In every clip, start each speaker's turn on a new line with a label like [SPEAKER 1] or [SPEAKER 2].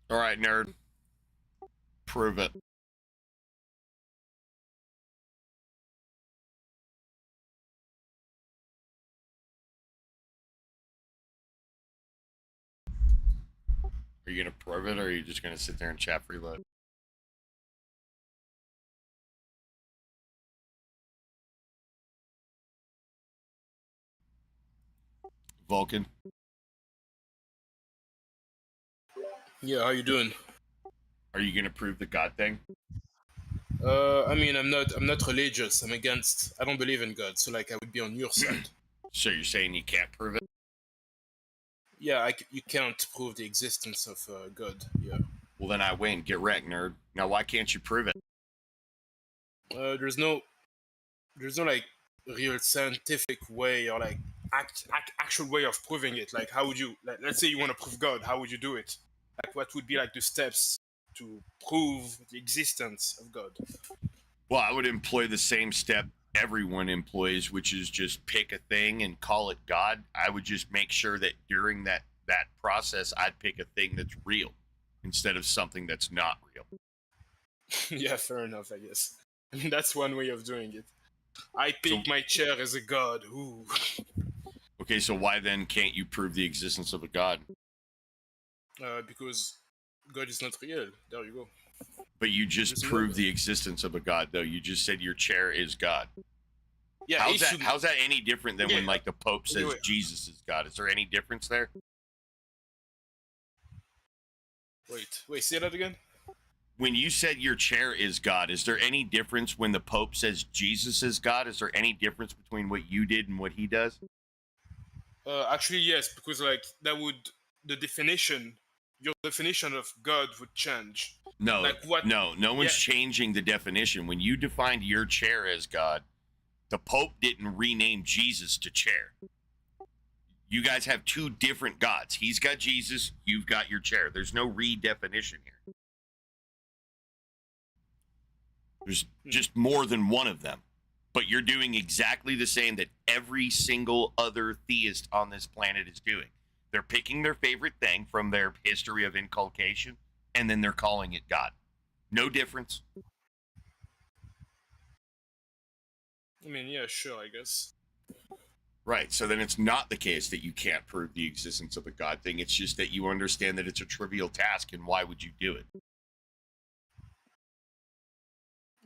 [SPEAKER 1] All right, nerd. Prove it. Are you gonna prove it, or are you just gonna sit there and chat freeload? Vulcan,
[SPEAKER 2] Yeah, how you doing?
[SPEAKER 1] are you gonna prove the God thing?
[SPEAKER 2] I mean, I'm not religious. I'm against. I don't believe in God, so like I would be on your side.
[SPEAKER 1] So you're saying you can't prove it?
[SPEAKER 2] Yeah, you can't prove the existence of God. Yeah.
[SPEAKER 1] Well, then I win. Get wrecked, nerd. Now, why can't you prove it?
[SPEAKER 2] There's no like real scientific way or like actual way of proving it. Like, how would you? Like, let's say you want to prove God. How would you do it? Like, what would be like the steps to prove the existence of God?
[SPEAKER 1] Well, I would employ the same step everyone employs, which is just pick a thing and call it God. I would just make sure that during that process, I'd pick a thing that's real instead of something that's not real.
[SPEAKER 2] Yeah, fair enough. I guess. I mean, that's one way of doing it. I
[SPEAKER 1] So,
[SPEAKER 2] pick my chair as a god. Ooh.
[SPEAKER 1] okay, so why then can't you prove the existence of a God?
[SPEAKER 2] Because God is not real. There you go.
[SPEAKER 1] But you
[SPEAKER 2] It
[SPEAKER 1] just
[SPEAKER 2] doesn't matter.
[SPEAKER 1] proved the existence of a God, though. You just said your chair is God.
[SPEAKER 2] Yeah,
[SPEAKER 1] How's
[SPEAKER 2] he
[SPEAKER 1] that?
[SPEAKER 2] should.
[SPEAKER 1] How's that any different than
[SPEAKER 2] Yeah.
[SPEAKER 1] when like the Pope
[SPEAKER 2] Okay,
[SPEAKER 1] says
[SPEAKER 2] wait.
[SPEAKER 1] Jesus is God? Is there any difference there?
[SPEAKER 2] Wait. Say that again.
[SPEAKER 1] When you said your chair is God, is there any difference when the Pope says Jesus is God? Is there any difference between what you did and what he does?
[SPEAKER 2] Actually, yes, because like that would the definition, your definition of God would change.
[SPEAKER 1] No,
[SPEAKER 2] Like what?
[SPEAKER 1] no
[SPEAKER 2] Yeah.
[SPEAKER 1] one's changing the definition. When you defined your chair as God, the Pope didn't rename Jesus to chair. You guys have two different gods. He's got Jesus, you've got your chair. There's no redefinition here. There's
[SPEAKER 2] Hmm.
[SPEAKER 1] just more than one of them. But you're doing exactly the same that every single other theist on this planet is doing. They're picking their favorite thing from their history of inculcation, and then they're calling it God. No difference.
[SPEAKER 2] I mean, yeah, sure, I guess.
[SPEAKER 1] Right. So then it's not the case that you can't prove the existence of a God thing. It's just that you understand that it's a trivial task, and why would you do it?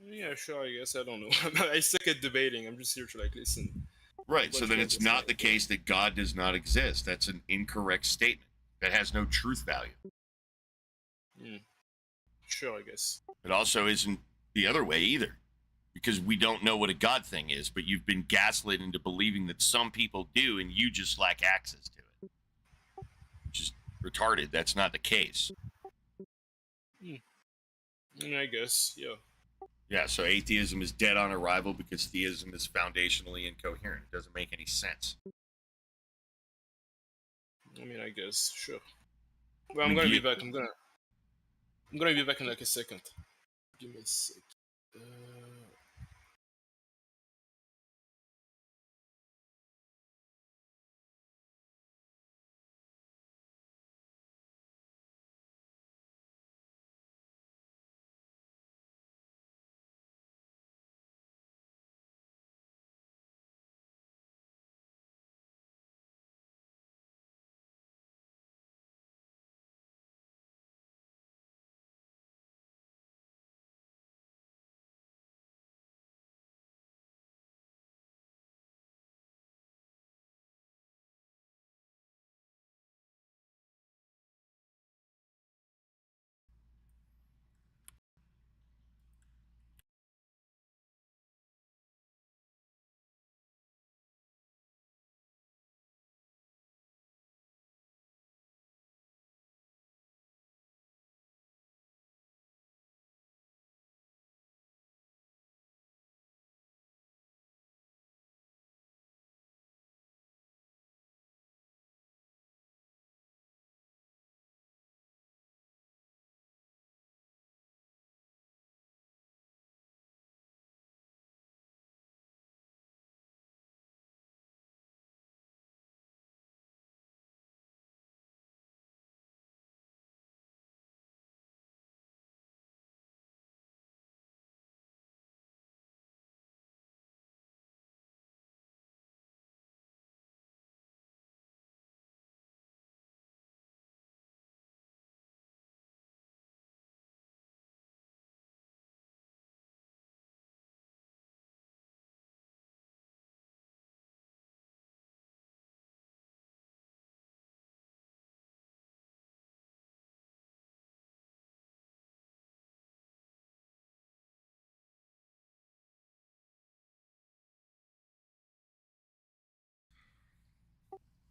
[SPEAKER 2] Yeah, sure, I guess. I don't know. I suck at debating. I'm just here to like listen to
[SPEAKER 1] Right. So
[SPEAKER 2] what
[SPEAKER 1] then
[SPEAKER 2] you guys
[SPEAKER 1] it's
[SPEAKER 2] are
[SPEAKER 1] not
[SPEAKER 2] saying.
[SPEAKER 1] the case that God does not exist. That's an incorrect statement. That has no truth value.
[SPEAKER 2] Hmm. Sure, I guess.
[SPEAKER 1] It also isn't the other way either, because we don't know what a God thing is, but you've been gaslit into believing that some people do and you just lack access to it, which is retarded. That's not the case.
[SPEAKER 2] Hmm. I guess. Yeah.
[SPEAKER 1] Yeah, so atheism is dead on arrival because theism is foundationally incoherent. It doesn't make any sense.
[SPEAKER 2] I mean, I guess. Sure. Well,
[SPEAKER 1] I
[SPEAKER 2] I'm
[SPEAKER 1] mean, do
[SPEAKER 2] gonna be
[SPEAKER 1] you
[SPEAKER 2] back. I'm gonna be back in like a second. Give me a sec. Uh,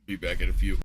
[SPEAKER 1] Be back in a few.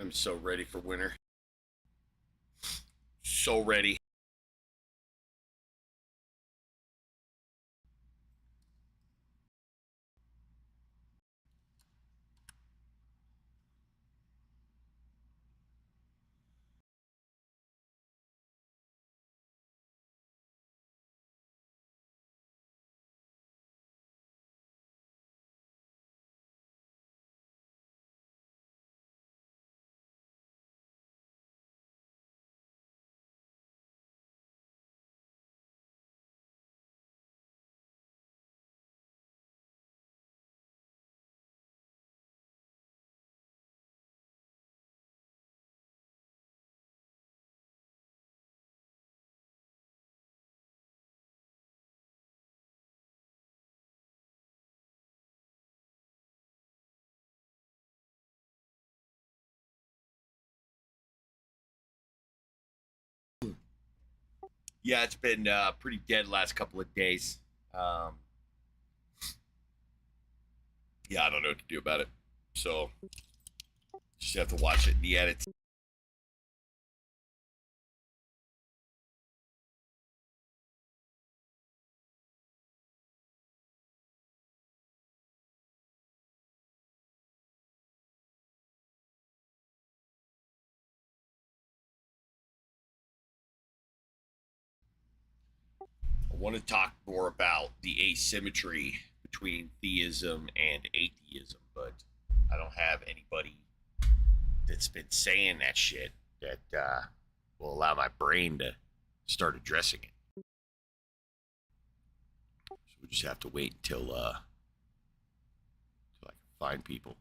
[SPEAKER 1] I'm so ready for winter. So ready. Yeah, it's been pretty dead last couple of days. Um, yeah, I don't know what to do about it. So just have to watch it in the edits. I want to talk more about the asymmetry between theism and atheism, but I don't have anybody that's been saying that shit that will allow my brain to start addressing it. So we just have to wait until I can find people.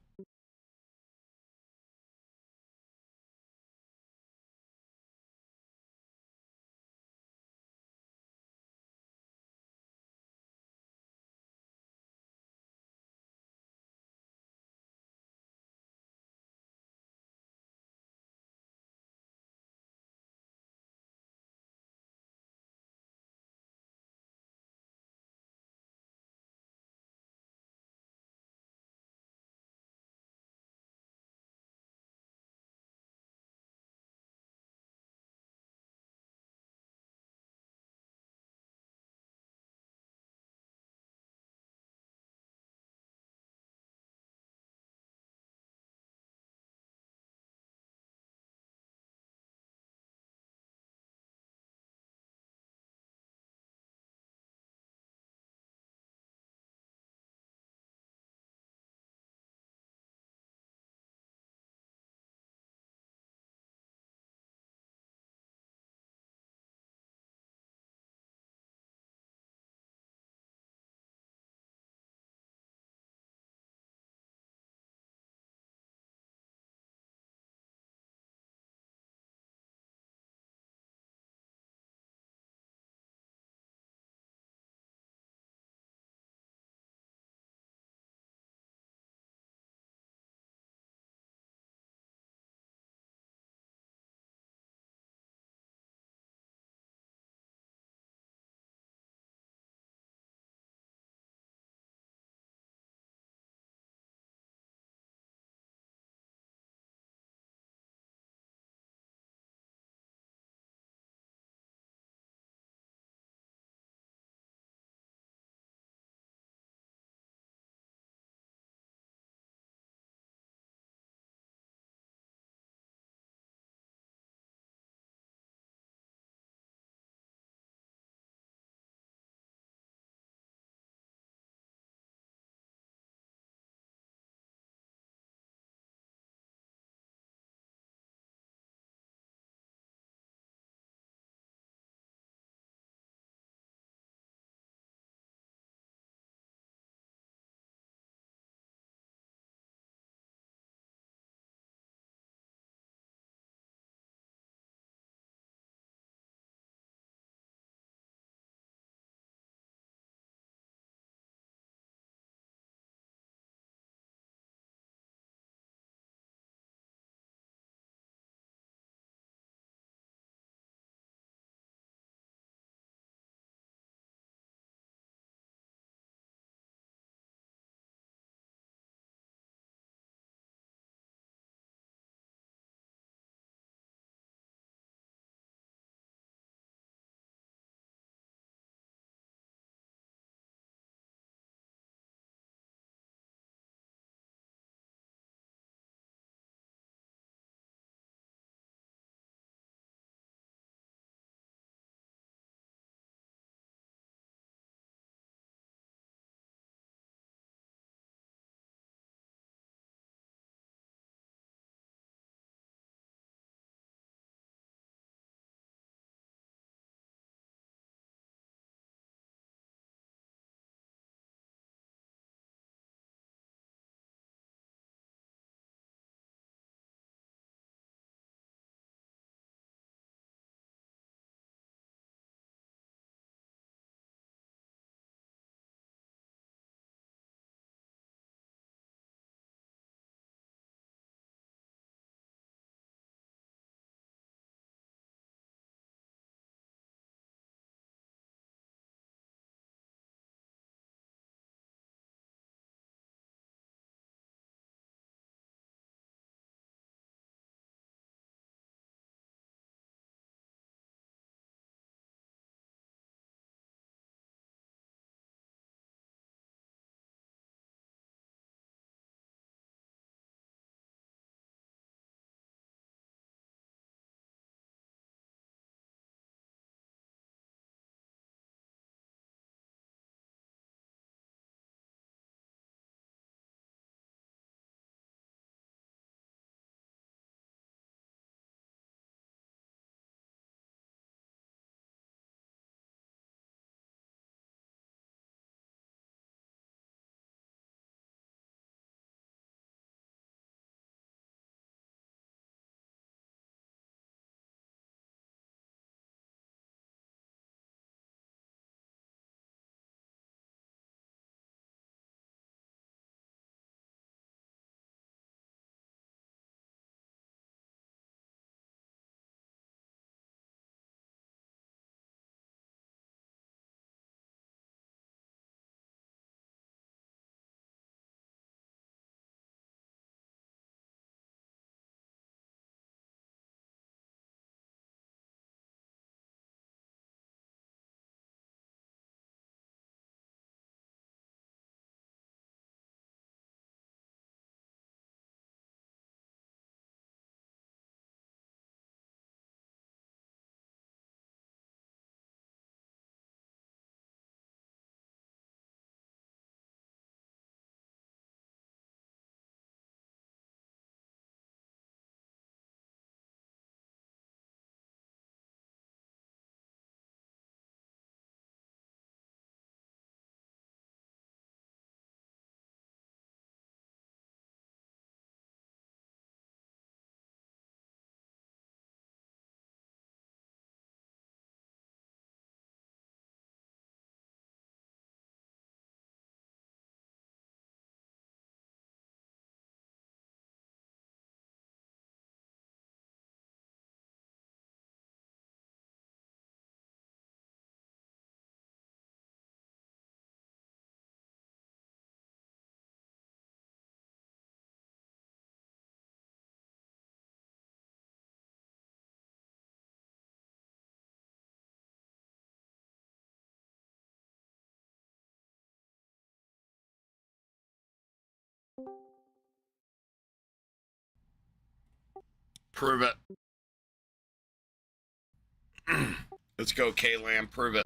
[SPEAKER 1] Prove it. Let's go, K-Lam. Prove it.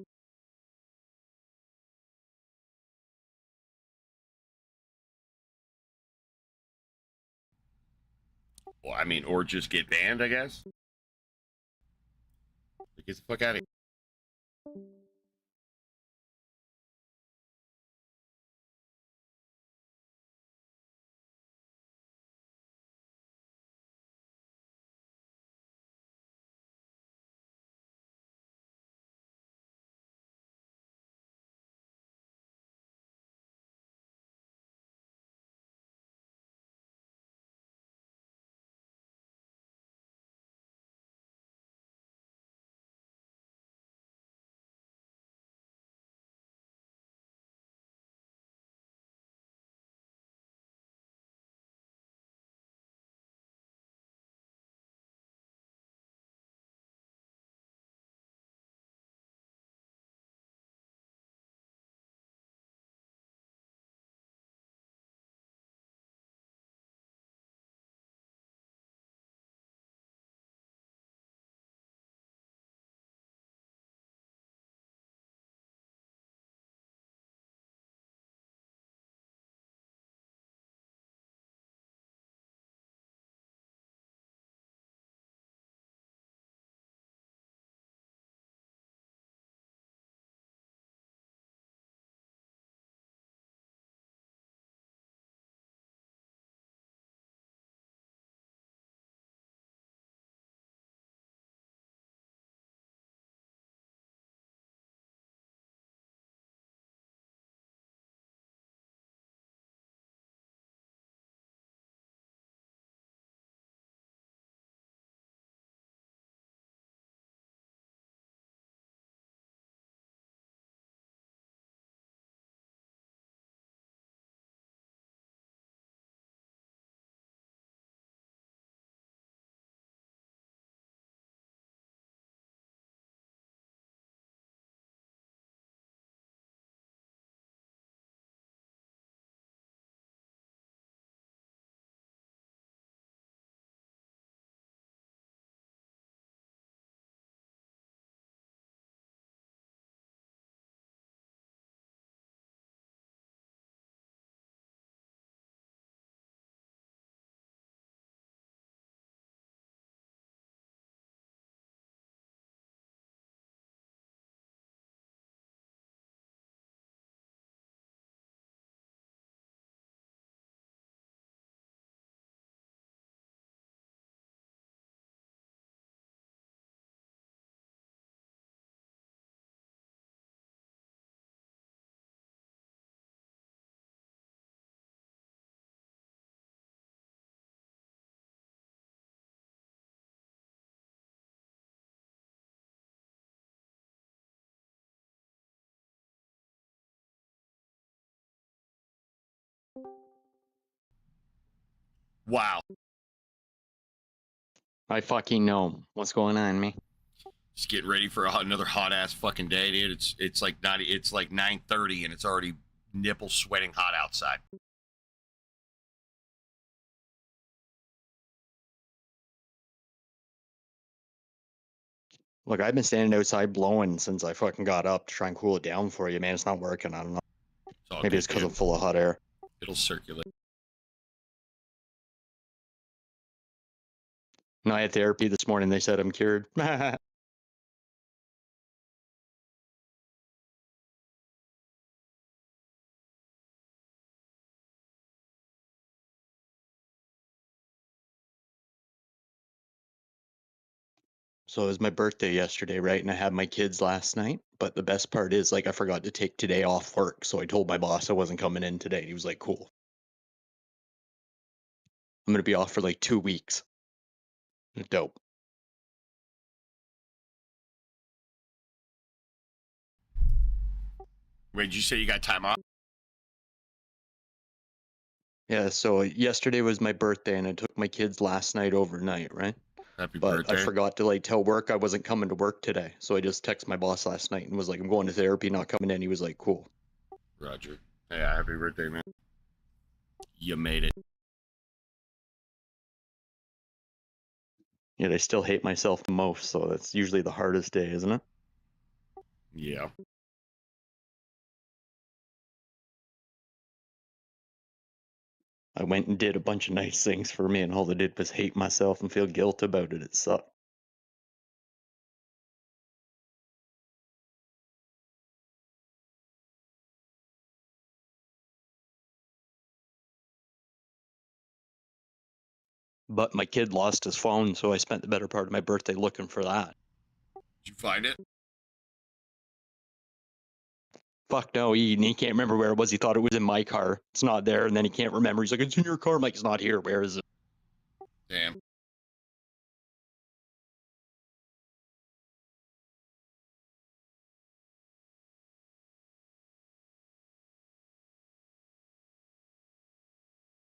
[SPEAKER 1] Well, I mean, or just get banned, I guess. Get the fuck out of here. Wow.
[SPEAKER 3] I fucking know. What's going on, me?
[SPEAKER 1] Just getting ready for another hot ass fucking day, dude. It's like 9:30 and it's already nipple sweating hot outside.
[SPEAKER 3] Look, I've been standing outside blowing since I fucking got up to try and cool it down for you, man. It's not working. I don't know. Maybe it's because I'm full of hot air.
[SPEAKER 1] It'll circulate.
[SPEAKER 3] No, I had therapy this morning. They said I'm cured. So it was my birthday yesterday, right? And I had my kids last night. But the best part is, like, I forgot to take today off work. So I told my boss I wasn't coming in today. He was like, cool. I'm going to be off for like 2 weeks. Dope.
[SPEAKER 1] Wait, did you say you got time off?
[SPEAKER 3] Yeah, so yesterday was my birthday and I took my kids last night overnight, right?
[SPEAKER 1] Happy
[SPEAKER 3] But
[SPEAKER 1] birthday.
[SPEAKER 3] I forgot to like tell work I wasn't coming to work today. So I just texted my boss last night and was like, I'm going to therapy, not coming in. He was like, cool.
[SPEAKER 1] Roger. Yeah, happy birthday, man. You made it.
[SPEAKER 3] Yet I still hate myself the most, so that's usually the hardest day, isn't it?
[SPEAKER 1] Yeah.
[SPEAKER 3] I went and did a bunch of nice things for me, and all I did was hate myself and feel guilt about it. It sucked. But my kid lost his phone, so I spent the better part of my birthday looking for that.
[SPEAKER 1] Did you find it?
[SPEAKER 3] Fuck no, he can't remember where it was. He thought it was in my car. It's not there, and then he can't remember. He's like, it's in your car. I'm like, it's not here. Where is it?
[SPEAKER 1] Damn.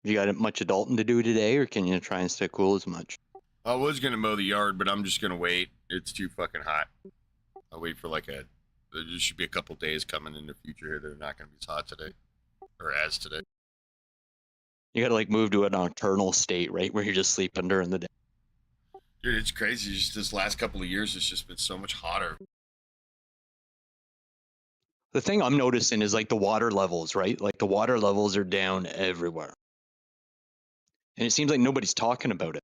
[SPEAKER 3] You got much adulting to do today, or can you try and stay cool as much?
[SPEAKER 1] I was gonna mow the yard, but I'm just gonna wait. It's too fucking hot. I'll wait for there should be a couple days coming in the future here that are not gonna be as hot today. Or as today.
[SPEAKER 3] You gotta like move to a nocturnal state, right? Where you're just sleeping during the day.
[SPEAKER 1] Dude, it's crazy. Just this last couple of years, it's just been so much hotter.
[SPEAKER 3] The thing I'm noticing is like the water levels, right? Like the water levels are down everywhere. And it seems like nobody's talking about it.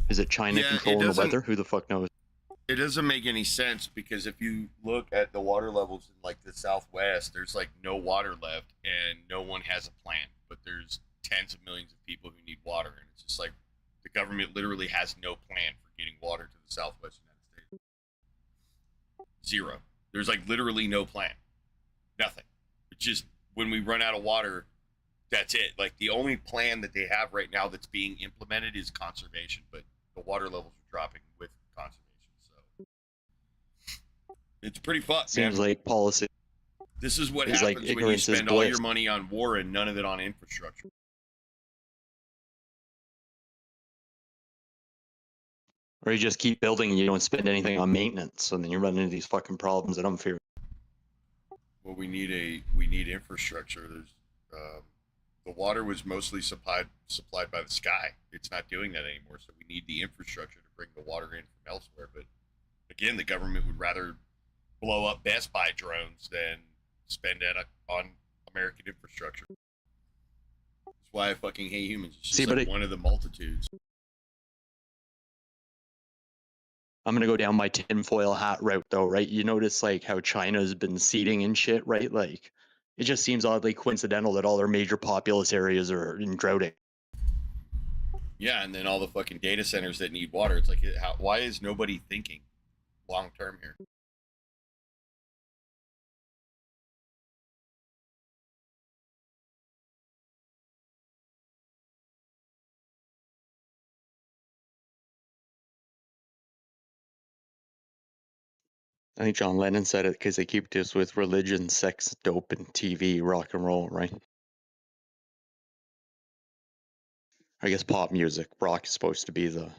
[SPEAKER 3] Is it China
[SPEAKER 1] Yeah, it
[SPEAKER 3] controlling the
[SPEAKER 1] doesn't-
[SPEAKER 3] weather? Who the fuck knows?
[SPEAKER 1] It doesn't make any sense because if you look at the water levels in like the Southwest, there's like no water left and no one has a plan. But there's tens of millions of people who need water, and it's just like the government literally has no plan for getting water to the Southwest United States. Zero. There's like literally no plan. Nothing. It's just when we run out of water, that's it. Like the only plan that they have right now that's being implemented is conservation, but the water levels are dropping with conservation. So it's pretty fucked,
[SPEAKER 3] Seems
[SPEAKER 1] man.
[SPEAKER 3] like policy.
[SPEAKER 1] This is what
[SPEAKER 3] It's like
[SPEAKER 1] happens when you
[SPEAKER 3] ignorance is
[SPEAKER 1] spend all your
[SPEAKER 3] bliss.
[SPEAKER 1] money on war and none of it on infrastructure.
[SPEAKER 3] Or you just keep building and you don't spend anything on maintenance, and then you run into these fucking problems that I'm fearing.
[SPEAKER 1] Well, we need infrastructure. There's the water was mostly supplied by the sky. It's not doing that anymore, so we need the infrastructure to bring the water in from elsewhere. But again, the government would rather blow up Best Buy drones than spend that on American infrastructure. That's why I fucking hate humans. It's just one of the multitudes.
[SPEAKER 3] I'm gonna go down my tinfoil hat route though, right? You notice like how China's been seeding and shit, right? Like it just seems oddly coincidental that all their major populous areas are in droughting.
[SPEAKER 1] Yeah, and then all the fucking data centers that need water. It's like, why is nobody thinking long term here?
[SPEAKER 3] I think John Lennon said it because they keep this with religion, sex, dope, and TV, rock and roll, right? I guess pop music, rock is supposed to be the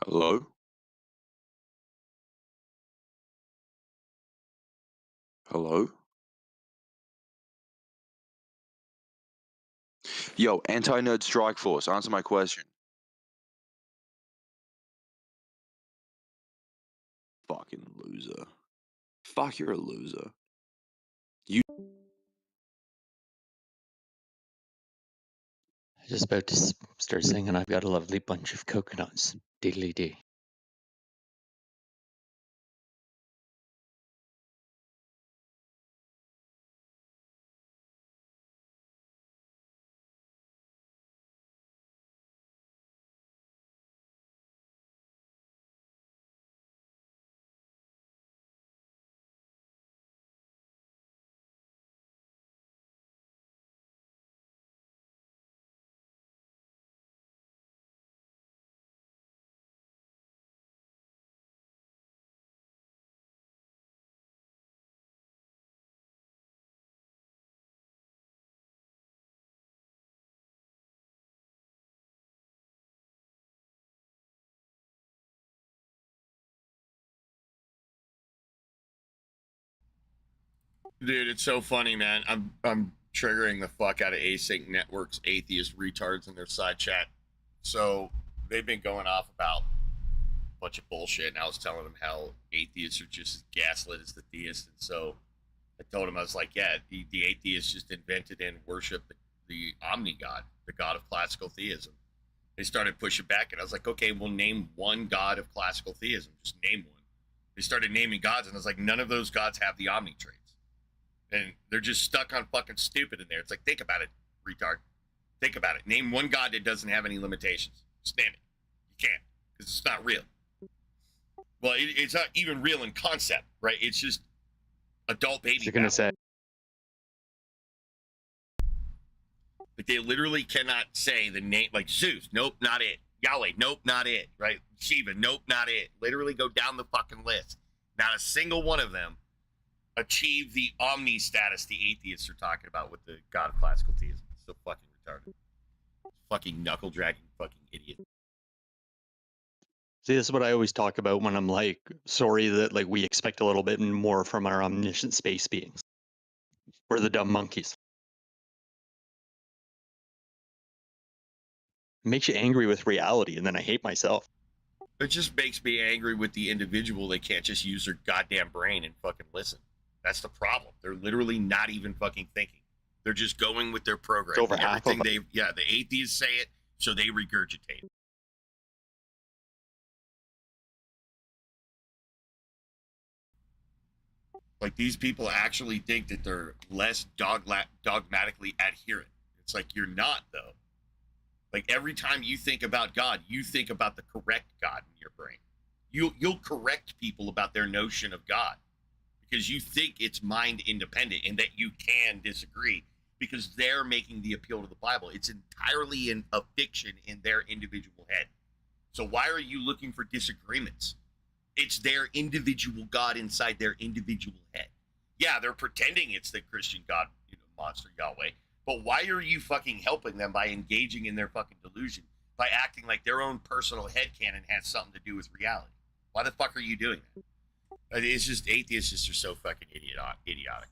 [SPEAKER 4] Hello? Hello? Yo, anti-nerd strike force, answer my question. Fucking loser. Fuck, you're a loser.
[SPEAKER 3] Just about to start singing I've got a lovely bunch of coconuts. Diddly dee.
[SPEAKER 1] Dude, it's so funny, man. I'm triggering the fuck out of Async Network's atheist retards in their side chat. So they've been going off about a bunch of bullshit, and I was telling them how atheists are just as gaslit as the theists. And so I told him, I was like, yeah, the atheists just invented and worship the omni god, the god of classical theism. They started pushing back, and I was like, okay, well, name one god of classical theism. Just name one. They started naming gods, and I was like, none of those gods have the omni traits. And they're just stuck on fucking stupid in there. It's like, think about it, retard. Think about it. Name one god that doesn't have any limitations. Just name it. You can't, because it's not real. Well, it's not even real in concept, right? It's just adult baby.
[SPEAKER 3] You're gonna say
[SPEAKER 1] Like, they literally cannot say the name, like Zeus, nope, not it. Yahweh, nope, not it. Right? Shiva, nope, not it. Literally go down the fucking list. Not a single one of them achieve the omni status the atheists are talking about with the god of classical theism. It's so fucking retarded. Fucking knuckle dragging fucking idiot.
[SPEAKER 3] See, this is what I always talk about when I'm like, sorry that like we expect a little bit more from our omniscient space beings. We're the dumb monkeys. It makes you angry with reality, and then I hate myself.
[SPEAKER 1] It just makes me angry with the individual. They can't just use their goddamn brain and fucking listen. That's the problem. They're literally not even fucking thinking. They're just going with their program.
[SPEAKER 3] It's over half of
[SPEAKER 1] Everything the atheists say it, so they regurgitate it. Like, these people actually think that they're less dogmatically adherent. It's like, you're not, though. Like, every time you think about God, you think about the correct God in your brain. You'll correct people about their notion of God because you think it's mind independent and that you can disagree because they're making the appeal to the Bible. It's entirely a fiction in their individual head. So why are you looking for disagreements? It's their individual God inside their individual head. Yeah, they're pretending it's the Christian God, monster Yahweh. But why are you fucking helping them by engaging in their fucking delusion, by acting like their own personal headcanon has something to do with reality? Why the fuck are you doing that? It's just, atheists just are so fucking idiotic.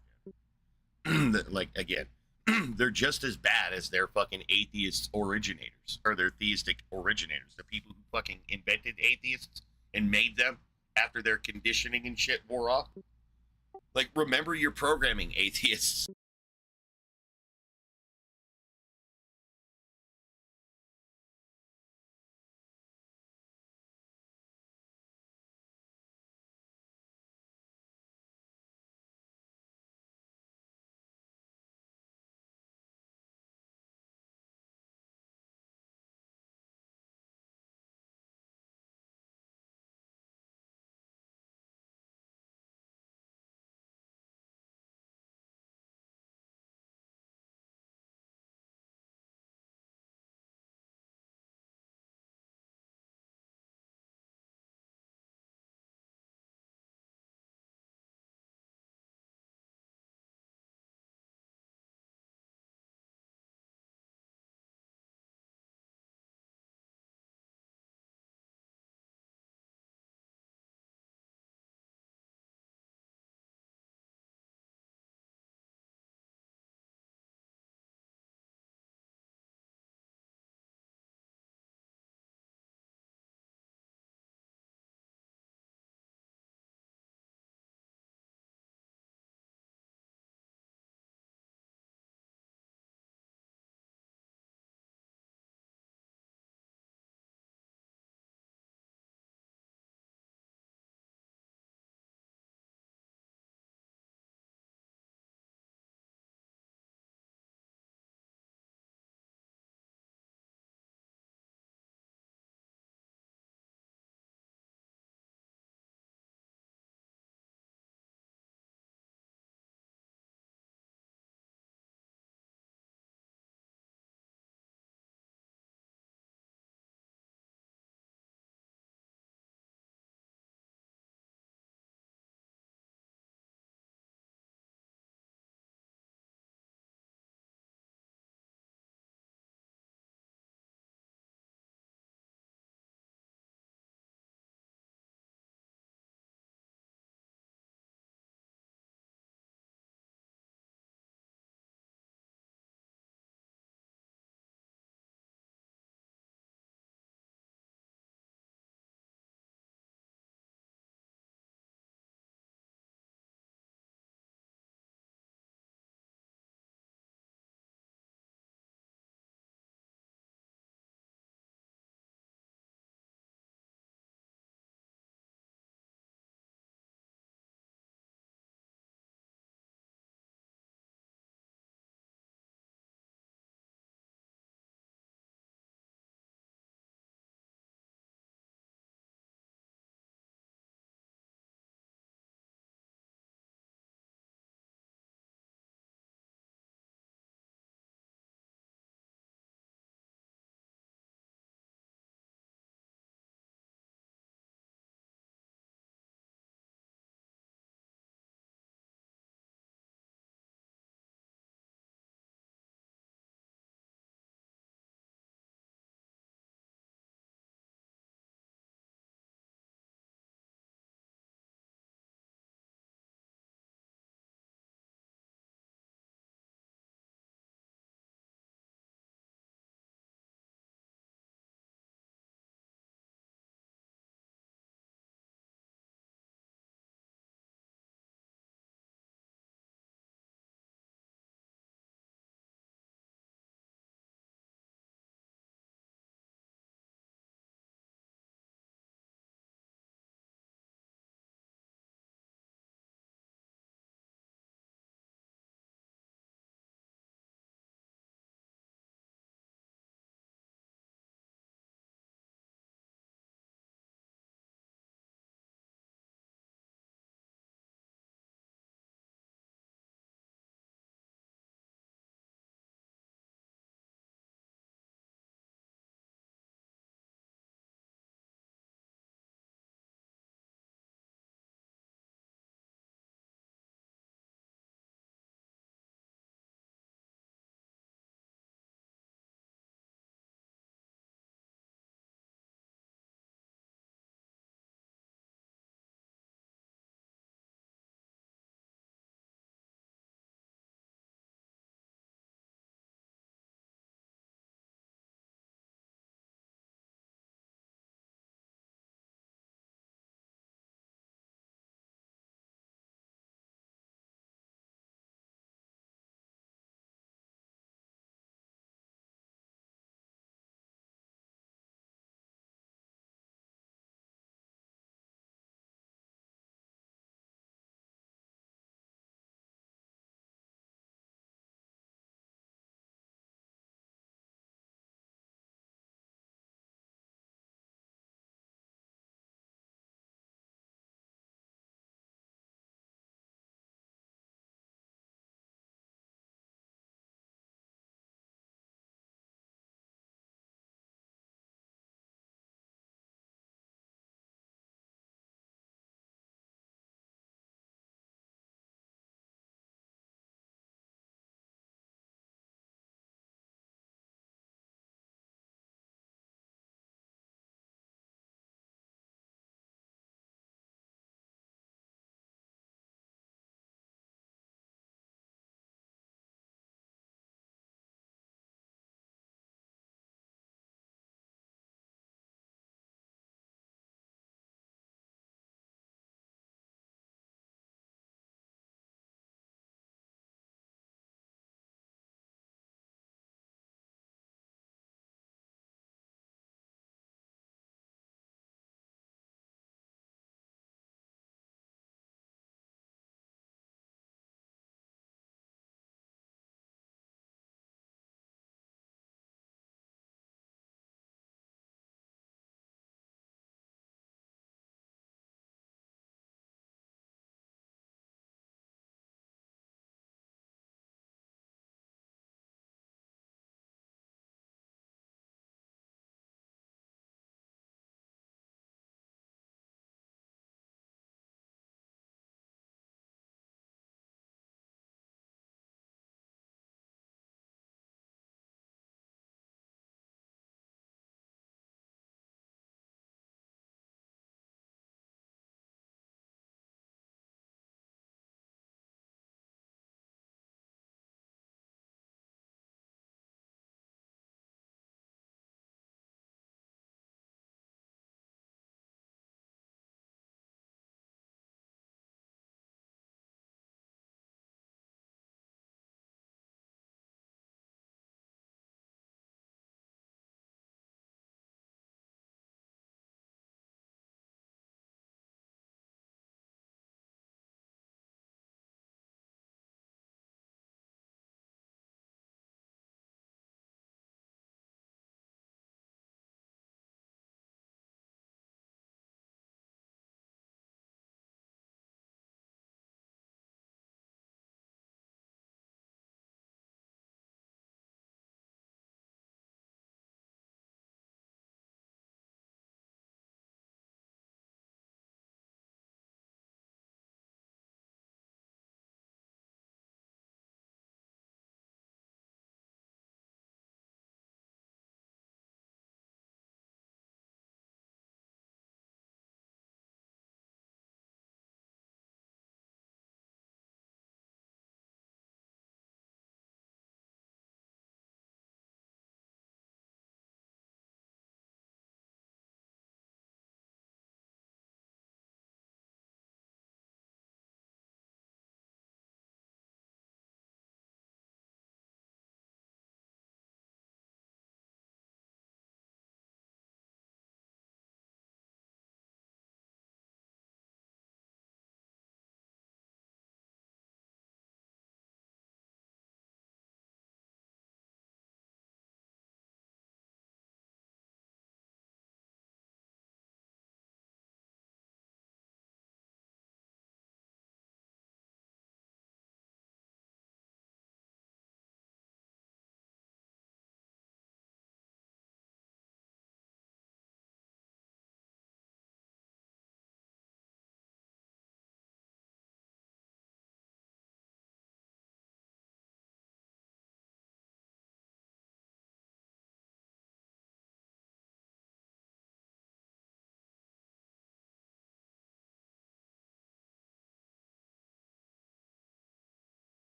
[SPEAKER 1] Like, again, they're just as bad as their fucking atheist originators, or their theistic originators, the people who fucking invented atheists and made them after their conditioning and shit wore off. Like, remember your programming, atheists.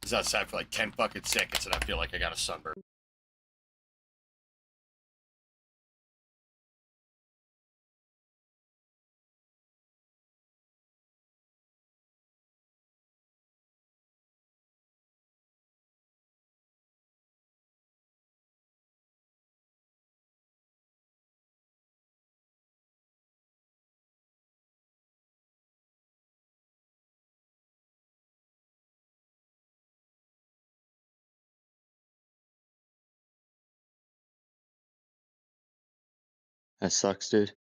[SPEAKER 1] was outside for like 10 fucking seconds, and I feel like I got a sunburn.
[SPEAKER 3] That sucks, dude.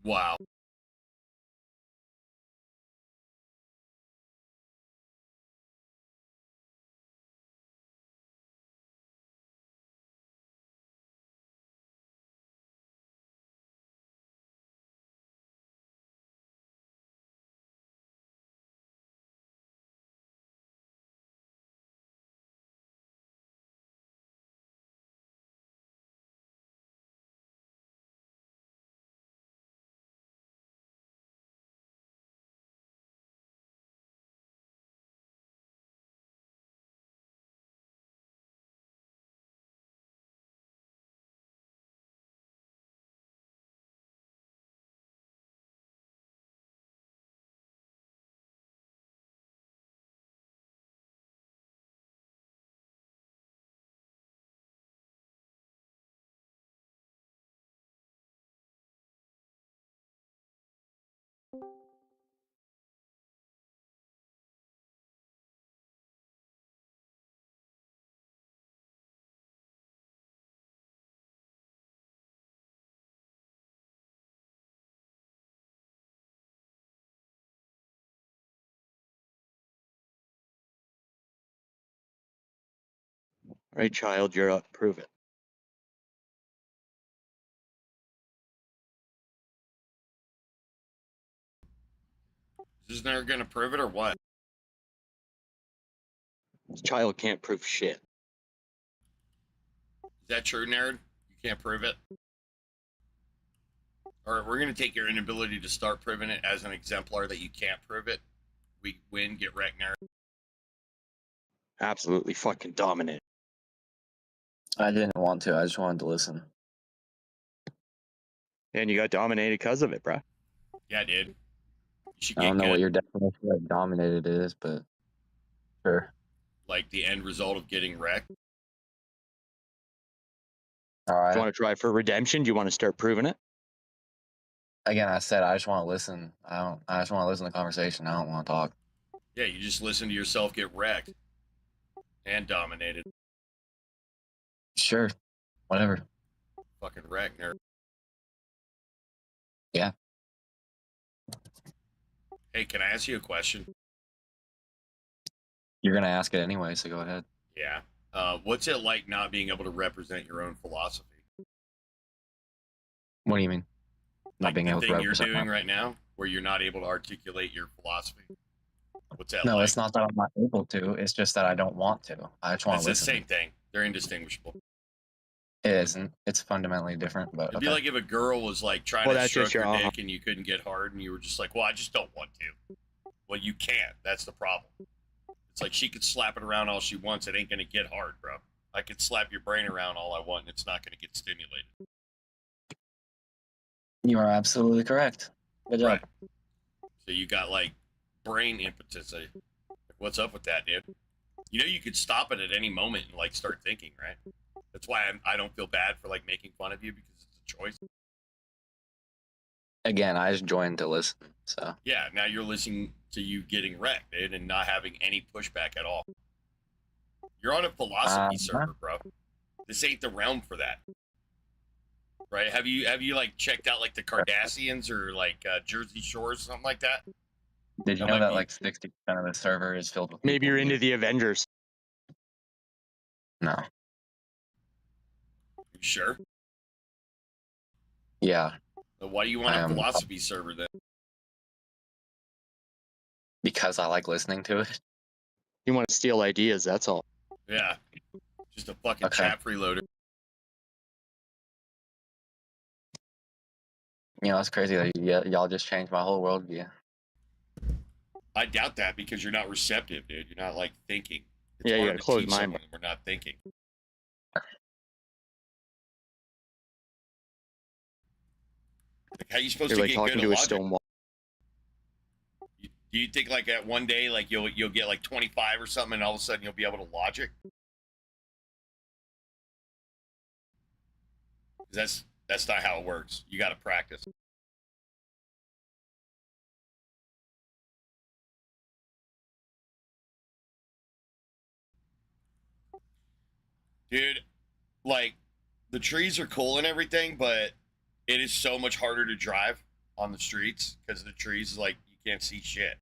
[SPEAKER 1] Wow.
[SPEAKER 3] All right, child, you're up. Prove it.
[SPEAKER 1] Is this nerd gonna prove it or what?
[SPEAKER 3] This child can't prove shit.
[SPEAKER 1] Is that true, nerd? You can't prove it? All right, we're gonna take your inability to start proving it as an exemplar that you can't prove it. We win, get wrecked, nerd.
[SPEAKER 3] Absolutely fucking dominant.
[SPEAKER 5] I didn't want to. I just wanted to listen.
[SPEAKER 3] And you got dominated because of it, bruh.
[SPEAKER 1] Yeah, dude. You should
[SPEAKER 5] I
[SPEAKER 1] get
[SPEAKER 5] don't know
[SPEAKER 1] good.
[SPEAKER 5] what your definition of dominated is, but sure.
[SPEAKER 1] Like the end result of getting wrecked.
[SPEAKER 5] All
[SPEAKER 3] Do
[SPEAKER 5] right.
[SPEAKER 3] you want to try for redemption? Do you want to start proving it?
[SPEAKER 5] Again, I said I just want to listen. I just want to listen to the conversation. I don't want to talk.
[SPEAKER 1] Yeah, you just listen to yourself get wrecked and dominated.
[SPEAKER 5] Sure. Whatever.
[SPEAKER 1] Fucking wrecked, nerd.
[SPEAKER 5] Yeah.
[SPEAKER 1] Hey, can I ask you a question?
[SPEAKER 5] You're gonna ask it anyway, so go ahead.
[SPEAKER 1] Yeah. What's it like not being able to represent your own philosophy?
[SPEAKER 5] What do you mean? Not
[SPEAKER 1] Like
[SPEAKER 5] being
[SPEAKER 1] the
[SPEAKER 5] able to
[SPEAKER 1] thing you're
[SPEAKER 5] represent
[SPEAKER 1] doing
[SPEAKER 5] my-
[SPEAKER 1] right now, where you're not able to articulate your philosophy. What's that
[SPEAKER 5] No,
[SPEAKER 1] like?
[SPEAKER 5] it's not that I'm not able to. It's just that I don't want to. I just want
[SPEAKER 1] It's
[SPEAKER 5] to
[SPEAKER 1] the
[SPEAKER 5] listen.
[SPEAKER 1] same thing. They're indistinguishable.
[SPEAKER 5] It isn't. It's fundamentally different, but
[SPEAKER 1] It'd be like if a girl was like trying
[SPEAKER 3] Well,
[SPEAKER 1] to
[SPEAKER 3] that's
[SPEAKER 1] stroke
[SPEAKER 3] just
[SPEAKER 1] your
[SPEAKER 3] your
[SPEAKER 1] dick and you couldn't get hard, and you were just like, "Well, I just don't want to." Well, you can't. That's the problem. It's like she could slap it around all she wants. It ain't gonna get hard, bro. I could slap your brain around all I want, and it's not gonna get stimulated.
[SPEAKER 5] You are absolutely correct. Good job.
[SPEAKER 1] Right. So you got like brain impetus. Like, what's up with that, dude? You know you could stop it at any moment and like start thinking, right? That's why I don't feel bad for like making fun of you because it's a choice.
[SPEAKER 5] Again, I just joined to listen. So
[SPEAKER 1] Yeah, now you're listening to you getting wrecked, dude, and not having any pushback at all. You're on a philosophy server, bro. This ain't the realm for that. Right? Have you like checked out like the Cardassians or like Jersey Shores, something like that?
[SPEAKER 5] did you
[SPEAKER 1] That
[SPEAKER 5] know
[SPEAKER 1] might
[SPEAKER 5] that
[SPEAKER 1] be-
[SPEAKER 5] like 60% of the server is filled with
[SPEAKER 3] Maybe
[SPEAKER 5] people
[SPEAKER 3] you're
[SPEAKER 5] who-
[SPEAKER 3] into the Avengers.
[SPEAKER 5] No.
[SPEAKER 1] You sure?
[SPEAKER 5] Yeah,
[SPEAKER 1] Then why do you want
[SPEAKER 5] I
[SPEAKER 1] a
[SPEAKER 5] am-
[SPEAKER 1] philosophy server then?
[SPEAKER 5] because I like listening to it.
[SPEAKER 3] You want to steal ideas, that's all.
[SPEAKER 1] Yeah. Just a fucking
[SPEAKER 5] Okay.
[SPEAKER 1] chat freeloader.
[SPEAKER 5] You know, it's crazy that y'all just changed my whole worldview.
[SPEAKER 1] I doubt that because you're not receptive, dude. You're not like thinking. It's
[SPEAKER 3] Yeah, you
[SPEAKER 1] hard
[SPEAKER 3] got
[SPEAKER 1] to
[SPEAKER 3] closed
[SPEAKER 1] teach
[SPEAKER 3] mind.
[SPEAKER 1] someone when we're not thinking. Like, how you supposed
[SPEAKER 3] You're
[SPEAKER 1] to
[SPEAKER 3] like
[SPEAKER 1] get
[SPEAKER 3] talking
[SPEAKER 1] good at
[SPEAKER 3] to a
[SPEAKER 1] logic?
[SPEAKER 3] stone wall.
[SPEAKER 1] Do you think like at one day like you'll get like 25 or something and all of a sudden you'll be able to logic? 'Cause that's not how it works. You got to practice. Dude, like, the trees are cool and everything, but it is so much harder to drive on the streets because the trees, like, you can't see shit.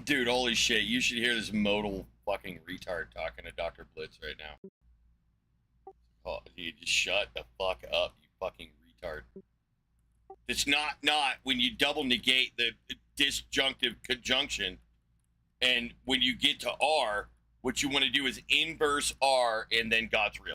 [SPEAKER 1] Dude, holy shit. You should hear this modal fucking retard talking to Dr. Blitz right now. Oh, dude, just shut the fuck up, you fucking retard. It's not when you double negate the disjunctive conjunction, and when you get to R, what you want to do is inverse R and then God's real.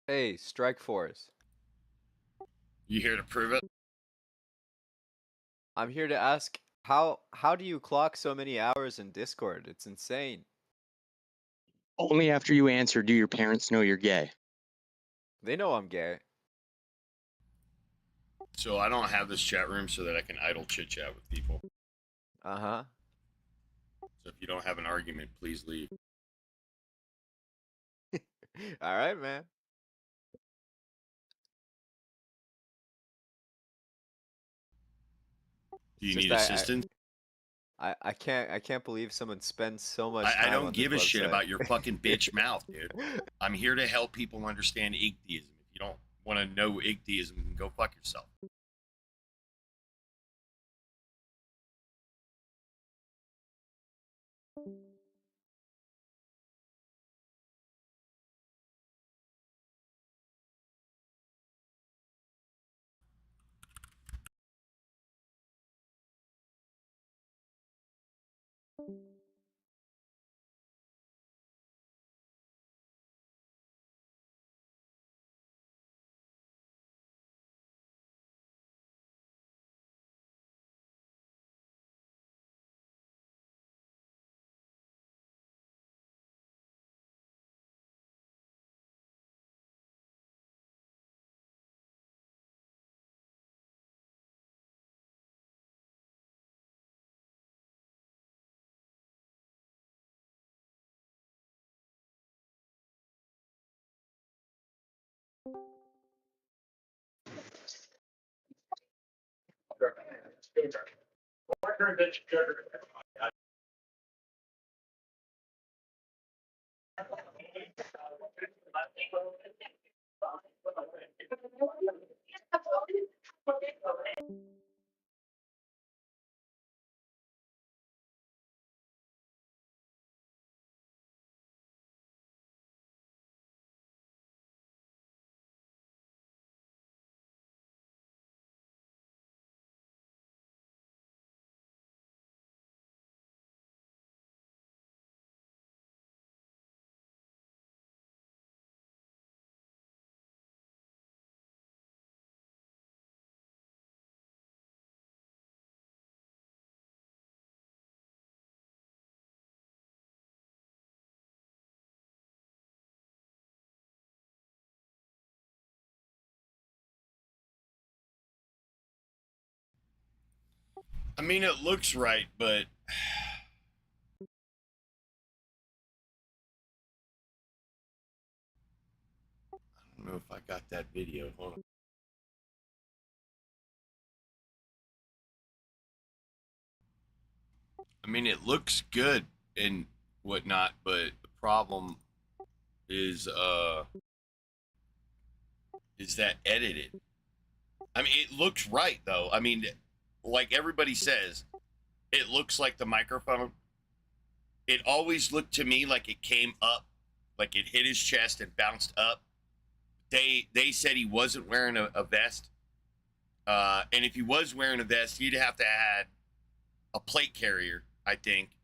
[SPEAKER 6] Hey, Strike Force.
[SPEAKER 1] You here to prove it?
[SPEAKER 6] I'm here to ask how do you clock so many hours in Discord? It's insane.
[SPEAKER 3] Only after you answer do your parents know you're gay.
[SPEAKER 6] They know I'm gay.
[SPEAKER 1] So I don't have this chat room so that I can idle chit chat with people.
[SPEAKER 6] Uh-huh.
[SPEAKER 1] So if you don't have an argument, please leave.
[SPEAKER 6] All right, man.
[SPEAKER 1] Do you
[SPEAKER 6] It's
[SPEAKER 1] need
[SPEAKER 6] just
[SPEAKER 1] assistance?
[SPEAKER 6] I can't believe someone spends so much
[SPEAKER 1] I
[SPEAKER 6] time
[SPEAKER 1] don't
[SPEAKER 6] on
[SPEAKER 1] give a
[SPEAKER 6] this
[SPEAKER 1] shit
[SPEAKER 6] website.
[SPEAKER 1] about your fucking bitch mouth, dude. I'm here to help people understand Igtheism. If you don't want to know Igtheism, then go fuck yourself. I mean, it looks right, but I don't know if I got that video. Hold on. I mean, it looks good and whatnot, but the problem is that edited. I mean, it looks right though. I mean, like everybody says, it looks like the microphone. It always looked to me like it came up, like it hit his chest and bounced up. They said he wasn't wearing a vest, and if he was wearing a vest, he'd have to have a plate carrier, I think,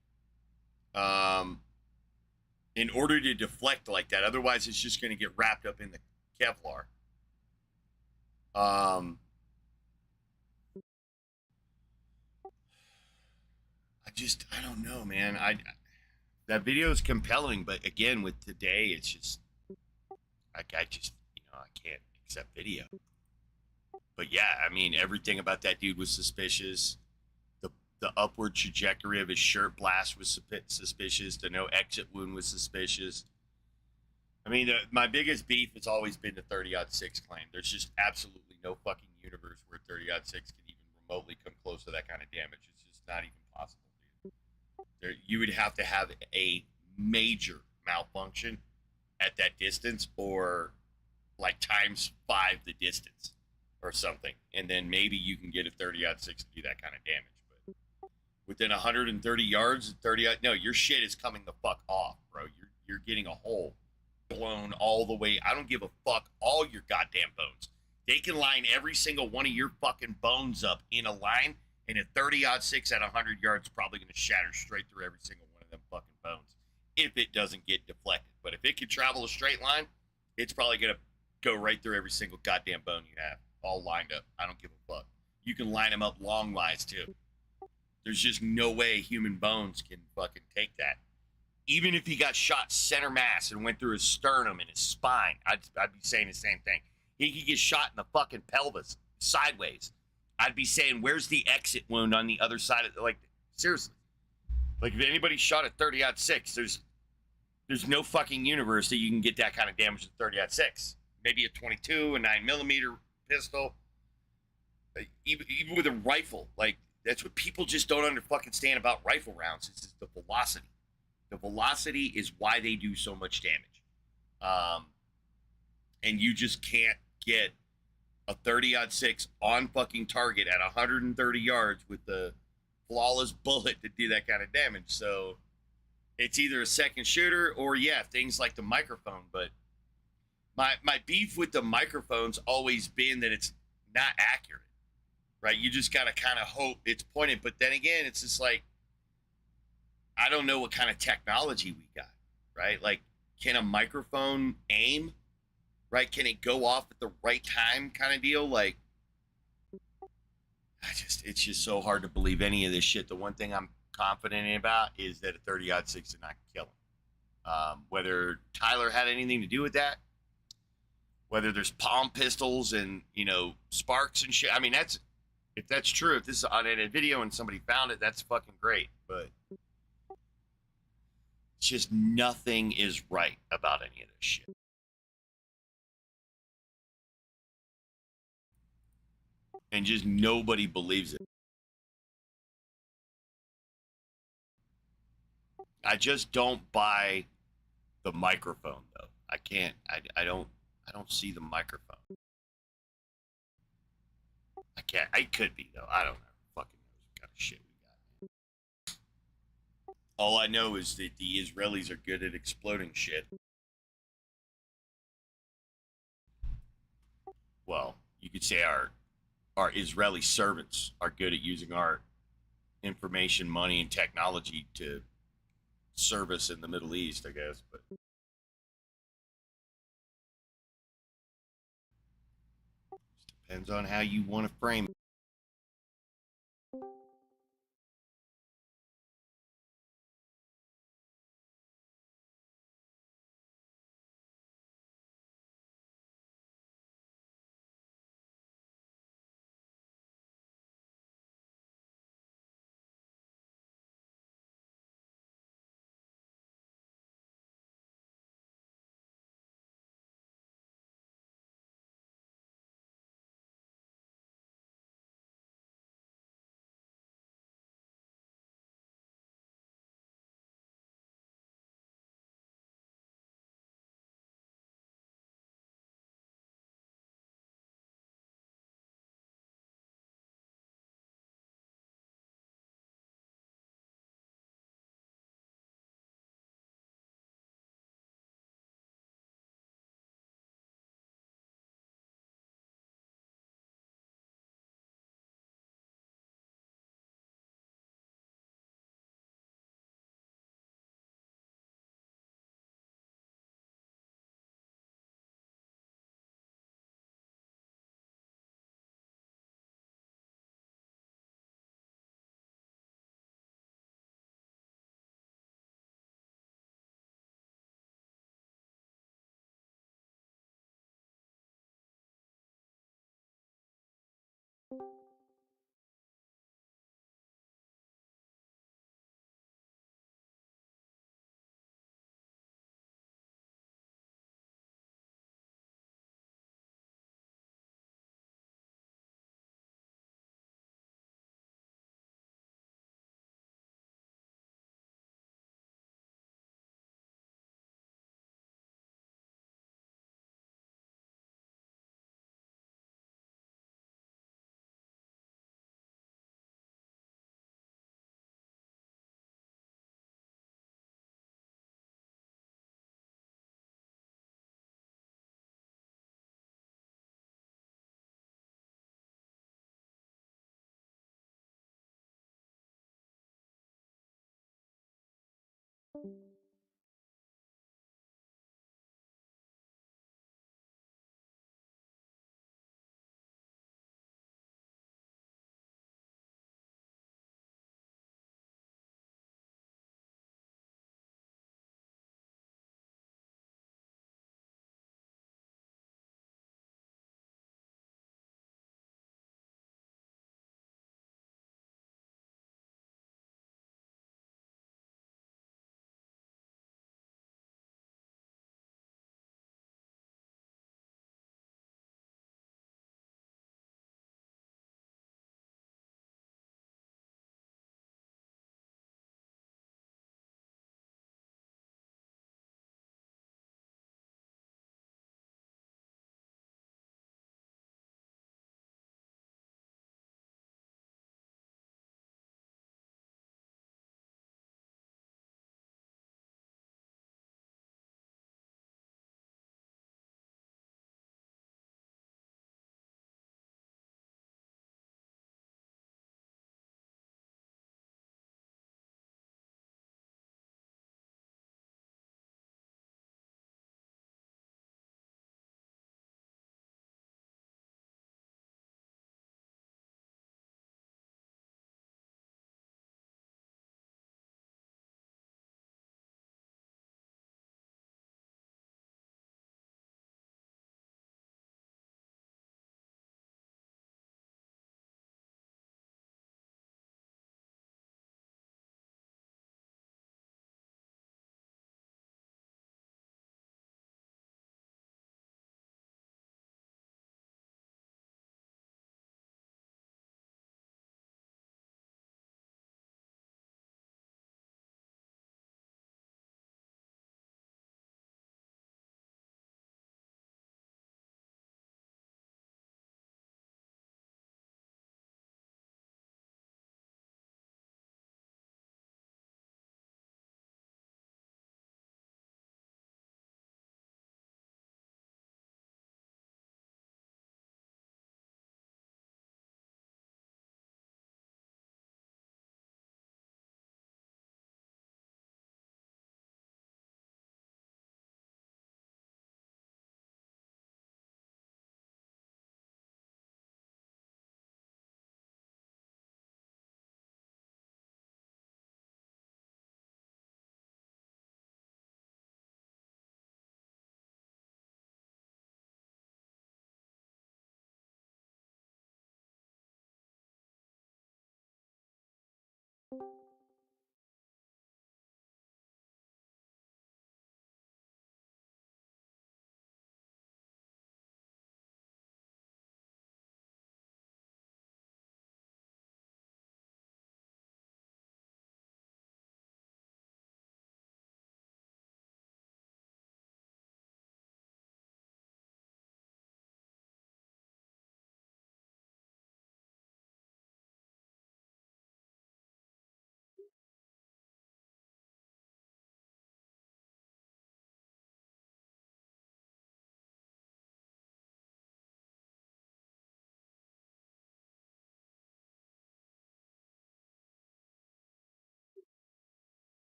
[SPEAKER 1] in order to deflect like that. Otherwise, it's just going to get wrapped up in the Kevlar. I don't know, man. That video is compelling, but again, with today, it's just, I can't accept video. But yeah, I mean, everything about that dude was suspicious. The upward trajectory of his shirt blast was suspicious. The no exit wound was suspicious. I mean, my biggest beef has always been the 30-06 claim. There's just absolutely no fucking universe where 30-06 can even remotely come close to that kind of damage. It's just not even possible, dude. You would have to have a major malfunction at that distance, or like times 5 the distance or something. And then maybe you can get a 30-06 to do that kind of damage. But within 130 yards, no, your shit is coming the fuck off, bro. you're getting a hole blown all the way. I don't give a fuck all your goddamn bones. They can line every single one of your fucking bones up in a line, and a 30-06 at 100 yards is probably going to shatter straight through every single one of them fucking bones if it doesn't get deflected. But if it can travel a straight line, it's probably going to go right through every single goddamn bone you have, all lined up. I don't give a fuck. You can line them up long wise, too. There's just no way human bones can fucking take that. Even if he got shot center mass and went through his sternum and his spine, I'd be saying the same thing. He could get shot in the fucking pelvis sideways. I'd be saying, where's the exit wound on the other side of like, seriously. Like, if anybody shot at 30-06, there's no fucking universe that you can get that kind of damage at 30-06. Maybe a 22, a 9mm pistol. Even with a rifle, like, that's what people just don't stand about rifle rounds. It's just the velocity. The velocity is why they do so much damage. And you just can't get a 30-06 on fucking target at 130 yards with the flawless bullet to do that kind of damage. So it's either a second shooter or, yeah, things like the microphone. But my beef with the microphone's always been that it's not accurate, right? You just got to kind of hope it's pointed. But then again, it's just like, I don't know what kind of technology we got, right? Like, can a microphone aim, right? Can it go off at the right time kind of deal? Like, it's just so hard to believe any of this shit. The one thing I'm confident about is that a 30-06 did not kill him. Whether Tyler had anything to do with that, whether there's palm pistols and, sparks and shit. I mean, if that's true, if this is on a video and somebody found it, that's fucking great. But it's just nothing is right about any of this shit. And just nobody believes it. I just don't buy the microphone, though. I can't. I don't see the microphone. I can't. I could be, though. I don't know. Fucking knows what kind of shit we got. All I know is that the Israelis are good at exploding shit. Well, you could say our Israeli servants are good at using our information, money, and technology to service in the Middle East, I guess. But depends on how you want to frame it.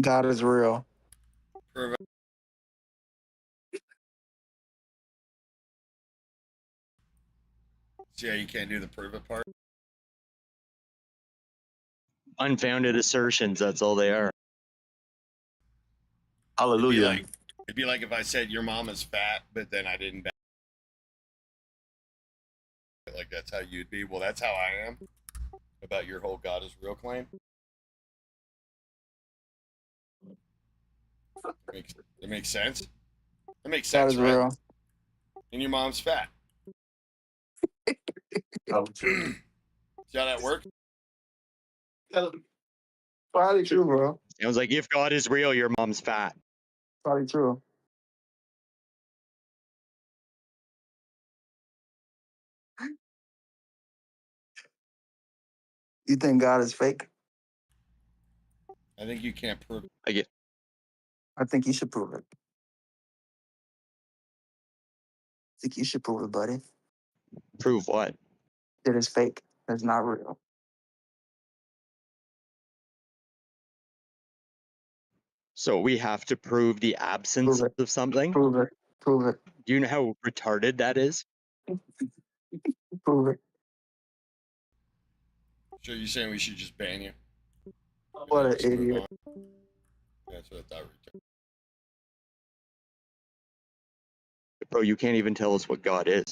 [SPEAKER 7] God is real.
[SPEAKER 1] Prove it. See how you can't do the prove it part?
[SPEAKER 3] Unfounded assertions, that's all they are.
[SPEAKER 4] Hallelujah.
[SPEAKER 1] It'd be like if I said your mom is fat, but then I didn't back it. Like that's how you'd be. Well, that's how I am about your whole God is real claim. It makes sense. It makes
[SPEAKER 7] God
[SPEAKER 1] sense,
[SPEAKER 7] is
[SPEAKER 1] right?
[SPEAKER 7] real.
[SPEAKER 1] And your mom's fat. See how that works?
[SPEAKER 7] Probably true, bro.
[SPEAKER 3] It was like, if God is real, your mom's fat.
[SPEAKER 7] Probably true. You think God is fake?
[SPEAKER 1] I think you can't prove it.
[SPEAKER 3] I get
[SPEAKER 7] I think you should prove it. I think you should prove it, buddy.
[SPEAKER 3] prove what?
[SPEAKER 7] That it's fake. That's not real.
[SPEAKER 3] So we have to prove the absence
[SPEAKER 7] Prove it.
[SPEAKER 3] of something?
[SPEAKER 7] Prove it. Prove it.
[SPEAKER 3] Do you know how retarded that is?
[SPEAKER 7] Prove it.
[SPEAKER 1] So you're saying we should just ban you?
[SPEAKER 7] What an
[SPEAKER 1] Just move
[SPEAKER 7] idiot.
[SPEAKER 1] on? That's what I thought.
[SPEAKER 3] Bro, you can't even tell us what God is.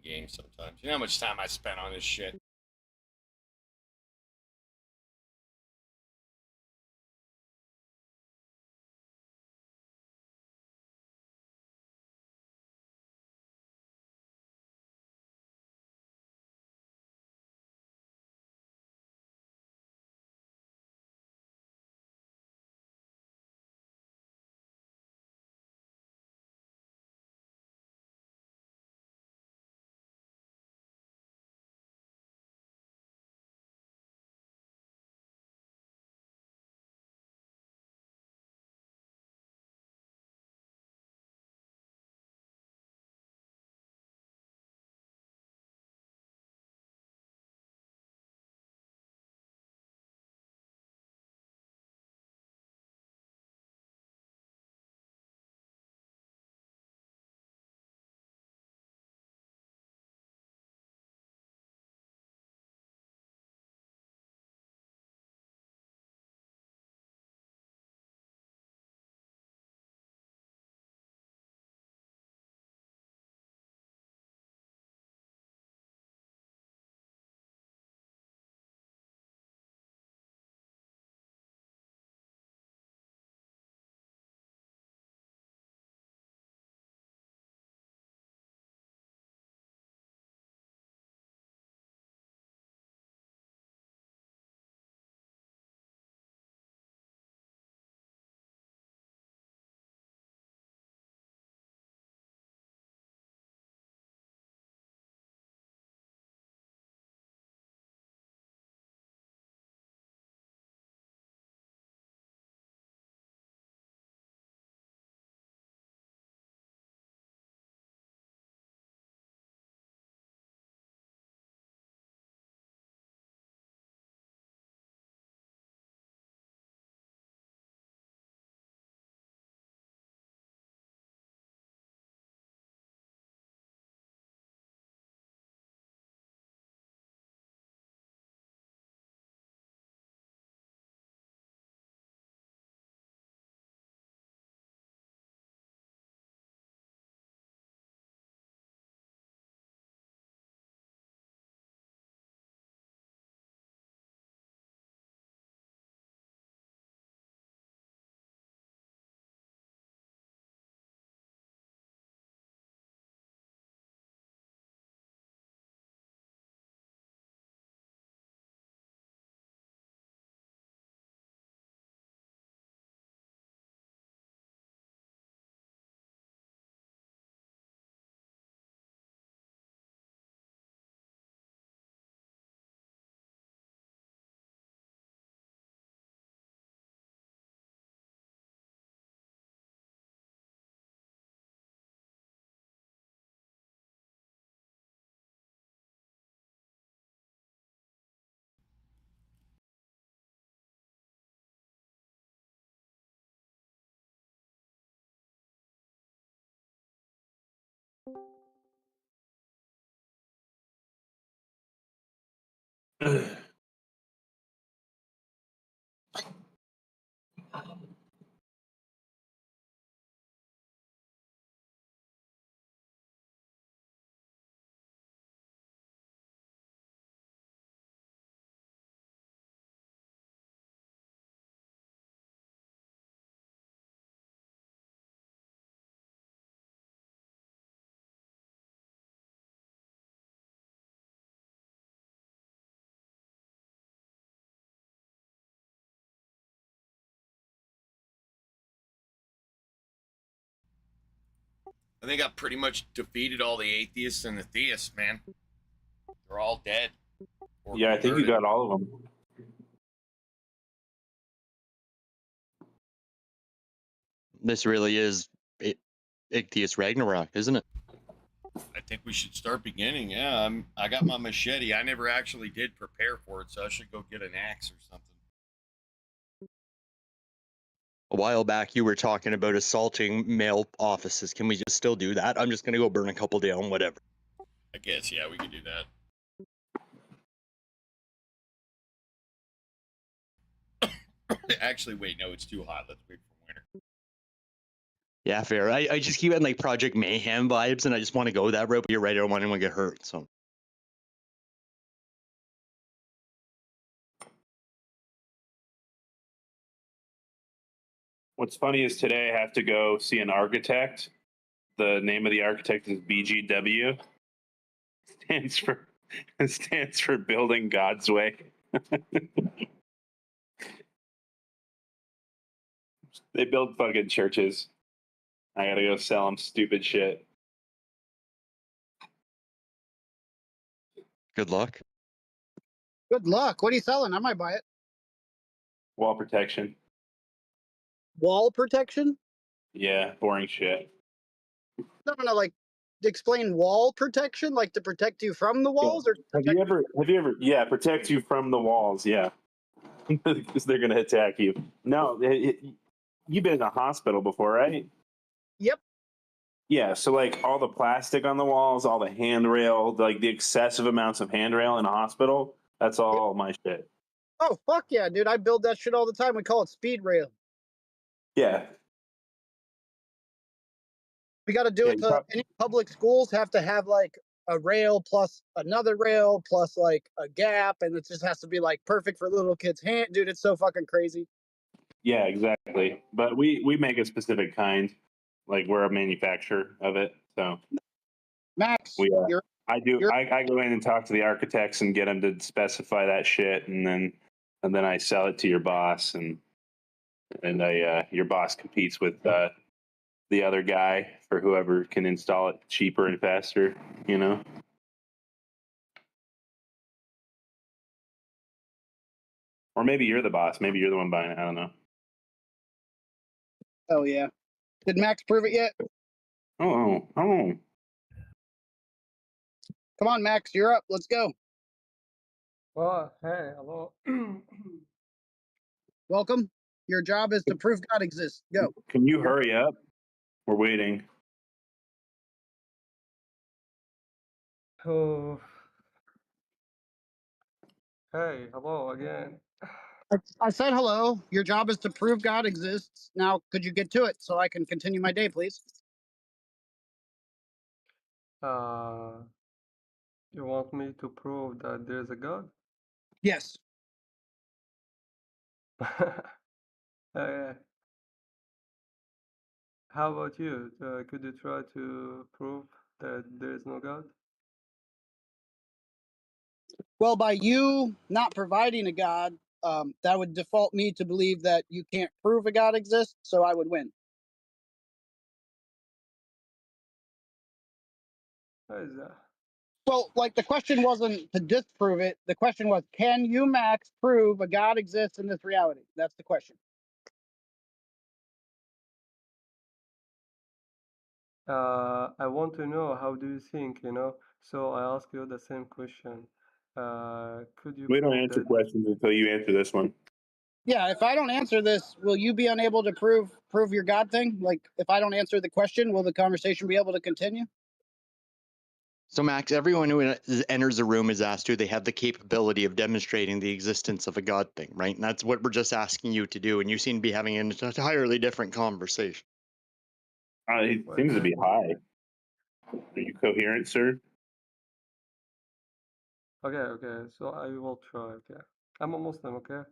[SPEAKER 1] game sometimes. You know how much time I spent on this shit? I think I pretty much defeated all the atheists and the theists, man. They're all dead.
[SPEAKER 8] Yeah, I think you got all of them.
[SPEAKER 3] This really is Igtheist Ragnarok, isn't it?
[SPEAKER 1] I think we should start beginning. Yeah, I got my machete. I never actually did prepare for it, so I should go get an axe or something.
[SPEAKER 3] A while back, you were talking about assaulting mail offices. Can we just still do that? I'm just gonna go burn a couple down, whatever.
[SPEAKER 1] I guess, yeah, we could do that. Actually, wait, no, it's too hot. Let's wait for winter.
[SPEAKER 3] Yeah, fair. I just keep getting like Project Mayhem vibes, and I just want to go that route. But you're right, I don't want anyone to get hurt. So
[SPEAKER 8] What's funny is today I have to go see an architect. The name of the architect is BGW. Stands for Building God's Way. They build fucking churches. I gotta go sell them stupid shit.
[SPEAKER 3] good luck.
[SPEAKER 9] Good luck. What are you selling? I might buy it.
[SPEAKER 8] Wall protection.
[SPEAKER 9] Wall protection?
[SPEAKER 8] Yeah, boring shit.
[SPEAKER 9] No. Like, explain wall protection, like to protect you from the walls, or
[SPEAKER 8] Have you ever? Yeah, protect you from the walls. Yeah, because they're gonna attack you. No, you've been in a hospital before, right?
[SPEAKER 9] Yep.
[SPEAKER 8] Yeah, so like all the plastic on the walls, all the handrail, like the excessive amounts of handrail in a hospital, that's all my shit.
[SPEAKER 9] Oh fuck yeah, dude! I build that shit all the time. We call it speed rail.
[SPEAKER 8] Yeah.
[SPEAKER 9] We got to do it to any public schools have to have like a rail plus another rail plus like a gap, and it just has to be like perfect for little kids' hand. Dude, it's so fucking crazy.
[SPEAKER 8] Yeah, exactly. But we make a specific kind, like we're a manufacturer of it. So
[SPEAKER 9] Max,
[SPEAKER 8] I go in and talk to the architects and get them to specify that shit, and then I sell it to your boss, and your boss competes with the other guy for whoever can install it cheaper and faster, you know? Or maybe you're the boss. Maybe you're the one buying it. I don't know.
[SPEAKER 9] Oh yeah. Did Max prove it yet?
[SPEAKER 8] Oh.
[SPEAKER 9] Come on, Max, you're up. Let's go.
[SPEAKER 10] Well, hey, hello.
[SPEAKER 9] Welcome. Your job is to prove God exists. Go.
[SPEAKER 8] Can you hurry up? We're waiting.
[SPEAKER 10] Oh. Hey, hello again.
[SPEAKER 9] I said hello. Your job is to prove God exists. Now, could you get to it so I can continue my day, please?
[SPEAKER 10] You want me to prove that there's a God?
[SPEAKER 9] Yes.
[SPEAKER 10] Uh, how about you? Could you try to prove that there is no God?
[SPEAKER 9] Well, by you not providing a God, that would default me to believe that you can't prove a God exists, so I would win.
[SPEAKER 10] What is that?
[SPEAKER 9] Well, like the question wasn't to disprove it. The question was, can you, Max, prove a God exists in this reality? That's the question.
[SPEAKER 10] I want to know how do you think, So I ask you the same question. Could you
[SPEAKER 8] We don't
[SPEAKER 10] prove
[SPEAKER 8] answer
[SPEAKER 10] that?
[SPEAKER 8] questions until you answer this one.
[SPEAKER 9] Yeah, if I don't answer this, will you be unable to prove your God thing? Like, if I don't answer the question, will the conversation be able to continue?
[SPEAKER 3] So Max, everyone who enters a room is asked, do they have the capability of demonstrating the existence of a God thing, right? And that's what we're just asking you to do. And you seem to be having an entirely different conversation.
[SPEAKER 8] It seems to be high. Are you coherent, sir?
[SPEAKER 10] Okay, so I will try, okay. I'm a Muslim, okay?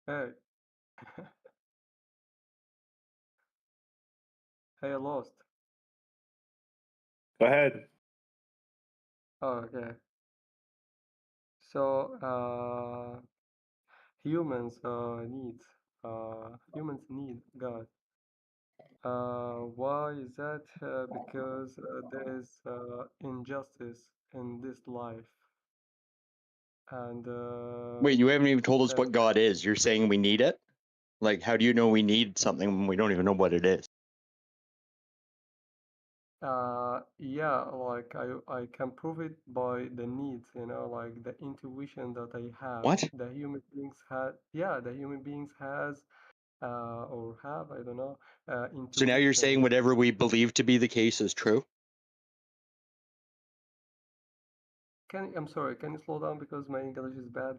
[SPEAKER 10] Hey. Hey, I lost.
[SPEAKER 8] Go ahead.
[SPEAKER 10] Oh, okay. So, humans need God. Why is that? Because there is injustice in this life. And
[SPEAKER 3] Wait, you haven't even told us what God is. You're saying we need it? Like, how do you know we need something when we don't even know what it is?
[SPEAKER 10] yeah, like I can prove it by the needs, like the intuition that I have.
[SPEAKER 3] What?
[SPEAKER 10] The human beings has or have, I don't know, intuition.
[SPEAKER 3] So now you're saying whatever we believe to be the case is true?
[SPEAKER 10] I'm sorry, can you slow down because my English is bad?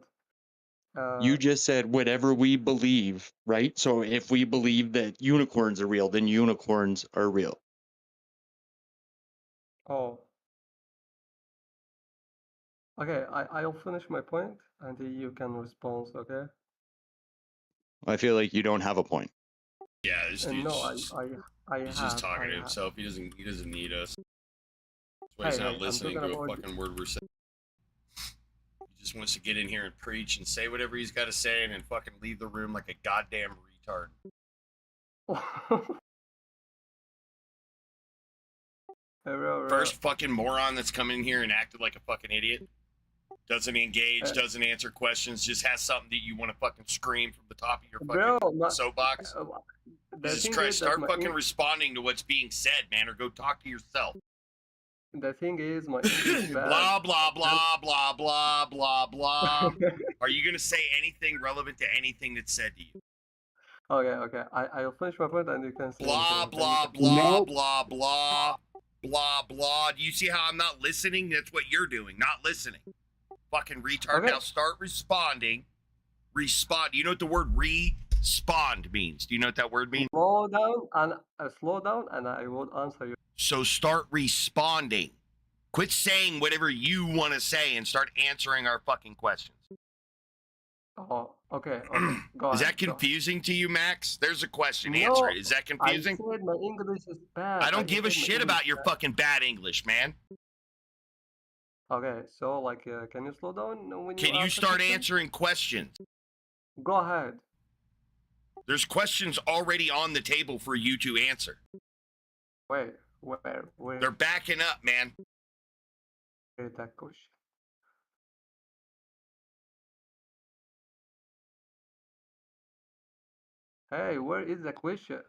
[SPEAKER 3] You just said whatever we believe, right? So if we believe that unicorns are real, then unicorns are real.
[SPEAKER 10] Oh. Okay, I'll finish my point and you can respond, okay?
[SPEAKER 3] I feel like you don't have a point.
[SPEAKER 1] Yeah, this dude's
[SPEAKER 10] No,
[SPEAKER 1] just,
[SPEAKER 10] I
[SPEAKER 1] he's just talking to himself. He doesn't need us. That's why he's
[SPEAKER 10] Hey,
[SPEAKER 1] not
[SPEAKER 10] I'm
[SPEAKER 1] listening
[SPEAKER 10] talking
[SPEAKER 1] to a
[SPEAKER 10] about
[SPEAKER 1] fucking word we're saying. He just wants to get in here and preach and say whatever he's got to say and then fucking leave the room like a goddamn retard.
[SPEAKER 10] Hey, bro.
[SPEAKER 1] First fucking moron that's come in here and acted like a fucking idiot. Doesn't engage, doesn't answer questions, just has something that you want to fucking scream from the top of your fucking soapbox. Jesus Christ, start fucking responding to what's being said, man, or go talk to yourself.
[SPEAKER 10] The thing is, my English is bad.
[SPEAKER 1] Blah, blah, blah, blah, blah, blah, blah. Are you going to say anything relevant to anything that's said to you?
[SPEAKER 10] Okay. I'll finish my point and you can say
[SPEAKER 1] blah,
[SPEAKER 10] anything,
[SPEAKER 1] blah,
[SPEAKER 10] okay?
[SPEAKER 1] blah, blah, blah, blah, blah. Do you see how I'm not listening? That's what you're doing, not listening. Fucking retard.
[SPEAKER 10] Okay.
[SPEAKER 1] Now start responding. Respond. Do you know what the word respond means? Do you know what that word means?
[SPEAKER 10] Slow down and I will answer you.
[SPEAKER 1] So start responding. Quit saying whatever you want to say and start answering our fucking questions.
[SPEAKER 10] Oh, okay. Go
[SPEAKER 1] Is
[SPEAKER 10] ahead,
[SPEAKER 1] that
[SPEAKER 10] go.
[SPEAKER 1] confusing to you, Max? There's a question.
[SPEAKER 10] No,
[SPEAKER 1] Answer it. Is that confusing?
[SPEAKER 10] I said my English is bad.
[SPEAKER 1] I don't give a
[SPEAKER 10] said my
[SPEAKER 1] shit
[SPEAKER 10] English
[SPEAKER 1] about
[SPEAKER 10] is
[SPEAKER 1] your
[SPEAKER 10] bad.
[SPEAKER 1] fucking bad English, man.
[SPEAKER 10] Okay, so like, can you slow down when you
[SPEAKER 1] Can you
[SPEAKER 10] ask the
[SPEAKER 1] start
[SPEAKER 10] question?
[SPEAKER 1] answering questions?
[SPEAKER 10] Go ahead.
[SPEAKER 1] There's questions already on the table for you to answer.
[SPEAKER 10] Where?
[SPEAKER 1] They're backing up, man.
[SPEAKER 10] That question. Hey, where is the question?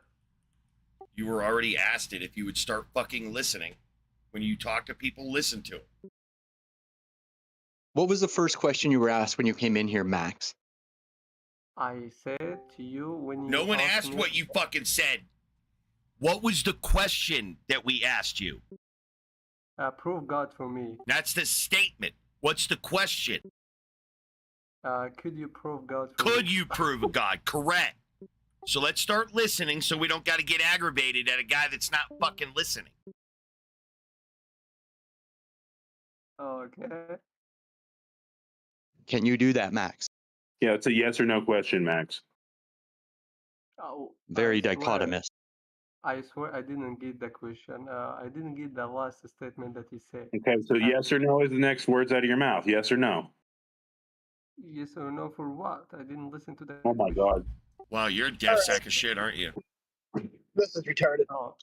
[SPEAKER 1] You were already asked it if you would start fucking listening. When you talk to people, listen to it.
[SPEAKER 3] What was the first question you were asked when you came in here, Max?
[SPEAKER 10] I said to you when you
[SPEAKER 1] No one
[SPEAKER 10] asked
[SPEAKER 1] asked
[SPEAKER 10] me,
[SPEAKER 1] what you fucking said. What was the question that we asked you?
[SPEAKER 10] prove God for me.
[SPEAKER 1] That's the statement. What's the question?
[SPEAKER 10] Could you prove God for
[SPEAKER 1] Could
[SPEAKER 10] me?
[SPEAKER 1] you prove God? Correct. So let's start listening so we don't got to get aggravated at a guy that's not fucking listening.
[SPEAKER 10] Okay.
[SPEAKER 3] Can you do that, Max?
[SPEAKER 8] Yeah, it's a yes or no question, Max.
[SPEAKER 10] Oh,
[SPEAKER 3] Very
[SPEAKER 10] I swear-
[SPEAKER 3] dichotomous.
[SPEAKER 10] I swear I didn't get the question. I didn't get the last statement that he said.
[SPEAKER 8] Okay, so yes or no is the next words out of your mouth. Yes or no?
[SPEAKER 10] Yes or no for what? I didn't listen to that.
[SPEAKER 8] Oh my God.
[SPEAKER 1] Wow, you're a deaf sack of shit, aren't you?
[SPEAKER 9] This is retarded.
[SPEAKER 10] Oh.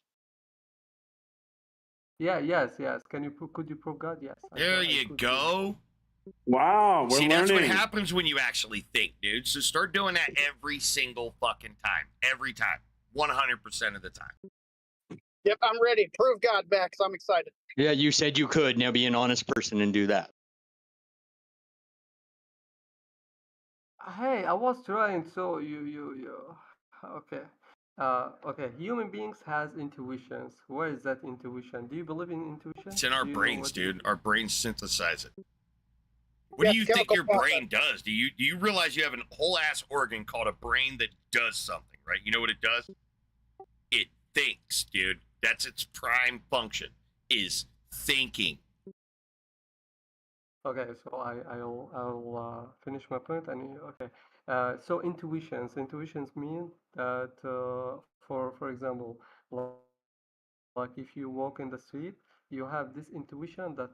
[SPEAKER 10] Yeah, yes. Could you prove God? Yes.
[SPEAKER 1] There you go.
[SPEAKER 8] Wow, we're
[SPEAKER 1] See,
[SPEAKER 8] learning.
[SPEAKER 1] that's what happens when you actually think, dude. So start doing that every single fucking time. Every time. 100% of the time.
[SPEAKER 9] Yep, I'm ready. Prove God, Max. I'm excited.
[SPEAKER 3] Yeah, you said you could. Now be an honest person and do that.
[SPEAKER 10] Hey, I was trying. So you. Okay. Okay. Human beings has intuitions. Where is that intuition? Do you believe in intuition?
[SPEAKER 1] It's in our
[SPEAKER 10] Do you know
[SPEAKER 1] brains,
[SPEAKER 10] what
[SPEAKER 1] dude.
[SPEAKER 10] it is?
[SPEAKER 1] Our brains synthesize it. What
[SPEAKER 9] Yeah,
[SPEAKER 1] do you think
[SPEAKER 9] chemical
[SPEAKER 1] your brain does? Do you realize you have a whole ass organ called a brain that does something, right? You know what it does? It thinks, dude. That's its prime function, is thinking.
[SPEAKER 10] Okay, so I'll finish my point and okay. So intuitions mean that for example, like if you walk in the street, you have this intuition that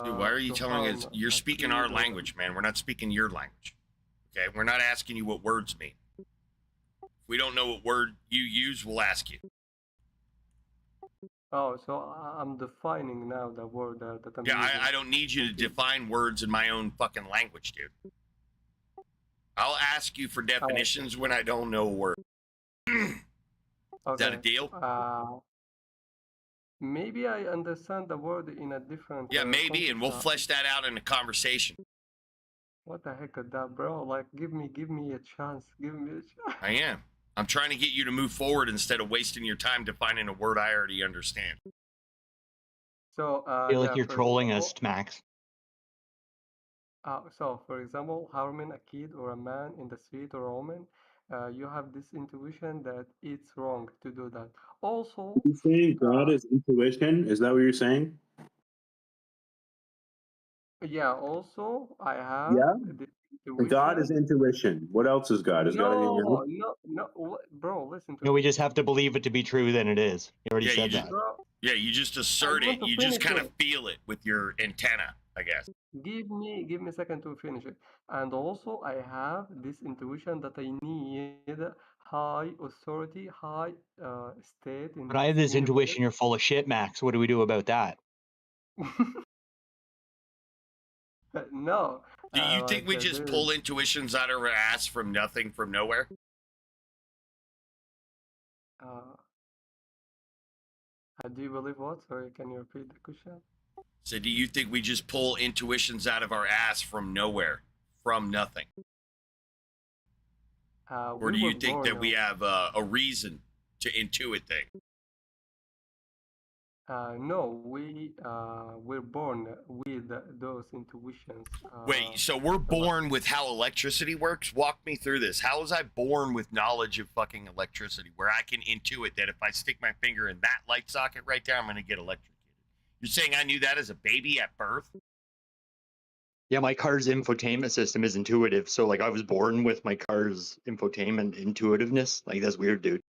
[SPEAKER 1] Dude, why are you
[SPEAKER 10] to
[SPEAKER 1] telling us?
[SPEAKER 10] harm
[SPEAKER 1] You're
[SPEAKER 10] a
[SPEAKER 1] speaking
[SPEAKER 10] kid
[SPEAKER 1] our
[SPEAKER 10] or-
[SPEAKER 1] language, man. We're not speaking your language. Okay? We're not asking you what words mean. If we don't know what word you use, we'll ask you.
[SPEAKER 10] Oh, so I'm defining now the word that I'm
[SPEAKER 1] Yeah,
[SPEAKER 10] using.
[SPEAKER 1] I don't need you to define words in my own fucking language, dude. I'll ask you for definitions when I don't know a word. Is that a
[SPEAKER 10] Okay.
[SPEAKER 1] deal?
[SPEAKER 10] Maybe I understand the word in a different.
[SPEAKER 1] Yeah, maybe, and we'll
[SPEAKER 10] context.
[SPEAKER 1] flesh that out in a conversation.
[SPEAKER 10] What the heck is that, bro? Like, give me a chance. Give me a chance.
[SPEAKER 1] I am. I'm trying to get you to move forward instead of wasting your time defining a word I already understand.
[SPEAKER 10] So
[SPEAKER 3] I feel like
[SPEAKER 10] yeah,
[SPEAKER 3] you're
[SPEAKER 10] for
[SPEAKER 3] trolling
[SPEAKER 10] example-
[SPEAKER 3] us, Max.
[SPEAKER 10] So, for example, harming a kid or a man in the street or a woman, you have this intuition that it's wrong to do that. Also,
[SPEAKER 8] You saying God is intuition? Is that what you're saying?
[SPEAKER 10] yeah, also I have
[SPEAKER 8] Yeah.
[SPEAKER 10] this
[SPEAKER 8] God is
[SPEAKER 10] intuition.
[SPEAKER 8] intuition. What else is God? Is God anything else?
[SPEAKER 10] No, bro, listen to
[SPEAKER 3] No, we
[SPEAKER 10] me.
[SPEAKER 3] just have to believe it to be true, then it is. You already
[SPEAKER 1] Yeah, you
[SPEAKER 3] said
[SPEAKER 1] just
[SPEAKER 3] that.
[SPEAKER 10] Bro,
[SPEAKER 1] you just
[SPEAKER 10] I
[SPEAKER 1] assert
[SPEAKER 10] want
[SPEAKER 1] it.
[SPEAKER 10] to
[SPEAKER 1] You just
[SPEAKER 10] finish
[SPEAKER 1] kind of
[SPEAKER 10] it.
[SPEAKER 1] feel it with your antenna, I guess.
[SPEAKER 10] Give me a second to finish it. And also, I have this intuition that I need high authority, high state in
[SPEAKER 3] But I
[SPEAKER 10] this
[SPEAKER 3] have this
[SPEAKER 10] universe.
[SPEAKER 3] intuition you're full of shit, Max. What do we do about that?
[SPEAKER 10] No,
[SPEAKER 1] Do you think we just
[SPEAKER 10] there is.
[SPEAKER 1] pull intuitions out of our ass from nothing, from nowhere?
[SPEAKER 10] Uh, do you believe what? Sorry, can you repeat the question?
[SPEAKER 1] So do you think we just pull intuitions out of our ass from nowhere, from nothing? Or
[SPEAKER 10] We
[SPEAKER 1] do you
[SPEAKER 10] were
[SPEAKER 1] think that
[SPEAKER 10] born.
[SPEAKER 1] we have a reason to intuit things?
[SPEAKER 10] No, we're born with those intuitions.
[SPEAKER 1] Wait, so we're born with how electricity works? Walk me through this. How was I born with knowledge of fucking electricity where I can intuit that if I stick my finger in that light socket right there, I'm going to get electrocuted? You're saying I knew that as a baby at birth?
[SPEAKER 3] Yeah, my car's infotainment system is intuitive. So, like, I was born with my car's infotainment intuitiveness. Like, that's weird, dude.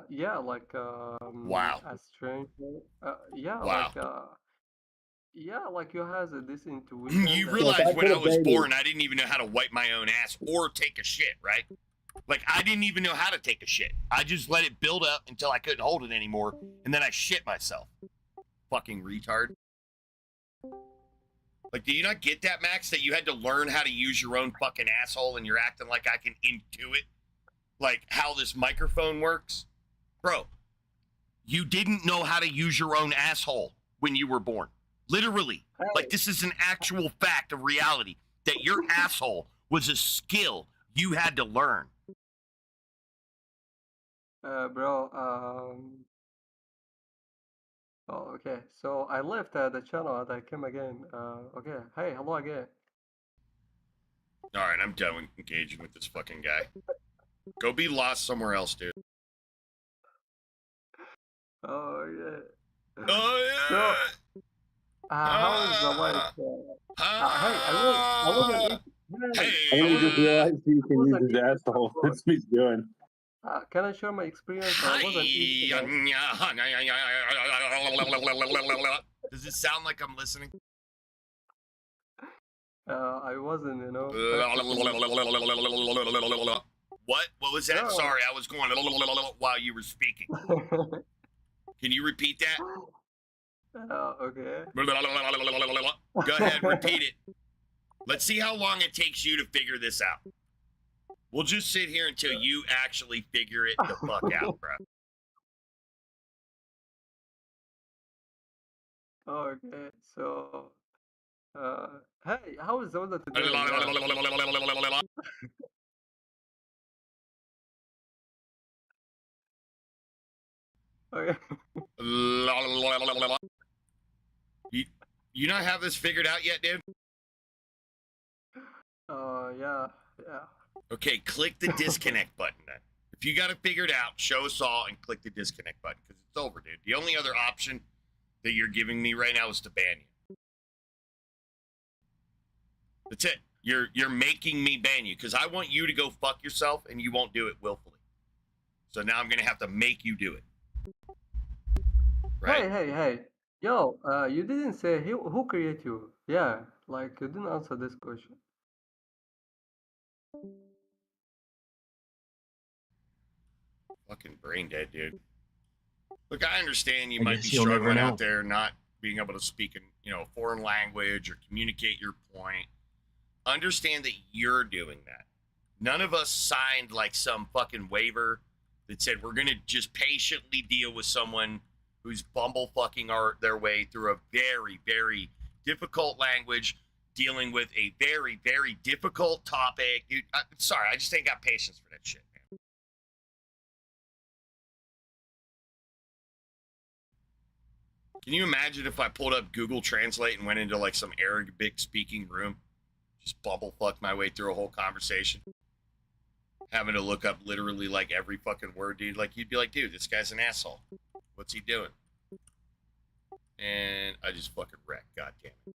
[SPEAKER 10] Yeah, like
[SPEAKER 1] Wow.
[SPEAKER 10] a strange. Yeah,
[SPEAKER 1] Wow.
[SPEAKER 10] yeah, like you has this intuition
[SPEAKER 1] You
[SPEAKER 10] that
[SPEAKER 1] realize when I was born, I didn't even know how to wipe my own ass or take a shit, right? Like, I didn't even know how to take a shit. I just let it build up until I couldn't hold it anymore, and then I shit myself. Fucking retard. Like, do you not get that, Max? That you had to learn how to use your own fucking asshole and you're acting like I can intuit, like, how this microphone works? Bro, you didn't know how to use your own asshole when you were born. Literally. Like, this is an actual fact of reality, that your asshole was a skill you had to learn.
[SPEAKER 10] bro. Oh, okay. So I left the channel and I came again. Okay. Hey, hello again.
[SPEAKER 1] All right, I'm done with engaging with this fucking guy. Go be lost somewhere else, dude.
[SPEAKER 10] Oh yeah.
[SPEAKER 1] Oh
[SPEAKER 10] So,
[SPEAKER 1] yeah.
[SPEAKER 10] how is the life? Hey, I wasn't.
[SPEAKER 1] Hey.
[SPEAKER 8] I only just realized he can use his asshole.
[SPEAKER 10] before.
[SPEAKER 8] That's what he's doing.
[SPEAKER 10] Can I share my experience? I wasn't eating.
[SPEAKER 1] Does it sound like I'm listening?
[SPEAKER 10] I wasn't, you know.
[SPEAKER 1] What? What was that?
[SPEAKER 10] No.
[SPEAKER 1] Sorry, I was going while you were speaking. Can you repeat that?
[SPEAKER 10] Okay.
[SPEAKER 1] Go ahead, repeat it. Let's see how long it takes you to figure this out. We'll just sit here until you actually figure it the fuck out, bro.
[SPEAKER 10] Okay, so, hey, how is Zelda today? Okay.
[SPEAKER 1] You not have this figured out yet, dude?
[SPEAKER 10] Yeah.
[SPEAKER 1] Okay, click the disconnect button then. If you got it figured out, show us all and click the disconnect button because it's over, dude. The only other option that you're giving me right now is to ban you. That's it. You're making me ban you because I want you to go fuck yourself and you won't do it willfully. So now I'm gonna have to make you do it. Right?
[SPEAKER 10] Hey. Yo, you didn't say who created you? Yeah, like you didn't answer this question.
[SPEAKER 1] Fucking brain dead, dude. Look, I understand you
[SPEAKER 3] I
[SPEAKER 1] might
[SPEAKER 3] guess
[SPEAKER 1] be
[SPEAKER 3] you'll never
[SPEAKER 1] struggling
[SPEAKER 3] know.
[SPEAKER 1] out there, not being able to speak in, a foreign language or communicate your point. Understand that you're doing that. None of us signed like some fucking waiver that said we're gonna just patiently deal with someone who's bumblefucking their way through a very, very difficult language, dealing with a very, very difficult topic. Dude, sorry, I just ain't got patience for that shit, man. Can you imagine if I pulled up Google Translate and went into like some Arabic speaking room, just bumblefuck my way through a whole conversation, having to look up literally like every fucking word, dude? Like you'd be like, dude, this guy's an asshole. What's he doing? And I just fucking wrecked. God damn it.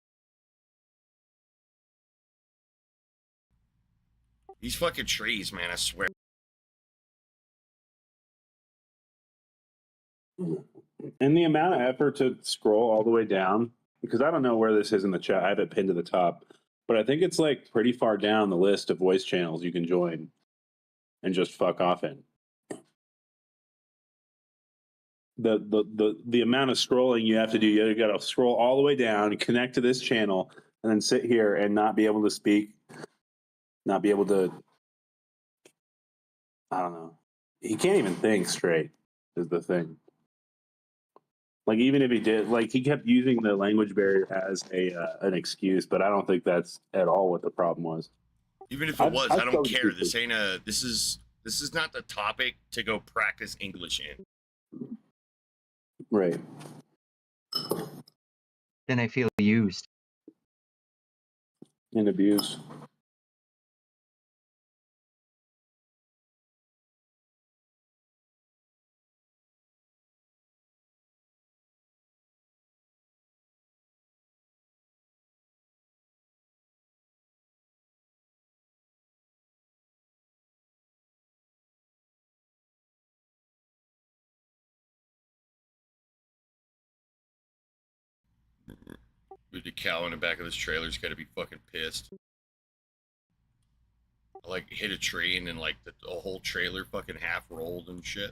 [SPEAKER 1] These fucking trees, man, I swear.
[SPEAKER 8] And the amount of effort to scroll all the way down, because I don't know where this is in the chat. I have it pinned to the top, but I think it's like pretty far down the list of voice channels you can join and just fuck off in. The amount of scrolling you have to do, you got to scroll all the way down, connect to this channel, and then sit here and not be able to speak, not be able to. I don't know. He can't even think straight. Is the thing. Like even if he did, like he kept using the language barrier as an excuse, but I don't think that's at all what the problem was.
[SPEAKER 1] Even if it was, I don't care. This ain't a. This is not the topic to go practice English in.
[SPEAKER 8] Right.
[SPEAKER 3] Then I feel used.
[SPEAKER 8] And abused.
[SPEAKER 1] Dude, the cow in the back of this trailer's got to be fucking pissed. I, like hit a tree and then like the whole trailer fucking half rolled and shit.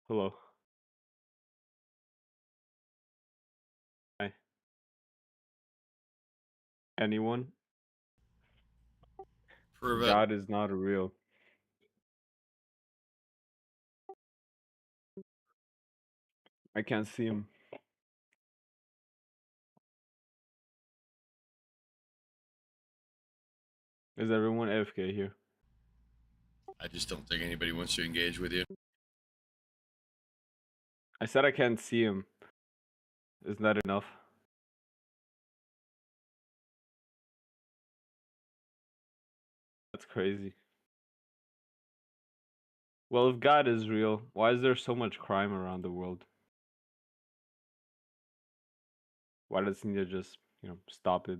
[SPEAKER 11] Hello. Hi. Anyone?
[SPEAKER 1] Prove it.
[SPEAKER 11] God is not real. I can't see him. Is everyone AFK here?
[SPEAKER 1] I just don't think anybody wants to engage with you.
[SPEAKER 11] I said I can't see him. Isn't that enough? That's crazy. Well, if God is real, why is there so much crime around the world? Why doesn't he just, stop it?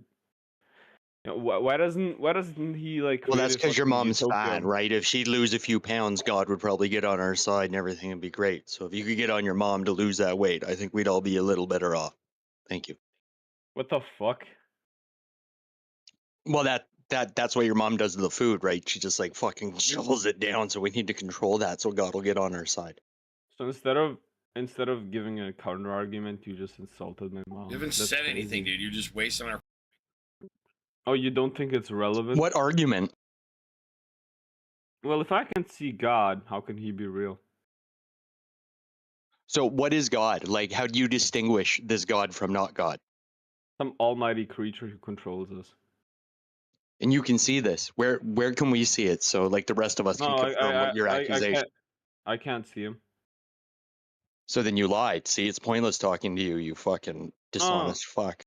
[SPEAKER 11] Why doesn't he like
[SPEAKER 3] Well,
[SPEAKER 11] create
[SPEAKER 3] that's
[SPEAKER 11] a
[SPEAKER 3] because your
[SPEAKER 11] fucking
[SPEAKER 3] mom's
[SPEAKER 11] utopia?
[SPEAKER 3] fat, right? If she'd lose a few pounds, God would probably get on our side and everything would be great. So if you could get on your mom to lose that weight, I think we'd all be a little better off. Thank you.
[SPEAKER 11] What the fuck?
[SPEAKER 3] Well, that's what your mom does to the food, right? She just like fucking shovels it down. So we need to control that so God will get on our side.
[SPEAKER 11] So instead of giving a counter argument, you just insulted my mom.
[SPEAKER 1] You haven't
[SPEAKER 11] That's
[SPEAKER 1] said
[SPEAKER 11] crazy.
[SPEAKER 1] anything, dude. You're just wasting our.
[SPEAKER 11] Oh, you don't think it's relevant?
[SPEAKER 3] What argument?
[SPEAKER 11] Well, if I can see God, how can he be real?
[SPEAKER 3] So what is God? Like, how do you distinguish this God from not God?
[SPEAKER 11] Some almighty creature who controls us.
[SPEAKER 3] And you can see this. Where can we see it? So like the rest of us
[SPEAKER 11] No,
[SPEAKER 3] can confirm what your
[SPEAKER 11] I
[SPEAKER 3] accusation.
[SPEAKER 11] I can't see him.
[SPEAKER 3] So then you lied. See, it's pointless talking to you, you fucking dishonest fuck.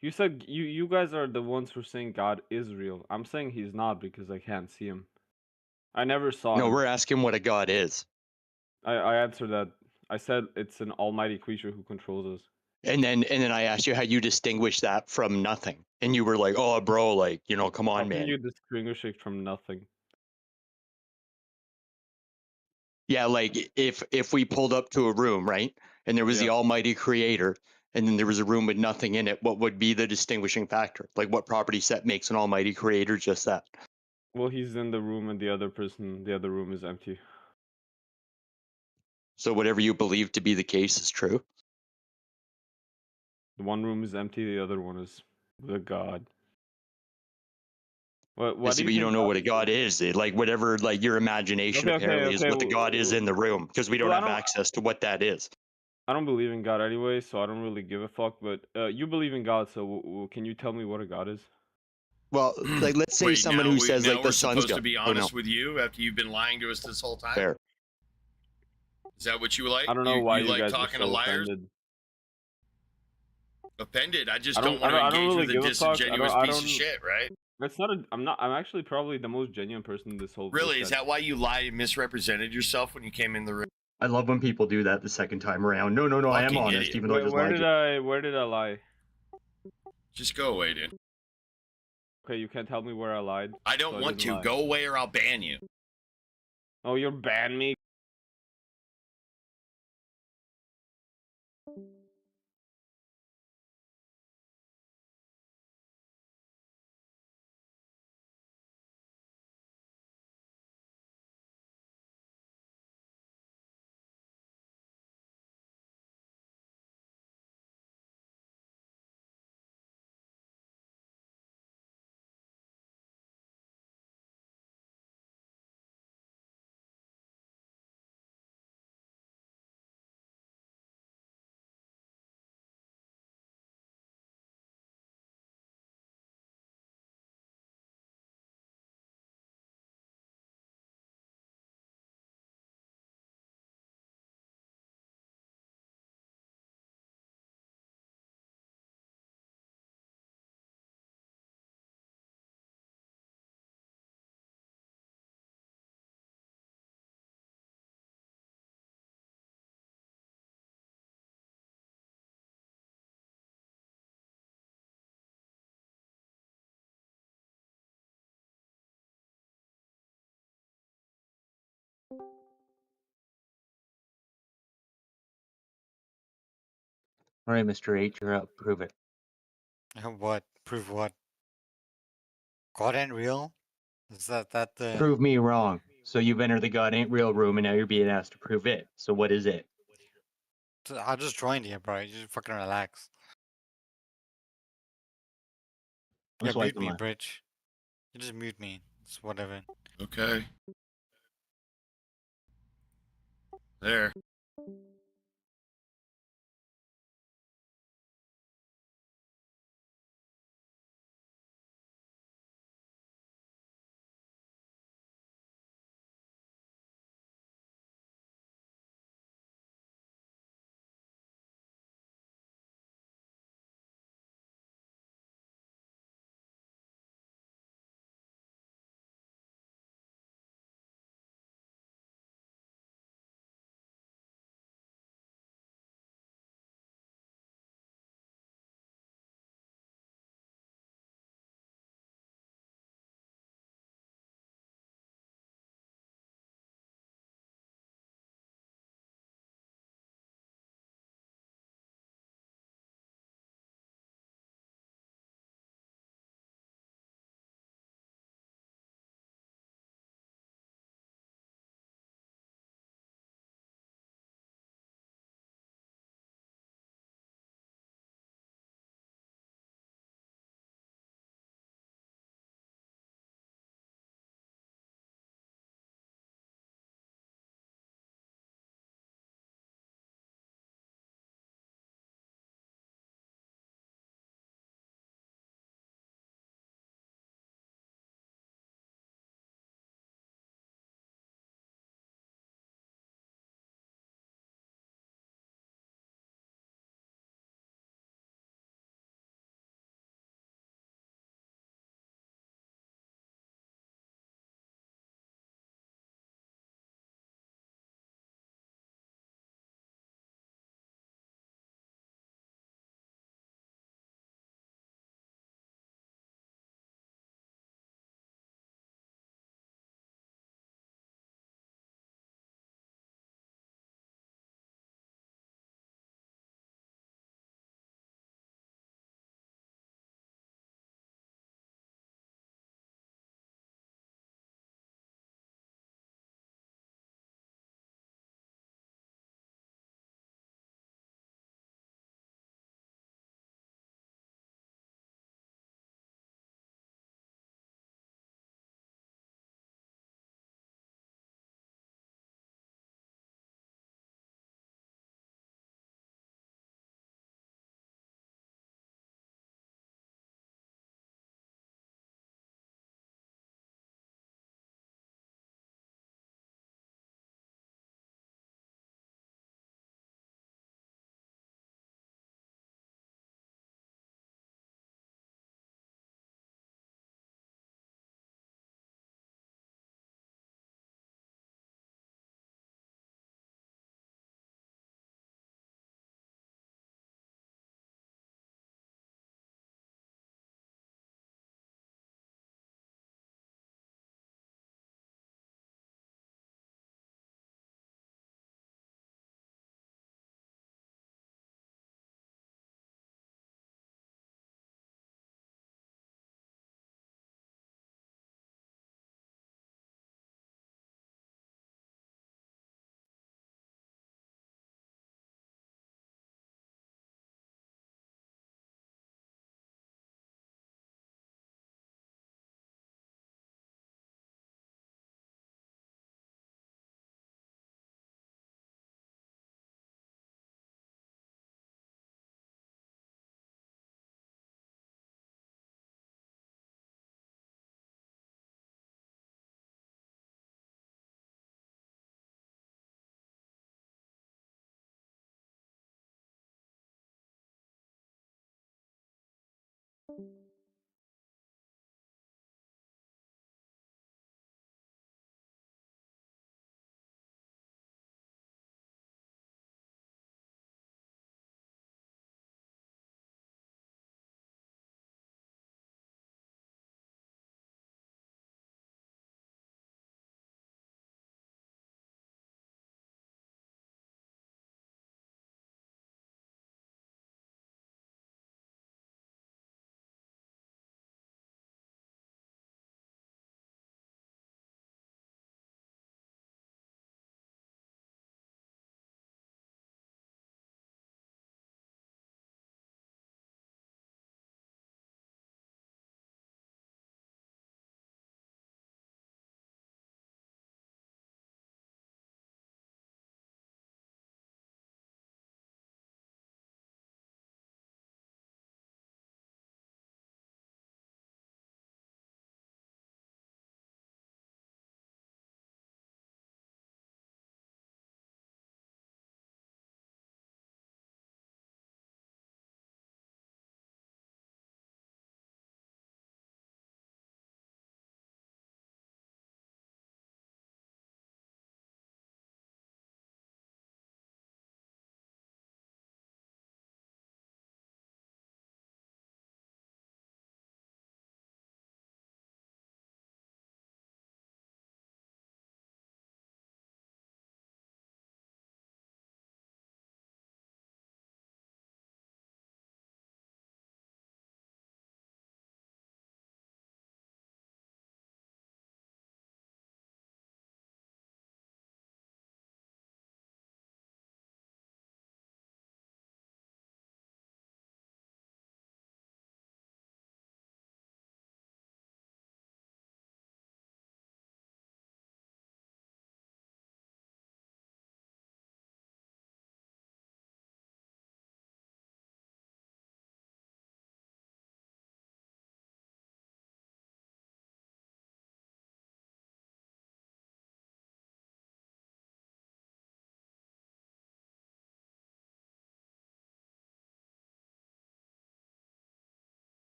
[SPEAKER 11] You said you guys are the ones who are saying God is real. I'm saying he's not because I can't see him. I never saw
[SPEAKER 3] No,
[SPEAKER 11] him.
[SPEAKER 3] we're asking what a God is.
[SPEAKER 11] I answered that. I said it's an almighty creature who controls us.
[SPEAKER 3] And then I asked you how you distinguish that from nothing. And you were like, "Oh, bro, like, come
[SPEAKER 11] How
[SPEAKER 3] on,
[SPEAKER 11] can
[SPEAKER 3] man."
[SPEAKER 11] you distinguish it from nothing?
[SPEAKER 3] Yeah, like if we pulled up to a room, right? And there was the
[SPEAKER 11] Yeah.
[SPEAKER 3] almighty creator, and then there was a room with nothing in it, what would be the distinguishing factor? Like what property set makes an almighty creator just that?
[SPEAKER 11] Well, he's in the room and the other room is empty.
[SPEAKER 3] So whatever you believe to be the case is true.
[SPEAKER 11] The one room is empty, the other one is the God. What
[SPEAKER 3] Yeah,
[SPEAKER 11] do
[SPEAKER 3] see,
[SPEAKER 11] you
[SPEAKER 3] but you
[SPEAKER 11] think
[SPEAKER 3] don't know
[SPEAKER 11] God
[SPEAKER 3] what a
[SPEAKER 11] is?
[SPEAKER 3] God is. Like whatever, like your imagination apparently is what the God is in the room, because we don't
[SPEAKER 11] Well, I
[SPEAKER 3] have
[SPEAKER 11] don't-
[SPEAKER 3] access to what that is.
[SPEAKER 11] I don't believe in God anyway, so I don't really give a fuck. But you believe in God, so can you tell me what a God is?
[SPEAKER 3] Well, like let's say
[SPEAKER 1] Wait,
[SPEAKER 3] someone
[SPEAKER 1] now
[SPEAKER 3] who says
[SPEAKER 1] now
[SPEAKER 3] like
[SPEAKER 1] we're
[SPEAKER 3] the sun's
[SPEAKER 1] supposed to
[SPEAKER 3] God.
[SPEAKER 1] be
[SPEAKER 3] Oh no,
[SPEAKER 1] honest with you after you've been lying to us this whole time.
[SPEAKER 3] fair.
[SPEAKER 1] Is that what you like?
[SPEAKER 11] I don't know why you
[SPEAKER 1] like
[SPEAKER 11] guys are
[SPEAKER 1] talking to
[SPEAKER 11] so
[SPEAKER 1] liars?
[SPEAKER 11] offended.
[SPEAKER 1] Offended? I just
[SPEAKER 11] I
[SPEAKER 1] don't
[SPEAKER 11] don't
[SPEAKER 1] want to
[SPEAKER 11] I don't
[SPEAKER 1] engage
[SPEAKER 11] really
[SPEAKER 1] with a
[SPEAKER 11] give a fuck.
[SPEAKER 1] disingenuous
[SPEAKER 11] I
[SPEAKER 1] piece
[SPEAKER 11] don't.
[SPEAKER 1] of shit, right?
[SPEAKER 11] That's not a. I'm not. I'm actually probably the most genuine person in this whole.
[SPEAKER 1] Really?
[SPEAKER 11] group
[SPEAKER 1] Is
[SPEAKER 11] chat.
[SPEAKER 1] that why you lied and misrepresented yourself when you came in the room?
[SPEAKER 3] I love when people do that the second time around. No, I am
[SPEAKER 1] Fucking
[SPEAKER 3] honest,
[SPEAKER 1] idiot.
[SPEAKER 3] even though I just lied to you.
[SPEAKER 11] Where did I lie?
[SPEAKER 1] Just go away, dude.
[SPEAKER 11] Okay, you can't tell me where I lied.
[SPEAKER 1] I don't
[SPEAKER 11] so
[SPEAKER 1] want
[SPEAKER 11] didn't
[SPEAKER 1] to.
[SPEAKER 11] lie.
[SPEAKER 1] Go away or I'll ban you.
[SPEAKER 11] Oh, you're ban me.
[SPEAKER 3] All right, Mr. H, you're up. Prove it.
[SPEAKER 12] What? Prove what? God ain't real? Is that the...
[SPEAKER 3] Prove me wrong. So you've entered the God ain't real room and now you're being asked to prove it. So what is it?
[SPEAKER 12] I just joined here, bro. You just fucking relax.
[SPEAKER 3] I'm
[SPEAKER 12] Yeah, mute
[SPEAKER 3] swiping
[SPEAKER 12] me,
[SPEAKER 3] left.
[SPEAKER 12] Bridge. You just mute me. It's whatever.
[SPEAKER 1] Okay. There.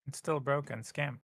[SPEAKER 13] It's still broken. Scam.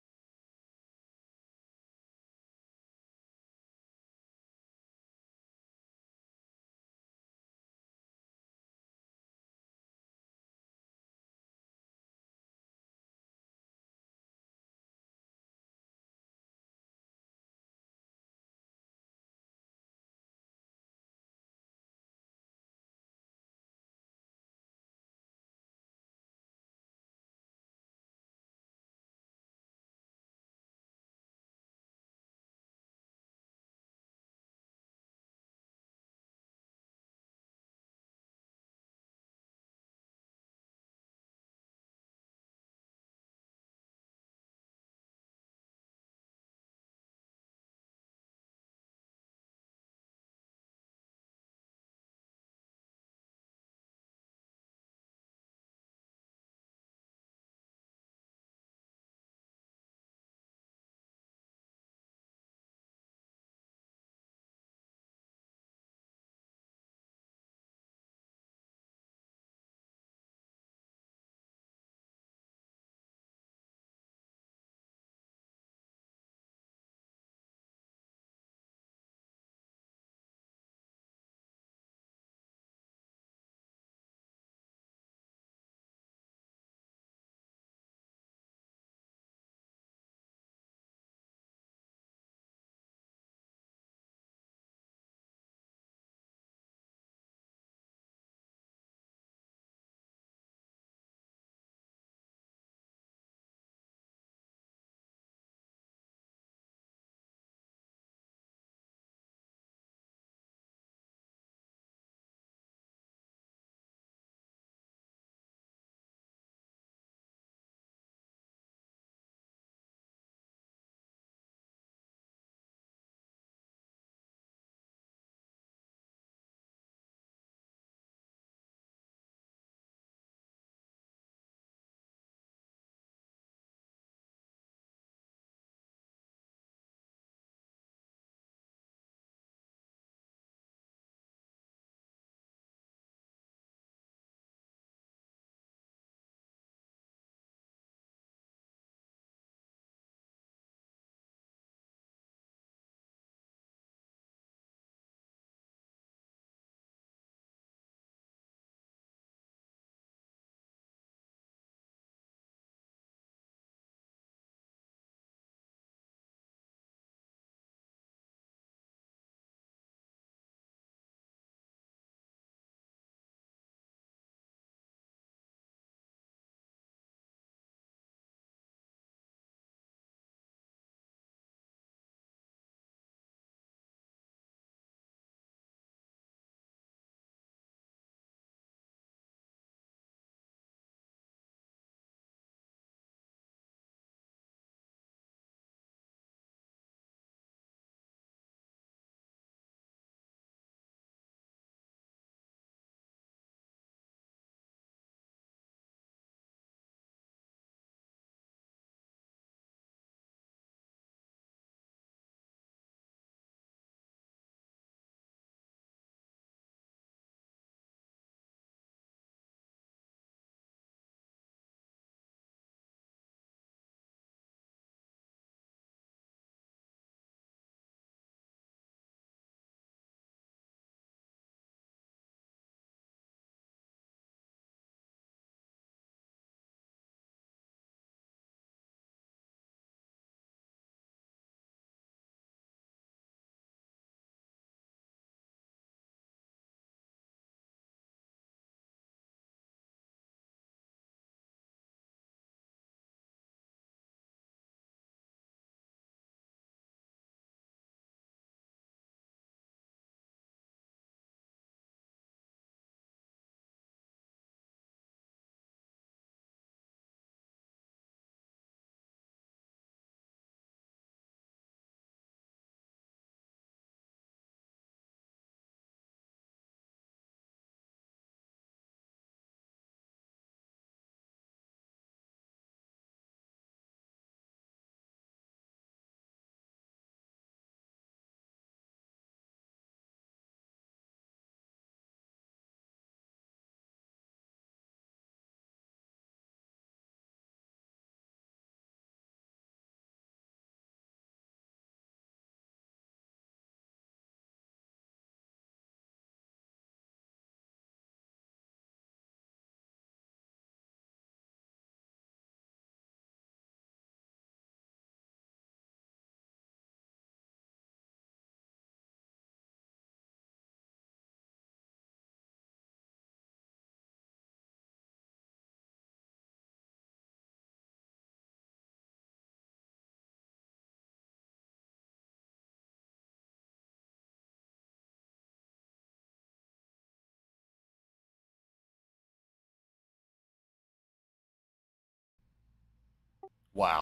[SPEAKER 1] Wow.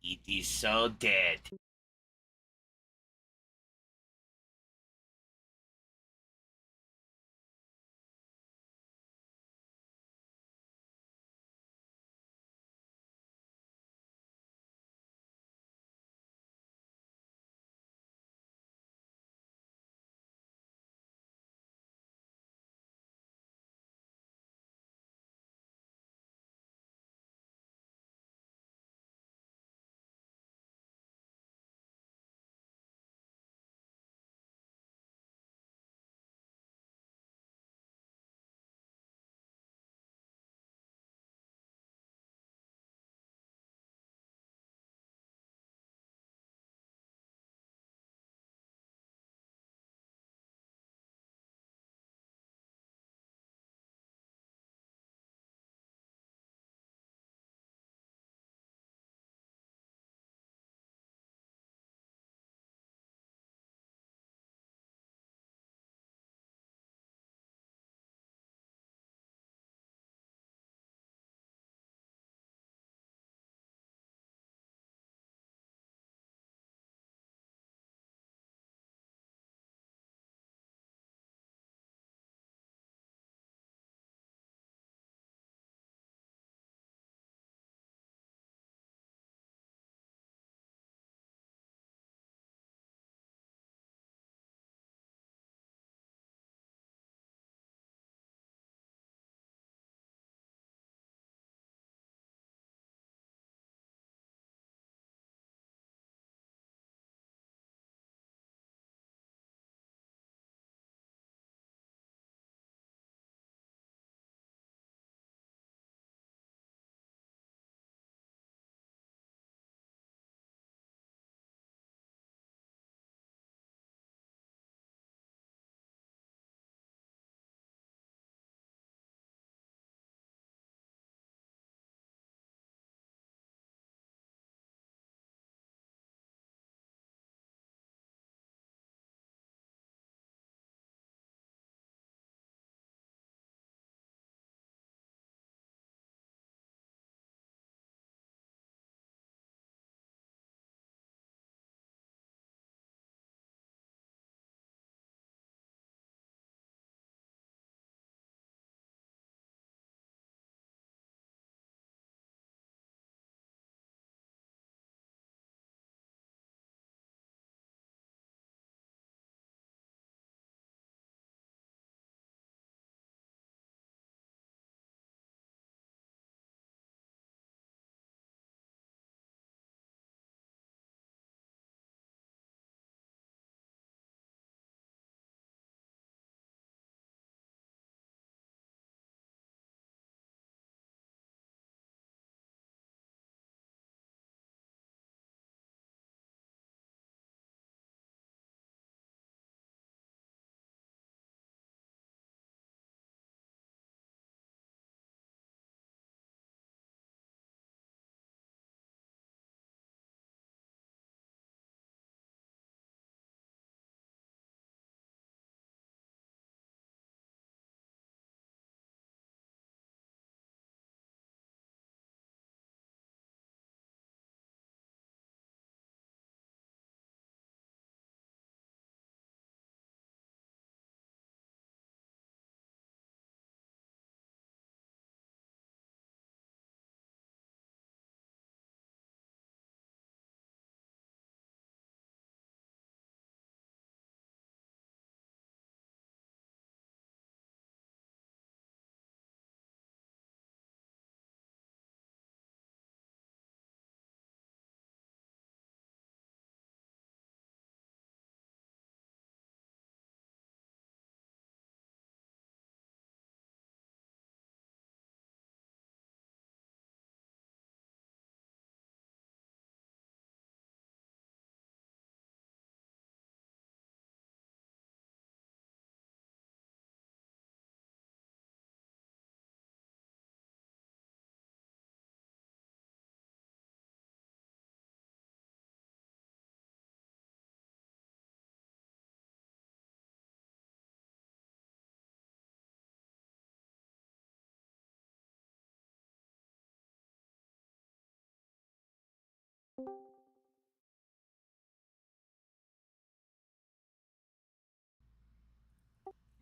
[SPEAKER 1] It is so dead.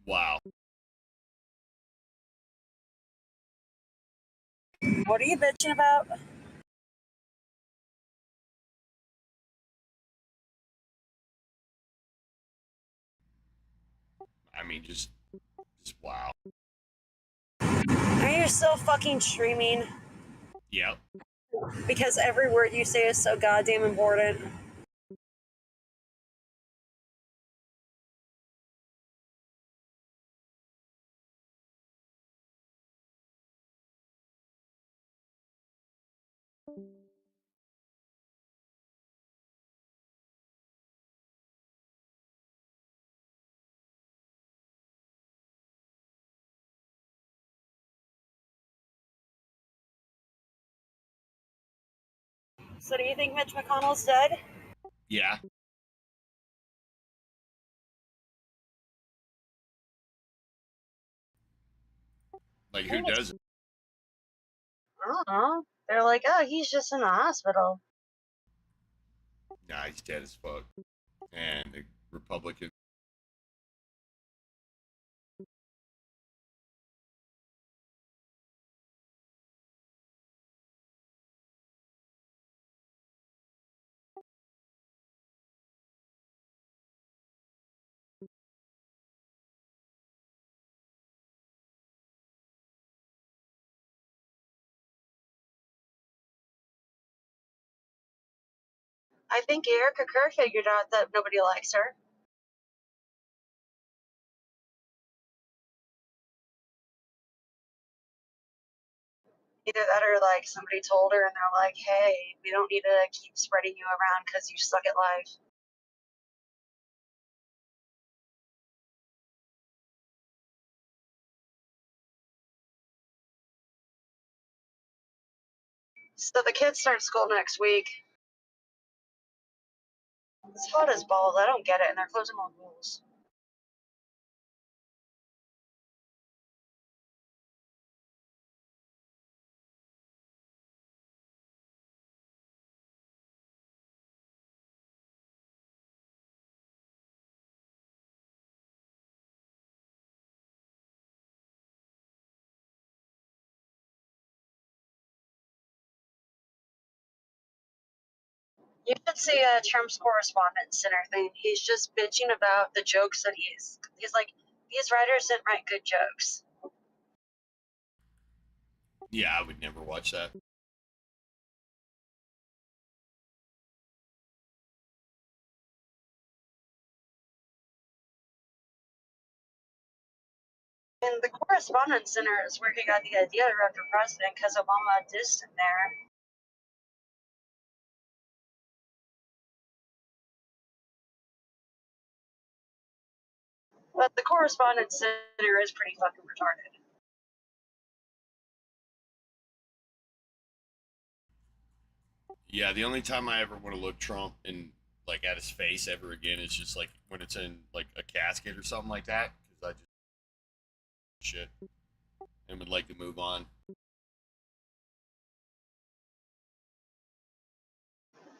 [SPEAKER 1] Wow.
[SPEAKER 13] What are you bitching about?
[SPEAKER 1] I mean, just wow.
[SPEAKER 13] Are you still fucking streaming?
[SPEAKER 1] Yep.
[SPEAKER 13] Because every word you say is so goddamn important. So do you think Mitch McConnell's dead?
[SPEAKER 1] Yeah. Like, who doesn't?
[SPEAKER 13] I don't know. They're like, oh, he's just in the hospital.
[SPEAKER 1] Nah, he's dead as fuck. And the Republican.
[SPEAKER 13] I think Erica Kerr figured out that nobody likes her. Either that or like somebody told her and they're like, hey, we don't need to keep spreading you around because you suck at life. So the kids start school next week. It's hot as balls. I don't get it, and they're closing all schools. You should see Trump's correspondence center thing. He's just bitching about the jokes that he's like, these writers didn't write good jokes.
[SPEAKER 1] Yeah, I would never watch that.
[SPEAKER 13] And the correspondence center is where he got the idea to run for president because Obama dissed him there. But the correspondence center is pretty fucking retarded.
[SPEAKER 1] Yeah, the only time I ever want to look Trump in like at his face ever again is just like when it's in like a casket or something like that, because I just shit and would like to move on.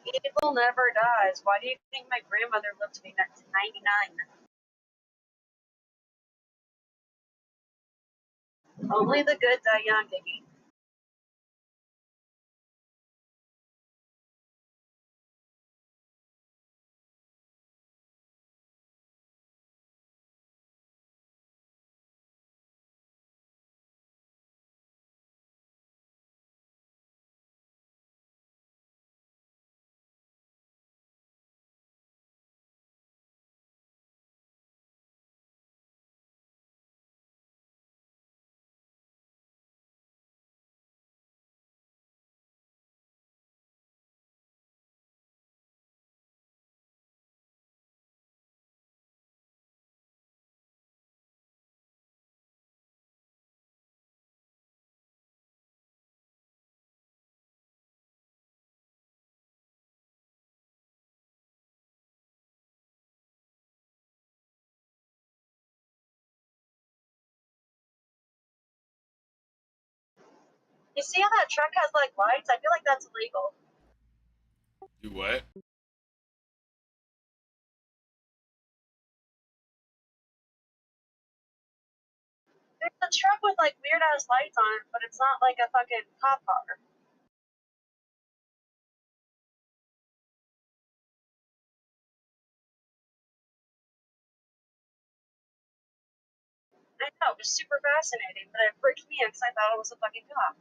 [SPEAKER 13] Evil never dies. Why do you think my grandmother lived to be 99? Only the good die young, Diggy. You see how that truck has like lights? I feel like that's illegal.
[SPEAKER 1] Do what?
[SPEAKER 13] There's a truck with like weird ass lights on it, but it's not like a fucking cop car. I know, it was super fascinating, but it freaked me out because I thought it was a fucking cop.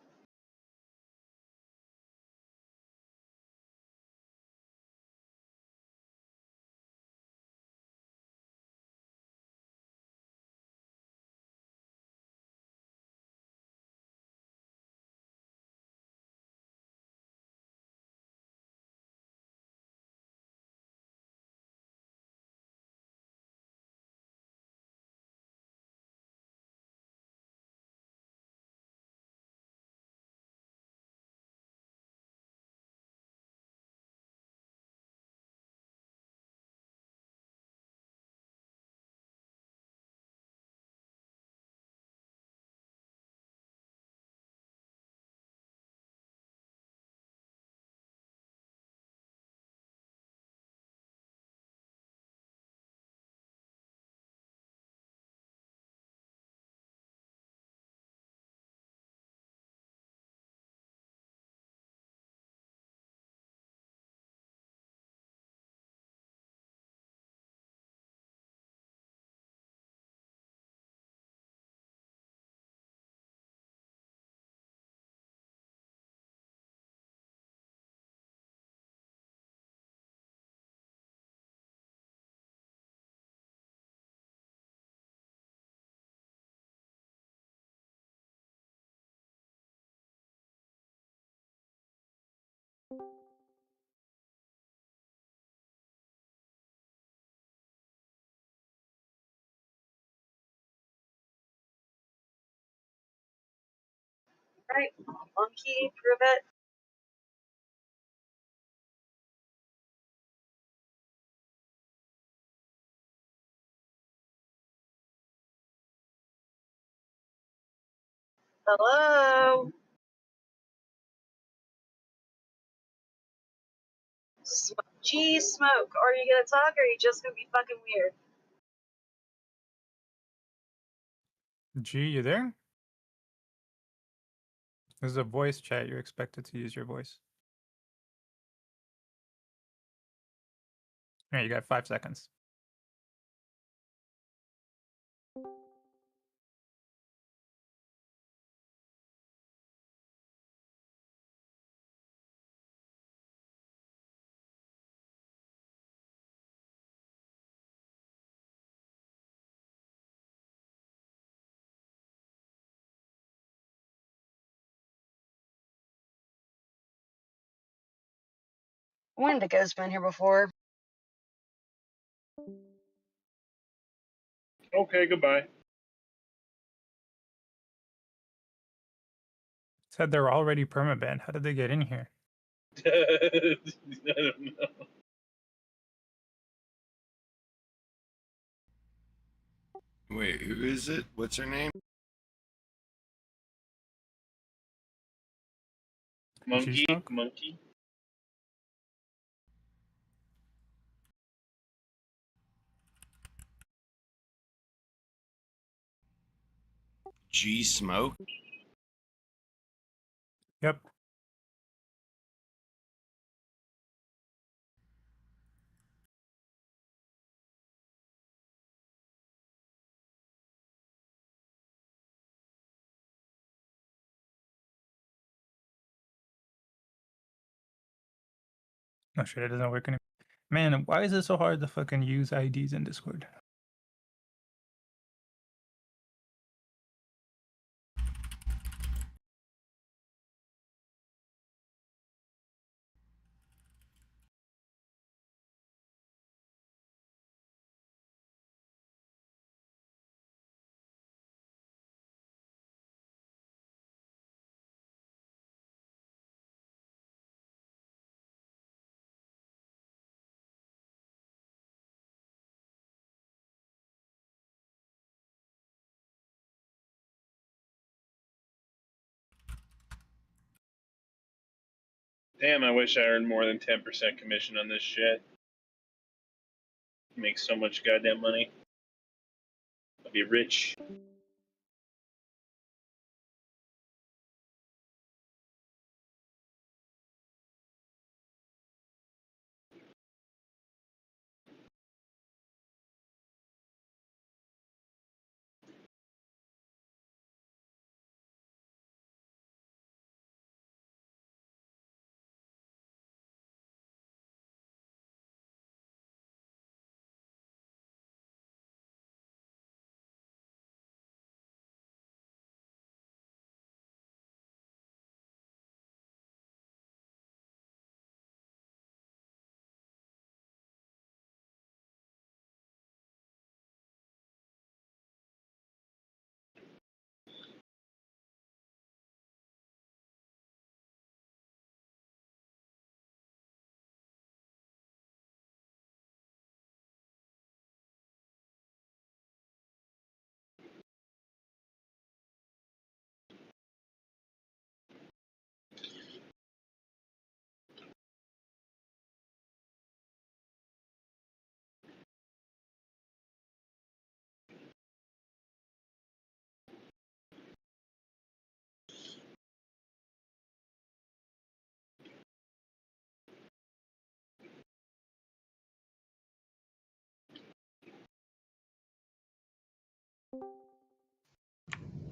[SPEAKER 13] Right? Monkey, prove it. Hello? Gee, smoke. Are you gonna talk or are you just gonna be fucking weird?
[SPEAKER 14] G, you there? This is a voice chat. You're expected to use your voice. All right, you got 5 seconds.
[SPEAKER 13] Wendigo's been here before.
[SPEAKER 8] Okay, goodbye.
[SPEAKER 14] Said they were already permabanned. How did they get in here?
[SPEAKER 8] I don't know.
[SPEAKER 1] Wait, who is it? What's her name?
[SPEAKER 8] Monkey,
[SPEAKER 14] G-Smoke?
[SPEAKER 8] monkey.
[SPEAKER 1] G Smoke?
[SPEAKER 14] Yep. Oh shit, it doesn't work anymore. Man, why is it so hard to fucking use IDs in Discord?
[SPEAKER 15] Damn, I wish I earned more than 10% commission on this shit. Make so much goddamn money. I'll be rich.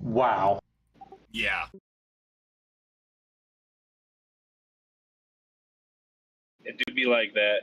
[SPEAKER 11] Wow.
[SPEAKER 1] Yeah.
[SPEAKER 15] It do be like that.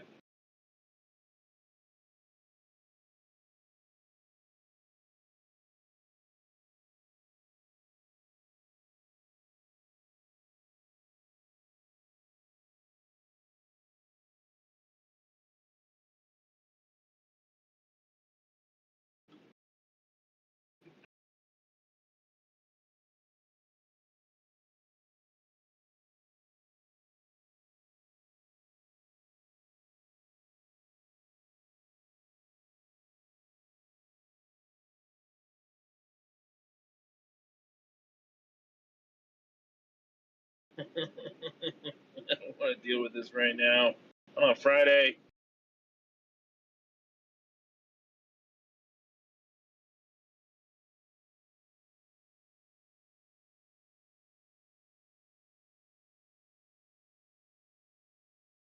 [SPEAKER 15] I don't want to deal with this right now. On a Friday.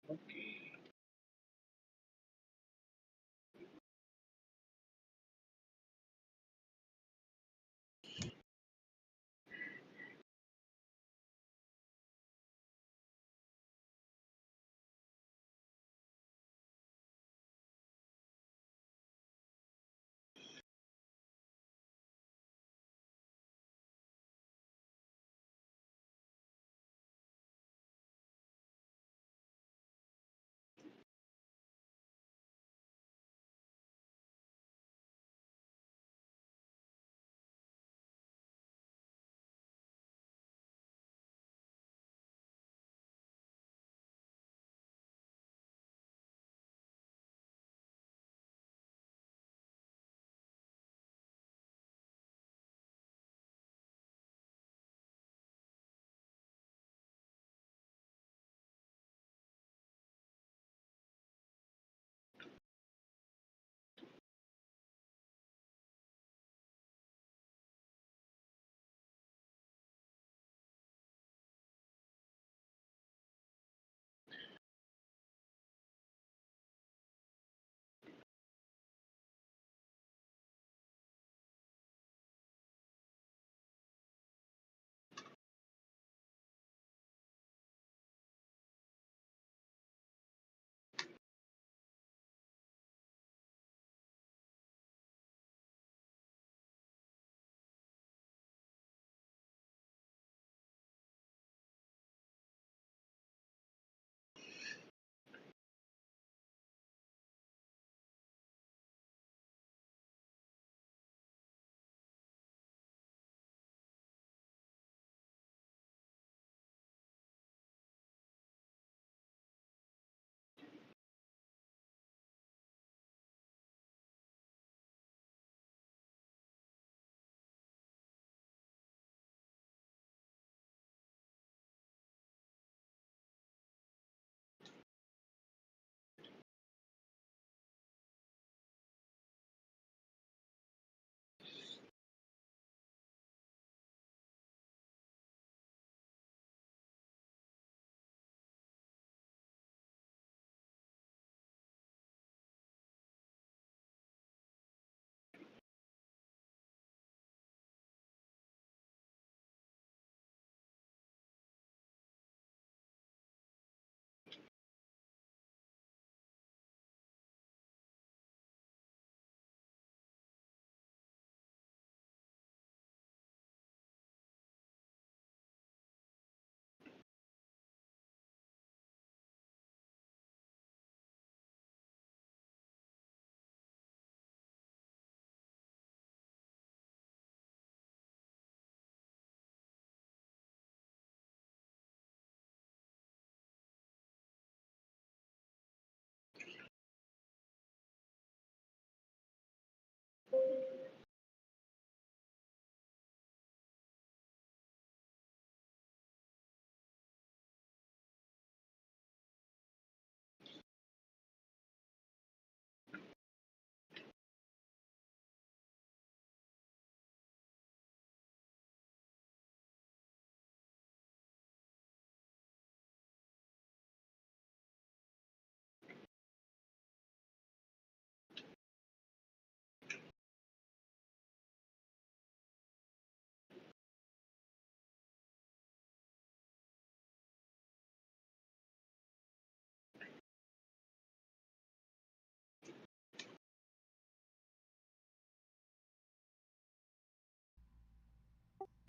[SPEAKER 15] Okay.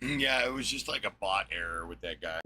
[SPEAKER 1] Yeah, it was just like a bot error with that guy.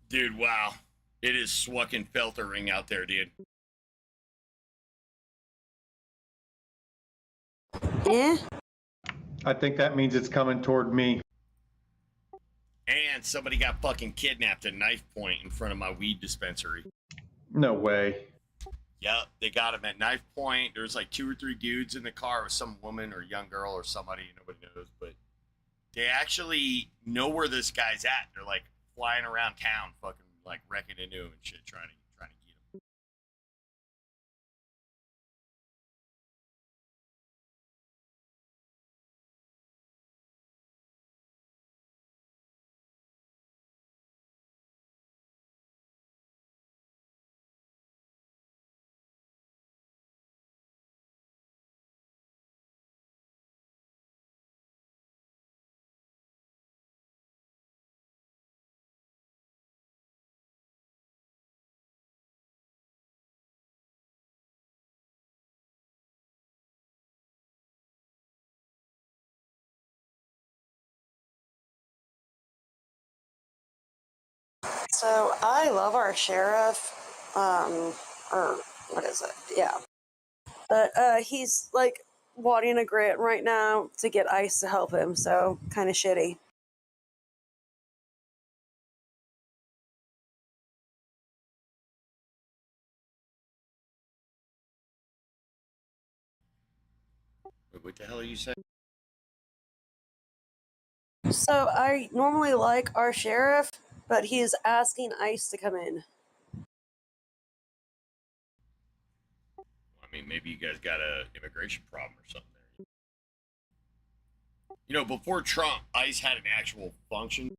[SPEAKER 1] Dude, wow. It is swucking feltering out there, dude.
[SPEAKER 13] Yeah.
[SPEAKER 16] I think that means it's coming toward me.
[SPEAKER 1] And somebody got fucking kidnapped at knife point in front of my weed dispensary.
[SPEAKER 16] No way.
[SPEAKER 1] Yep, they got him at knife point. There's like 2 or 3 dudes in the car with some woman or young girl or somebody, nobody knows, but they actually know where this guy's at. They're like flying around town, fucking like wrecking into him and shit, trying to get him.
[SPEAKER 13] So I love our sheriff, or what is it? Yeah. But he's like wanting a grant right now to get ICE to help him, so kind of shitty.
[SPEAKER 1] Wait, what the hell are you saying?
[SPEAKER 13] So I normally like our sheriff, but he's asking ICE to come in.
[SPEAKER 1] I mean, maybe you guys got a immigration problem or something there. You know, before Trump, ICE had an actual function.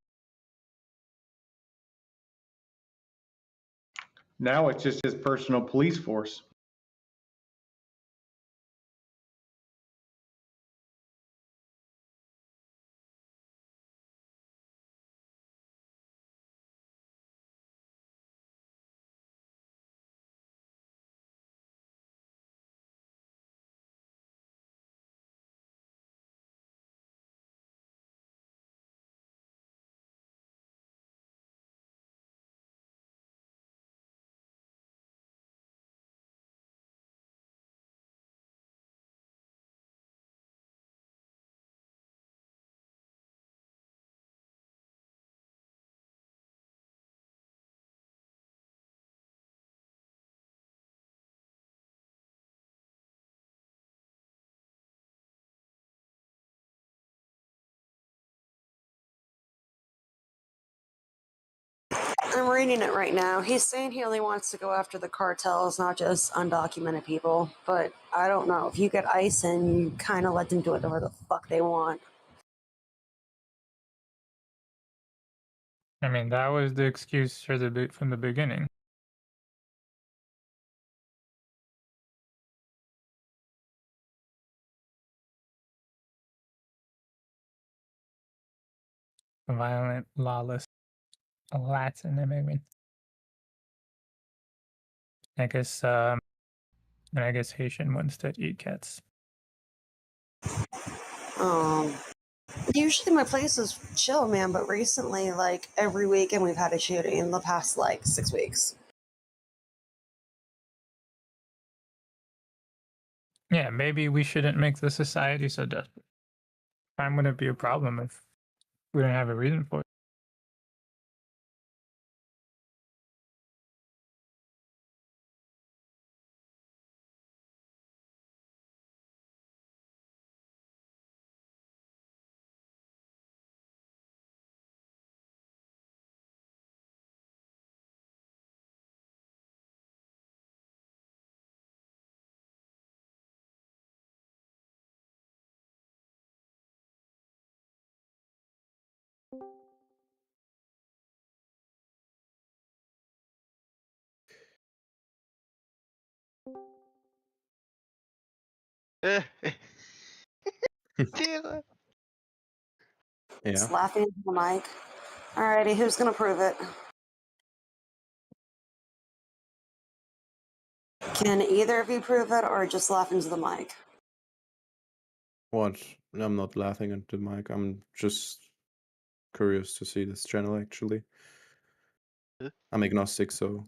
[SPEAKER 16] Now it's just his personal police force.
[SPEAKER 13] I'm reading it right now. He's saying he only wants to go after the cartels, not just undocumented people. But I don't know. If you get ICE in, you kind of let them do whatever the fuck they want.
[SPEAKER 14] I mean, that was the excuse for from the beginning. Violent, lawless, Latin immigrant. I guess, and I guess Haitian ones that eat cats.
[SPEAKER 13] Usually my place is chill, man, but recently, like, every weekend we've had a shooting in the past, like, 6 weeks.
[SPEAKER 14] Yeah, maybe we shouldn't make the society so desperate. Crime wouldn't be a problem if we didn't have a reason for it.
[SPEAKER 13] Just laughing into the mic. Alrighty, who's gonna prove it? Can either of you prove it, or just laugh into the mic?
[SPEAKER 17] What? I'm not laughing at the mic. I'm just curious to see this channel actually. I'm agnostic, so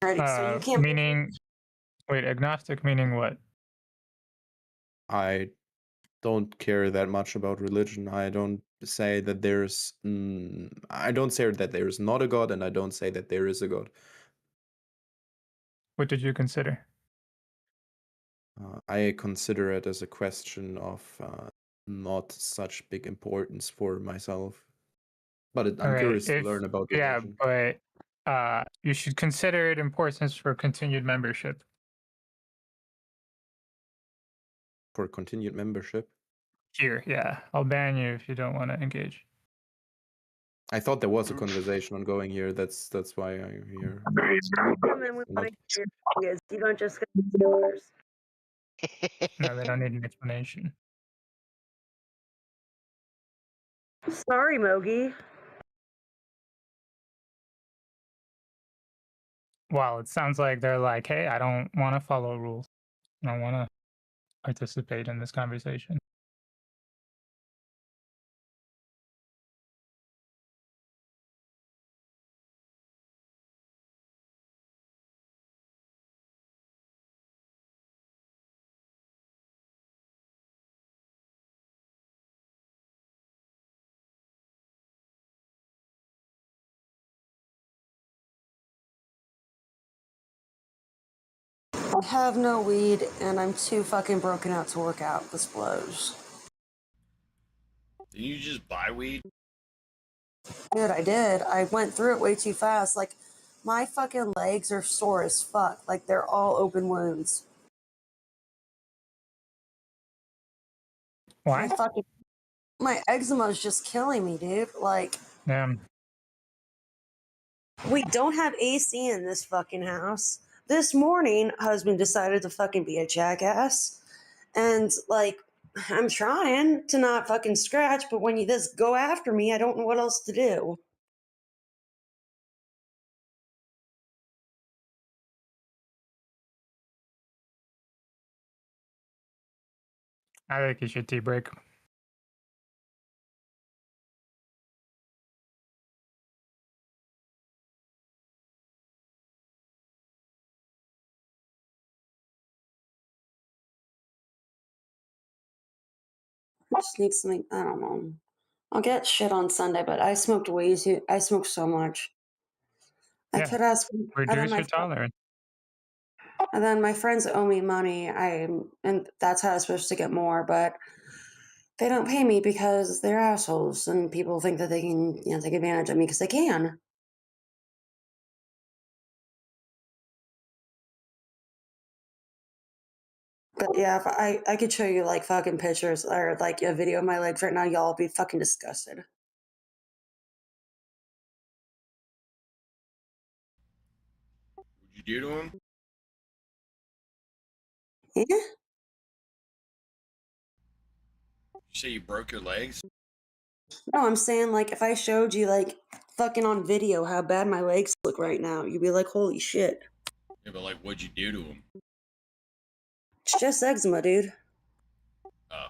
[SPEAKER 13] Alrighty, so you can't.
[SPEAKER 14] Meaning, wait, agnostic meaning what?
[SPEAKER 17] I don't care that much about religion. I don't say that there's I don't say that there's not a god, and I don't say that there is a god.
[SPEAKER 14] What did you consider?
[SPEAKER 17] I consider it as a question of not such big importance for myself. But I'm
[SPEAKER 14] Alright,
[SPEAKER 17] curious to learn about religion.
[SPEAKER 14] but you should consider it importance for continued membership.
[SPEAKER 17] For continued membership.
[SPEAKER 14] Here, yeah. I'll ban you if you don't want to engage.
[SPEAKER 17] I thought there was a conversation ongoing here. That's why I'm here.
[SPEAKER 13] Come in, we want to hear your thing is. You don't just get yours.
[SPEAKER 14] No, they don't need an explanation.
[SPEAKER 13] Sorry, Mogi.
[SPEAKER 14] Well, it sounds like they're like, hey, I don't want to follow rules. I don't want to participate in this conversation.
[SPEAKER 13] I have no weed, and I'm too fucking broken out to work out. This blows.
[SPEAKER 1] Did you just buy weed?
[SPEAKER 13] Dude, I did. I went through it way too fast. Like, my fucking legs are sore as fuck. Like, they're all open wounds.
[SPEAKER 14] Why?
[SPEAKER 13] My eczema is just killing me, dude. Like,
[SPEAKER 14] Damn.
[SPEAKER 13] we don't have AC in this fucking house. This morning, husband decided to fucking be a jackass. And, like, I'm trying to not fucking scratch, but when you just go after me, I don't know what else to do.
[SPEAKER 14] I think you should tea break.
[SPEAKER 13] I just need something, I don't know. I'll get shit on Sunday, but I smoked I smoked so much. I
[SPEAKER 14] Yeah.
[SPEAKER 13] could ask,
[SPEAKER 14] Reduce your tolerance.
[SPEAKER 13] and then my friends owe me money. And that's how I was supposed to get more, but they don't pay me because they're assholes, and people think that they can, take advantage of me because they can. But yeah, if I could show you like fucking pictures or like a video of my legs right now, y'all would be fucking disgusted.
[SPEAKER 1] What'd you do to him?
[SPEAKER 13] Yeah.
[SPEAKER 1] You say you broke your legs?
[SPEAKER 13] No, I'm saying like if I showed you like fucking on video how bad my legs look right now, you'd be like, holy shit.
[SPEAKER 1] Yeah, but like, what'd you do to him?
[SPEAKER 13] It's just eczema, dude.
[SPEAKER 1] Oh.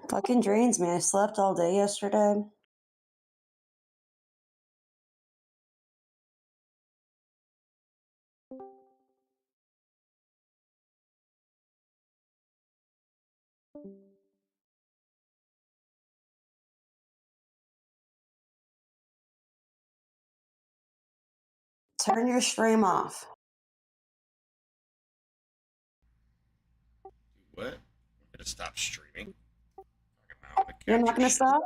[SPEAKER 13] Fucking drains me. I slept all day yesterday. Turn your stream off.
[SPEAKER 1] What? I'm gonna stop streaming.
[SPEAKER 13] You're not gonna stop?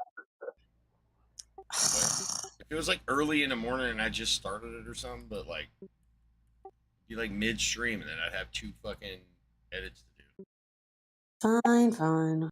[SPEAKER 1] If it was like early in the morning and I just started it or something, but like, be like midstream and then I'd have 2 fucking edits to do.
[SPEAKER 13] Fine, fine.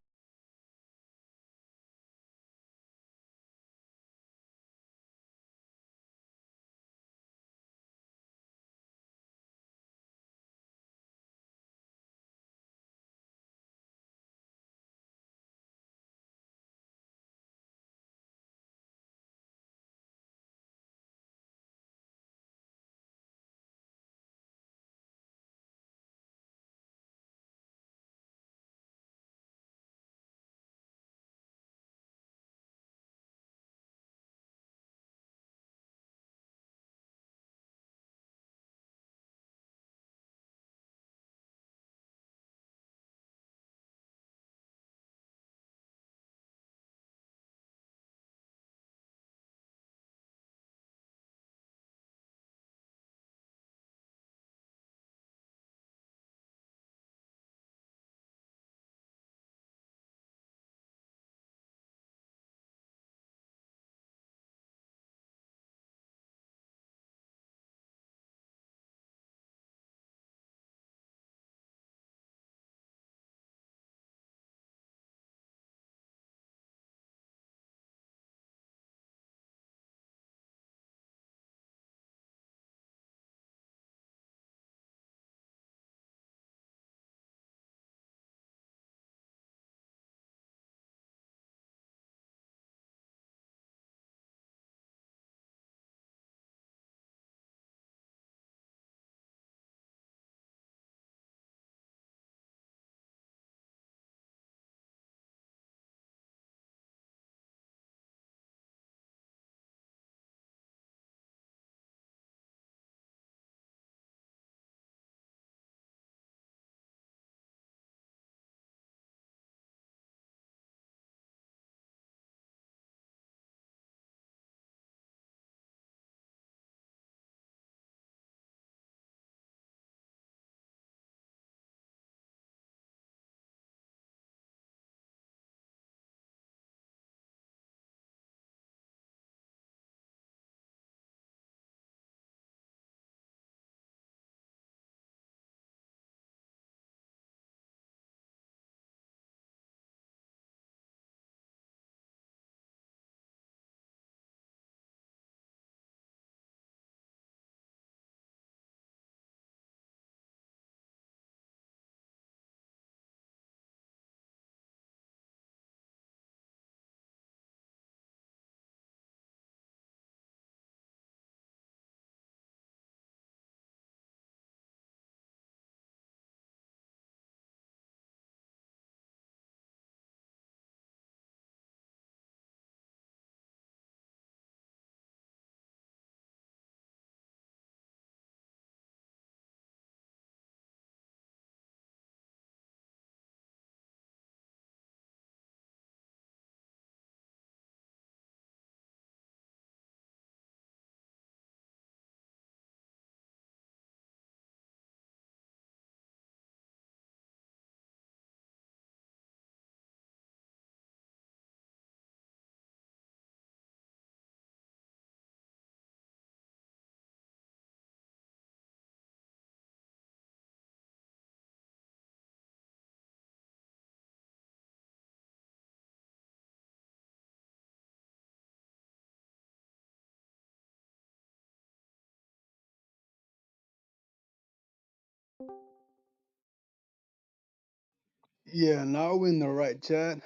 [SPEAKER 18] Yeah, now we're in the right chat.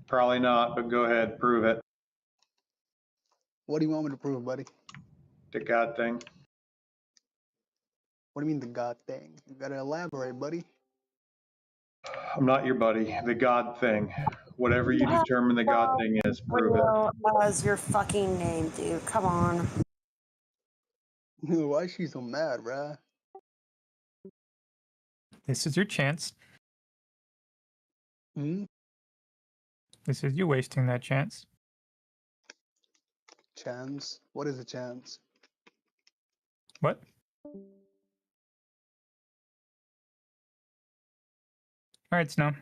[SPEAKER 16] Probably not, but go ahead, prove it.
[SPEAKER 18] What do you want me to prove, buddy?
[SPEAKER 16] The God thing.
[SPEAKER 18] What do you mean the God thing? You gotta elaborate, buddy.
[SPEAKER 16] I'm not your buddy. The God thing. Whatever you determine the God thing is, prove it.
[SPEAKER 13] Real as your fucking name, dude. Come on.
[SPEAKER 18] Why is she so mad, bruh?
[SPEAKER 14] This is your chance.
[SPEAKER 18] Hmm?
[SPEAKER 14] This is you wasting that chance.
[SPEAKER 18] Chance? What is a chance?
[SPEAKER 14] What? All right, Snow.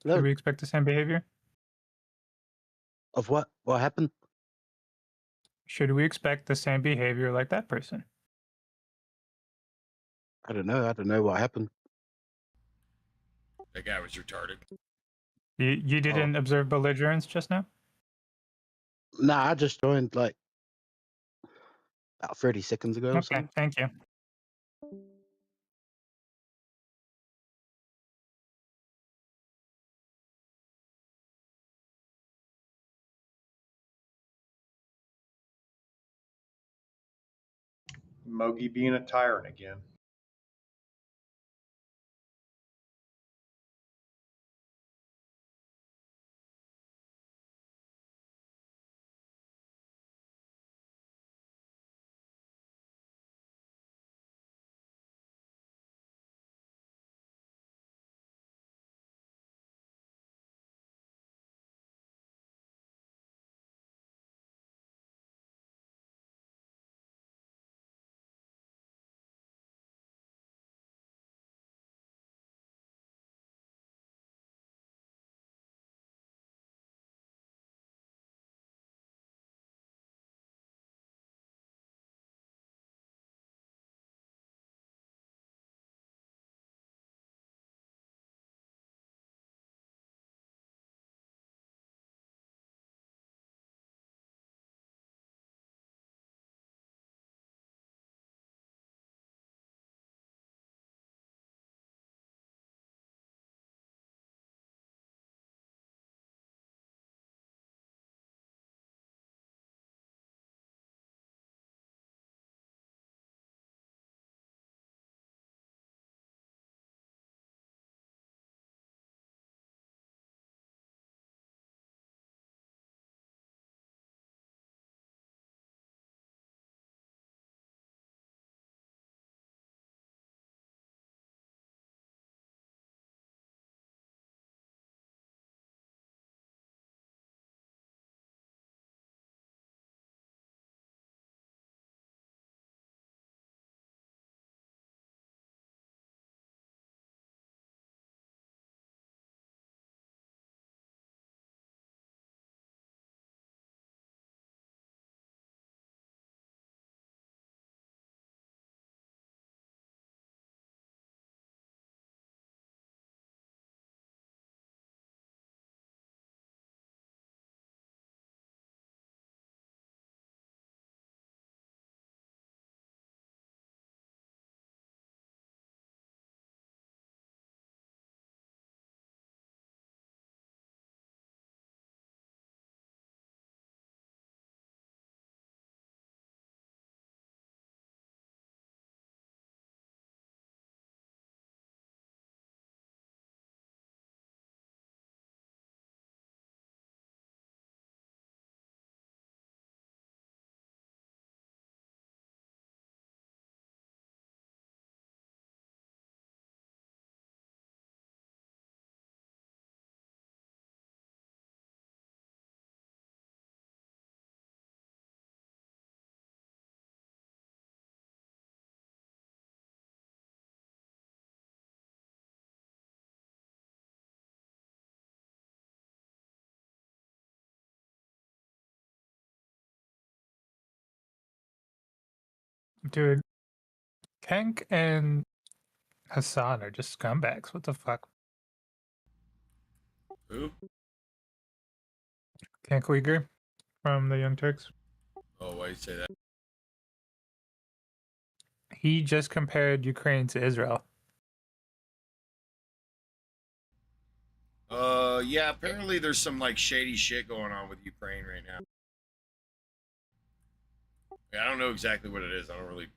[SPEAKER 14] Should we expect the same behavior?
[SPEAKER 19] Of what? What happened?
[SPEAKER 14] Should we expect the same behavior like that person?
[SPEAKER 19] I don't know. I don't know what happened.
[SPEAKER 1] That guy was retarded.
[SPEAKER 14] You didn't observe belligerence just now?
[SPEAKER 19] Nah, I just joined like about 30 seconds ago or
[SPEAKER 14] Okay,
[SPEAKER 19] something.
[SPEAKER 14] thank you.
[SPEAKER 16] Mogi being a tyrant again.
[SPEAKER 14] Dude, Kenk and Hassan are just scumbags. What the fuck?
[SPEAKER 1] Who?
[SPEAKER 14] Kenk Uyghur from the Young Turks.
[SPEAKER 1] Oh, why you say that?
[SPEAKER 14] He just compared Ukraine to Israel.
[SPEAKER 1] Yeah, apparently there's some like shady shit going on with Ukraine right now. Yeah, I don't know exactly what it is. I don't really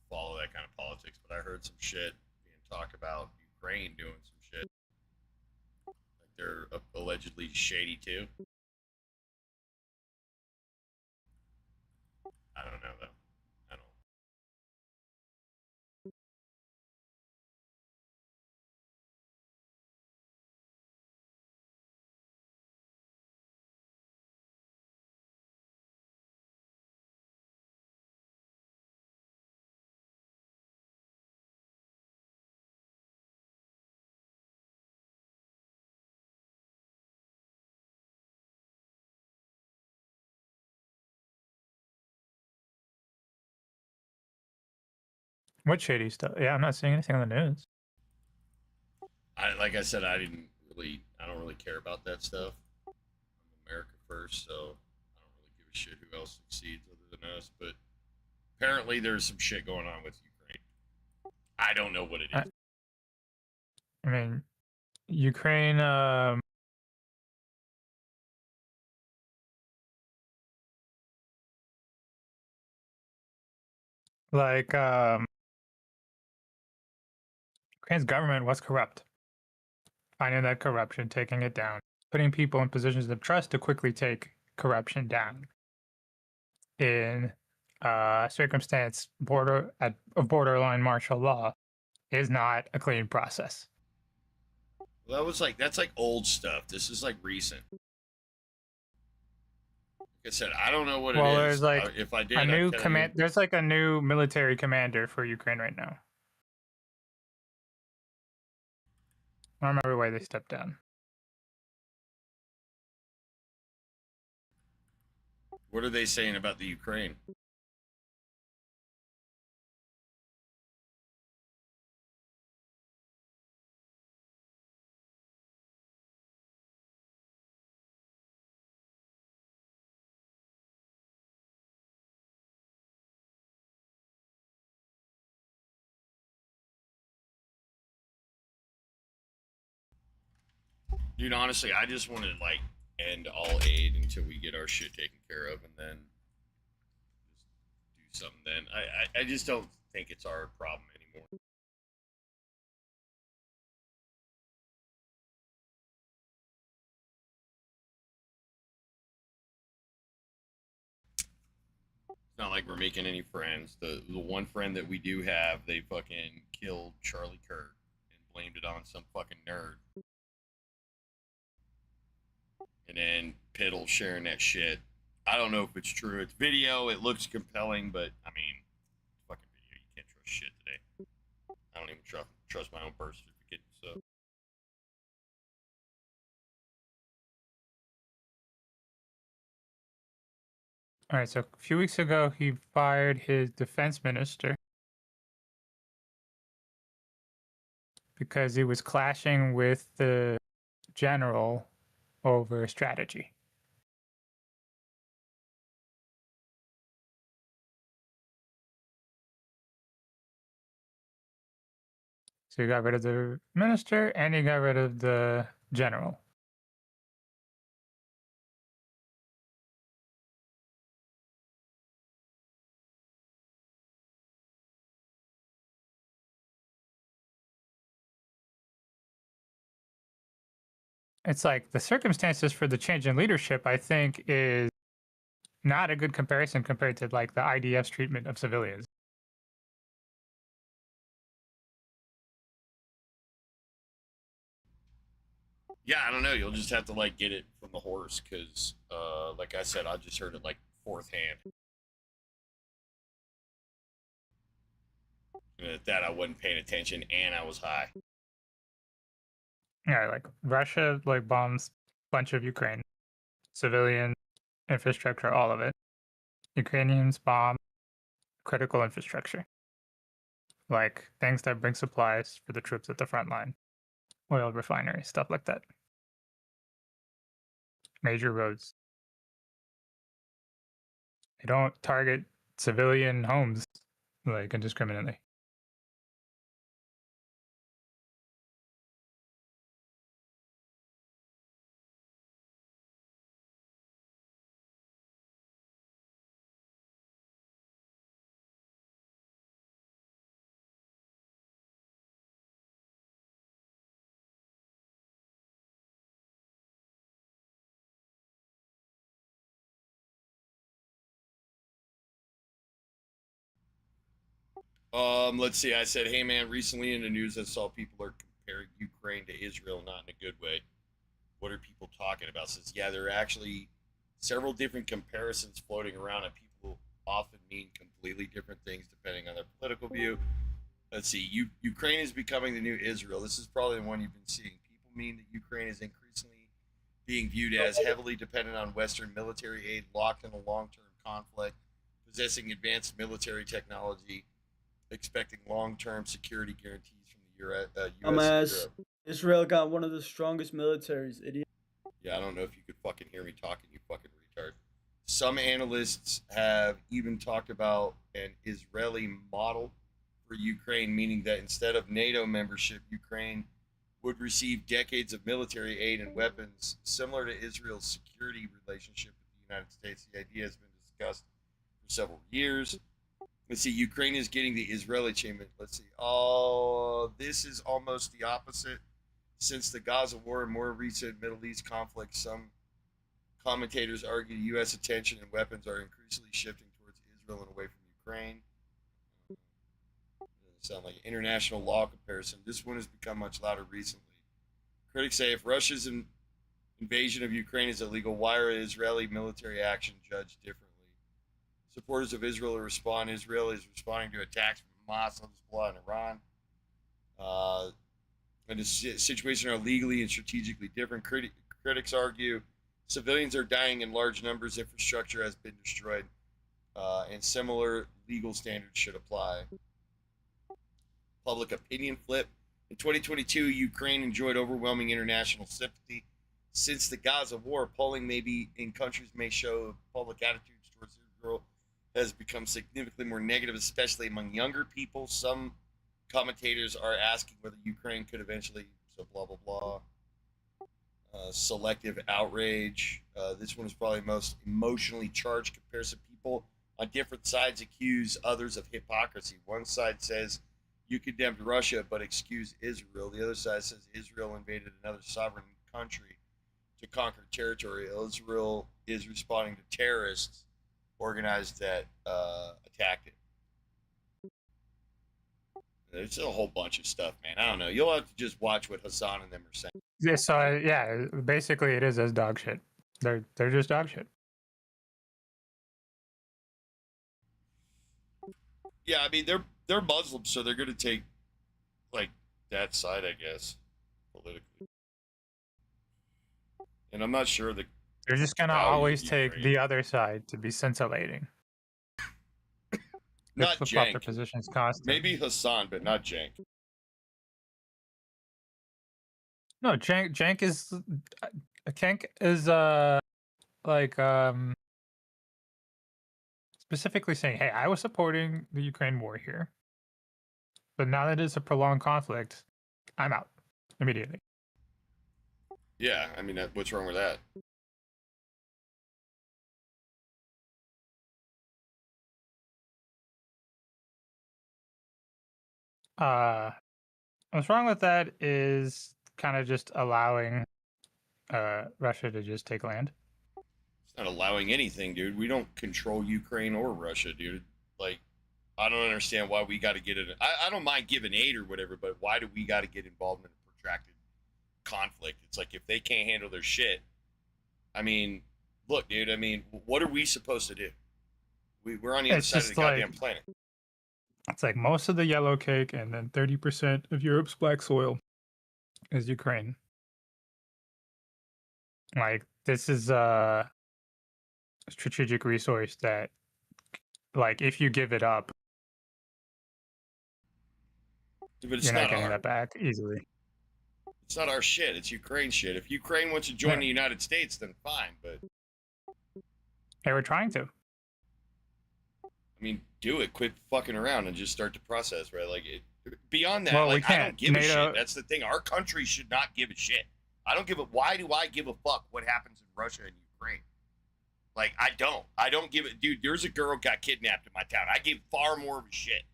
[SPEAKER 1] follow that kind of politics, but I heard some shit being talked about Ukraine doing some shit. Like they're allegedly shady too. I don't know though. I don't.
[SPEAKER 14] What shady stuff? Yeah, I'm not seeing anything on the news.
[SPEAKER 1] Like I said, I don't really care about that stuff. I'm America first, so I don't really give a shit who else succeeds other than us. But apparently, there's some shit going on with Ukraine. I don't know what it is.
[SPEAKER 14] I mean, Ukraine. Like, Ukraine's government was corrupt. Finding that corruption, taking it down, putting people in positions of trust to quickly take corruption down. In a circumstance of borderline martial law is not a clean process.
[SPEAKER 1] Well, that's like old stuff. This is like recent. Like I said, I don't know what it is.
[SPEAKER 14] Well, there's like
[SPEAKER 1] if I did,
[SPEAKER 14] a new command. There's like a new military commander for Ukraine right now. I don't remember why they stepped down.
[SPEAKER 1] What are they saying about the Ukraine? Dude, honestly, I just want to like end all aid until we get our shit taken care of, and then just do something. Then I just don't think it's our problem anymore. It's not like we're making any friends. The one friend that we do have, they fucking killed Charlie Kirk and blamed it on some fucking nerd. And then Piddle sharing that shit. I don't know if it's true. It's video. It looks compelling, but I mean, it's fucking video. You can't trust shit today. I don't even trust my own birth certificate. So.
[SPEAKER 14] All right, so a few weeks ago, he fired his defense minister because he was clashing with the general over strategy. So he got rid of the minister and he got rid of the general. It's like the circumstances for the change in leadership, I think, is not a good comparison compared to like the IDF's treatment of civilians.
[SPEAKER 1] Yeah, I don't know. You'll just have to like get it from the horse, because, like I said, I just heard it like fourth hand. And at that, I wasn't paying attention, and I was high.
[SPEAKER 14] Yeah, like Russia like bombs a bunch of Ukraine civilian infrastructure, all of it. Ukrainians bomb critical infrastructure, like things that bring supplies for the troops at the front line, oil refineries, stuff like that. Major roads. They don't target civilian homes like indiscriminately.
[SPEAKER 1] Let's see. I said, hey man, recently in the news I saw people are comparing Ukraine to Israel, not in a good way. What are people talking about? Says, yeah, there are actually several different comparisons floating around, and people often mean completely different things depending on their political view. Let's see. Ukraine is becoming the new Israel. This is probably the one you've been seeing. People mean that Ukraine is increasingly being viewed as heavily dependent on Western military aid, locked in a long-term conflict, possessing advanced military technology, expecting long-term security guarantees from the US and
[SPEAKER 20] Dumbass.
[SPEAKER 1] Europe.
[SPEAKER 20] Israel got one of the strongest militaries, idiot.
[SPEAKER 1] Yeah, I don't know if you could fucking hear me talking, you fucking retard. Some analysts have even talked about an Israeli model for Ukraine, meaning that instead of NATO membership, Ukraine would receive decades of military aid and weapons similar to Israel's security relationship with the United States. The idea has been discussed for several years. Let's see, Ukraine is getting the Israeli achievement. Let's see. Oh, this is almost the opposite. Since the Gaza war and more recent Middle East conflicts, some commentators argue U.S. attention and weapons are increasingly shifting towards Israel and away from Ukraine. Doesn't sound like an international law comparison. This one has become much louder recently. Critics say if Russia's invasion of Ukraine is illegal, why are Israeli military action judged differently? Supporters of Israel respond. Israel is responding to attacks from Hamas, Hezbollah, and Iran. And the situation are legally and strategically different. Critics argue civilians are dying in large numbers, infrastructure has been destroyed, and similar legal standards should apply. Public opinion flip. In 2022, Ukraine enjoyed overwhelming international sympathy. Since the Gaza war, polling in countries may show public attitudes towards Israel has become significantly more negative, especially among younger people. Some commentators are asking whether Ukraine could eventually, so blah, blah, blah. Selective outrage. This one is probably most emotionally charged comparison. People on different sides accuse others of hypocrisy. One side says you condemned Russia but excuse Israel. The other side says Israel invaded another sovereign country to conquer territory. Israel is responding to terrorists organized that attacked it. There's a whole bunch of stuff, man. I don't know. You'll have to just watch what Hassan and them are saying.
[SPEAKER 14] Yeah, so yeah, basically it is as dog shit. They're just dog shit.
[SPEAKER 1] Yeah, I mean they're Muslims, so they're gonna take like that side, I guess, politically. And I'm not sure that
[SPEAKER 14] They're just gonna
[SPEAKER 1] value
[SPEAKER 14] always
[SPEAKER 1] of
[SPEAKER 14] take
[SPEAKER 1] Ukraine.
[SPEAKER 14] the other side to be scintillating. They
[SPEAKER 1] Not
[SPEAKER 14] flip-flop their
[SPEAKER 1] Jank.
[SPEAKER 14] positions constantly.
[SPEAKER 1] Maybe Hassan, but not Jank.
[SPEAKER 14] No, Jank is like specifically saying, hey, I was supporting the Ukraine war here, but now that it's a prolonged conflict, I'm out immediately.
[SPEAKER 1] Yeah, I mean, what's wrong with that?
[SPEAKER 14] What's wrong with that is kind of just allowing Russia to just take land.
[SPEAKER 1] It's not allowing anything, dude. We don't control Ukraine or Russia, dude. Like, I don't understand why we got to get it. I don't mind giving aid or whatever, but why do we got to get involved in a protracted conflict? It's like if they can't handle their shit. I mean, look, dude. I mean, what are we supposed to do? We're on the other
[SPEAKER 14] It's
[SPEAKER 1] side of the
[SPEAKER 14] just like-
[SPEAKER 1] goddamn planet.
[SPEAKER 14] It's like most of the yellow cake and then 30% of Europe's black soil is Ukraine. Like, this is a strategic resource that, like, if you give it up,
[SPEAKER 1] But it's
[SPEAKER 14] you're not
[SPEAKER 1] not
[SPEAKER 14] getting
[SPEAKER 1] our.
[SPEAKER 14] that back easily.
[SPEAKER 1] It's not our shit. It's Ukraine shit. If Ukraine wants to join
[SPEAKER 14] Yeah.
[SPEAKER 1] the United States, then fine. But
[SPEAKER 14] They were trying to.
[SPEAKER 1] I mean, do it. Quit fucking around and just start the process, right? Like, beyond that,
[SPEAKER 14] Well, we
[SPEAKER 1] like, I don't
[SPEAKER 14] can't.
[SPEAKER 1] give a
[SPEAKER 14] NATO
[SPEAKER 1] shit. That's the thing. Our country should not give a shit. I don't give a. Why do I give a fuck what happens in Russia and Ukraine? Like, I don't give it. Dude, there's a girl got kidnapped in my town. I give far more of a shit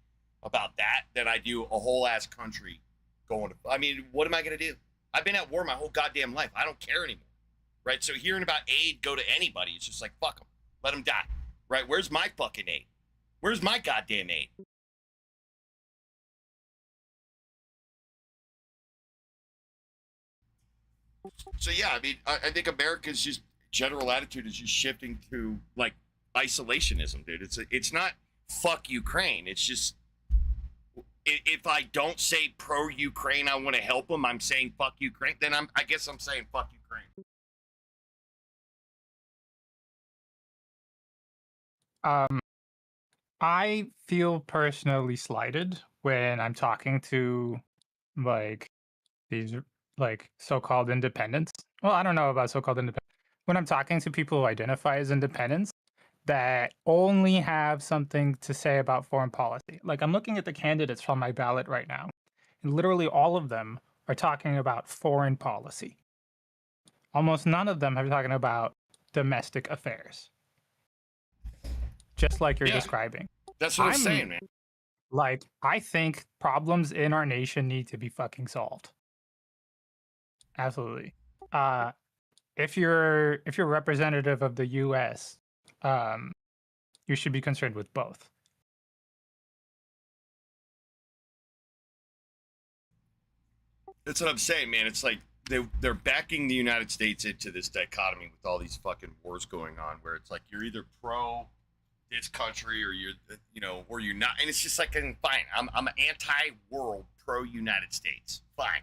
[SPEAKER 1] about that than I do a whole ass country going to. I mean, what am I gonna do? I've been at war my whole goddamn life. I don't care anymore, right? So hearing about aid go to anybody, it's just like, fuck them, let them die, right? Where's my fucking aid? Where's my goddamn aid? So yeah, I mean, I think America's just general attitude is just shifting to like isolationism, dude. It's not fuck Ukraine. It's just if I don't say pro Ukraine, I want to help them. I'm saying fuck Ukraine. Then I guess I'm saying fuck Ukraine.
[SPEAKER 14] I feel personally slighted when I'm talking to like these like so-called independents. Well, I don't know about so-called independents. When I'm talking to people who identify as independents that only have something to say about foreign policy. Like I'm looking at the candidates from my ballot right now, and literally all of them are talking about foreign policy. Almost none of them are talking about domestic affairs. Just like you're describing.
[SPEAKER 1] That's what I'm saying, man.
[SPEAKER 14] Like, I think problems in our nation need to be fucking solved. Absolutely. If you're representative of the U.S., you should be concerned with both.
[SPEAKER 1] That's what I'm saying, man. It's like they're backing the United States into this dichotomy with all these fucking wars going on, where it's like you're either pro this country or you're or you're not, and it's just like fine. I'm anti-world, pro United States. Fine.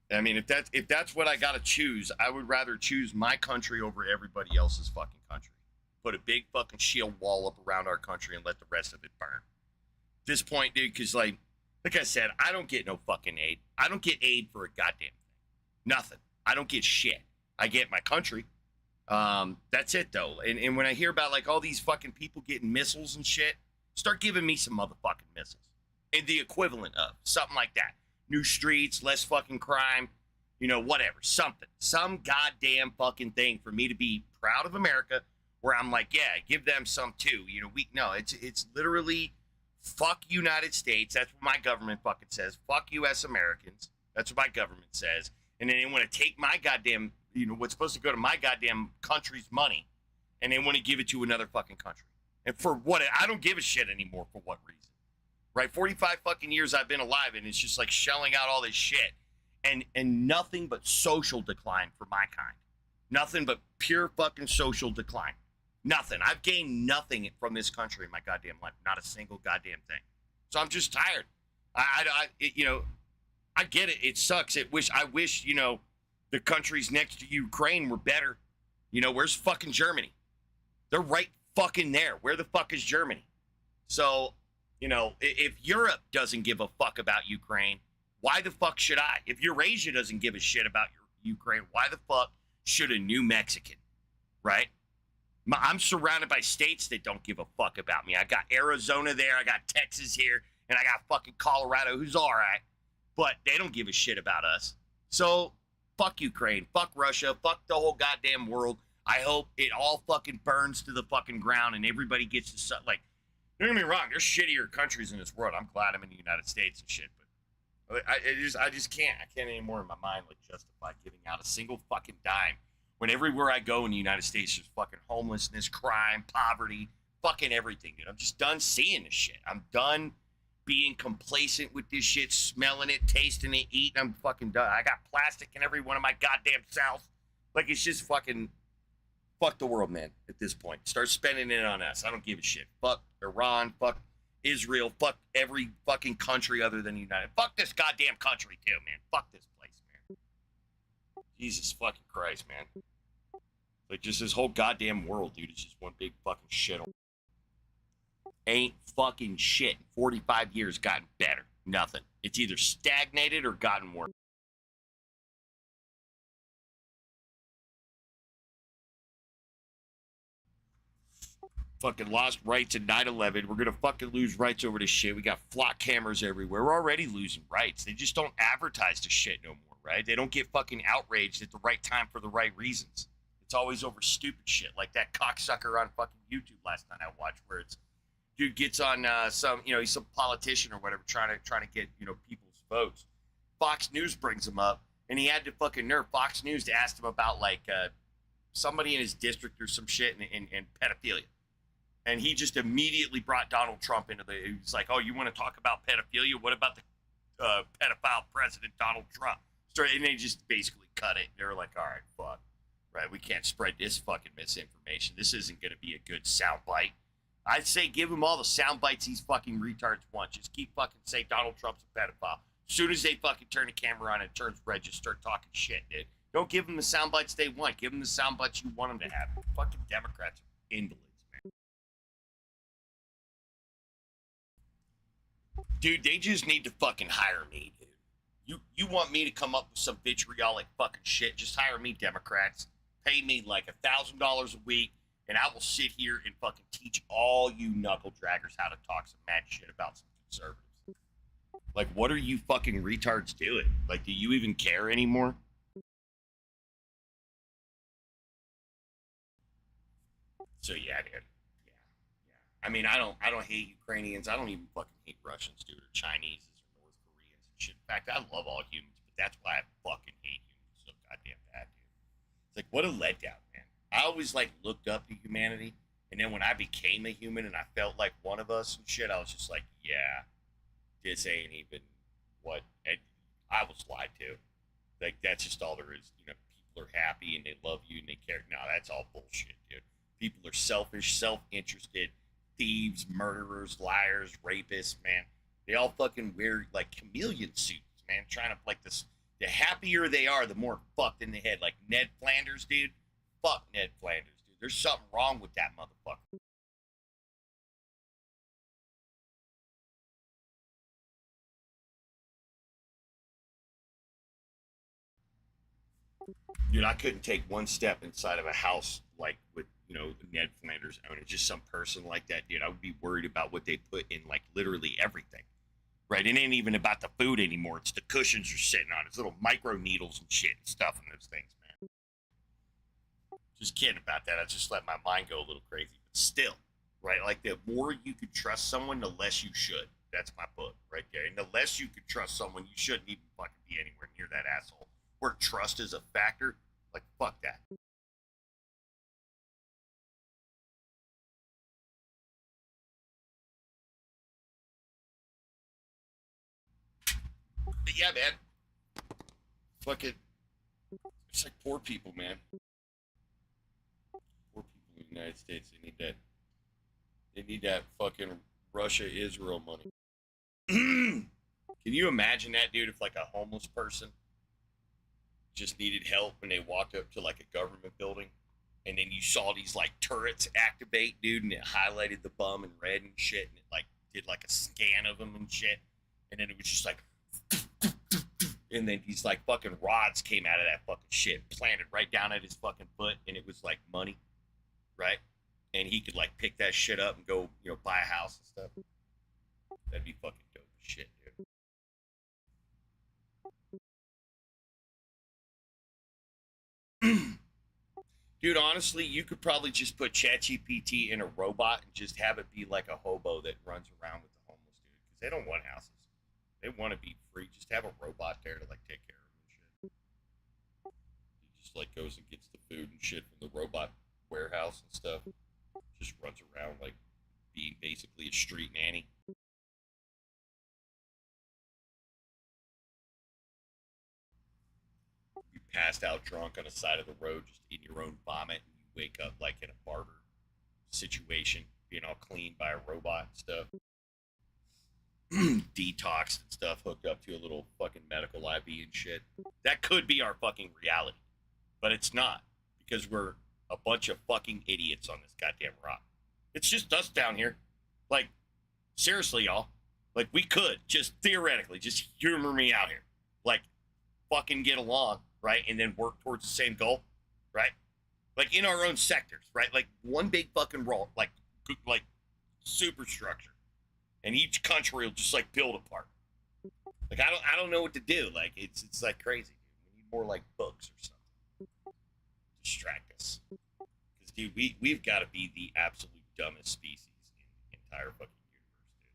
[SPEAKER 1] I mean, if that's what I gotta choose, I would rather choose my country over everybody else's fucking country. Put a big fucking shield wall up around our country and let the rest of it burn. At this point, dude, because like I said, I don't get no fucking aid. I don't get aid for a goddamn thing. Nothing. I don't get shit. I get my country. That's it though. And when I hear about like all these fucking people getting missiles and shit, start giving me some motherfucking missiles. And the equivalent of something like that. New streets, less fucking crime, whatever. Something. Some goddamn fucking thing for me to be proud of America where I'm like, yeah, give them some too. It's literally fuck United States. That's what my government fucking says. Fuck US Americans. That's what my government says. And then they want to take my goddamn, what's supposed to go to my goddamn country's money, and they want to give it to another fucking country. And for what? I don't give a shit anymore for what reason. Right? 45 fucking years I've been alive, and it's just like shelling out all this shit. And nothing but social decline for my kind. Nothing but pure fucking social decline. Nothing. I've gained nothing from this country in my goddamn life. Not a single goddamn thing. So I'm just tired. I get it. It sucks. I wish, the countries next to Ukraine were better. Where's fucking Germany? They're right fucking there. Where the fuck is Germany? So, if Europe doesn't give a fuck about Ukraine, why the fuck should I? If Eurasia doesn't give a shit about Ukraine, why the fuck should a New Mexican? Right? I'm surrounded by states that don't give a fuck about me. I got Arizona there, I got Texas here, and I got fucking Colorado, who's all right. But they don't give a shit about us. So, fuck Ukraine, fuck Russia, fuck the whole goddamn world. I hope it all fucking burns to the fucking ground and everybody gets to, like, don't get me wrong, there's shittier countries in this world. I'm glad I'm in the United States and shit, but I just can't. I can't anymore in my mind, like, justify giving out a single fucking dime when everywhere I go in the United States there's fucking homelessness, crime, poverty, fucking everything, dude. I'm just done seeing this shit. I'm done being complacent with this shit, smelling it, tasting it, eating. I'm fucking done. I got plastic in every one of my goddamn cells. Like, it's just fucking fuck the world, man, at this point. Start spending it on us. I don't give a shit. Fuck Iran, fuck Israel, fuck every fucking country other than the United. Fuck this goddamn country too, man. Fuck this place, man. Jesus fucking Christ, man. Like, just this whole goddamn world, dude, is just one big fucking shithole. Ain't fucking shit. 45 years gotten better. Nothing. It's either stagnated or gotten worse. Fucking lost rights in 9/11. We're gonna fucking lose rights over this shit. We got flock cameras everywhere. We're already losing rights. They just don't advertise the shit no more, right? They don't get fucking outraged at the right time for the right reasons. It's always over stupid shit, like that cocksucker on fucking YouTube last night I watched, where it's dude gets on he's some politician or whatever trying to get people's votes. Fox News brings him up, and he had to fucking nerve Fox News to ask him about like somebody in his district or some shit and pedophilia. And he just immediately brought Donald Trump into the. He was like, "Oh, you want to talk about pedophilia? What about the pedophile president Donald Trump?" And they just basically cut it. They were like, all right, fuck. Right, we can't spread this fucking misinformation. This isn't going to be a good soundbite. I'd say give them all the sound bites these fucking retards want. Just keep fucking saying Donald Trump's a pedophile. As soon as they fucking turn the camera on and it turns red, just start talking shit, dude. Don't give them the sound bites they want. Give them the sound bites you want them to have. Fucking Democrats are invalids, man. Dude, they just need to fucking hire me, dude. You want me to come up with some vitriolic fucking shit? Just hire me, Democrats. Pay me like $1,000 a week, and I will sit here and fucking teach all you knuckle draggers how to talk some mad shit about some conservatives. Like, what are you fucking retards doing? Like, do you even care anymore? So yeah, dude. Yeah. I mean, I don't hate Ukrainians. I don't even fucking hate Russians, dude, or Chinese or North Koreans and shit. In fact, I love all humans, but that's why I fucking hate humans so goddamn bad, dude. It's like, what a letdown, man. I always like looked up to humanity, and then when I became a human and I felt like one of us and shit, I was just like, yeah, this ain't even what I was lied to. Like, that's just all there is. You know, people are happy and they love you and they care. No, that's all bullshit, dude. People are selfish, self-interested, thieves, murderers, liars, rapists, man. They all fucking wear like chameleon suits, man, trying to like this. The happier they are, the more fucked in the head. Like Ned Flanders, dude. Fuck Ned Flanders, dude. There's something wrong with that motherfucker. Dude, I couldn't take one step inside of a house like with, you know, Ned Flanders owning just some person like that, dude. I would be worried about what they put in like literally everything. Right? It ain't even about the food anymore. It's the cushions you're sitting on. It's little micro needles and shit and stuff in those things, man. Just kidding about that. I just let my mind go a little crazy. But still, right? Like the more you could trust someone, the less you should. That's my book right there. And the less you could trust someone, you shouldn't even fucking be anywhere near that asshole. Where trust is a factor, like fuck that. But yeah, man. Fucking, it's like poor people, man. Poor people in the United States, they need that. They need that fucking Russia-Israel money. Can you imagine that, dude? If like a homeless person just needed help and they walked up to like a government building, and then you saw these like turrets activate, dude, and it highlighted the bum in red and shit, and it like did like a scan of them and shit, and then it was just like. And then these like fucking rods came out of that fucking shit, planted right down at his fucking foot, and it was like money, right? And he could like pick that shit up and go, you know, buy a house and stuff. That'd be fucking dope as shit, dude. Dude, honestly, you could probably just put ChatGPT in a robot and just have it be like a hobo that runs around with the homeless dude, because they don't want houses. They want to be free. Just have a robot there to like take care of them and shit. He just like goes and gets the food and shit from the robot warehouse and stuff. Just runs around like being basically a street nanny. You passed out drunk on the side of the road, just eating your own vomit, and you wake up like in a barber situation, being all cleaned by a robot and stuff. Detoxed and stuff, hooked up to a little fucking medical IV and shit. That could be our fucking reality, but it's not, because we're a bunch of fucking idiots on this goddamn rock. It's just us down here. Like, seriously, y'all. Like, we could just theoretically just humor me out here. Like, fucking get along, right? And then work towards the same goal, right? Like in our own sectors, right? Like one big fucking role, like superstructure. And each country will just like build apart. Like I don't know what to do. Like it's like crazy, dude. We need more like books or something. Distract us. Because dude, we've got to be the absolute dumbest species in the entire fucking universe,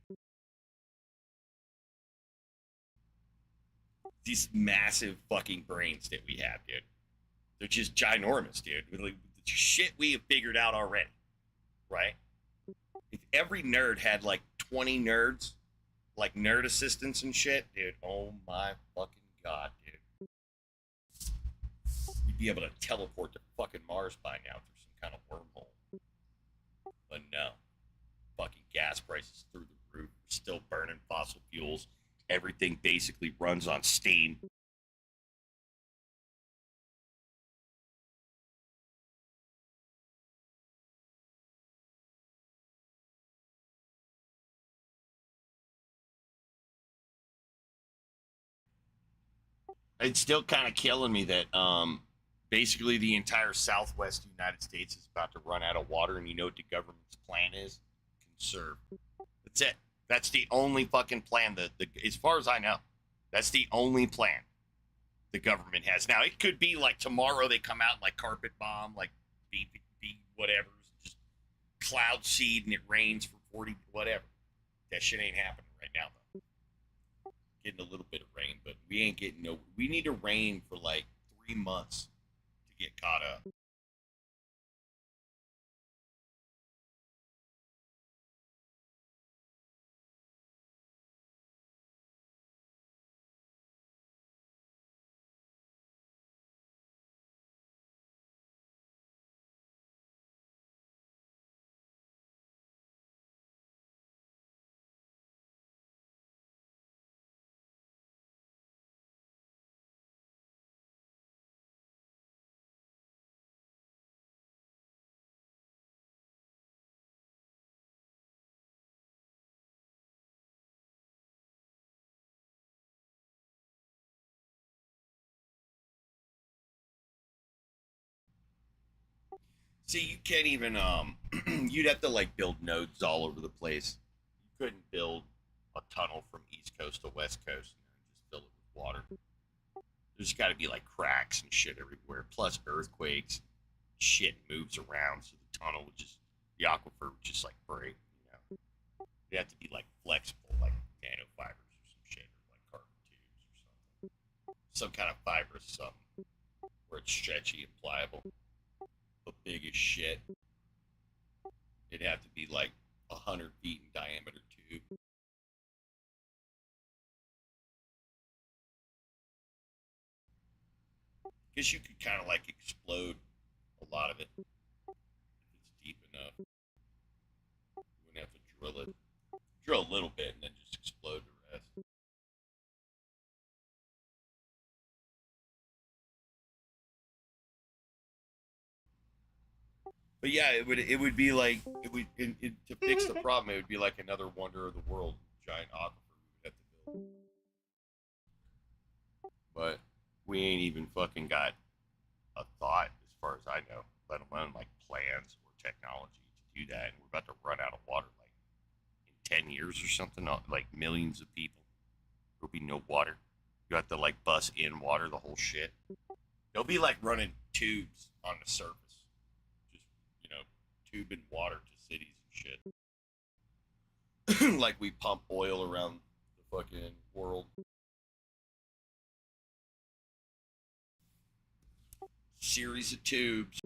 [SPEAKER 1] dude. These massive fucking brains that we have, dude. They're just ginormous, dude. Like, the shit we have figured out already, right? If every nerd had like 20 nerds, like nerd assistants and shit, dude, oh my fucking god, dude. should be able to teleport to fucking Mars by now through some kind of wormhole. But no. Fucking gas prices through the roof. We're still burning fossil fuels. Everything basically runs on steam. It's still kind of killing me that basically the entire southwest United States is about to run out of water, and you know what the government's plan is? Conserve. That's it. That's the only fucking plan that, as far as I know, that's the only plan the government has. Now, it could be like tomorrow they come out and like carpet bomb, like be whatever, just cloud seed and it rains for 40, whatever. That shit ain't happening right now, though. Getting a little bit of rain, but we ain't getting no. We need to rain for like 3 months to get caught up. See, you can't even you'd have to like build nodes all over the place. You couldn't build a tunnel from East Coast to West Coast and just fill it with water. There's got to be like cracks and shit everywhere, plus earthquakes. Shit moves around, so the tunnel would just, the aquifer would just like break. You know, they have to be like flexible, like nanofibers or some shit, or like carbon tubes or something, some kind of fibrous something where it's stretchy and pliable. But big as shit. It'd have to be like 100 feet in diameter tube. Guess you could kind of like explode a lot of it if it's deep enough. You wouldn't have to drill it. Drill a little bit and then just explode the rest. But yeah, it would be like to fix the problem. It would be like another wonder of the world, giant aquifer we would have to build. But we ain't even fucking got a thought, as far as I know, let alone like plans or technology to do that. And we're about to run out of water like in 10 years or something. Like millions of people, there'll be no water. You have to like bus in water, the whole shit. They'll be like running tubes on the surface. Tubing water to cities and shit. Like we pump oil around the fucking world. Series of tubes.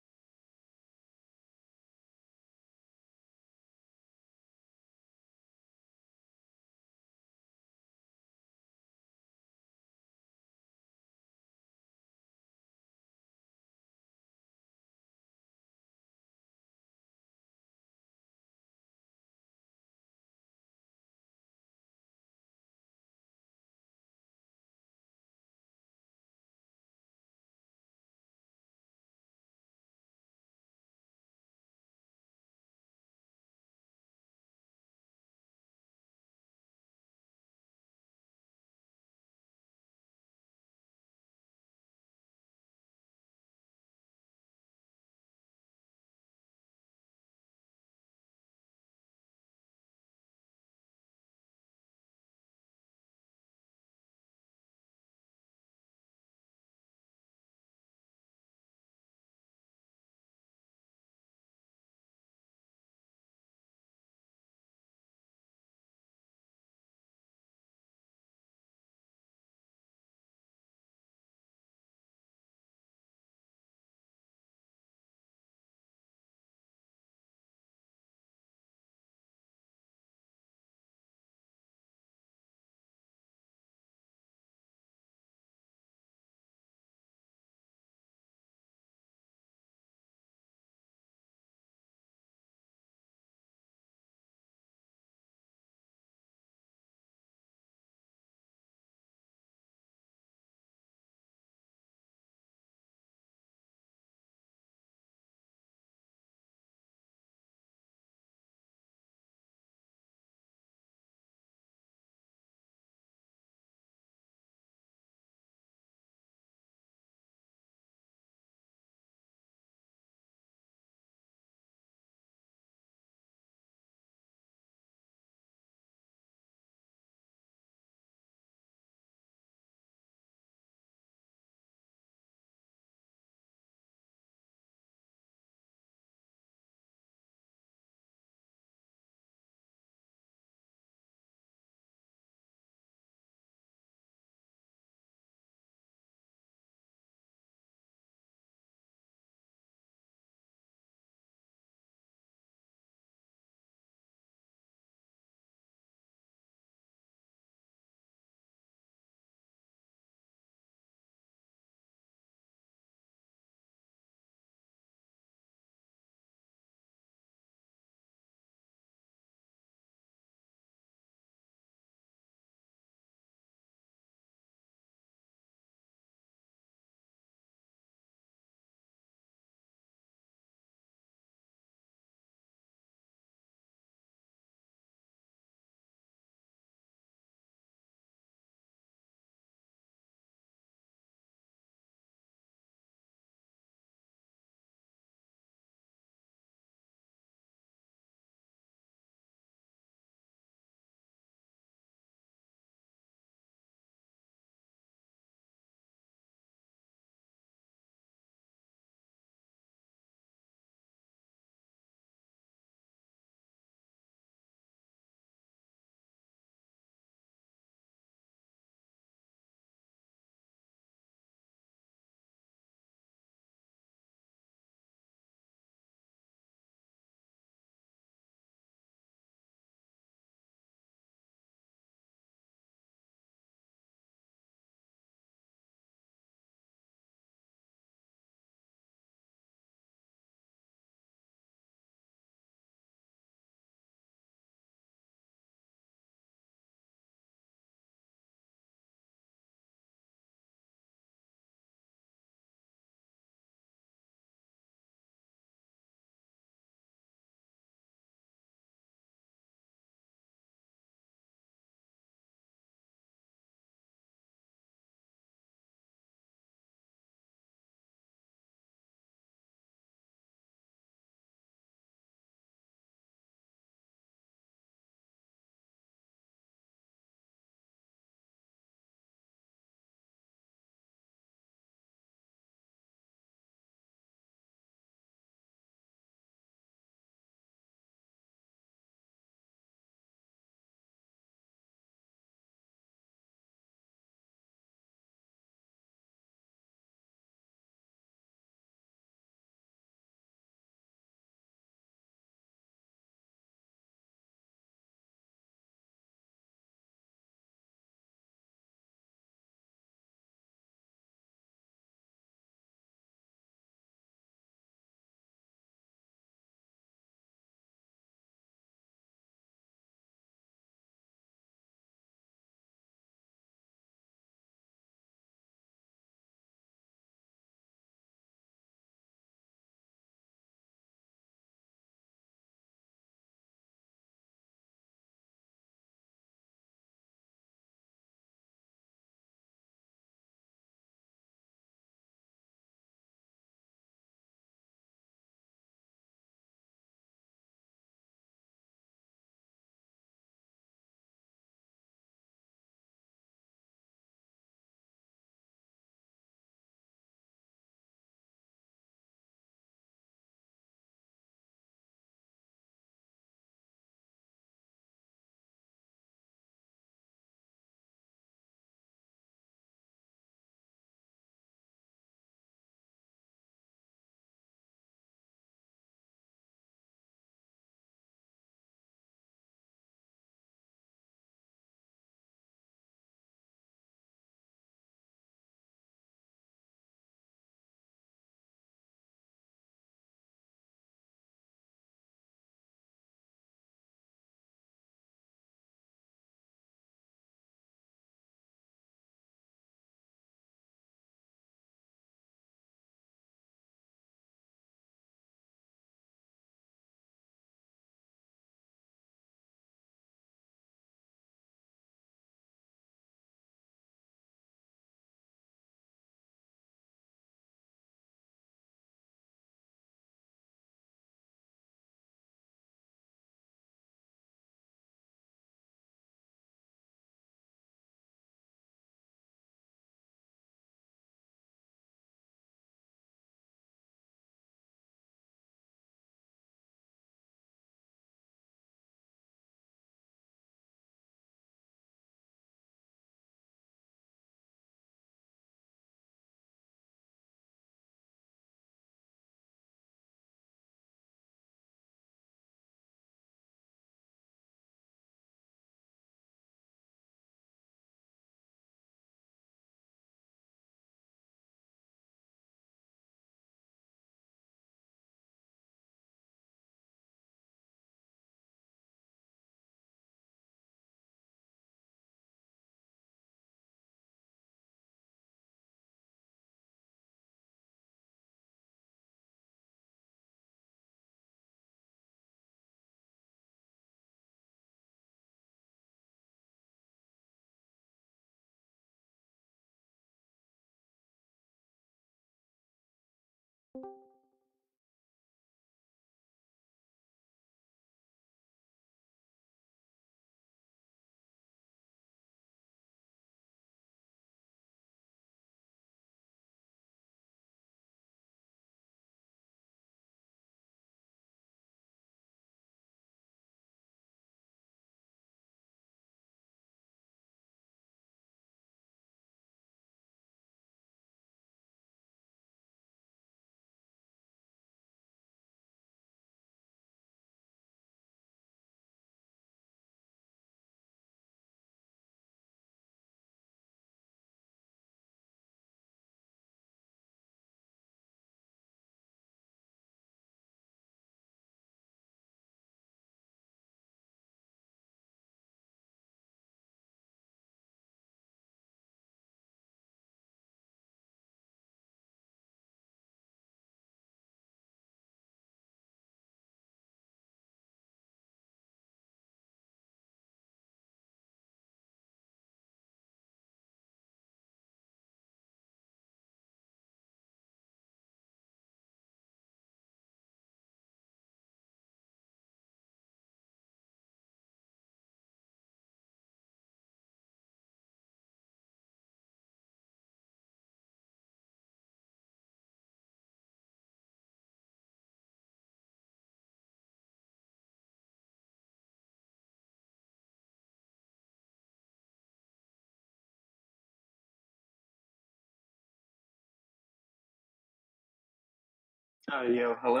[SPEAKER 21] Yo, hello?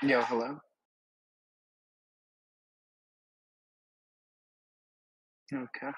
[SPEAKER 21] Yo, hello? Okay.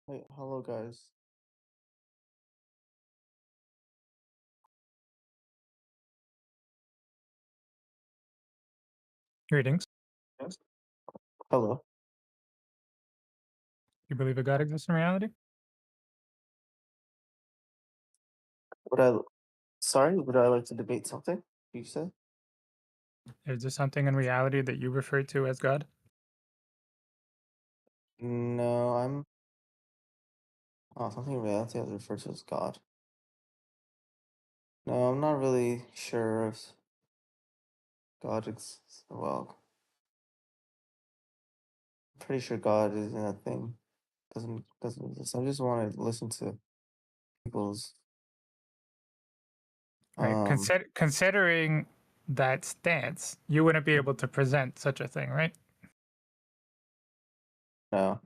[SPEAKER 2] Wait, hello guys.
[SPEAKER 14] Greetings.
[SPEAKER 2] Yes. Hello.
[SPEAKER 14] You believe a God exists in reality?
[SPEAKER 2] Would I like to debate something? You said?
[SPEAKER 14] Is there something in reality that you refer to as God?
[SPEAKER 2] No, something in reality I refer to as God. No, I'm not really sure if God exists. Well, I'm pretty sure God isn't a thing. Doesn't exist. I just want to listen to people's
[SPEAKER 14] Right. Considering that stance, you wouldn't be able to present such a thing, right?
[SPEAKER 2] No.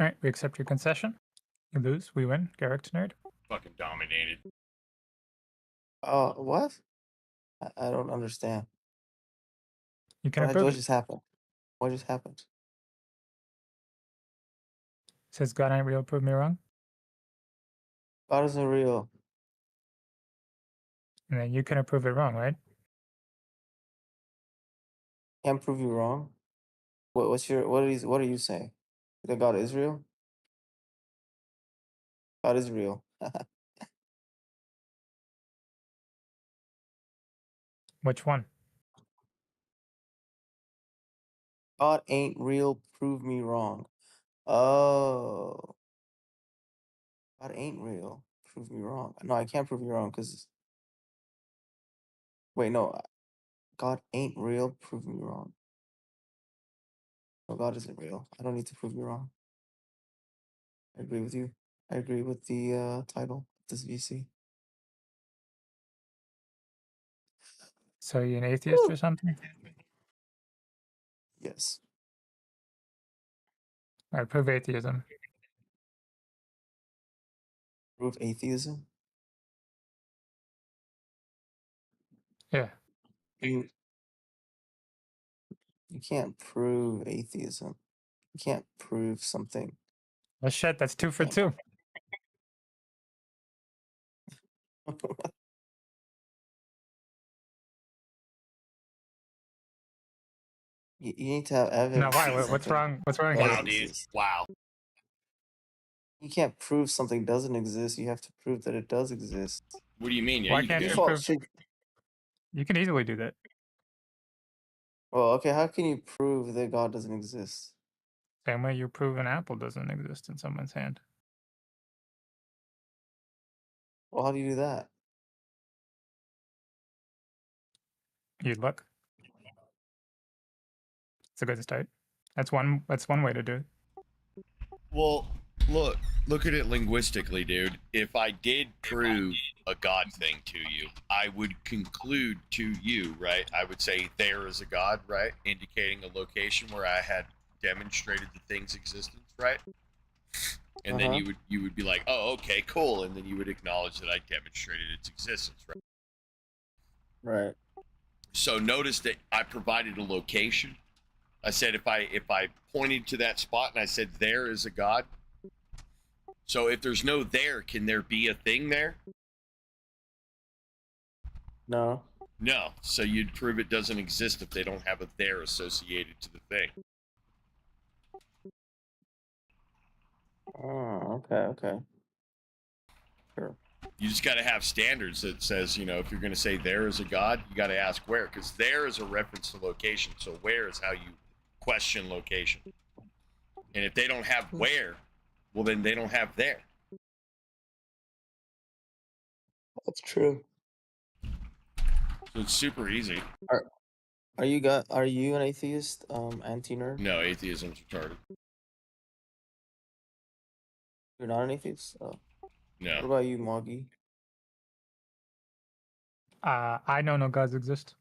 [SPEAKER 14] All right, we accept your concession. You lose, we win. Garrick's nerd.
[SPEAKER 1] Fucking dominated.
[SPEAKER 2] What? I don't understand.
[SPEAKER 14] You can approve
[SPEAKER 2] What
[SPEAKER 14] it.
[SPEAKER 2] just happened? What just happened?
[SPEAKER 14] Says God ain't real, prove me wrong.
[SPEAKER 2] God isn't real.
[SPEAKER 14] And then you can approve it wrong, right?
[SPEAKER 2] Can't prove you wrong. What are you saying? That God is real? God is real.
[SPEAKER 14] Which one?
[SPEAKER 2] God ain't real, prove me wrong. Oh. God ain't real, prove me wrong. No, I can't prove you wrong because wait, no. God ain't real, prove me wrong. No, God isn't real. I don't need to prove you wrong. I agree with you. I agree with the title of this VC.
[SPEAKER 14] So you an atheist or something?
[SPEAKER 2] Yes.
[SPEAKER 14] I prove atheism.
[SPEAKER 2] Prove atheism?
[SPEAKER 14] Yeah.
[SPEAKER 2] You can't prove atheism. You can't prove something.
[SPEAKER 14] Well, shit, that's 2 for 2.
[SPEAKER 2] You need to have
[SPEAKER 14] No,
[SPEAKER 2] evidence.
[SPEAKER 14] why?
[SPEAKER 2] that
[SPEAKER 14] What's
[SPEAKER 2] something
[SPEAKER 14] wrong? What's wrong
[SPEAKER 2] doesn't
[SPEAKER 14] here?
[SPEAKER 1] Wow, dude.
[SPEAKER 2] exist.
[SPEAKER 1] Wow.
[SPEAKER 2] You can't prove something doesn't exist. You have to prove that it does exist.
[SPEAKER 1] What do you mean? Yeah,
[SPEAKER 14] Why
[SPEAKER 1] you can
[SPEAKER 14] can't
[SPEAKER 1] do
[SPEAKER 14] you
[SPEAKER 1] it.
[SPEAKER 14] prove? You can easily do that.
[SPEAKER 2] Well, okay, how can you prove that God doesn't exist?
[SPEAKER 14] Same way you prove an apple doesn't exist in someone's hand.
[SPEAKER 2] Well, how do you do that?
[SPEAKER 14] You'd look. It's a good start. That's one way to do it.
[SPEAKER 1] Well, look at it linguistically, dude. If I did prove a God thing to you, I would conclude to you, right? I would say there is a God, right? Indicating a location where I had demonstrated the thing's existence, right? And then you would be like, oh, okay, cool. And then you would acknowledge that I demonstrated its existence, right?
[SPEAKER 2] Right.
[SPEAKER 1] So notice that I provided a location. I said if I pointed to that spot and I said there is a God. So if there's no there, can there be a thing there?
[SPEAKER 2] No.
[SPEAKER 1] No. So you'd prove it doesn't exist if they don't have a there associated to the thing.
[SPEAKER 2] Oh, okay. Sure.
[SPEAKER 1] You just got to have standards that says, you know, if you're going to say there is a God, you got to ask where, because there is a reference to location. So where is how you question location. And if they don't have where, well, then they don't have there.
[SPEAKER 2] That's true.
[SPEAKER 1] So it's super easy.
[SPEAKER 2] Are you an atheist, anti-nerd?
[SPEAKER 1] No, atheism's retarded.
[SPEAKER 2] You're not an atheist? Oh.
[SPEAKER 1] No.
[SPEAKER 2] What about you, Moggy?
[SPEAKER 14] I know no gods exist.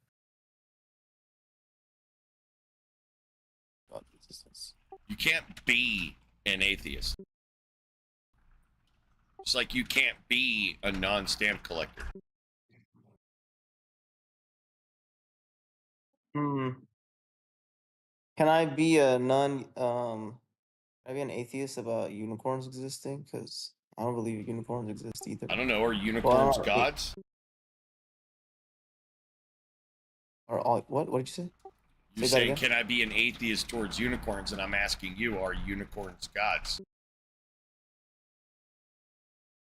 [SPEAKER 2] God existence.
[SPEAKER 1] You can't be an atheist. It's like you can't be a non-stamp collector.
[SPEAKER 2] Hmm. Can I be a can I be an atheist about unicorns existing? Because I don't believe unicorns exist either.
[SPEAKER 1] I don't know. Are
[SPEAKER 2] Well,
[SPEAKER 1] unicorns
[SPEAKER 2] not-
[SPEAKER 1] gods?
[SPEAKER 2] Or all, what? What did you say?
[SPEAKER 1] You're
[SPEAKER 2] Say that
[SPEAKER 1] saying,
[SPEAKER 2] again?
[SPEAKER 1] can I be an atheist towards unicorns? And I'm asking you, are unicorns gods?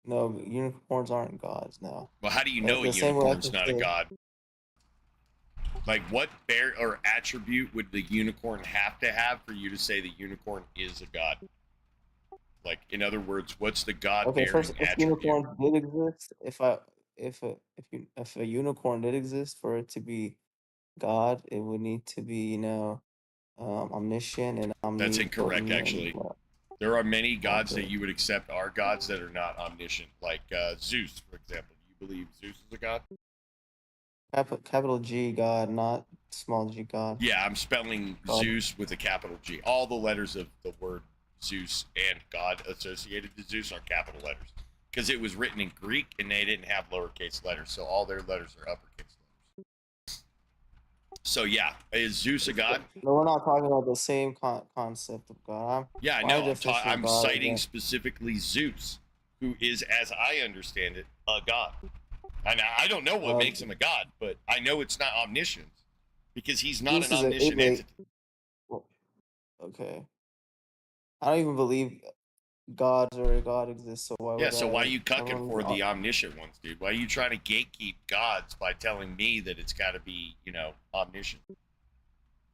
[SPEAKER 2] No, unicorns aren't gods. No.
[SPEAKER 1] Well, how do you know a
[SPEAKER 2] The same way I
[SPEAKER 1] unicorn's
[SPEAKER 2] can
[SPEAKER 1] not a
[SPEAKER 2] say-
[SPEAKER 1] god? Like, what bear or attribute would the unicorn have to have for you to say the unicorn is a god? Like, in other words, what's the
[SPEAKER 2] Okay,
[SPEAKER 1] god-bearing
[SPEAKER 2] first, if
[SPEAKER 1] attribute?
[SPEAKER 2] unicorns did exist, if a unicorn did exist, for it to be God, it would need to be, omniscient and
[SPEAKER 1] That's incorrect,
[SPEAKER 2] omnipotent
[SPEAKER 1] actually.
[SPEAKER 2] and,
[SPEAKER 1] There are many gods
[SPEAKER 2] Okay.
[SPEAKER 1] that you would accept are gods that are not omniscient, like Zeus, for example. Do you believe Zeus is a god?
[SPEAKER 2] capital G God, not small g God.
[SPEAKER 1] Yeah, I'm spelling
[SPEAKER 2] God.
[SPEAKER 1] Zeus with a capital G. All the letters of the word Zeus and God associated to Zeus are capital letters because it was written in Greek and they didn't have lowercase letters, so all their letters are uppercase letters. So yeah, is Zeus a god?
[SPEAKER 2] No, we're not talking about the same concept of God.
[SPEAKER 1] Yeah, I
[SPEAKER 2] My
[SPEAKER 1] know.
[SPEAKER 2] definition of
[SPEAKER 1] I'm
[SPEAKER 2] God is
[SPEAKER 1] citing
[SPEAKER 2] that-
[SPEAKER 1] specifically Zeus, who is, as I understand it, a god. And I don't know what makes him a god, but I know it's not omniscient because he's not
[SPEAKER 2] Zeus
[SPEAKER 1] an
[SPEAKER 2] is a-
[SPEAKER 1] omniscient
[SPEAKER 2] wait.
[SPEAKER 1] entity.
[SPEAKER 2] Well, okay. I don't even believe gods or a God exists, so why would
[SPEAKER 1] Yeah, so why are you
[SPEAKER 2] I
[SPEAKER 1] cucking
[SPEAKER 2] don't
[SPEAKER 1] for
[SPEAKER 2] even-
[SPEAKER 1] the omniscient ones, dude? Why are you trying to gatekeep gods by telling me that it's got to be, omniscient?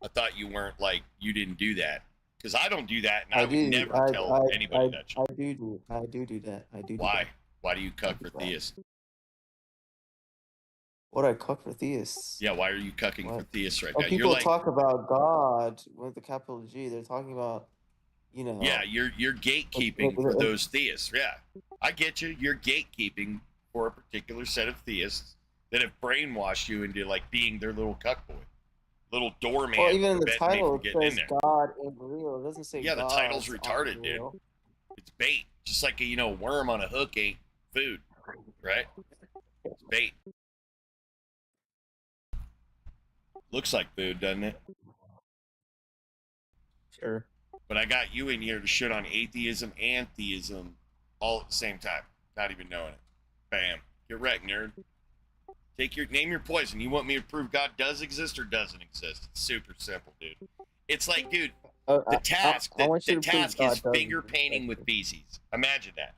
[SPEAKER 1] I thought you weren't like, you didn't do that. Because I don't do that, and I, would never tell anybody that shit.
[SPEAKER 2] I do do that. I do.
[SPEAKER 1] Why?
[SPEAKER 2] Do
[SPEAKER 1] Why do you cuck for
[SPEAKER 2] that.
[SPEAKER 1] theists?
[SPEAKER 2] What do I cuck for theists?
[SPEAKER 1] Yeah, why are you cucking for theists right now?
[SPEAKER 2] When people talk about God with the capital G, they're talking about,
[SPEAKER 1] Yeah, you're gatekeeping for those theists. Yeah, I get you. You're gatekeeping for a particular set of theists that have brainwashed you into like being their little cuck boy, little doorman.
[SPEAKER 2] Well, even in the
[SPEAKER 1] preventing me
[SPEAKER 2] title,
[SPEAKER 1] from
[SPEAKER 2] it
[SPEAKER 1] getting in
[SPEAKER 2] says
[SPEAKER 1] there.
[SPEAKER 2] God ain't real. It doesn't say
[SPEAKER 1] Yeah, the
[SPEAKER 2] God's
[SPEAKER 1] title's
[SPEAKER 2] aren't
[SPEAKER 1] retarded, dude.
[SPEAKER 2] real.
[SPEAKER 1] It's bait, just like a worm on a hook ain't food, right? It's bait. Looks like food, doesn't it?
[SPEAKER 2] Sure.
[SPEAKER 1] But I got you in here to shit on atheism and theism all at the same time, not even knowing it. Bam. Get wrecked, nerd. Name your poison. You want me to prove God does exist or doesn't exist? It's super simple, dude. It's like, dude, the task
[SPEAKER 2] I want you
[SPEAKER 1] the
[SPEAKER 2] to prove
[SPEAKER 1] task
[SPEAKER 2] God
[SPEAKER 1] is
[SPEAKER 2] does
[SPEAKER 1] finger
[SPEAKER 2] exist,
[SPEAKER 1] painting with feces. Imagine that.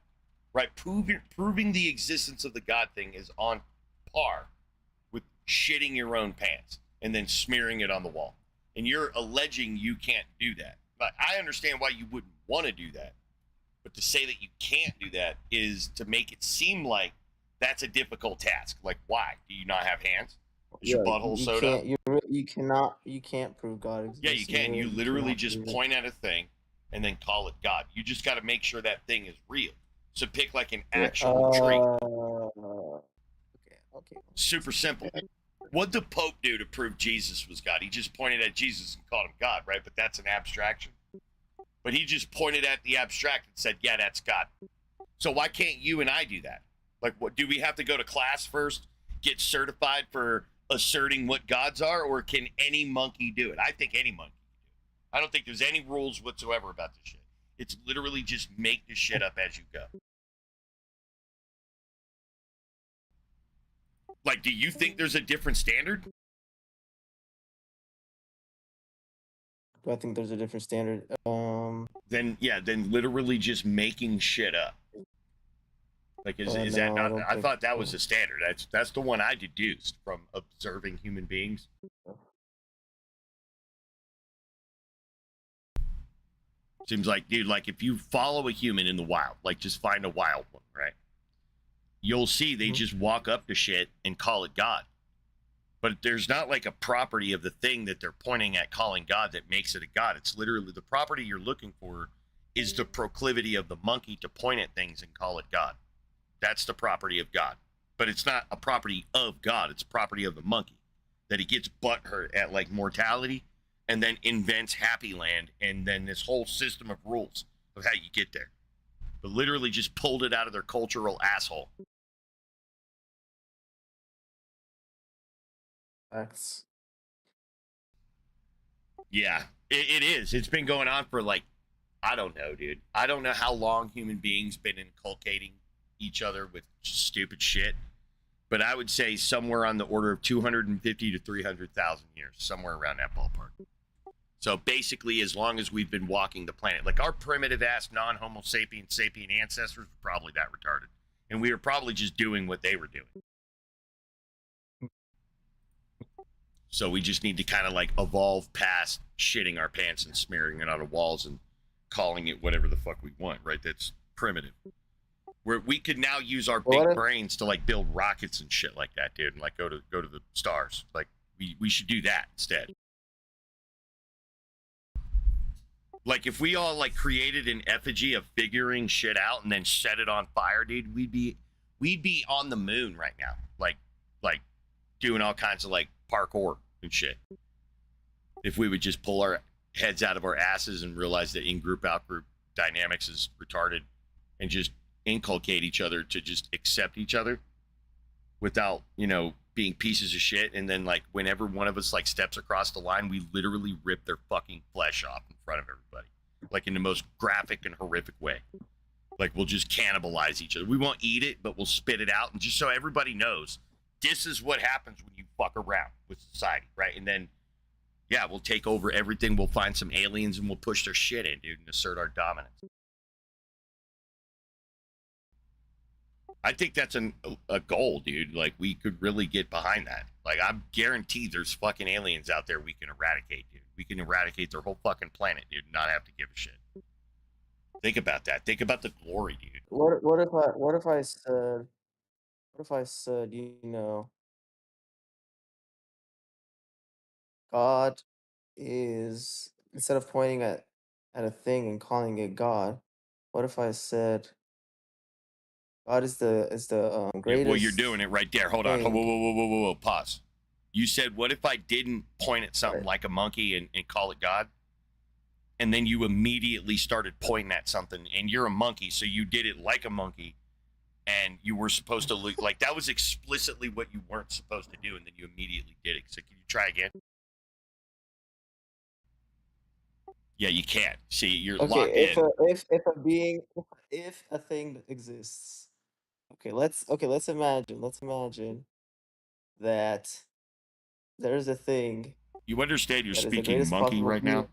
[SPEAKER 1] Right? Proving the existence of the God thing is on par with shitting your own pants and then smearing it on the wall. And you're alleging you can't do that. But I understand why you wouldn't want to do that. But to say that you can't do that is to make it seem like that's a difficult task. Like, why? Do you not have hands? Is your butthole sewed up?
[SPEAKER 2] You can't prove God exists.
[SPEAKER 1] Yeah, you can. You
[SPEAKER 2] really
[SPEAKER 1] literally
[SPEAKER 2] cannot
[SPEAKER 1] just
[SPEAKER 2] prove it.
[SPEAKER 1] point at a thing and then call it God. You just got to make sure that thing is real. So pick like an actual tree.
[SPEAKER 2] Okay.
[SPEAKER 1] Super simple. What'd the Pope do to prove Jesus was God? He just pointed at Jesus and called him God, right? But that's an abstraction. But he just pointed at the abstract and said, yeah, that's God. So why can't you and I do that? Like, what do we have to go to class first, get certified for asserting what gods are, or can any monkey do it? I think any monkey can do it. I don't think there's any rules whatsoever about this shit. It's literally just make the shit up as you go. Like, do you think there's a different standard?
[SPEAKER 2] Do I think there's a different standard?
[SPEAKER 1] Then literally just making shit up. Like, is that
[SPEAKER 2] no, I
[SPEAKER 1] not?
[SPEAKER 2] don't
[SPEAKER 1] I
[SPEAKER 2] think
[SPEAKER 1] thought that was the standard. That's the one I deduced from observing human beings. Seems like, dude, like if you follow a human in the wild, like just find a wild one, right? You'll see they just walk up to shit and call it God. But there's not like a property of the thing that they're pointing at calling God that makes it a God. It's literally the property you're looking for is the proclivity of the monkey to point at things and call it God. That's the property of God. But it's not a property of God. It's a property of the monkey. That he gets butthurt at like mortality and then invents Happy Land and then this whole system of rules of how you get there. But literally just pulled it out of their cultural asshole.
[SPEAKER 2] Facts.
[SPEAKER 1] Yeah, it is. It's been going on for like, I don't know, dude. I don't know how long human beings been inculcating each other with stupid shit, but I would say somewhere on the order of 250 to 300,000 years, somewhere around that ballpark. So basically, as long as we've been walking the planet, like our primitive ass non-Homo sapien ancestors were probably that retarded, and we were probably just doing what they were doing. So we just need to kind of like evolve past shitting our pants and smearing it on the walls and calling it whatever the fuck we want, right? That's primitive. Where we could now use our big brains to like build rockets and shit like that, dude, and like go to the stars. Like we should do that instead. Like if we all like created an effigy of figuring shit out and then set it on fire, dude, we'd be on the moon right now. Like doing all kinds of like parkour and shit. If we would just pull our heads out of our asses and realize that in-group, out-group dynamics is retarded and just inculcate each other to just accept each other without, being pieces of shit. And then like whenever one of us like steps across the line, we literally rip their fucking flesh off in front of everybody. Like in the most graphic and horrific way. Like we'll just cannibalize each other. We won't eat it, but we'll spit it out. And just so everybody knows, this is what happens when you fuck around with society, right? And then, yeah, we'll take over everything. We'll find some aliens and we'll push their shit in, dude, and assert our dominance. I think that's a goal, dude. Like, we could really get behind that. Like, I'm guaranteed there's fucking aliens out there we can eradicate, dude. We can eradicate their whole fucking planet, dude, and not have to give a shit. Think about that. Think about the glory, dude.
[SPEAKER 2] What if I said, God is, instead of pointing at a thing and calling it God, what if I said God is the greatest?
[SPEAKER 1] Well, you're doing it right there. Hold on. Whoa. Pause. You said, what if I didn't point at something like a monkey and call it God? And then you immediately started pointing at something, and you're a monkey, so you did it like a monkey, and you were supposed to look like that was explicitly what you weren't supposed to do, and then you immediately did it. So can you try again? Yeah, you can't. See, you're locked in.
[SPEAKER 2] If a thing exists. Let's imagine that there's a thing.
[SPEAKER 1] You understand you're
[SPEAKER 2] that is the
[SPEAKER 1] speaking
[SPEAKER 2] greatest
[SPEAKER 1] monkey
[SPEAKER 2] possible
[SPEAKER 1] right now?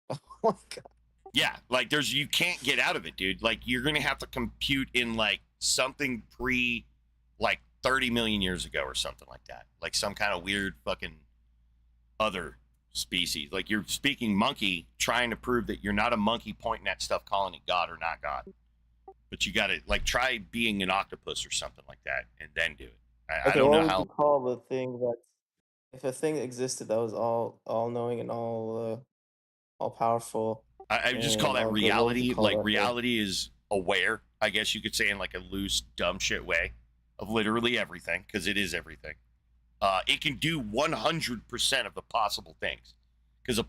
[SPEAKER 2] Oh my god.
[SPEAKER 1] Yeah, like you can't get out of it, dude. Like you're gonna have to compute in like something like 30 million years ago or something like that. Like some kind of weird fucking other species. Like you're speaking monkey, trying to prove that you're not a monkey pointing at stuff, calling it God or not God. But you gotta like try being an octopus or something like that and then do it. I don't know how.
[SPEAKER 2] What would you call the thing that, if a thing existed that was all knowing and all powerful?
[SPEAKER 1] I just call that reality. Like reality is aware, I guess you could say, in like a loose, dumb shit way of literally everything, because it is everything. It can do 100% of the possible things, because a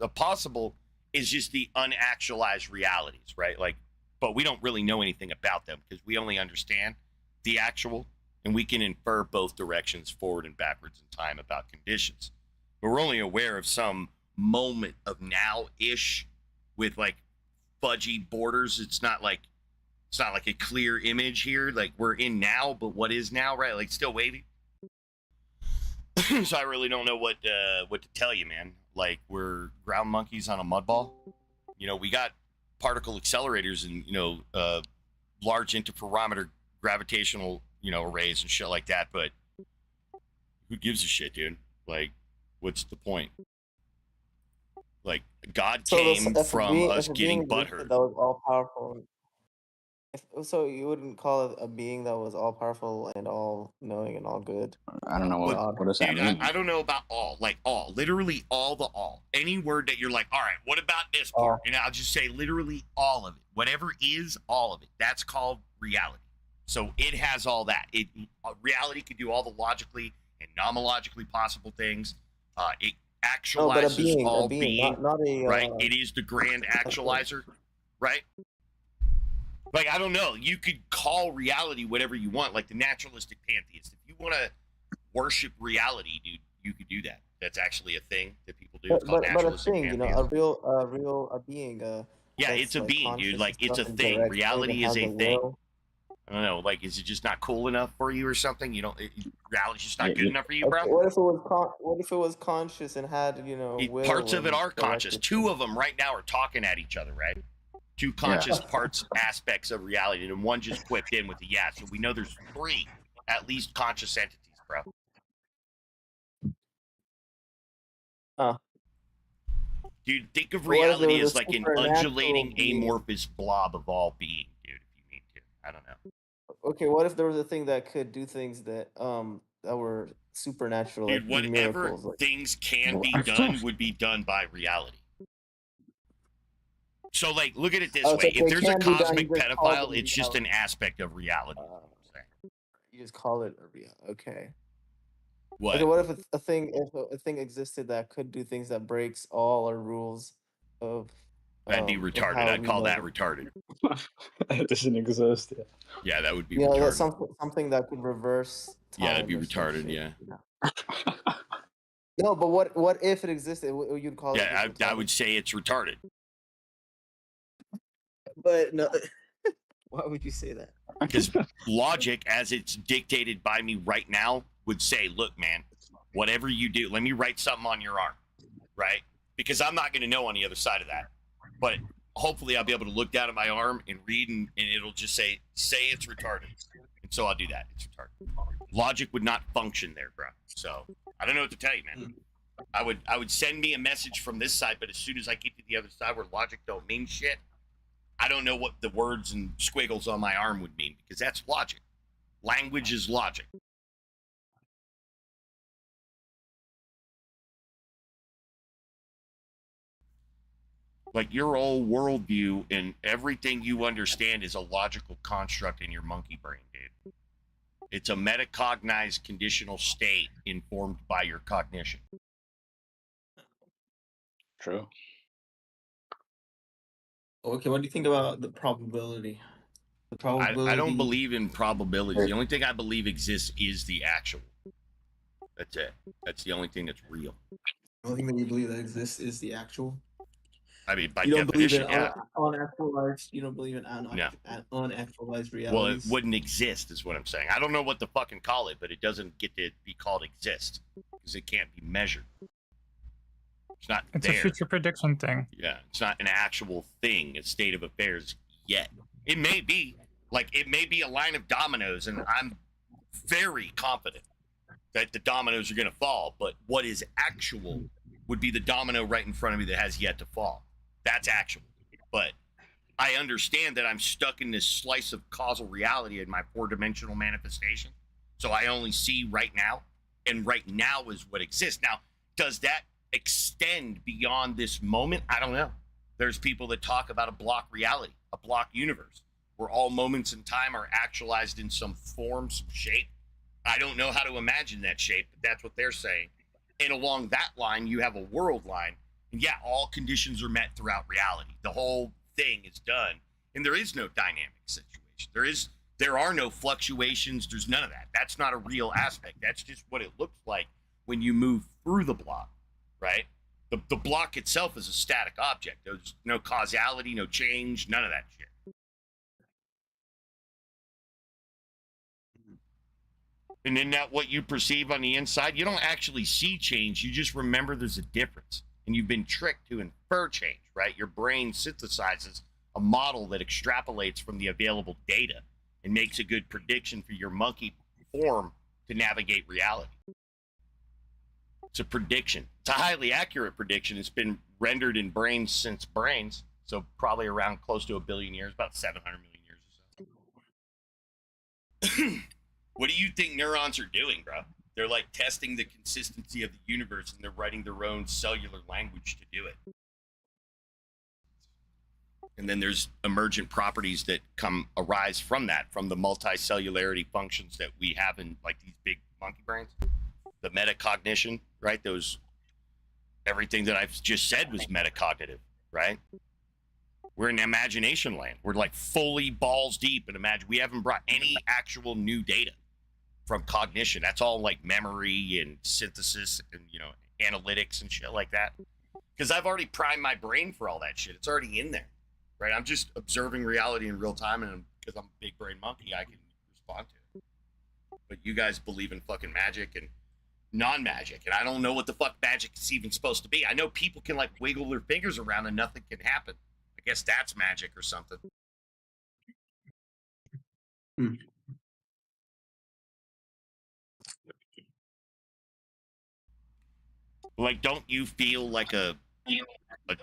[SPEAKER 1] possible is just the unactualized realities, right? Like, but we don't really know anything about them because we only understand the actual, and we can infer both directions, forward and backwards in time, about conditions. But we're only aware of some moment of now-ish with like fudgy borders. It's not like a clear image here. Like we're in now, but what is now, right? Like still wavy. So I really don't know what to tell you, man. Like we're ground monkeys on a mud ball. We got particle accelerators and large interferometer gravitational arrays and shit like that, but who gives a shit, dude? Like what's the point? Like God came from us getting butthurt.
[SPEAKER 2] That was all powerful. So you wouldn't call it a being that was all powerful and all knowing and all good?
[SPEAKER 5] I don't know what does that mean.
[SPEAKER 1] I don't know about all, like all, literally all the all. Any word that you're like, all right, what about this part? And I'll just say literally all of it. Whatever is all of it. That's called reality. So it has all that. Reality can do all the logically and non-logically possible things. It actualizes all being,
[SPEAKER 2] not a,
[SPEAKER 1] right? It is the grand actualizer, right? Like, I don't know. You could call reality whatever you want, like the naturalistic pantheist. If you want to worship reality, dude, you could do that. That's actually a thing that people do. It's called
[SPEAKER 2] but a
[SPEAKER 1] naturalistic
[SPEAKER 2] thing, you know,
[SPEAKER 1] pantheism.
[SPEAKER 2] a being,
[SPEAKER 1] Yeah,
[SPEAKER 2] that's
[SPEAKER 1] it's a
[SPEAKER 2] like
[SPEAKER 1] being, dude.
[SPEAKER 2] conscious
[SPEAKER 1] Like
[SPEAKER 2] and
[SPEAKER 1] it's a
[SPEAKER 2] stuff and
[SPEAKER 1] thing.
[SPEAKER 2] direct, or even
[SPEAKER 1] Reality is
[SPEAKER 2] has
[SPEAKER 1] a
[SPEAKER 2] a
[SPEAKER 1] thing.
[SPEAKER 2] will.
[SPEAKER 1] I don't know. Like, is it just not cool enough for you or something? You don't. Reality's just not
[SPEAKER 5] Yeah,
[SPEAKER 1] good
[SPEAKER 5] yeah.
[SPEAKER 1] enough for you,
[SPEAKER 2] Okay,
[SPEAKER 1] bro.
[SPEAKER 2] what if it was conscious and had, you know, will
[SPEAKER 1] Parts of it
[SPEAKER 2] and
[SPEAKER 1] are conscious.
[SPEAKER 2] directed?
[SPEAKER 1] Two of them right now are talking at each other, right? Two conscious parts, aspects of reality, and one just whipped in with the yeah. So we know there's three, at least, conscious entities, bro.
[SPEAKER 2] Huh.
[SPEAKER 1] Dude, think of
[SPEAKER 2] What if there
[SPEAKER 1] reality
[SPEAKER 2] was
[SPEAKER 1] as
[SPEAKER 2] a
[SPEAKER 1] like an
[SPEAKER 2] supernatural
[SPEAKER 1] undulating,
[SPEAKER 2] being?
[SPEAKER 1] amorphous blob of all being, dude. If you need to, I don't know.
[SPEAKER 2] Okay, what if there was a thing that could do things that were supernatural,
[SPEAKER 1] Dude,
[SPEAKER 2] like do
[SPEAKER 1] whatever
[SPEAKER 2] miracles? Like,
[SPEAKER 1] things can be done would be done by reality. So, like, look at it this
[SPEAKER 2] oh, so
[SPEAKER 1] way: if
[SPEAKER 2] they
[SPEAKER 1] there's a
[SPEAKER 2] can be done.
[SPEAKER 1] cosmic
[SPEAKER 2] You just call
[SPEAKER 1] pedophile,
[SPEAKER 2] them
[SPEAKER 1] it's just an
[SPEAKER 2] reality.
[SPEAKER 1] aspect of reality. is what I'm saying.
[SPEAKER 2] You just call it a real. Okay.
[SPEAKER 1] What?
[SPEAKER 2] Okay. What if a thing existed that could do things that breaks all our rules of
[SPEAKER 1] That'd be
[SPEAKER 2] of
[SPEAKER 1] retarded.
[SPEAKER 2] how
[SPEAKER 1] I'd
[SPEAKER 2] we
[SPEAKER 1] call
[SPEAKER 2] know
[SPEAKER 1] that
[SPEAKER 2] the
[SPEAKER 1] retarded.
[SPEAKER 5] It doesn't exist. Yeah.
[SPEAKER 1] Yeah, that would be
[SPEAKER 2] you know that's
[SPEAKER 1] retarded.
[SPEAKER 2] something that could reverse
[SPEAKER 1] Yeah, that'd
[SPEAKER 2] time
[SPEAKER 1] be
[SPEAKER 2] or some
[SPEAKER 1] retarded.
[SPEAKER 2] shit.
[SPEAKER 1] Yeah.
[SPEAKER 2] No, but what if it existed? You'd call it
[SPEAKER 1] Yeah,
[SPEAKER 2] just retarded.
[SPEAKER 1] I would say it's retarded.
[SPEAKER 2] But no, why would you say that?
[SPEAKER 1] Because logic, as it's dictated by me right now, would say, look, man, whatever you do, let me write something on your arm, right? Because I'm not going to know on the other side of that. But hopefully I'll be able to look down at my arm and read, and it'll just say it's retarded. And so I'll do that. It's retarded. Logic would not function there, bro. So I don't know what to tell you, man. I would send me a message from this side, but as soon as I get to the other side where logic don't mean shit, I don't know what the words and squiggles on my arm would mean, because that's logic. Language is logic. Like your whole worldview and everything you understand is a logical construct in your monkey brain, dude. It's a metacognized conditional state informed by your cognition.
[SPEAKER 5] True.
[SPEAKER 2] Okay, what do you think about the probability? The probability.
[SPEAKER 1] I don't believe in probabilities. The only thing I believe exists is the actual. That's it. That's the only thing that's real.
[SPEAKER 2] The only thing that you believe that exists is the actual.
[SPEAKER 1] I mean, by
[SPEAKER 2] You don't believe
[SPEAKER 1] definition,
[SPEAKER 2] in
[SPEAKER 1] yeah.
[SPEAKER 2] unactualized. You don't believe in
[SPEAKER 1] No.
[SPEAKER 2] unactualized
[SPEAKER 1] Well,
[SPEAKER 2] realities.
[SPEAKER 1] it wouldn't exist, is what I'm saying. I don't know what to fucking call it, but it doesn't get to be called exist because it can't be measured. It's not
[SPEAKER 14] It's
[SPEAKER 1] there.
[SPEAKER 14] a future prediction thing.
[SPEAKER 1] Yeah, it's not an actual thing, a state of affairs yet. It may be. Like, it may be a line of dominoes, and I'm very confident that the dominoes are going to fall, but what is actual would be the domino right in front of me that has yet to fall. That's actual. But I understand that I'm stuck in this slice of causal reality in my four-dimensional manifestation. So I only see right now, and right now is what exists. Now, does that extend beyond this moment? I don't know. There's people that talk about a block reality, a block universe, where all moments in time are actualized in some form, some shape. I don't know how to imagine that shape, but that's what they're saying. And along that line, you have a world line. And yeah, all conditions are met throughout reality. The whole thing is done. And there is no dynamic situation. There are no fluctuations. There's none of that. That's not a real aspect. That's just what it looks like when you move through the block, right? The block itself is a static object. There's no causality, no change, none of that shit. And then that what you perceive on the inside, you don't actually see change. You just remember there's a difference. And you've been tricked to infer change, right? Your brain synthesizes a model that extrapolates from the available data and makes a good prediction for your monkey form to navigate reality. It's a prediction. It's a highly accurate prediction. It's been rendered in brains since brains. So probably around close to 1 billion years, about 700 million years or so. What do you think neurons are doing, bro? They're like testing the consistency of the universe, and they're writing their own cellular language to do it. And then there's emergent properties that arise from that, from the multicellularity functions that we have in like these big monkey brains. The metacognition, right? Everything that I've just said was metacognitive, right? We're in imagination land. We're like fully balls deep in imagine. We haven't brought any actual new data from cognition. That's all like memory and synthesis and, analytics and shit like that. Because I've already primed my brain for all that shit. It's already in there, right? I'm just observing reality in real time, and because I'm a big brain monkey, I can respond to it. But you guys believe in fucking magic and non-magic, and I don't know what the fuck magic is even supposed to be. I know people can like wiggle their fingers around and nothing can happen. I guess that's magic or something. Like, don't you feel like a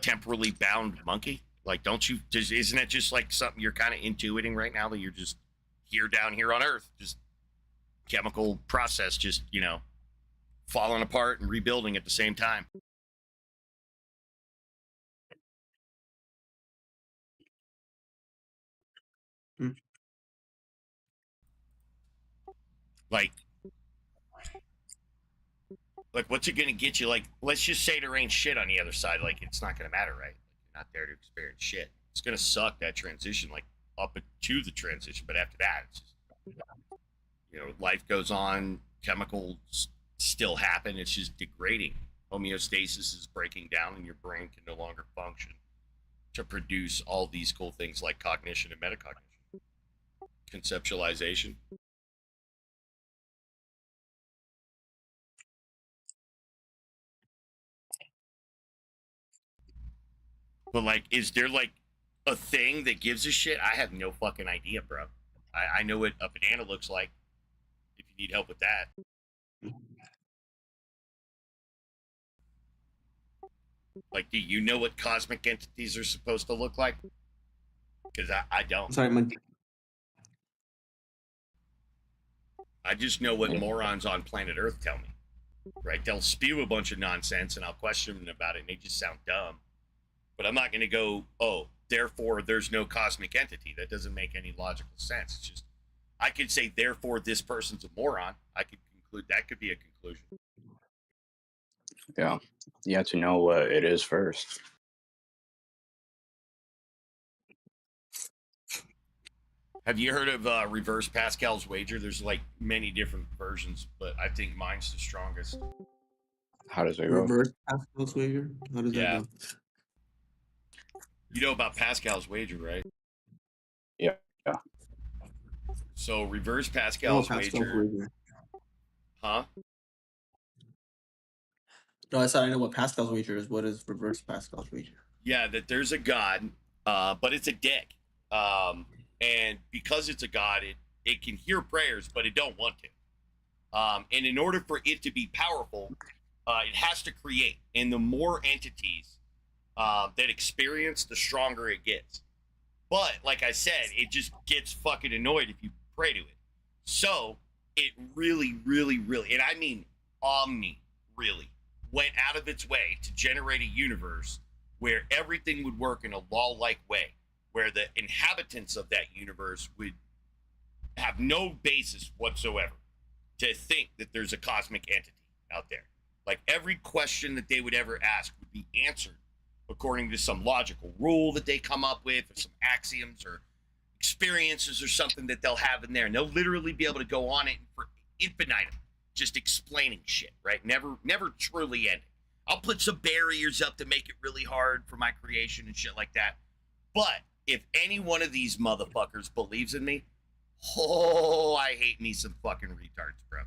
[SPEAKER 1] temporally bound monkey? Like, don't you? Isn't it just like something you're kind of intuiting right now, that you're just down here on Earth, just chemical process, just falling apart and rebuilding at the same time? Like, what's it gonna get you? Like, let's just say there ain't shit on the other side. Like, it's not gonna matter, right? You're not there to experience shit. It's gonna suck, that transition, like up to the transition. But after that, it's just, life goes on. Chemicals still happen. It's just degrading. Homeostasis is breaking down, and your brain can no longer function to produce all these cool things like cognition and metacognition, conceptualization. But like, is there like a thing that gives a shit? I have no fucking idea, bro. I know what a banana looks like, if you need help with that. Like, do you know what cosmic entities are supposed to look like? Because I don't.
[SPEAKER 17] Sorry,
[SPEAKER 1] I just know what morons on planet Earth tell me, right? They'll spew a bunch of nonsense, and I'll question them about it, and they just sound dumb. But I'm not going to go, oh, therefore there's no cosmic entity. That doesn't make any logical sense. It's just, I could say, therefore this person's a moron. I could conclude that could be a conclusion.
[SPEAKER 5] Yeah, you have to know what it is first.
[SPEAKER 1] Have you heard of reverse Pascal's wager? There's like many different versions, but I think mine's the strongest.
[SPEAKER 5] How does it go?
[SPEAKER 17] Reverse Pascal's wager? How does that go?
[SPEAKER 1] You know about Pascal's wager, right?
[SPEAKER 5] Yeah.
[SPEAKER 1] So reverse Pascal's wager. Huh?
[SPEAKER 17] No, I said I know what Pascal's wager is. What is reverse Pascal's wager?
[SPEAKER 1] Yeah, that there's a god, but it's a dick. And because it's a god, it can hear prayers, but it don't want to. And in order for it to be powerful, it has to create. And the more entities that experience, the stronger it gets. But like I said, it just gets fucking annoyed if you pray to it. So it really, really, really, and I mean really, went out of its way to generate a universe where everything would work in a law-like way, where the inhabitants of that universe would have no basis whatsoever to think that there's a cosmic entity out there. Like, every question that they would ever ask would be answered according to some logical rule that they come up with, or some axioms or experiences or something that they'll have in there. And they'll literally be able to go on it for infinitum, just explaining shit, right? Never truly ending. I'll put some barriers up to make it really hard for my creation and shit like that. But if any one of these motherfuckers believes in me, oh, I hate me some fucking retards, bro.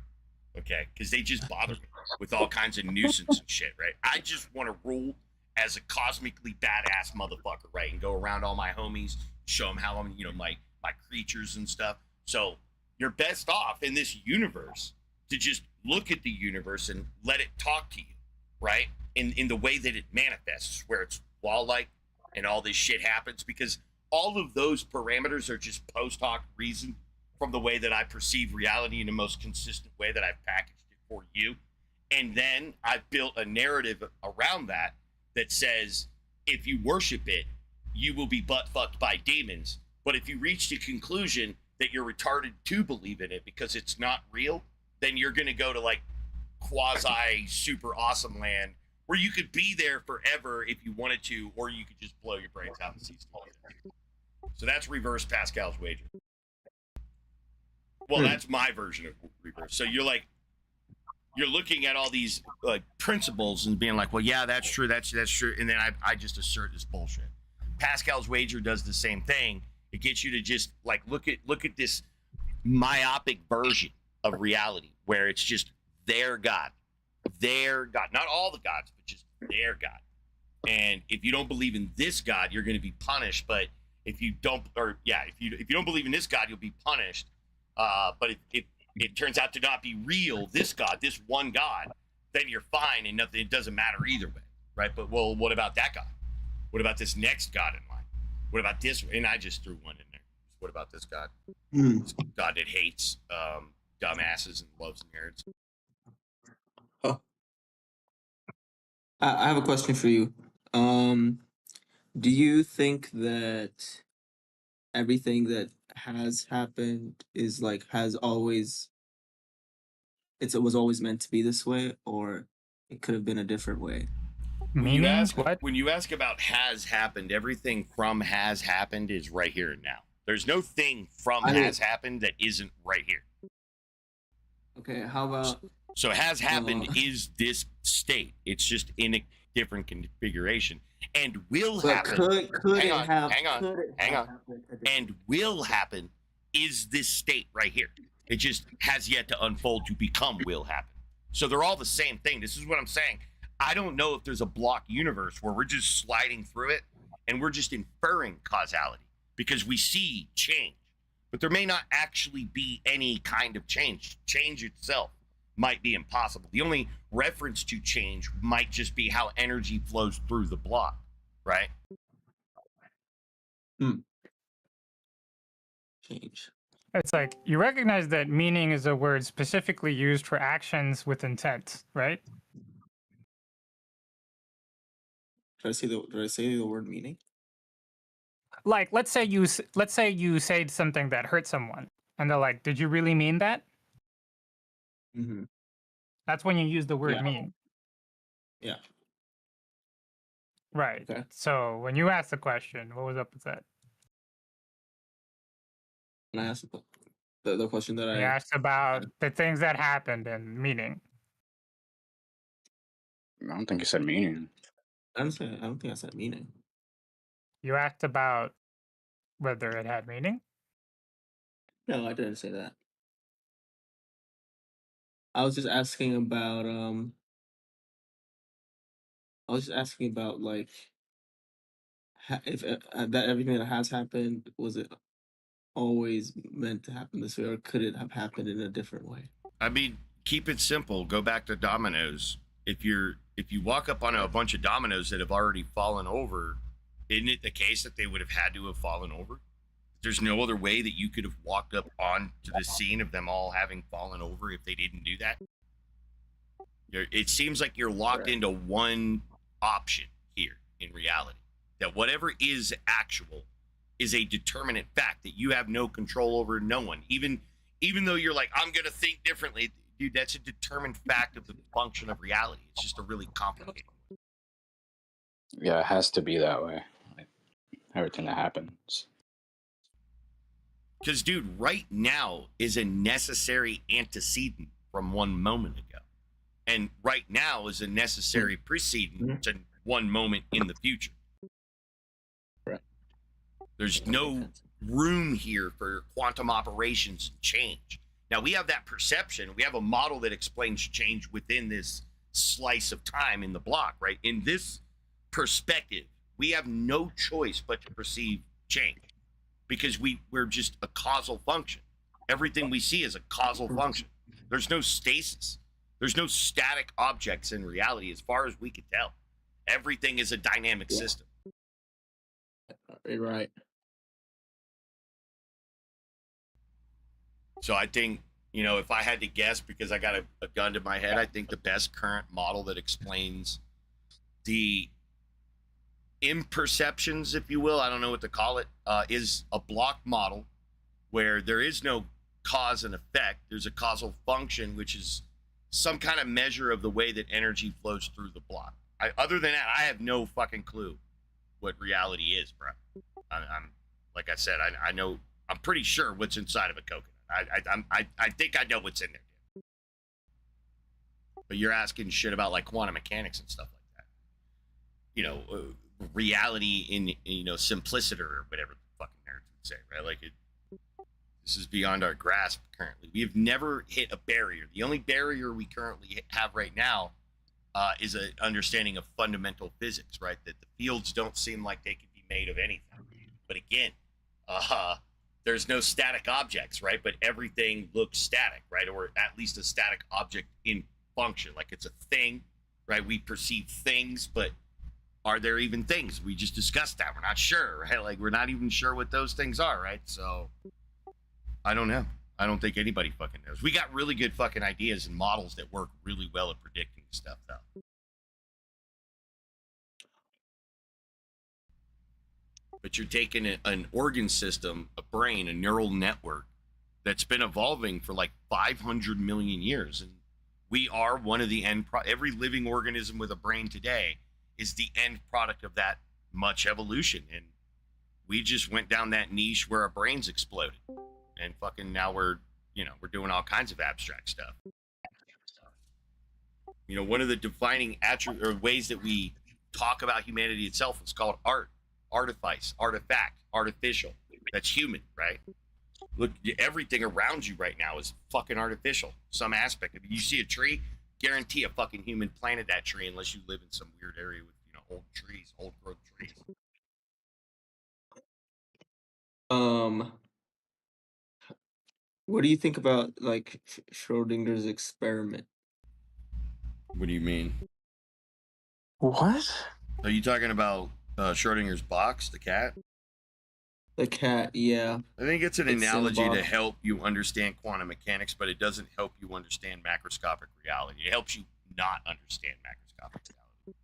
[SPEAKER 1] Okay? Because they just bother me with all kinds of nuisance and shit, right? I just want to rule as a cosmically badass motherfucker, right? And go around all my homies, show them how I'm, my creatures and stuff. So you're best off in this universe to just look at the universe and let it talk to you, right? In the way that it manifests, where it's law-like and all this shit happens, because all of those parameters are just post hoc reason from the way that I perceive reality in the most consistent way that I've packaged it for you. And then I've built a narrative around that says, if you worship it, you will be butt-fucked by demons. But if you reach the conclusion that you're retarded to believe in it because it's not real, then you're going to go to like quasi super awesome land where you could be there forever if you wanted to, or you could just blow your brains out and cease to exist. So that's reverse Pascal's wager. Well, that's my version of reverse. So you're like, you're looking at all these like principles and being like, well, yeah, that's true, that's true, and then I just assert this bullshit. Pascal's wager does the same thing. It gets you to just like look at this myopic version of reality where it's just their God, not all the gods, but just their God. And if you don't believe in this God, you're going to be punished. But if you don't, if you don't believe in this God, you'll be punished. But if it turns out to not be real, this God, this one God, then you're fine, and nothing. It doesn't matter either way, right? But well, what about that God? What about this next God in line? What about this? And I just threw one in there. What about this God? This God that hates dumbasses and loves nerds.
[SPEAKER 2] Oh, I have a question for you. Do you think that everything that has happened is like has always it was always meant to be this way, or it could have been a different way?
[SPEAKER 1] When you ask about has happened, everything from has happened is right here and now. There's no thing from has happened that isn't right here.
[SPEAKER 2] Okay, how about
[SPEAKER 1] so has happened is this state. It's just in a different configuration and will happen. Hang on. And will happen is this state right here. It just has yet to unfold to become will happen. So they're all the same thing. This is what I'm saying. I don't know if there's a block universe where we're just sliding through it and we're just inferring causality because we see change, but there may not actually be any kind of change. Change itself might be impossible. The only reference to change might just be how energy flows through the block, right?
[SPEAKER 2] Change.
[SPEAKER 14] It's like you recognize that meaning is a word specifically used for actions with intent, right?
[SPEAKER 2] Did I say the word meaning?
[SPEAKER 14] Like, let's say you say something that hurt someone, and they're like, "Did you really mean that?"
[SPEAKER 2] Mm-hmm.
[SPEAKER 14] That's when you use the word mean.
[SPEAKER 2] Yeah.
[SPEAKER 14] Right.
[SPEAKER 2] Okay.
[SPEAKER 14] So when you asked the question, what was up with that?
[SPEAKER 2] And I asked the question that
[SPEAKER 14] You asked about the things that happened and meaning.
[SPEAKER 5] I don't think you said meaning.
[SPEAKER 2] I don't think I said meaning.
[SPEAKER 14] You asked about whether it had meaning.
[SPEAKER 2] No, I didn't say that. I was just asking about like if that everything that has happened, was it always meant to happen this way, or could it have happened in a different way?
[SPEAKER 1] I mean, keep it simple. Go back to dominoes. If you walk up on a bunch of dominoes that have already fallen over, isn't it the case that they would have had to have fallen over? There's no other way that you could have walked up onto the scene of them all having fallen over if they didn't do that. It seems like you're locked into one option here in reality, that whatever is actual is a determinate fact that you have no control over. No one, even though you're like, I'm gonna think differently, dude, that's a determined fact of the function of reality. It's just a really complicated.
[SPEAKER 5] Yeah, it has to be that way. Like, everything that happens.
[SPEAKER 1] Because, dude, right now is a necessary antecedent from one moment ago. And right now is a necessary precedent to one moment in the future.
[SPEAKER 2] Right.
[SPEAKER 1] There's no room here for quantum operations and change. Now, we have that perception. We have a model that explains change within this slice of time in the block, right? In this perspective, we have no choice but to perceive change because we're just a causal function. Everything we see is a causal function. There's no stasis. There's no static objects in reality as far as we can tell. Everything is a dynamic system.
[SPEAKER 2] Right.
[SPEAKER 1] So I think, if I had to guess, because I got a gun to my head, I think the best current model that explains the imperceptions, if you will, I don't know what to call it, is a block model where there is no cause and effect. There's a causal function, which is some kind of measure of the way that energy flows through the block. Other than that, I have no fucking clue what reality is, bro. I'm like I said, I know, I'm pretty sure what's inside of a coconut. I think I know what's in there. But you're asking shit about like quantum mechanics and stuff like that. You know, reality in, you know, simpliciter or whatever the fucking nerds would say, right? Like this is beyond our grasp currently. We've never hit a barrier. The only barrier we currently have right now is an understanding of fundamental physics, right? That the fields don't seem like they could be made of anything. But again, there's no static objects, right? But everything looks static, right? Or at least a static object in function, like it's a thing, right? We perceive things, but are there even things? We just discussed that. We're not sure, right? Like we're not even sure what those things are, right? So I don't know. I don't think anybody fucking knows. We got really good fucking ideas and models that work really well at predicting stuff, though. But you're taking an organ system, a brain, a neural network that's been evolving for like 500 million years. And we are one of the every living organism with a brain today is the end product of that much evolution. And we just went down that niche where our brains exploded. And fucking now we're doing all kinds of abstract stuff. You know, one of the defining ways that we talk about humanity itself is called art, artifice, artifact, artificial. That's human, right? Look, everything around you right now is fucking artificial. Some aspect of it. You see a tree, guarantee a fucking human planted that tree unless you live in some weird area with, you know, old trees, old growth trees.
[SPEAKER 2] What do you think about like Schrodinger's experiment?
[SPEAKER 1] What do you mean?
[SPEAKER 7] What?
[SPEAKER 1] Are you talking about Schrodinger's box, the cat?
[SPEAKER 2] The cat, yeah.
[SPEAKER 1] I think it's an
[SPEAKER 2] It's
[SPEAKER 1] analogy to
[SPEAKER 2] symbolic.
[SPEAKER 1] help you understand quantum mechanics, but it doesn't help you understand macroscopic reality. It helps you not understand macroscopic reality.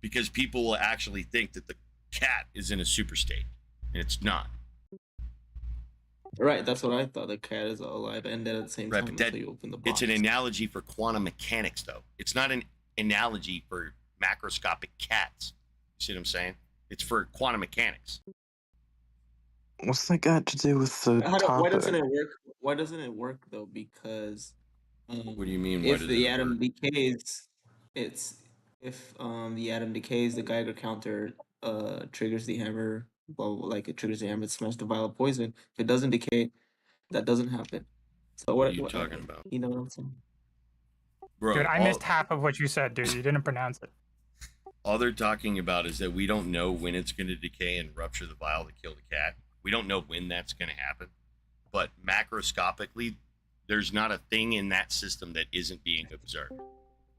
[SPEAKER 1] Because people will actually think that the cat is in a super state, and it's not.
[SPEAKER 2] Right, that's what I thought. The cat is alive, and then at the same
[SPEAKER 1] Right,
[SPEAKER 2] time,
[SPEAKER 1] but that,
[SPEAKER 2] until you open the box.
[SPEAKER 1] it's an analogy for quantum mechanics, though. It's not an analogy for macroscopic cats. You see what I'm saying? It's for quantum mechanics.
[SPEAKER 7] What's that got to do with the
[SPEAKER 2] Why
[SPEAKER 7] topic?
[SPEAKER 2] doesn't it work? Why doesn't it work though? Because
[SPEAKER 1] What do you mean? Why
[SPEAKER 2] if
[SPEAKER 1] does
[SPEAKER 2] the
[SPEAKER 1] it
[SPEAKER 2] atom
[SPEAKER 1] work?
[SPEAKER 2] decays, the atom decays, the Geiger counter triggers the hammer. Well, like it triggers the hammer to smash the vial of poison. If it doesn't decay, that doesn't happen. So
[SPEAKER 1] What are you talking about?
[SPEAKER 2] You know what I'm saying?
[SPEAKER 1] Bro,
[SPEAKER 14] Dude, I missed half of what you said, dude. You didn't pronounce it.
[SPEAKER 1] all they're talking about is that we don't know when it's going to decay and rupture the vial to kill the cat. We don't know when that's going to happen. But macroscopically, there's not a thing in that system that isn't being observed,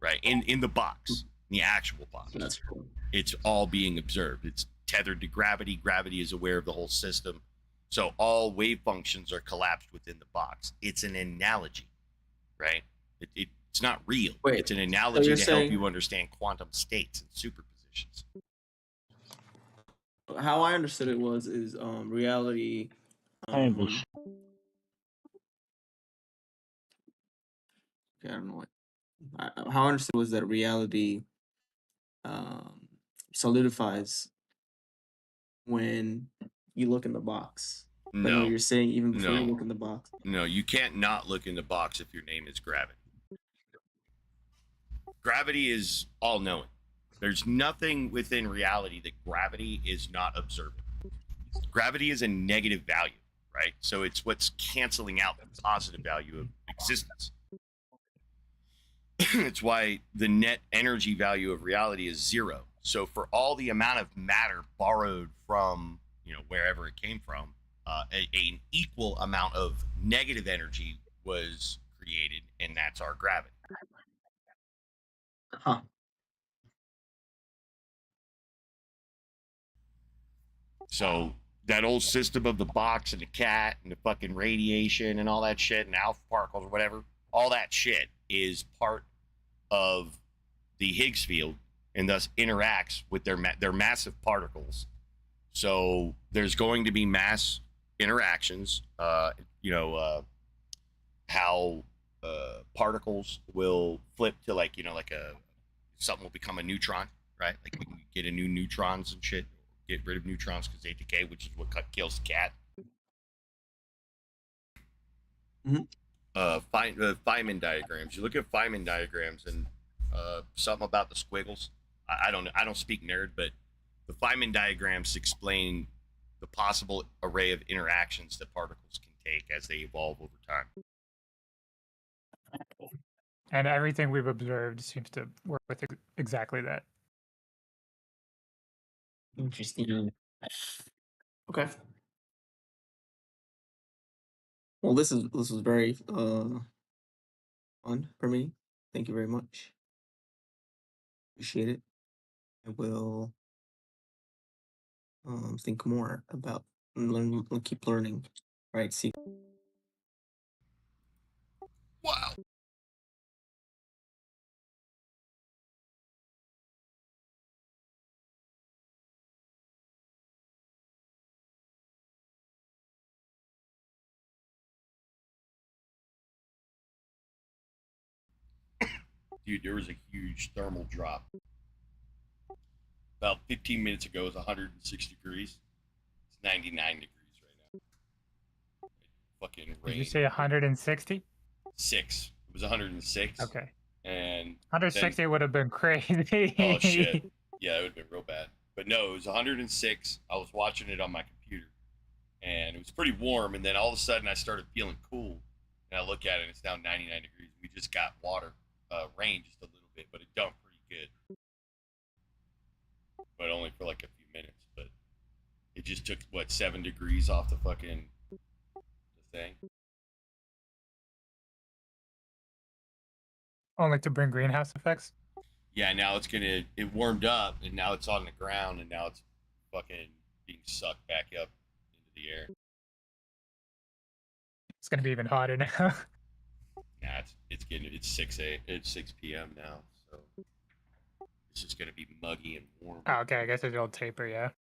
[SPEAKER 1] right? In the box, in the actual box.
[SPEAKER 2] That's cool.
[SPEAKER 1] It's all being observed. It's tethered to gravity. Gravity is aware of the whole system. So all wave functions are collapsed within the box. It's an analogy, right? It's not real.
[SPEAKER 2] Wait,
[SPEAKER 1] it's an analogy
[SPEAKER 2] you're
[SPEAKER 1] to
[SPEAKER 2] saying-
[SPEAKER 1] help you understand quantum states and superpositions.
[SPEAKER 2] How I understood it is reality.
[SPEAKER 19] English.
[SPEAKER 2] Okay, I don't know what. How I understood was that reality solidifies when you look in the box. But
[SPEAKER 1] No.
[SPEAKER 2] you're saying even before you
[SPEAKER 1] No.
[SPEAKER 2] look in the box.
[SPEAKER 1] No, you can't not look in the box if your name is gravity. Gravity is all-knowing. There's nothing within reality that gravity is not observing. Gravity is a negative value, right? So it's what's canceling out the positive value of existence. It's why the net energy value of reality is zero. So for all the amount of matter borrowed from, you know, wherever it came from, an equal amount of negative energy was created, and that's our gravity.
[SPEAKER 2] Huh.
[SPEAKER 1] So that old system of the box and the cat and the fucking radiation and all that shit and alpha particles or whatever, all that shit is part of the Higgs field and thus interacts with their massive particles. So there's going to be mass interactions. How particles will flip to something will become a neutron, right? Like we can get a new neutrons and shit. Get rid of neutrons because they decay, which is what kills the cat.
[SPEAKER 2] Mhm.
[SPEAKER 1] Feynman diagrams. You look at Feynman diagrams and something about the squiggles. I don't speak nerd, but the Feynman diagrams explain the possible array of interactions that particles can take as they evolve over time.
[SPEAKER 14] And everything we've observed seems to work with exactly that.
[SPEAKER 2] Interesting. Okay. Well, this was very fun for me. Thank you very much. Appreciate it. I will think more about and keep learning. All right, see.
[SPEAKER 1] Wow. Dude, there was a huge thermal drop. About 15 minutes ago, it was 106 degrees. It's 99 degrees right now. Fucking rain.
[SPEAKER 14] Did you say 160?
[SPEAKER 1] 6. It was 106.
[SPEAKER 14] Okay.
[SPEAKER 1] And
[SPEAKER 14] 160 would have been crazy.
[SPEAKER 1] Oh shit. Yeah, it would have been real bad. But no, it was 106. I was watching it on my computer, and it was pretty warm. And then all of a sudden, I started feeling cool, and I look at it, and it's now 99 degrees. We just got rain just a little bit, but it dumped pretty good. But only for like a few minutes. But it just took 7 degrees off the thing.
[SPEAKER 14] Only to bring greenhouse effects?
[SPEAKER 1] Yeah, now it warmed up, and now it's on the ground, and now it's fucking being sucked back up into the air.
[SPEAKER 14] It's gonna be even hotter now.
[SPEAKER 1] Nah, it's 6 p.m. now, so it's just gonna be muggy and warm.
[SPEAKER 14] Oh, okay, I guess it'll taper, yeah.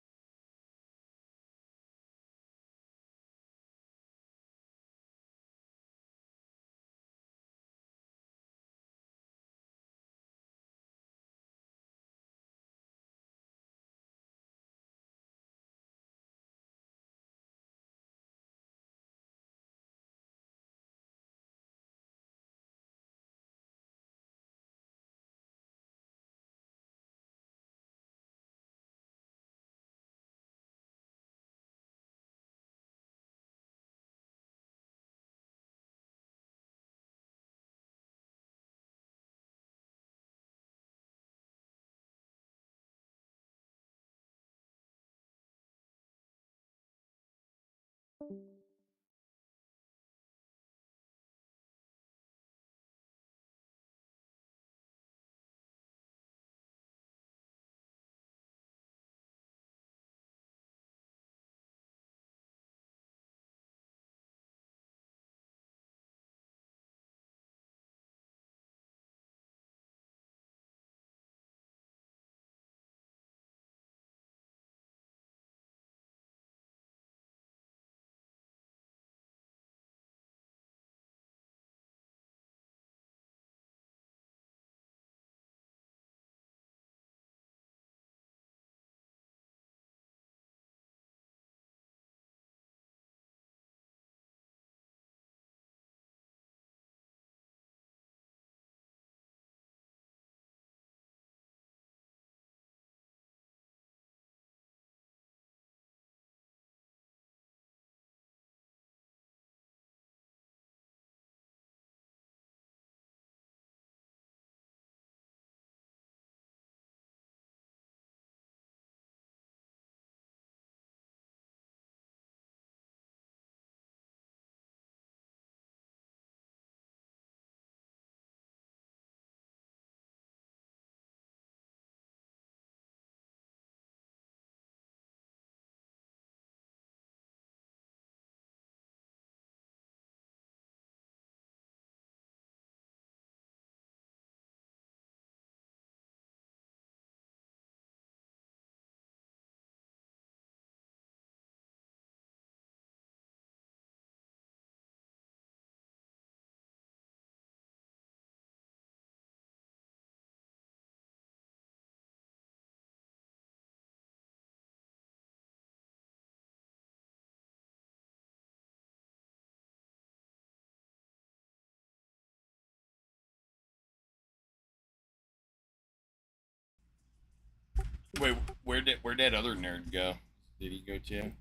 [SPEAKER 1] Wait, where'd that other nerd go? Did he go too?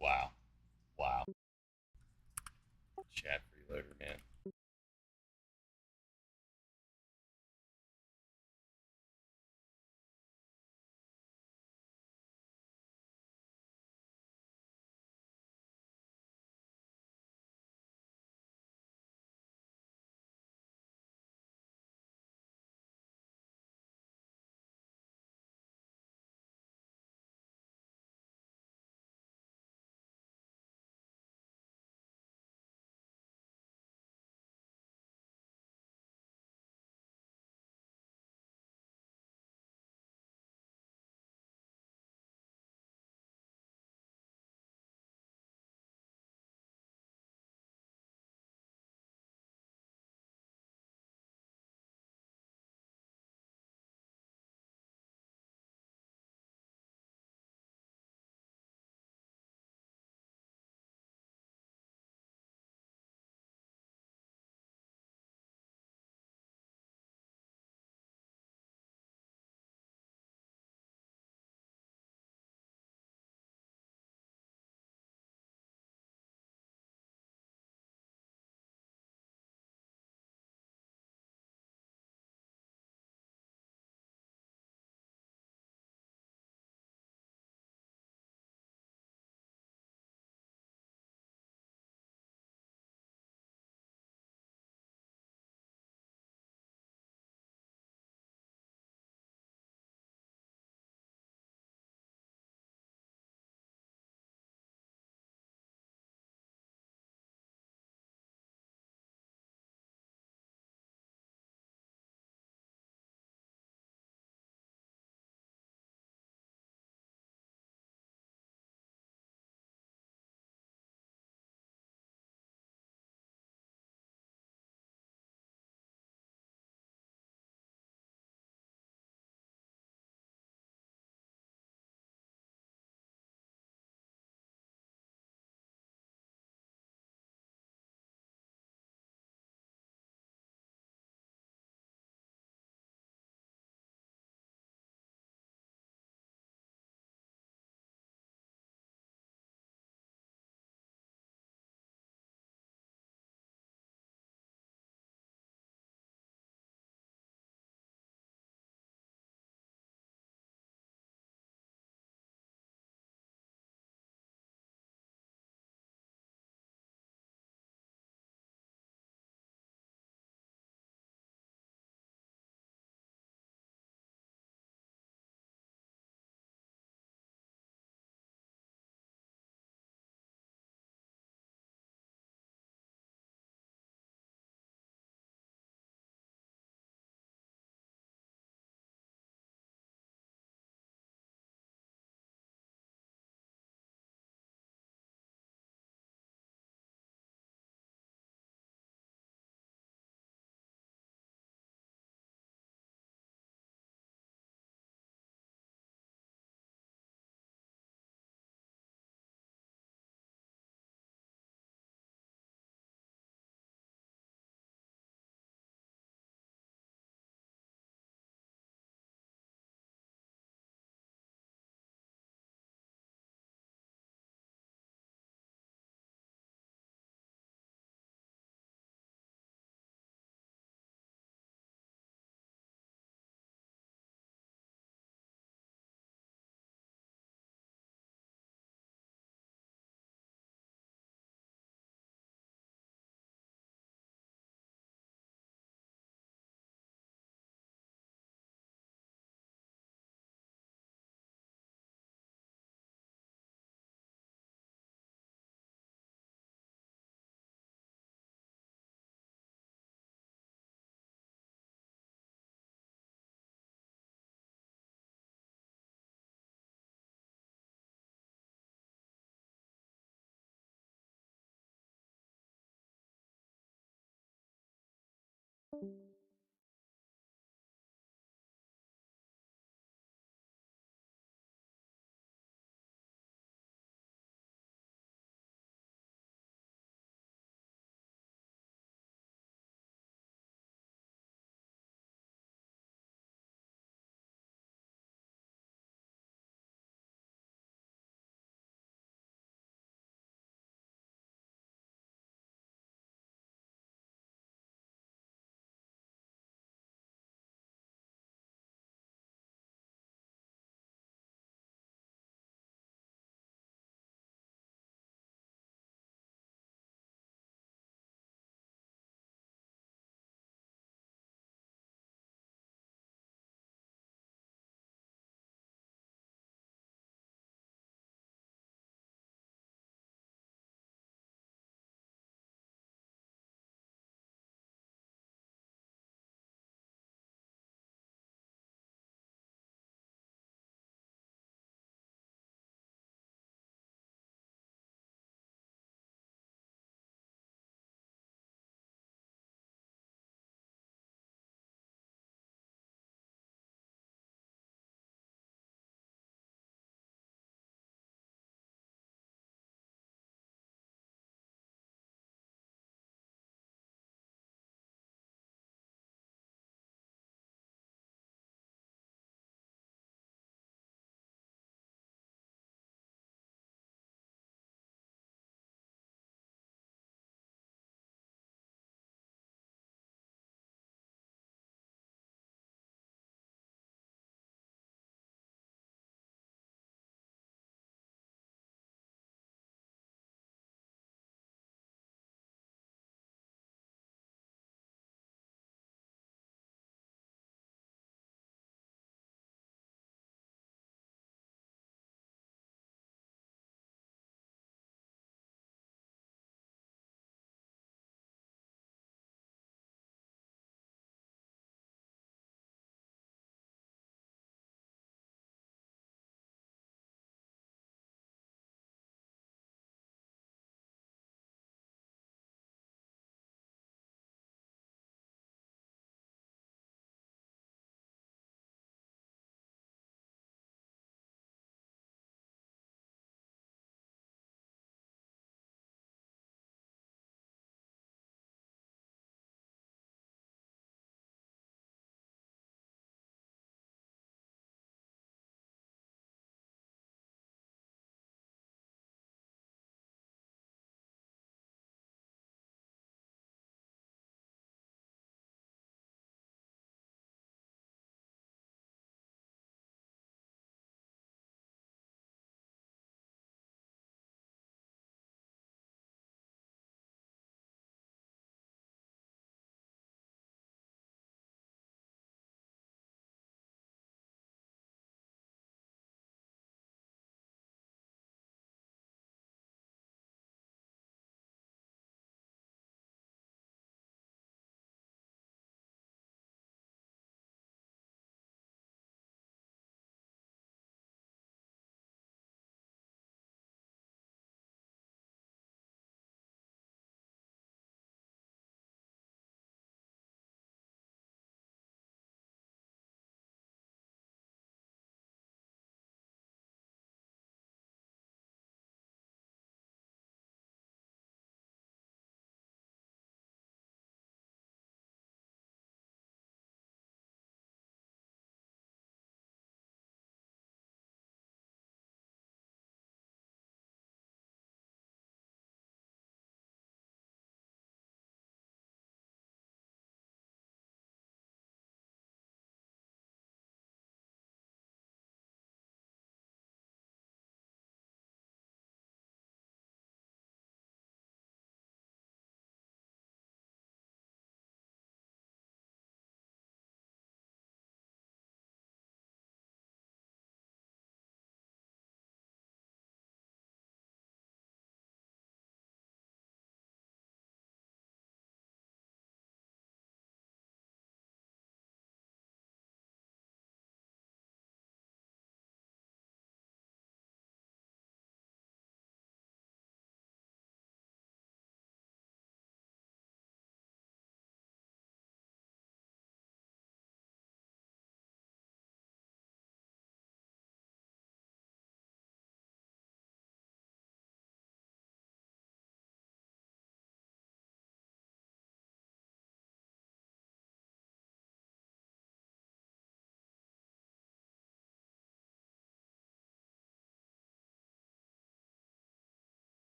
[SPEAKER 1] Wow. Wow. Chat freeloader, man.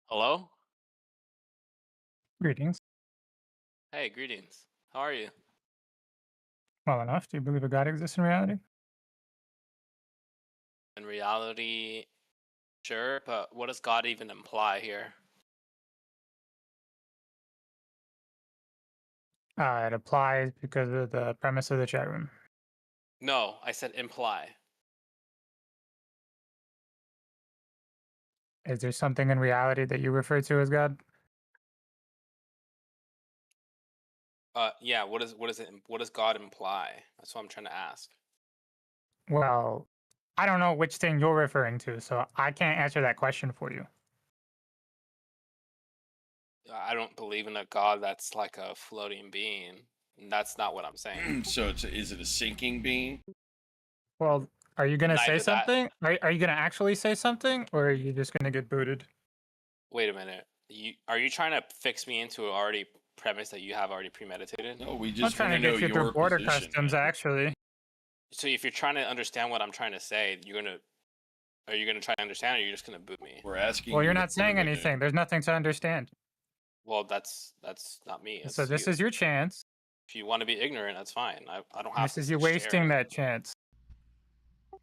[SPEAKER 6] Hello?
[SPEAKER 14] Greetings.
[SPEAKER 6] Hey, greetings. How are you?
[SPEAKER 14] Well enough. Do you believe a God exists in reality?
[SPEAKER 6] In reality, sure, but what does God even imply here?
[SPEAKER 14] It applies because of the premise of the chat room.
[SPEAKER 6] No, I said imply.
[SPEAKER 14] Is there something in reality that you refer to as God?
[SPEAKER 6] Yeah, what does God imply? That's what I'm trying to ask.
[SPEAKER 14] Well, I don't know which thing you're referring to, so I can't answer that question for you.
[SPEAKER 6] I don't believe in a God that's like a floating being. And that's not what I'm saying.
[SPEAKER 1] So is it a sinking being?
[SPEAKER 14] Well, are you gonna say
[SPEAKER 6] Neither that.
[SPEAKER 14] something? Are you gonna actually say something, or are you just gonna get booted?
[SPEAKER 6] Wait a minute. Are you trying to fix me into an already premise that you have already premeditated?
[SPEAKER 1] No, we
[SPEAKER 14] I'm
[SPEAKER 1] just
[SPEAKER 14] trying
[SPEAKER 1] want
[SPEAKER 14] to
[SPEAKER 1] to know
[SPEAKER 14] get you through
[SPEAKER 1] your
[SPEAKER 14] border
[SPEAKER 1] position.
[SPEAKER 14] customs, actually.
[SPEAKER 6] So if you're trying to understand what I'm trying to say, are you gonna try to understand, or you're just gonna boot me?
[SPEAKER 1] We're asking.
[SPEAKER 14] Well, you're not saying anything. There's nothing to understand.
[SPEAKER 6] Well, that's not me.
[SPEAKER 14] So
[SPEAKER 6] It's
[SPEAKER 14] this
[SPEAKER 6] you.
[SPEAKER 14] is your chance.
[SPEAKER 6] If you want to be ignorant, that's fine. I don't have
[SPEAKER 14] This
[SPEAKER 6] to
[SPEAKER 14] is you
[SPEAKER 6] share
[SPEAKER 14] wasting
[SPEAKER 6] it.
[SPEAKER 14] that chance.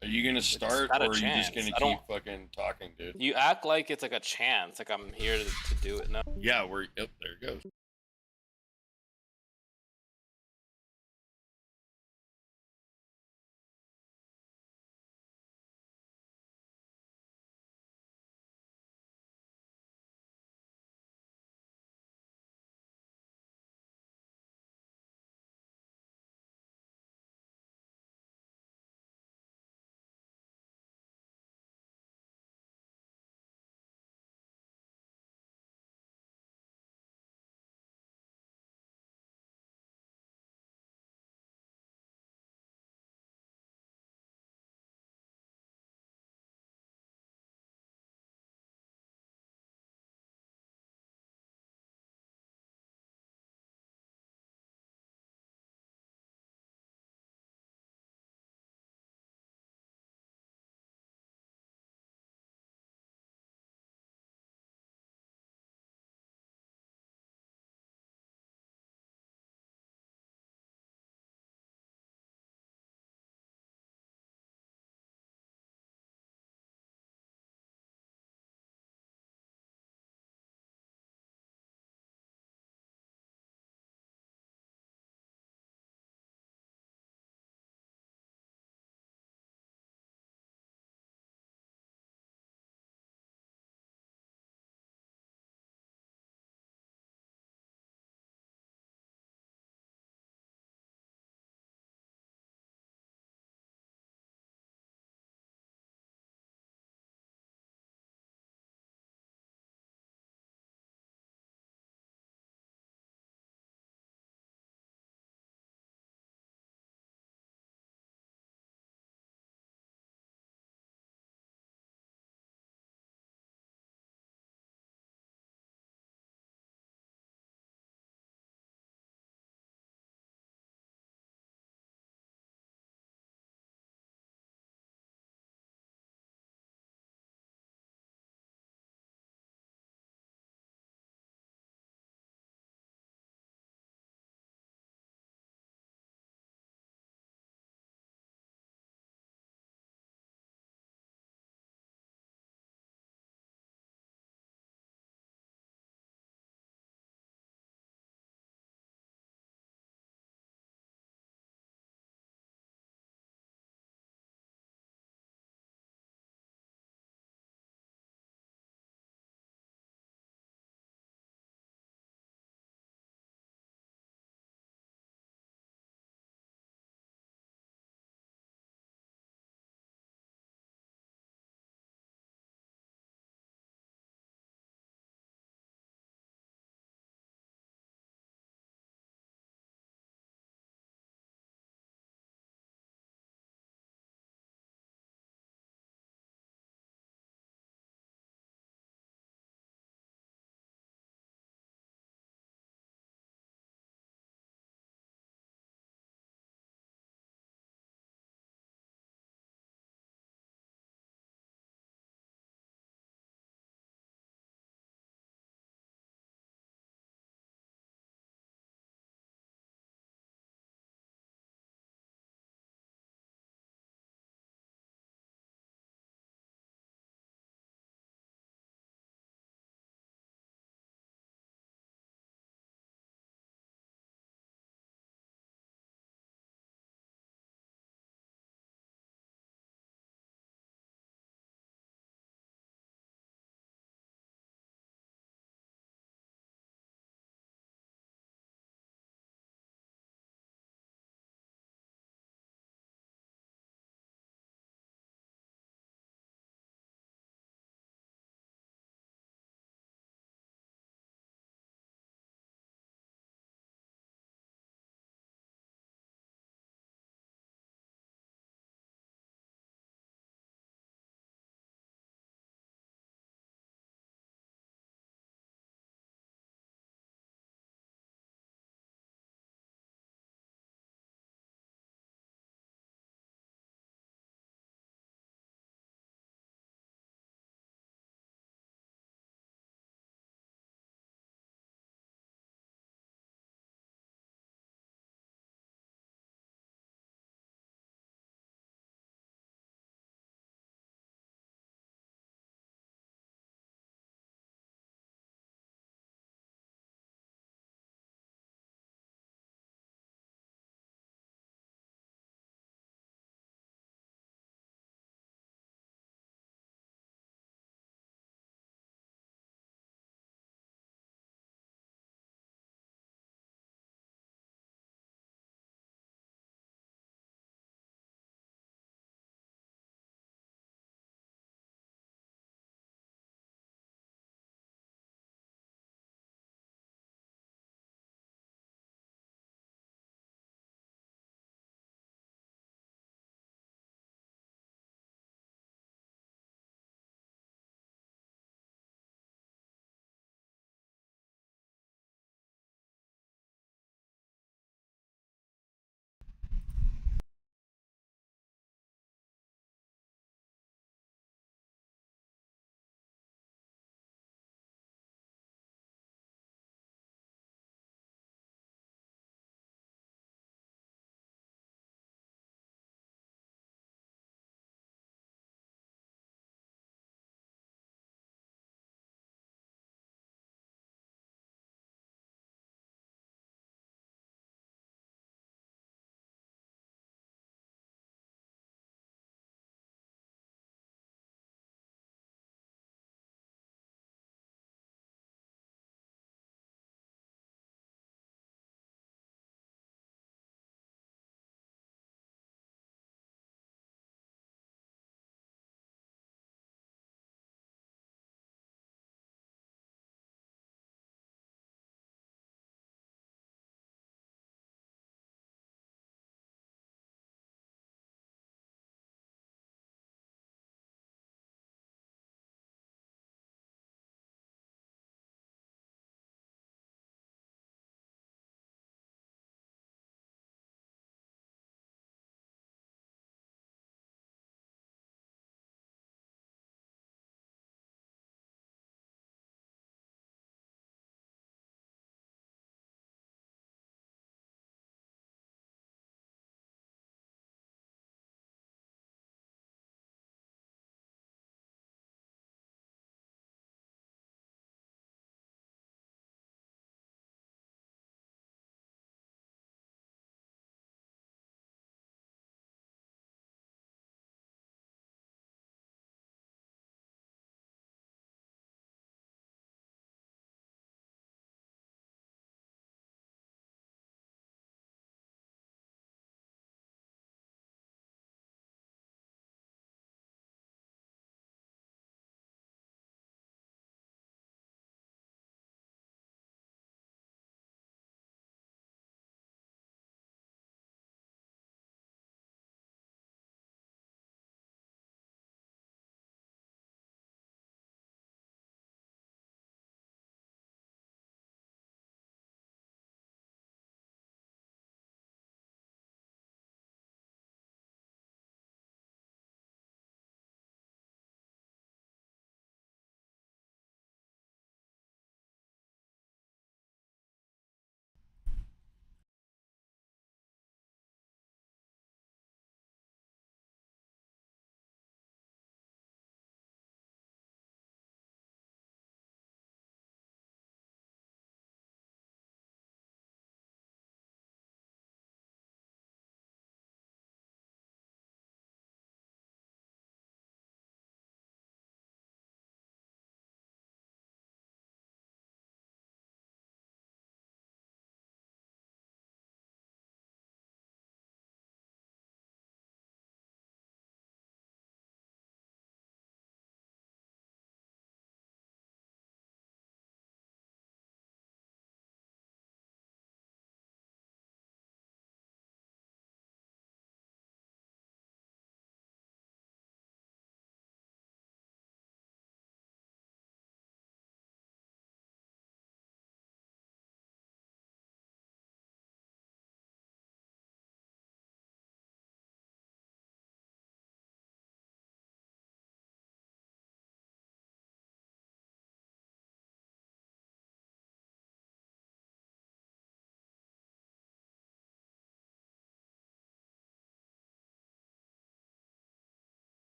[SPEAKER 1] Are you gonna
[SPEAKER 6] It's
[SPEAKER 1] start,
[SPEAKER 6] not a
[SPEAKER 1] or are you just
[SPEAKER 6] chance.
[SPEAKER 1] gonna
[SPEAKER 6] I don't.
[SPEAKER 1] keep fucking talking, dude?
[SPEAKER 6] You act like it's like a chance, like I'm here to do it. No.
[SPEAKER 1] Yeah, we're. Yep, there it goes.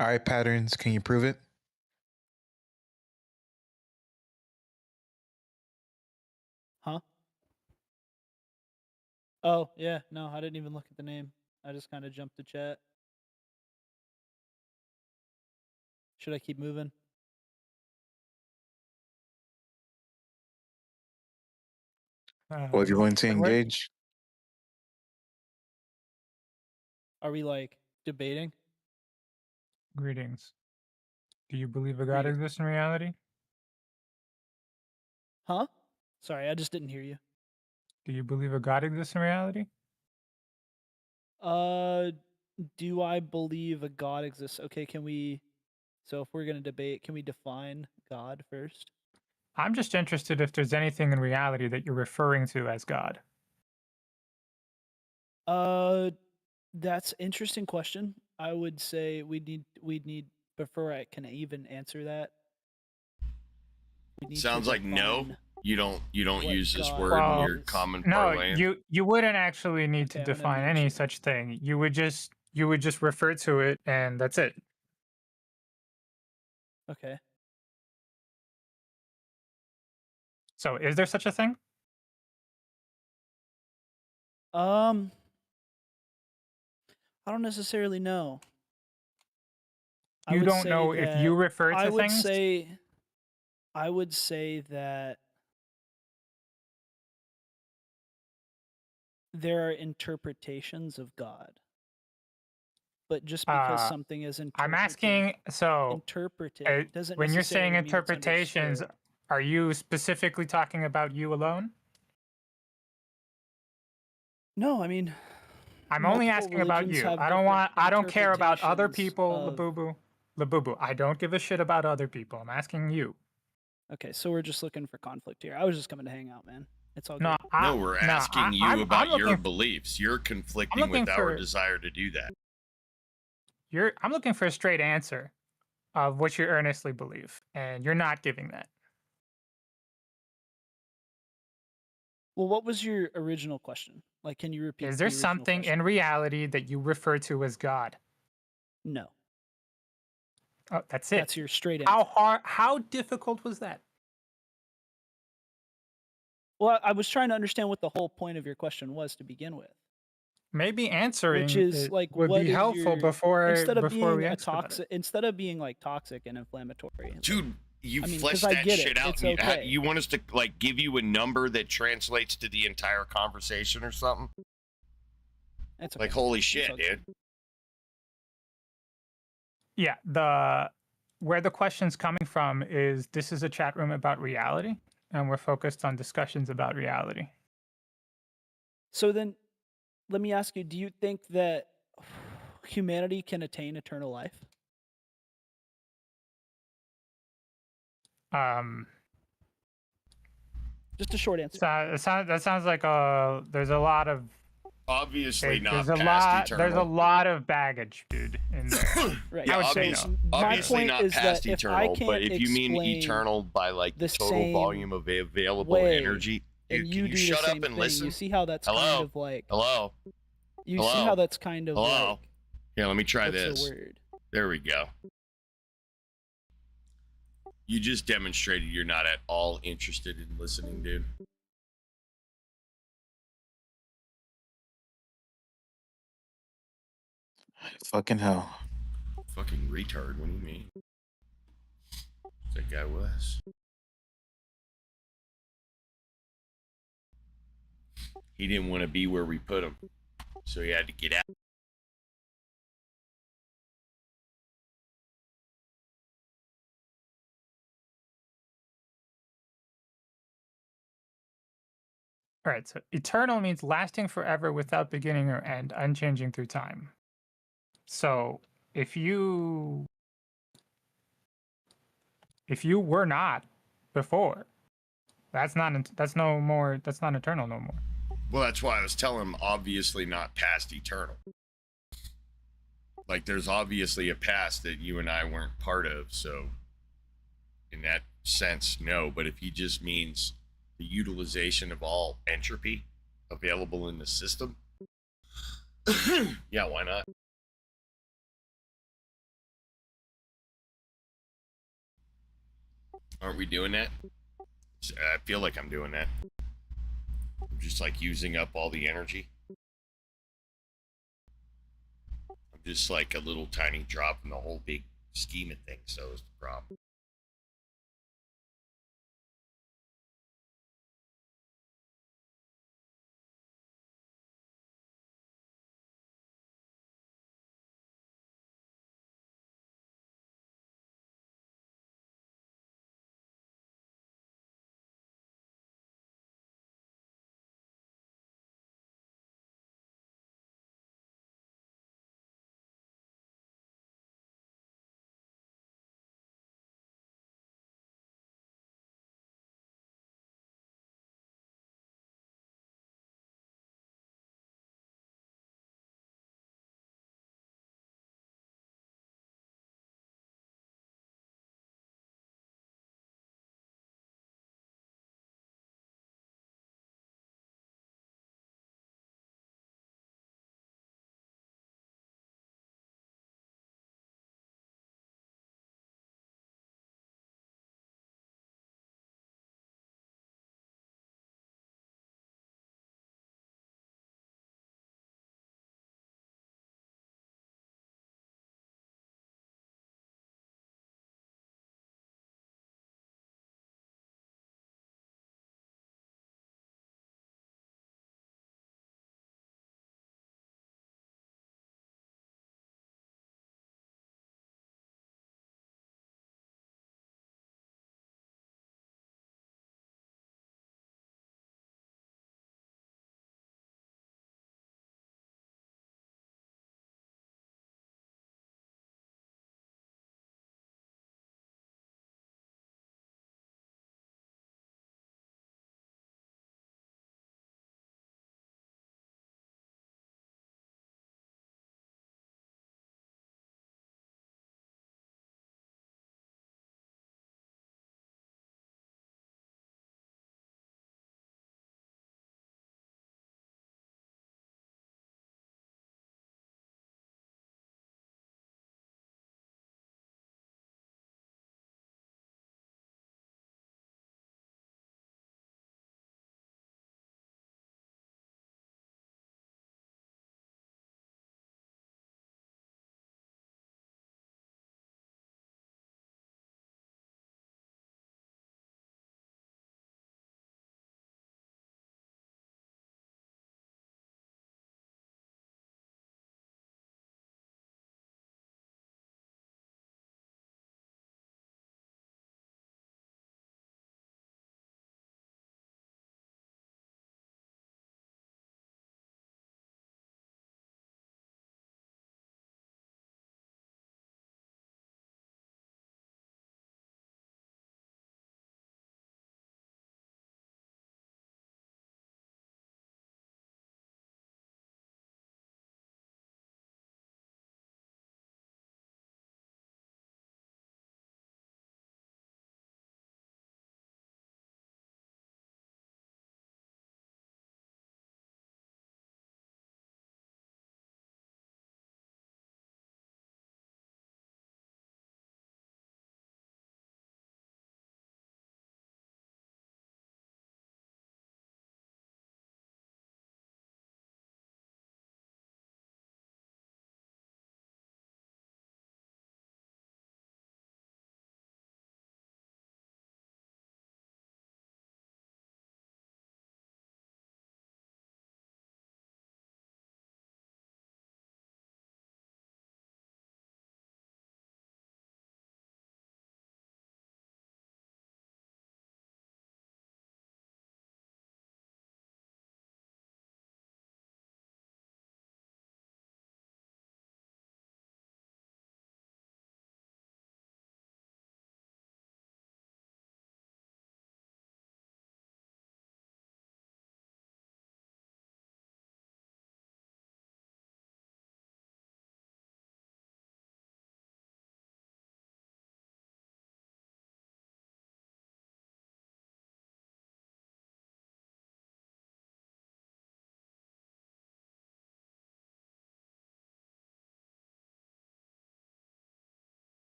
[SPEAKER 4] All right, patterns. Can you prove it?
[SPEAKER 22] Huh? Oh, yeah. No, I didn't even look at the name. I just kind of jumped to chat. Should I keep moving?
[SPEAKER 4] Well, if you're willing to engage.
[SPEAKER 22] Are we like debating?
[SPEAKER 14] Greetings. Do you believe a God exists in reality?
[SPEAKER 22] Huh? Sorry, I just didn't hear you.
[SPEAKER 14] Do you believe a God exists in reality?
[SPEAKER 22] Do I believe a God exists? Okay, can we? So if we're gonna debate, can we define God first?
[SPEAKER 14] I'm just interested if there's anything in reality that you're referring to as God.
[SPEAKER 22] That's interesting question. I would say we'd need before I can even answer that. we need to
[SPEAKER 1] Sounds like no.
[SPEAKER 22] define
[SPEAKER 1] You don't
[SPEAKER 22] what
[SPEAKER 1] use this
[SPEAKER 22] God
[SPEAKER 1] word in
[SPEAKER 14] Well,
[SPEAKER 1] your common
[SPEAKER 14] no,
[SPEAKER 1] parlance.
[SPEAKER 14] you wouldn't actually need to
[SPEAKER 22] Okay, I'm gonna
[SPEAKER 14] define
[SPEAKER 22] mute
[SPEAKER 14] any
[SPEAKER 22] you.
[SPEAKER 14] such thing. You would just refer to it, and that's it.
[SPEAKER 22] Okay.
[SPEAKER 14] So, is there such a thing?
[SPEAKER 22] I don't necessarily know. I
[SPEAKER 14] You
[SPEAKER 22] would
[SPEAKER 14] don't
[SPEAKER 22] say
[SPEAKER 14] know if you
[SPEAKER 22] that-
[SPEAKER 14] refer
[SPEAKER 22] I
[SPEAKER 14] to
[SPEAKER 22] would
[SPEAKER 14] things?
[SPEAKER 22] say I would say that there are interpretations of God. But just because something is
[SPEAKER 14] I'm asking, so
[SPEAKER 22] interpreted doesn't
[SPEAKER 14] when you're saying
[SPEAKER 22] necessarily mean it's
[SPEAKER 14] interpretations,
[SPEAKER 22] understood.
[SPEAKER 14] are you specifically talking about you alone?
[SPEAKER 22] No, I mean,
[SPEAKER 14] I'm only
[SPEAKER 22] multiple
[SPEAKER 14] asking about
[SPEAKER 22] religions
[SPEAKER 14] you.
[SPEAKER 22] have
[SPEAKER 14] I don't care about other
[SPEAKER 22] interpretations
[SPEAKER 14] people,
[SPEAKER 22] of-
[SPEAKER 14] Labubu. Labubu, I don't give a shit about other people. I'm asking you.
[SPEAKER 22] Okay, so we're just looking for conflict here. I was just coming to hang out, man. It's all
[SPEAKER 14] No,
[SPEAKER 22] good.
[SPEAKER 1] No, we're asking you
[SPEAKER 14] I'm
[SPEAKER 1] about your
[SPEAKER 14] looking f-
[SPEAKER 1] beliefs. You're conflicting
[SPEAKER 14] looking
[SPEAKER 1] with our
[SPEAKER 14] for-
[SPEAKER 1] desire to do that.
[SPEAKER 14] I'm looking for a straight answer of what you earnestly believe, and you're not giving that.
[SPEAKER 22] Well, what was your original question? Like, can you repeat?
[SPEAKER 14] Is there
[SPEAKER 22] the original
[SPEAKER 14] something
[SPEAKER 22] question?
[SPEAKER 14] in reality that you refer to as God?
[SPEAKER 22] No.
[SPEAKER 14] Oh, that's it.
[SPEAKER 22] That's your straight answer.
[SPEAKER 14] How difficult was that?
[SPEAKER 22] Well, I was trying to understand what the whole point of your question was to begin with.
[SPEAKER 14] Maybe answering
[SPEAKER 22] Which is
[SPEAKER 14] it
[SPEAKER 22] like
[SPEAKER 14] would
[SPEAKER 22] what
[SPEAKER 14] be
[SPEAKER 22] is
[SPEAKER 14] helpful
[SPEAKER 22] your,
[SPEAKER 14] before
[SPEAKER 22] instead of
[SPEAKER 14] before
[SPEAKER 22] being
[SPEAKER 14] we
[SPEAKER 22] a
[SPEAKER 14] asked about it.
[SPEAKER 22] toxic instead of being like toxic and inflammatory.
[SPEAKER 1] Dude, you
[SPEAKER 22] I mean, 'cause
[SPEAKER 1] fleshed
[SPEAKER 22] I
[SPEAKER 1] that
[SPEAKER 22] get
[SPEAKER 1] shit
[SPEAKER 22] it.
[SPEAKER 1] out.
[SPEAKER 22] It's
[SPEAKER 1] and
[SPEAKER 22] okay.
[SPEAKER 1] you want us to like give you a number that translates to the entire conversation or something?
[SPEAKER 22] It's
[SPEAKER 1] like
[SPEAKER 22] okay.
[SPEAKER 1] holy
[SPEAKER 22] It's
[SPEAKER 1] shit,
[SPEAKER 22] okay.
[SPEAKER 1] dude.
[SPEAKER 14] Yeah, where the question's coming from is this is a chat room about reality, and we're focused on discussions about reality.
[SPEAKER 22] So then, let me ask you: do you think that humanity can attain eternal life? Just a short answer.
[SPEAKER 14] That sounds like there's a lot of
[SPEAKER 1] Obviously not
[SPEAKER 14] there's a
[SPEAKER 1] past
[SPEAKER 14] lot there's a
[SPEAKER 1] eternal.
[SPEAKER 14] lot of baggage, dude, in there.
[SPEAKER 22] Right.
[SPEAKER 1] Yeah,
[SPEAKER 14] I would say
[SPEAKER 1] obvious,
[SPEAKER 14] no.
[SPEAKER 1] obviously
[SPEAKER 22] point
[SPEAKER 1] not
[SPEAKER 22] is that
[SPEAKER 1] past
[SPEAKER 22] if I
[SPEAKER 1] eternal, but
[SPEAKER 22] can't
[SPEAKER 1] if you mean
[SPEAKER 22] explain
[SPEAKER 1] eternal by like the
[SPEAKER 22] the
[SPEAKER 1] total
[SPEAKER 22] same
[SPEAKER 1] volume of available
[SPEAKER 22] way,
[SPEAKER 1] energy,
[SPEAKER 22] and
[SPEAKER 1] dude,
[SPEAKER 22] you
[SPEAKER 1] can
[SPEAKER 22] do
[SPEAKER 1] you
[SPEAKER 22] the
[SPEAKER 1] shut
[SPEAKER 22] same
[SPEAKER 1] up and
[SPEAKER 22] thing,
[SPEAKER 1] listen?
[SPEAKER 22] you see how that's kind
[SPEAKER 1] Hello?
[SPEAKER 22] of like
[SPEAKER 1] Hello?
[SPEAKER 22] you
[SPEAKER 1] Hello?
[SPEAKER 22] see how that's kind of
[SPEAKER 1] Hello?
[SPEAKER 22] like
[SPEAKER 1] Here, let me try
[SPEAKER 22] what's
[SPEAKER 1] this.
[SPEAKER 22] the word?
[SPEAKER 1] There we go. You just demonstrated you're not at all interested in listening, dude.
[SPEAKER 4] Fucking hell.
[SPEAKER 1] Fucking retard. What do you mean? That guy was. He didn't want to be where we put him, so he had to get out.
[SPEAKER 14] All right, so eternal means lasting forever without beginning or end, unchanging through time. So if you were not before, that's not eternal no more.
[SPEAKER 1] Well, that's why I was telling him, obviously not past eternal. Like, there's obviously a past that you and I weren't part of, so in that sense, no. But if he just means the utilization of all entropy available in the system, yeah, why not? Aren't we doing that? I feel like I'm doing that. I'm just like using up all the energy. I'm just like a little tiny drop in the whole big scheme of things, so is the problem.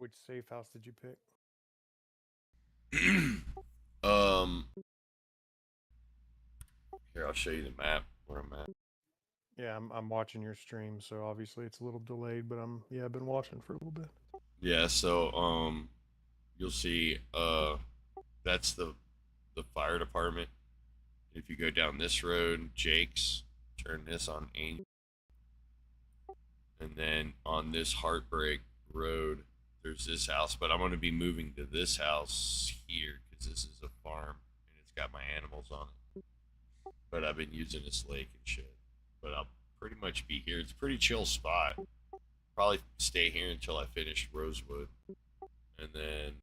[SPEAKER 9] Which safe house did you pick?
[SPEAKER 1] Here, I'll show you the map where I'm at.
[SPEAKER 9] Yeah, I'm watching your stream, so obviously it's a little delayed, but I've been watching for a little bit.
[SPEAKER 1] Yeah, so you'll see that's the fire department. If you go down this road, Jake's, turn this on Angel. And then on this Heartbreak Road, there's this house, but I'm going to be moving to this house here because this is a farm and it's got my animals on it. But I've been using this lake and shit. But I'll pretty much be here. It's a pretty chill spot. Probably stay here until I finish Rosewood. And then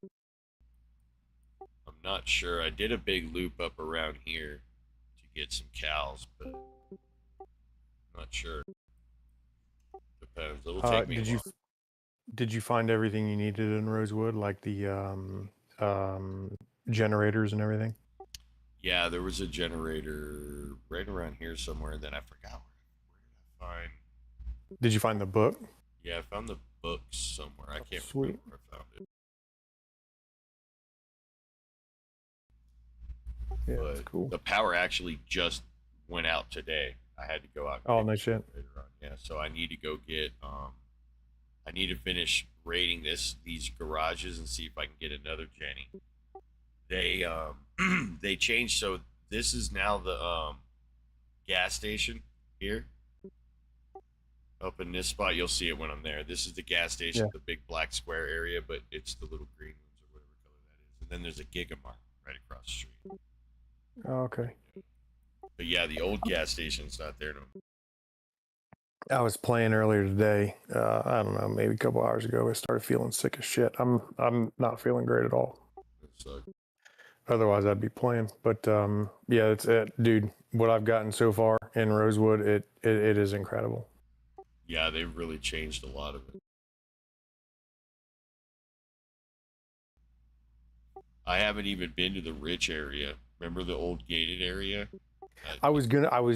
[SPEAKER 1] I'm not sure. I did a big loop up around here to get some cows, but I'm not sure. Depends. It'll take me a while.
[SPEAKER 9] Did you find everything you needed in Rosewood, like the generators and everything?
[SPEAKER 1] Yeah, there was a generator right around here somewhere, and then I forgot where did I find.
[SPEAKER 9] Did you find the book?
[SPEAKER 1] Yeah, I found the book somewhere. I can't
[SPEAKER 9] Sweet.
[SPEAKER 1] remember where I found it.
[SPEAKER 9] Yeah,
[SPEAKER 1] But
[SPEAKER 9] that's cool.
[SPEAKER 1] the power actually just went out today. I had to go out.
[SPEAKER 9] Oh, no shit.
[SPEAKER 1] Later on. Yeah, so I need to go get. I need to finish raiding these garages and see if I can get another Jenny. They they changed, so this is now the gas station here. Up in this spot, you'll see it when I'm there. This is the gas station,
[SPEAKER 9] Yeah.
[SPEAKER 1] the big black square area, but it's the little green ones or whatever color that is. And then there's a Gigamart right across the street.
[SPEAKER 9] Oh, okay.
[SPEAKER 1] But yeah, the old gas station's not there no more.
[SPEAKER 9] I was playing earlier today. I don't know, maybe a couple hours ago. I started feeling sick as shit. I'm not feeling great at all.
[SPEAKER 1] It sucked.
[SPEAKER 9] Otherwise, I'd be playing. But yeah, it's dude. What I've gotten so far in Rosewood, it is incredible.
[SPEAKER 1] Yeah, they've really changed a lot of it. I haven't even been to the rich area. Remember the old gated area?
[SPEAKER 9] I was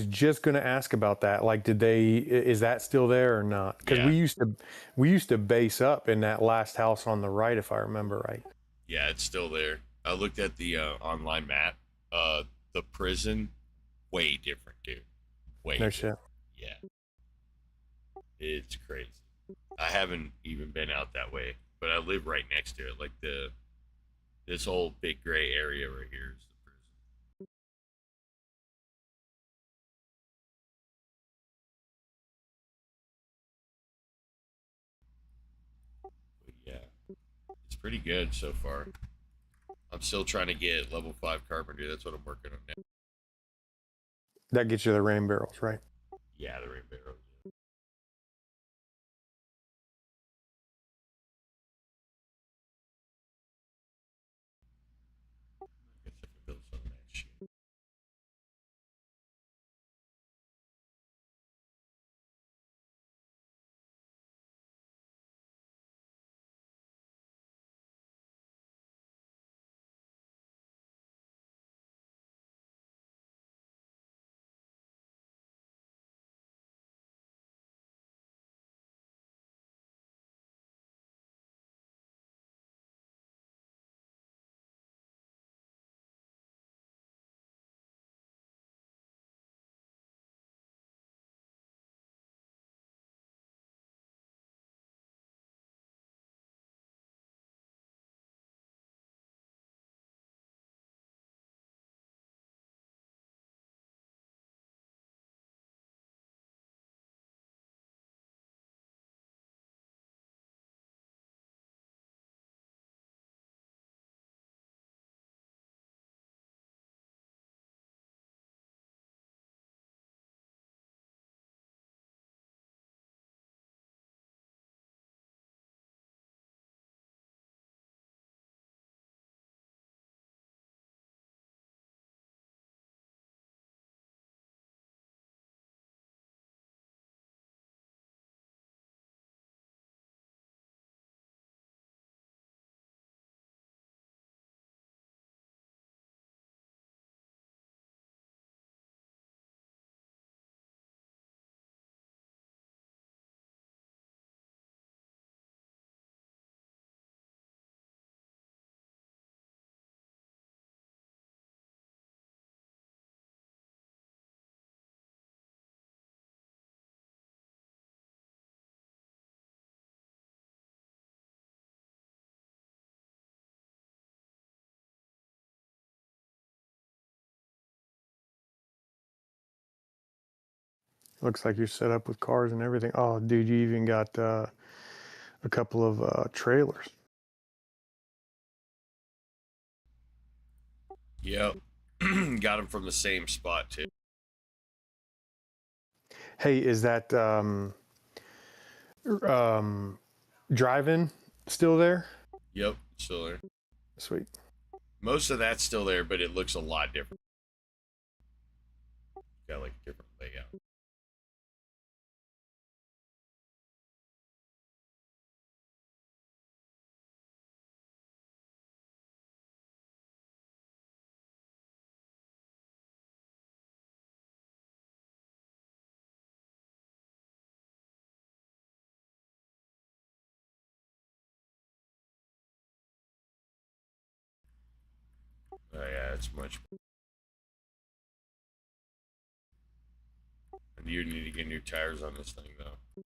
[SPEAKER 9] just gonna ask about that. Like, is that still there or not? Because
[SPEAKER 1] Yeah.
[SPEAKER 9] we used to base up in that last house on the right, if I remember right.
[SPEAKER 1] Yeah, it's still there. I looked at the online map. The prison, way different, dude. Way
[SPEAKER 9] No
[SPEAKER 1] different.
[SPEAKER 9] shit.
[SPEAKER 1] Yeah. It's crazy. I haven't even been out that way, but I live right next to it. Like this whole big gray area right here is the prison. But yeah, it's pretty good so far. I'm still trying to get level 5 carpentry. That's what I'm working on now.
[SPEAKER 9] That gets you the rain barrels, right?
[SPEAKER 1] Yeah, the rain barrels. I guess I can build some of that shit.
[SPEAKER 9] Looks like you're set up with cars and everything. Oh, dude, you even got a couple of trailers.
[SPEAKER 1] Yep. Got them from the same spot too.
[SPEAKER 9] Hey, is that drive-in still there?
[SPEAKER 1] Yep, still there.
[SPEAKER 9] Sweet.
[SPEAKER 1] Most of that's still there, but it looks a lot different. Got like a different layout. Oh yeah, it's much. You need to get new tires on this thing though.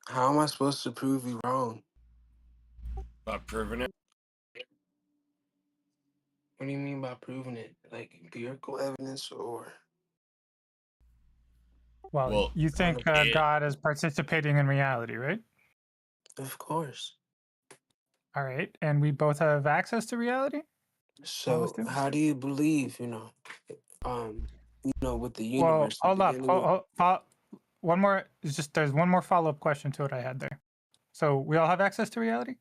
[SPEAKER 3] How am I supposed to prove you wrong?
[SPEAKER 1] By proving it.
[SPEAKER 3] What do you mean by proving it? Like empirical evidence or?
[SPEAKER 14] Well, you think God is participating in reality, right?
[SPEAKER 3] Of course.
[SPEAKER 14] All right, and we both have access to reality.
[SPEAKER 3] So how do you believe? With the
[SPEAKER 14] Well,
[SPEAKER 3] universe.
[SPEAKER 14] hold up.
[SPEAKER 3] beginning of-
[SPEAKER 14] One more. It's just there's one more follow-up question to what I had there. So we all have access to reality?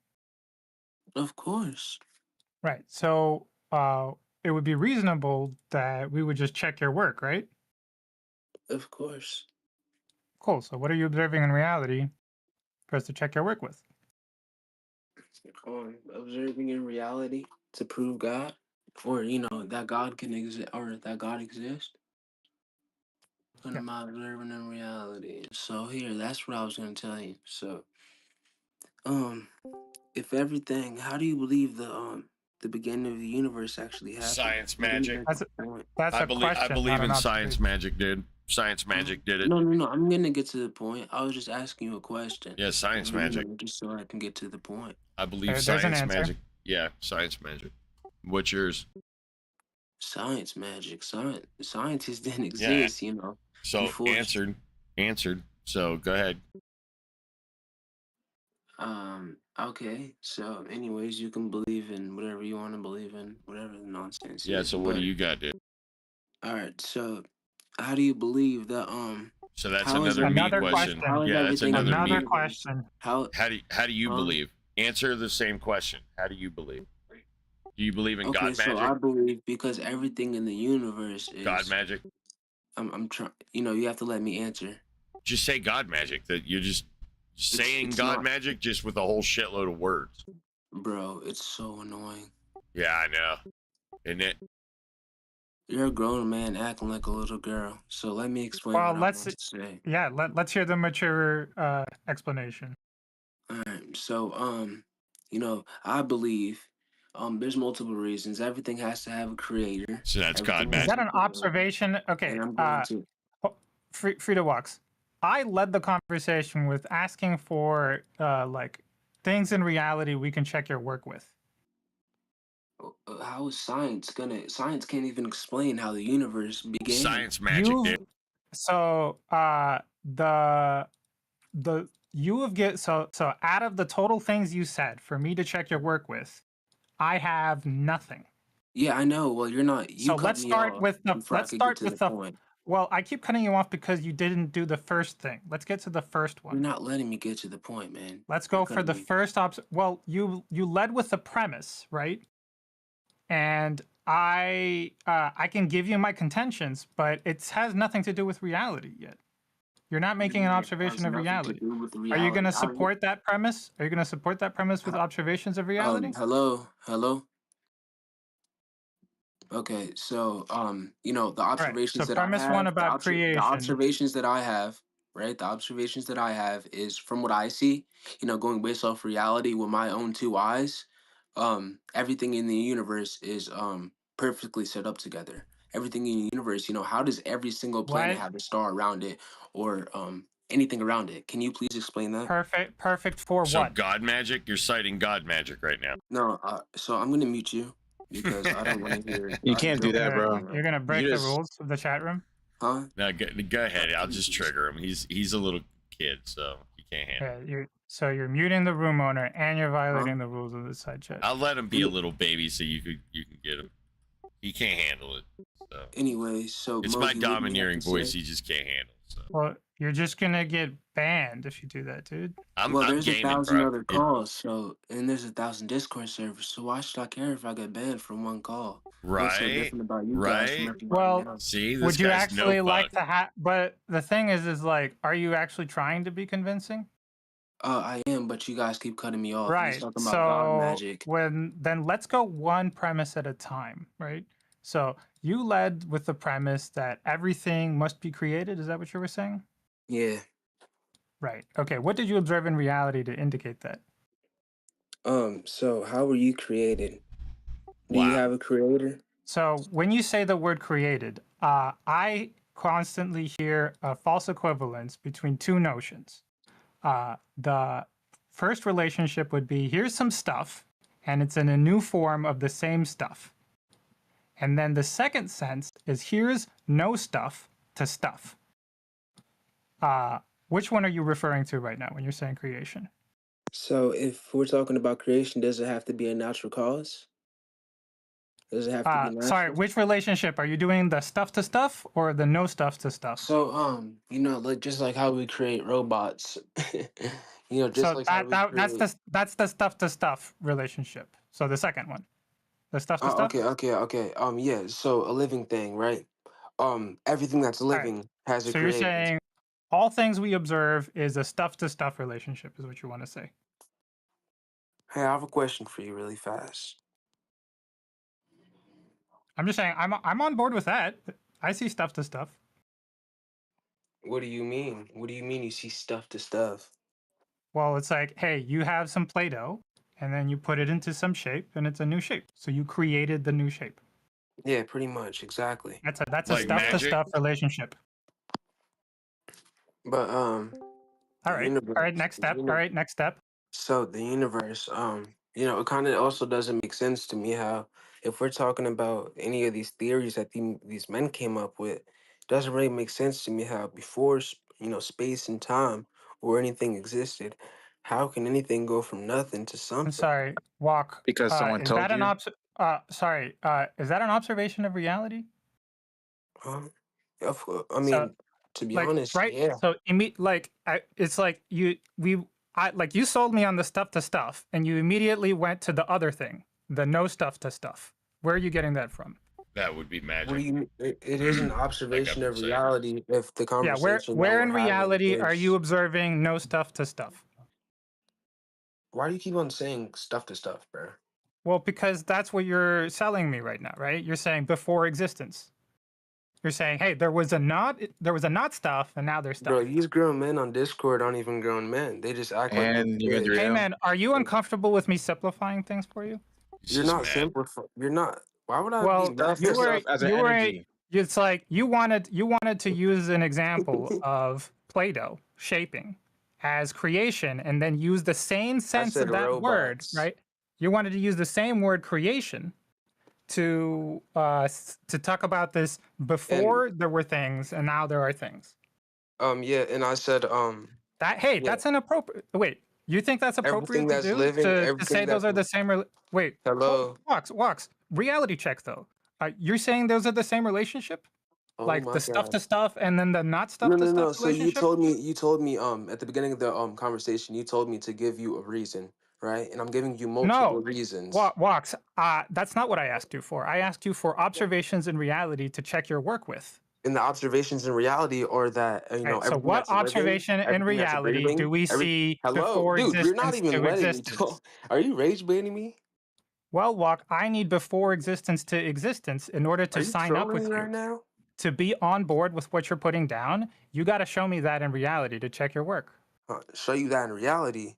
[SPEAKER 3] Of course.
[SPEAKER 14] Right. So it would be reasonable that we would just check your work, right?
[SPEAKER 3] Of course.
[SPEAKER 14] Cool. So what are you observing in reality for us to check your work with?
[SPEAKER 3] Observing in reality to prove God, or that God can exist, or that God exists. What am I observing in reality? So here, that's what I was gonna tell you. So, if everything, how do you believe the beginning of the universe actually happened?
[SPEAKER 1] Science magic.
[SPEAKER 14] That's
[SPEAKER 1] I
[SPEAKER 14] a
[SPEAKER 1] believe,
[SPEAKER 14] question.
[SPEAKER 1] I believe
[SPEAKER 14] not
[SPEAKER 1] in
[SPEAKER 14] an
[SPEAKER 1] science
[SPEAKER 14] observation.
[SPEAKER 1] magic, dude. Science magic did it.
[SPEAKER 3] No. I'm gonna get to the point. I was just asking you a question.
[SPEAKER 1] Yeah, science magic.
[SPEAKER 3] Just so I can get to the point.
[SPEAKER 1] I believe
[SPEAKER 14] There's an
[SPEAKER 1] science
[SPEAKER 14] answer.
[SPEAKER 1] magic. Yeah, science magic. What's yours?
[SPEAKER 3] Science magic. Scientists didn't
[SPEAKER 1] Yeah.
[SPEAKER 3] exist,
[SPEAKER 1] So
[SPEAKER 3] before.
[SPEAKER 1] answered. So go ahead.
[SPEAKER 3] Okay. So, anyways, you can believe in whatever you want to believe in, whatever the nonsense
[SPEAKER 1] Yeah.
[SPEAKER 3] is.
[SPEAKER 1] So what do you got, dude?
[SPEAKER 3] All right. So, how do you believe that?
[SPEAKER 1] So that's
[SPEAKER 3] how is
[SPEAKER 1] another me
[SPEAKER 14] Another
[SPEAKER 1] question.
[SPEAKER 14] question.
[SPEAKER 1] Yeah, that's another
[SPEAKER 14] Another
[SPEAKER 1] me.
[SPEAKER 14] question.
[SPEAKER 3] How
[SPEAKER 1] do you believe? Answer the same question. How do you believe? Do you believe in
[SPEAKER 3] Okay,
[SPEAKER 1] God
[SPEAKER 3] so
[SPEAKER 1] magic?
[SPEAKER 3] I believe because everything in the universe is
[SPEAKER 1] God magic?
[SPEAKER 3] I'm trying. You have to let me answer.
[SPEAKER 1] Just say God magic. That you're just saying
[SPEAKER 3] it's
[SPEAKER 1] God
[SPEAKER 3] not-
[SPEAKER 1] magic just with a whole shitload of words.
[SPEAKER 3] Bro, it's so annoying.
[SPEAKER 1] Yeah, I know. Isn't it?
[SPEAKER 3] You're a grown man acting like a little girl. So let me explain
[SPEAKER 14] Well,
[SPEAKER 3] what I want to say.
[SPEAKER 14] Yeah, let's hear the mature explanation.
[SPEAKER 3] All right. So I believe there's multiple reasons. Everything has to have a creator.
[SPEAKER 1] So that's God
[SPEAKER 3] Everything
[SPEAKER 14] Is
[SPEAKER 3] has
[SPEAKER 14] that
[SPEAKER 3] to
[SPEAKER 14] an
[SPEAKER 3] have a creator.
[SPEAKER 14] observation? Okay.
[SPEAKER 3] And I'm going to
[SPEAKER 14] Frida walks. I led the conversation with asking for like things in reality we can check your work with.
[SPEAKER 3] How is science gonna? Science can't even explain how the universe began.
[SPEAKER 1] Science magic, dude.
[SPEAKER 14] So you have get so out of the total things you said for me to check your work with, I have nothing.
[SPEAKER 3] Yeah, I know. Well, you're not. You
[SPEAKER 14] So
[SPEAKER 3] cut
[SPEAKER 14] let's
[SPEAKER 3] me
[SPEAKER 14] start
[SPEAKER 3] off
[SPEAKER 14] with the
[SPEAKER 3] before I
[SPEAKER 14] let's
[SPEAKER 3] could get
[SPEAKER 14] start
[SPEAKER 3] to
[SPEAKER 14] with
[SPEAKER 3] the
[SPEAKER 14] the
[SPEAKER 3] point.
[SPEAKER 14] well, I keep cutting you off because you didn't do the first thing. Let's get to the first one.
[SPEAKER 3] You're not letting me get to the point, man.
[SPEAKER 14] Let's
[SPEAKER 3] You're
[SPEAKER 14] go for
[SPEAKER 3] cutting
[SPEAKER 14] the
[SPEAKER 3] me.
[SPEAKER 14] first well, you led with the premise, right? And I can give you my contentions, but it has nothing to do with reality yet. You're not making an
[SPEAKER 3] It
[SPEAKER 14] observation
[SPEAKER 3] has
[SPEAKER 14] of
[SPEAKER 3] nothing to
[SPEAKER 14] reality.
[SPEAKER 3] do with
[SPEAKER 14] Are you going
[SPEAKER 3] reality.
[SPEAKER 14] to support that premise? Are you going to support that premise with observations of reality?
[SPEAKER 3] Hello. Okay, so you know, the
[SPEAKER 14] All right.
[SPEAKER 3] observations
[SPEAKER 14] So
[SPEAKER 3] that I
[SPEAKER 14] premise one
[SPEAKER 3] have,
[SPEAKER 14] about
[SPEAKER 3] the
[SPEAKER 14] creation.
[SPEAKER 3] observations that I have, right? The observations that I have is from what I see, you know, going based off reality with my own two eyes. Everything in the universe is perfectly set up together. Everything in the universe, you know, how does every single planet
[SPEAKER 14] What?
[SPEAKER 3] have a star around it or anything around it? Can you please explain that?
[SPEAKER 14] Perfect for
[SPEAKER 1] So
[SPEAKER 14] what?
[SPEAKER 1] God magic? You're citing God magic right now.
[SPEAKER 3] No, so I'm gonna mute you because I don't want to hear.
[SPEAKER 4] You can't do that, bro.
[SPEAKER 14] You're gonna break the rules of the chat room.
[SPEAKER 3] Huh?
[SPEAKER 1] No, go ahead. I'll just trigger him. He's a little kid, so he can't handle it.
[SPEAKER 14] You're muting the room owner and you're violating the rules of the side chat.
[SPEAKER 1] I'll let him be a little baby so you can get him. He can't handle it. So
[SPEAKER 3] anyway, so
[SPEAKER 1] it's my domineering voice. He just can't handle. So
[SPEAKER 14] well, you're just gonna get banned if you do that, dude.
[SPEAKER 3] Well, there's
[SPEAKER 1] gaming,
[SPEAKER 3] 1,000
[SPEAKER 1] bro.
[SPEAKER 3] other calls, so and there's 1,000 Discord servers. So why should I care if I get banned from one call? What's so
[SPEAKER 1] Right,
[SPEAKER 3] different about you guys from everybody
[SPEAKER 14] Well,
[SPEAKER 3] else?
[SPEAKER 1] See, this
[SPEAKER 14] would you
[SPEAKER 1] guy's
[SPEAKER 14] actually
[SPEAKER 1] no
[SPEAKER 14] like
[SPEAKER 1] fun.
[SPEAKER 14] to have? But the thing is like, are you actually trying to be convincing?
[SPEAKER 3] I am, but you guys keep cutting me off. You're
[SPEAKER 14] Right.
[SPEAKER 3] talking about God
[SPEAKER 14] So
[SPEAKER 3] magic.
[SPEAKER 14] then let's go one premise at a time, right? So you led with the premise that everything must be created. Is that what you were saying?
[SPEAKER 3] Yeah.
[SPEAKER 14] Right. Okay. What did you observe in reality to indicate that?
[SPEAKER 3] So how were you created? Do you have a creator?
[SPEAKER 14] So when you say the word created, I constantly hear a false equivalence between two notions. The first relationship would be here's some stuff, and it's in a new form of the same stuff. And then the second sense is here's no stuff to stuff. Which one are you referring to right now when you're saying creation?
[SPEAKER 3] So if we're talking about creation, does it have to be a natural cause? Does it have to be natural?
[SPEAKER 14] Sorry, which relationship? Are you doing the stuff to stuff or the no stuff to stuff?
[SPEAKER 3] So you know, like just like how we create robots. You know, just
[SPEAKER 14] So
[SPEAKER 3] like how we create.
[SPEAKER 14] that's the stuff to stuff relationship. So the second one, the stuff to stuff.
[SPEAKER 3] Okay. Yeah. So a living thing, right? Everything that's living has a
[SPEAKER 14] So you're
[SPEAKER 3] creator.
[SPEAKER 14] saying all things we observe is a stuff to stuff relationship, is what you want to say?
[SPEAKER 3] Hey, I have a question for you, really fast.
[SPEAKER 14] I'm just saying I'm on board with that. I see stuff to stuff.
[SPEAKER 3] What do you mean? What do you mean you see stuff to stuff?
[SPEAKER 14] Well, it's like, hey, you have some Play-Doh, and then you put it into some shape, and it's a new shape. So you created the new shape.
[SPEAKER 3] Yeah, pretty much, exactly.
[SPEAKER 14] That's a
[SPEAKER 3] Like
[SPEAKER 14] stuff to stuff relationship.
[SPEAKER 3] But
[SPEAKER 14] All right, next step. All right, next step.
[SPEAKER 3] So the universe, you know, it kind of also doesn't make sense to me how if we're talking about any of these theories that these men came up with, it doesn't really make sense to me how before you know space and time or anything existed, how can anything go from nothing to something?
[SPEAKER 14] I'm sorry, Walk.
[SPEAKER 4] Because someone
[SPEAKER 14] is
[SPEAKER 4] told
[SPEAKER 14] that an
[SPEAKER 4] you?
[SPEAKER 14] is that an observation of reality?
[SPEAKER 3] I mean, to be honest,
[SPEAKER 14] right?
[SPEAKER 3] yeah.
[SPEAKER 14] So it's like like you sold me on the stuff to stuff, and you immediately went to the other thing, the no stuff to stuff. Where are you getting that from?
[SPEAKER 1] That would be magic.
[SPEAKER 3] What do you mean? It is an observation of reality if the
[SPEAKER 14] Yeah,
[SPEAKER 3] conversation
[SPEAKER 14] where
[SPEAKER 3] that
[SPEAKER 14] in
[SPEAKER 3] we're having
[SPEAKER 14] reality are
[SPEAKER 3] is.
[SPEAKER 14] you observing no stuff to stuff?
[SPEAKER 3] Why do you keep on saying stuff to stuff, bro?
[SPEAKER 14] Well, because that's what you're selling me right now, right? You're saying before existence. You're saying, hey, there was a not stuff, and now there's stuff.
[SPEAKER 3] Bro, these grown men on Discord aren't even grown men. They just act like they're kids.
[SPEAKER 14] Hey, man, are you uncomfortable with me simplifying things for you?
[SPEAKER 3] You're not simplifying. You're not. Why would I be?
[SPEAKER 14] It's like you wanted to use an example of Play-Doh, shaping, as creation, and then use the same sense
[SPEAKER 3] said
[SPEAKER 14] of that word,
[SPEAKER 3] robots.
[SPEAKER 14] right? You wanted to use the same word creation to talk about this before there were things and now there are things.
[SPEAKER 3] Yeah, and I said
[SPEAKER 14] That hey,
[SPEAKER 3] yeah.
[SPEAKER 14] that's inappropriate. Wait, you think that's appropriate
[SPEAKER 3] Everything
[SPEAKER 14] to
[SPEAKER 3] that's
[SPEAKER 14] do
[SPEAKER 3] living,
[SPEAKER 14] to say
[SPEAKER 3] everything
[SPEAKER 14] those
[SPEAKER 3] that's
[SPEAKER 14] are the same? Wait,
[SPEAKER 3] hello.
[SPEAKER 14] walks. Reality check though. You're saying those are the same relationship,
[SPEAKER 3] Oh
[SPEAKER 14] like
[SPEAKER 3] my
[SPEAKER 14] the stuff
[SPEAKER 3] god.
[SPEAKER 14] to stuff and then the not
[SPEAKER 3] No,
[SPEAKER 14] stuff to
[SPEAKER 3] no,
[SPEAKER 14] stuff
[SPEAKER 3] no. So
[SPEAKER 14] relationship?
[SPEAKER 3] you told me at the beginning of the conversation, you told me to give you a reason, right? And I'm giving you multiple
[SPEAKER 14] No,
[SPEAKER 3] reasons.
[SPEAKER 14] walks. That's not what I asked you for. I asked you for observations in reality to check your work with.
[SPEAKER 3] And the observations in reality are that
[SPEAKER 14] Right. So,
[SPEAKER 3] everything
[SPEAKER 14] what
[SPEAKER 3] that's living,
[SPEAKER 14] observation in
[SPEAKER 3] everything that's
[SPEAKER 14] reality do
[SPEAKER 3] breathing,
[SPEAKER 14] we
[SPEAKER 3] every
[SPEAKER 14] see
[SPEAKER 3] hello,
[SPEAKER 14] before
[SPEAKER 3] dude, you're not
[SPEAKER 14] existence
[SPEAKER 3] even
[SPEAKER 14] to
[SPEAKER 3] letting me
[SPEAKER 14] existence?
[SPEAKER 3] talk. Are you rage baiting me?
[SPEAKER 14] Well, walk. I need before existence to existence in order to
[SPEAKER 3] Are you
[SPEAKER 14] sign up
[SPEAKER 3] trolling
[SPEAKER 14] with
[SPEAKER 3] me
[SPEAKER 14] you.
[SPEAKER 3] right now?
[SPEAKER 14] To be on board with what you're putting down, you got to show me that in reality to check your work.
[SPEAKER 3] Show you that in reality.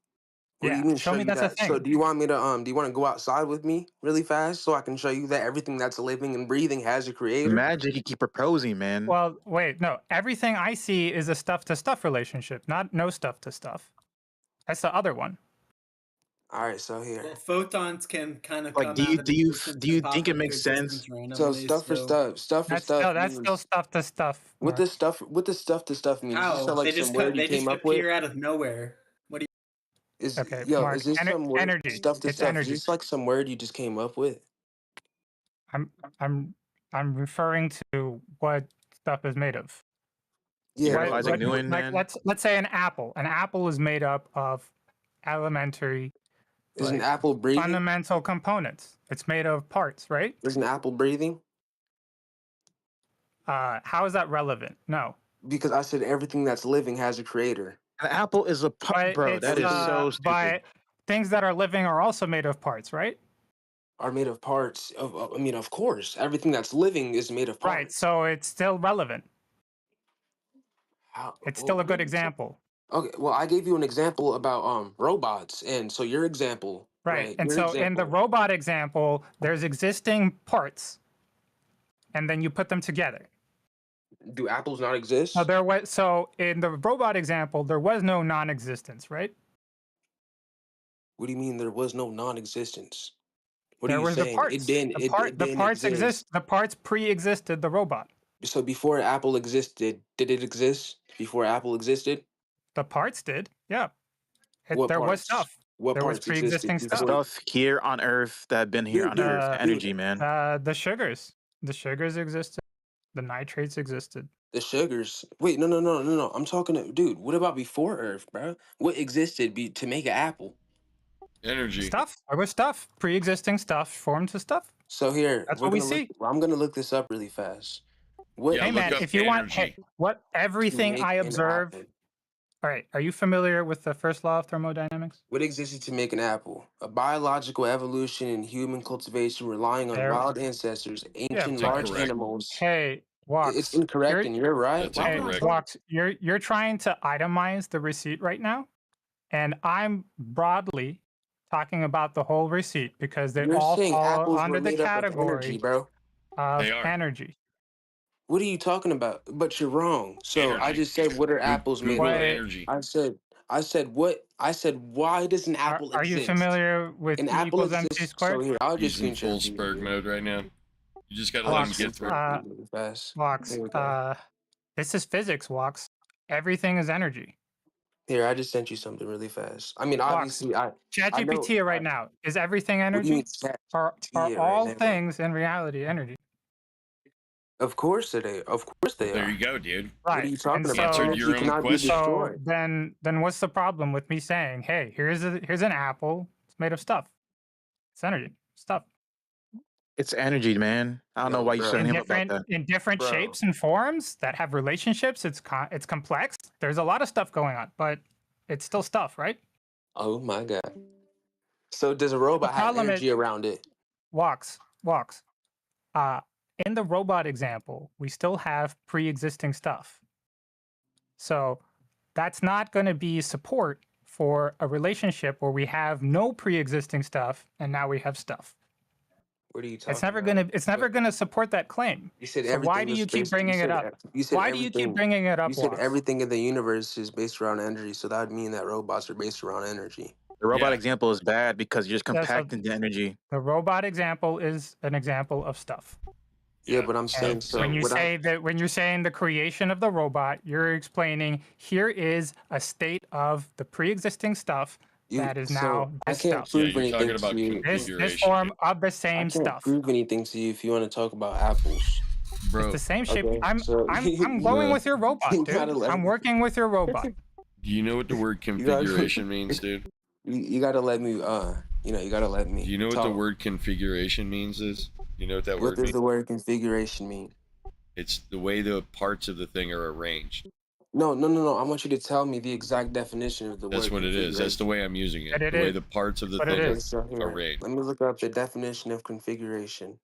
[SPEAKER 3] What do
[SPEAKER 14] Yeah,
[SPEAKER 3] you mean
[SPEAKER 14] show
[SPEAKER 3] show
[SPEAKER 14] me
[SPEAKER 3] you
[SPEAKER 14] that's a
[SPEAKER 3] that? So
[SPEAKER 14] thing.
[SPEAKER 3] do you want me to do you want to go outside with me really fast so I can show you that everything that's living and breathing has a creator?
[SPEAKER 4] Magic, you keep proposing, man.
[SPEAKER 14] Well, wait, no. Everything I see is a stuff to stuff relationship, not no stuff to stuff. That's the other one.
[SPEAKER 3] All right, so here.
[SPEAKER 10] Well, photons can kind of
[SPEAKER 4] Like,
[SPEAKER 10] come out of existence
[SPEAKER 4] do
[SPEAKER 10] and
[SPEAKER 4] you
[SPEAKER 10] pop
[SPEAKER 4] think it
[SPEAKER 10] into
[SPEAKER 4] makes sense?
[SPEAKER 10] existence
[SPEAKER 3] So
[SPEAKER 10] randomly.
[SPEAKER 3] stuff for
[SPEAKER 10] So
[SPEAKER 3] stuff for stuff
[SPEAKER 14] That's still
[SPEAKER 3] means
[SPEAKER 14] stuff to stuff.
[SPEAKER 3] what
[SPEAKER 14] Mark.
[SPEAKER 3] the stuff to stuff means. Is this
[SPEAKER 10] how
[SPEAKER 3] like some word you
[SPEAKER 10] they
[SPEAKER 3] came
[SPEAKER 10] just
[SPEAKER 3] up with?
[SPEAKER 10] appear out of nowhere? What do
[SPEAKER 3] Is
[SPEAKER 14] Okay,
[SPEAKER 3] is
[SPEAKER 14] Mark.
[SPEAKER 3] this some word
[SPEAKER 14] Energy.
[SPEAKER 3] stuff to
[SPEAKER 14] It's
[SPEAKER 3] stuff? Is
[SPEAKER 14] energy.
[SPEAKER 3] this like some word you just came up with?
[SPEAKER 14] I'm referring to what stuff is made of.
[SPEAKER 3] Yeah,
[SPEAKER 4] Isaac Newton,
[SPEAKER 14] like
[SPEAKER 4] man.
[SPEAKER 14] let's say an apple. An apple is made up of elementary,
[SPEAKER 3] is an
[SPEAKER 14] like
[SPEAKER 3] apple breathing?
[SPEAKER 14] fundamental components. It's made of parts, right?
[SPEAKER 3] Is an apple breathing?
[SPEAKER 14] How is that relevant? No.
[SPEAKER 3] Because I said everything that's living has a creator.
[SPEAKER 4] An apple is a
[SPEAKER 14] But
[SPEAKER 4] bro. That is so stupid.
[SPEAKER 14] but things that are living are also made of parts, right?
[SPEAKER 3] Are made of parts of I mean, of course, everything that's living is made of parts.
[SPEAKER 14] Right. So it's still relevant. It's still a good
[SPEAKER 3] What?
[SPEAKER 14] example.
[SPEAKER 3] Okay, well, I gave you an example about robots, and so your example,
[SPEAKER 14] Right. And
[SPEAKER 3] Your
[SPEAKER 14] so in the
[SPEAKER 3] example.
[SPEAKER 14] robot example, there's existing parts, and then you put them together.
[SPEAKER 3] Do apples not exist?
[SPEAKER 14] No, there was so in the robot example, there was no non-existence, right?
[SPEAKER 3] What do you mean there was no non-existence? What
[SPEAKER 14] There
[SPEAKER 3] are you
[SPEAKER 14] was the
[SPEAKER 3] saying?
[SPEAKER 14] parts.
[SPEAKER 3] It
[SPEAKER 14] The
[SPEAKER 3] didn't
[SPEAKER 14] parts
[SPEAKER 3] exist.
[SPEAKER 14] the parts pre-existed the robot.
[SPEAKER 3] So before Apple existed, did it exist? Before Apple existed?
[SPEAKER 14] The parts did. Yeah.
[SPEAKER 3] What
[SPEAKER 14] There was
[SPEAKER 3] parts?
[SPEAKER 14] stuff.
[SPEAKER 3] What
[SPEAKER 14] There was
[SPEAKER 3] parts existed
[SPEAKER 14] pre-existing
[SPEAKER 4] The
[SPEAKER 14] stuff.
[SPEAKER 3] before?
[SPEAKER 4] stuff here on Earth that have been here on Earth. The energy, man.
[SPEAKER 14] The sugars. The sugars existed. The nitrates existed.
[SPEAKER 3] The sugars. Wait, no. I'm talking to dude. What about before Earth, bro? What existed to make an apple?
[SPEAKER 1] Energy.
[SPEAKER 14] Stuff. There was stuff. Pre-existing stuff formed to stuff.
[SPEAKER 3] So here,
[SPEAKER 14] That's what we
[SPEAKER 3] look,
[SPEAKER 14] see.
[SPEAKER 3] I'm gonna look this up really fast. What?
[SPEAKER 14] Hey man, if you want, hey, what everything
[SPEAKER 3] make
[SPEAKER 14] I
[SPEAKER 3] an
[SPEAKER 14] observe.
[SPEAKER 3] apple.
[SPEAKER 14] All right, are you familiar with the first law of thermodynamics?
[SPEAKER 3] What existed to make an apple? A biological evolution in human cultivation relying on
[SPEAKER 14] There-
[SPEAKER 3] wild ancestors, ancient
[SPEAKER 14] but-
[SPEAKER 3] large animals.
[SPEAKER 14] Hey, Walks.
[SPEAKER 3] It's incorrect, and you're right.
[SPEAKER 1] That's
[SPEAKER 3] Wow.
[SPEAKER 1] incorrect.
[SPEAKER 14] Walks, you're trying to itemize the receipt right now, and I'm broadly talking about the whole receipt because they
[SPEAKER 3] You're
[SPEAKER 14] all
[SPEAKER 3] saying
[SPEAKER 14] fall
[SPEAKER 3] apples
[SPEAKER 14] under
[SPEAKER 3] were
[SPEAKER 14] the
[SPEAKER 3] made up of
[SPEAKER 14] category
[SPEAKER 3] energy, bro.
[SPEAKER 14] of
[SPEAKER 1] They are.
[SPEAKER 14] energy.
[SPEAKER 3] What are you talking about? But you're wrong. So I
[SPEAKER 1] Energy.
[SPEAKER 3] just said, what are apples made
[SPEAKER 1] Google
[SPEAKER 3] of?
[SPEAKER 1] energy.
[SPEAKER 3] I said what? I said, why does an apple
[SPEAKER 14] Are you
[SPEAKER 3] exist?
[SPEAKER 14] familiar with
[SPEAKER 3] An
[SPEAKER 14] E
[SPEAKER 3] apple
[SPEAKER 14] equals MC
[SPEAKER 3] exists.
[SPEAKER 14] squared?
[SPEAKER 3] So here, I'll just
[SPEAKER 1] He's in full
[SPEAKER 3] screenshot
[SPEAKER 1] spurg
[SPEAKER 3] you.
[SPEAKER 1] mode right now. You just gotta let him
[SPEAKER 14] Walks,
[SPEAKER 1] get through.
[SPEAKER 3] Fast.
[SPEAKER 14] Walks,
[SPEAKER 3] There we go.
[SPEAKER 14] this is physics, Walks. Everything is energy.
[SPEAKER 3] Here, I just sent you something really fast. I mean,
[SPEAKER 14] Walks.
[SPEAKER 3] obviously, I know.
[SPEAKER 14] ChatGPT right now. Is everything
[SPEAKER 3] What do you
[SPEAKER 14] energy?
[SPEAKER 3] mean chat
[SPEAKER 14] Are
[SPEAKER 3] right
[SPEAKER 14] all
[SPEAKER 3] now?
[SPEAKER 14] things in reality energy?
[SPEAKER 3] Of course they. Of course they
[SPEAKER 1] There
[SPEAKER 3] are.
[SPEAKER 1] you go, dude.
[SPEAKER 3] What are
[SPEAKER 14] Right.
[SPEAKER 3] you talking
[SPEAKER 14] And
[SPEAKER 3] about?
[SPEAKER 14] so,
[SPEAKER 1] Answered your own
[SPEAKER 3] cannot be
[SPEAKER 1] question.
[SPEAKER 14] so
[SPEAKER 3] destroyed.
[SPEAKER 14] then what's the problem with me saying, hey, here's an apple. It's made of stuff. It's energy. Stuff.
[SPEAKER 4] It's energy, man. I don't know why you shutting him about that.
[SPEAKER 14] In different
[SPEAKER 3] Bro.
[SPEAKER 14] shapes and forms that have relationships. It's complex. There's a lot of stuff going on, but it's still stuff, right?
[SPEAKER 3] Oh my god. So does a robot have
[SPEAKER 14] problem
[SPEAKER 3] energy around it?
[SPEAKER 14] Walks. In the robot example, we still have pre-existing stuff. So that's not going to be support for a relationship where we have no pre-existing stuff and now we have stuff.
[SPEAKER 3] What are you
[SPEAKER 14] It's
[SPEAKER 3] talking
[SPEAKER 14] never
[SPEAKER 3] about?
[SPEAKER 14] gonna. It's never gonna support that claim.
[SPEAKER 3] You said
[SPEAKER 14] So why
[SPEAKER 3] everything
[SPEAKER 14] do
[SPEAKER 3] is
[SPEAKER 14] you keep
[SPEAKER 3] based.
[SPEAKER 14] bringing it up?
[SPEAKER 3] You said
[SPEAKER 14] Why do you keep
[SPEAKER 3] everything.
[SPEAKER 14] bringing it
[SPEAKER 3] You
[SPEAKER 14] up,
[SPEAKER 3] said
[SPEAKER 14] Wash?
[SPEAKER 3] everything in the universe is based around energy. So that would mean that robots are based around energy.
[SPEAKER 4] The robot
[SPEAKER 1] Yeah.
[SPEAKER 4] example is bad because you're just
[SPEAKER 14] Yeah, so
[SPEAKER 4] compacting the energy.
[SPEAKER 14] the robot example is an example of stuff.
[SPEAKER 3] Yeah, but I'm
[SPEAKER 14] And
[SPEAKER 3] saying so.
[SPEAKER 14] when you
[SPEAKER 3] What I
[SPEAKER 14] say that, when you're saying the creation of the robot, you're explaining here is a state of the pre-existing stuff
[SPEAKER 3] you
[SPEAKER 14] that is
[SPEAKER 3] so
[SPEAKER 14] now
[SPEAKER 3] I
[SPEAKER 14] this
[SPEAKER 3] can't
[SPEAKER 14] stuff.
[SPEAKER 1] Yeah,
[SPEAKER 3] prove
[SPEAKER 1] you're talking
[SPEAKER 3] anything to
[SPEAKER 1] about
[SPEAKER 3] you.
[SPEAKER 14] This
[SPEAKER 1] configuration,
[SPEAKER 14] form
[SPEAKER 1] dude.
[SPEAKER 14] of the
[SPEAKER 3] I
[SPEAKER 14] same
[SPEAKER 3] can't
[SPEAKER 14] stuff.
[SPEAKER 3] prove anything to you if you want to talk about apples.
[SPEAKER 14] It's the
[SPEAKER 1] Bro,
[SPEAKER 14] same shape.
[SPEAKER 3] Okay, so
[SPEAKER 14] I'm going
[SPEAKER 3] bro,
[SPEAKER 14] with your robot,
[SPEAKER 3] you gotta
[SPEAKER 14] dude.
[SPEAKER 3] let
[SPEAKER 14] I'm
[SPEAKER 3] me.
[SPEAKER 14] working with your robot.
[SPEAKER 1] do you know what the word
[SPEAKER 3] You gotta.
[SPEAKER 1] configuration means, dude?
[SPEAKER 3] You gotta let me. You gotta let
[SPEAKER 1] Do
[SPEAKER 3] me
[SPEAKER 1] you know what the
[SPEAKER 3] talk.
[SPEAKER 1] word configuration means is? You know what that
[SPEAKER 3] What
[SPEAKER 1] word
[SPEAKER 3] does
[SPEAKER 1] means?
[SPEAKER 3] the word configuration mean?
[SPEAKER 1] It's the way the parts of the thing are arranged.
[SPEAKER 3] No. I want you to tell me the exact definition of the
[SPEAKER 1] That's
[SPEAKER 3] word
[SPEAKER 1] what it is. That's the
[SPEAKER 3] configuration.
[SPEAKER 1] way I'm using it.
[SPEAKER 14] But it
[SPEAKER 1] The way
[SPEAKER 14] is.
[SPEAKER 1] the parts of the
[SPEAKER 14] But it
[SPEAKER 1] thing
[SPEAKER 3] Okay,
[SPEAKER 1] are
[SPEAKER 14] is.
[SPEAKER 3] so here,
[SPEAKER 1] arranged.
[SPEAKER 3] let me look up the definition of configuration.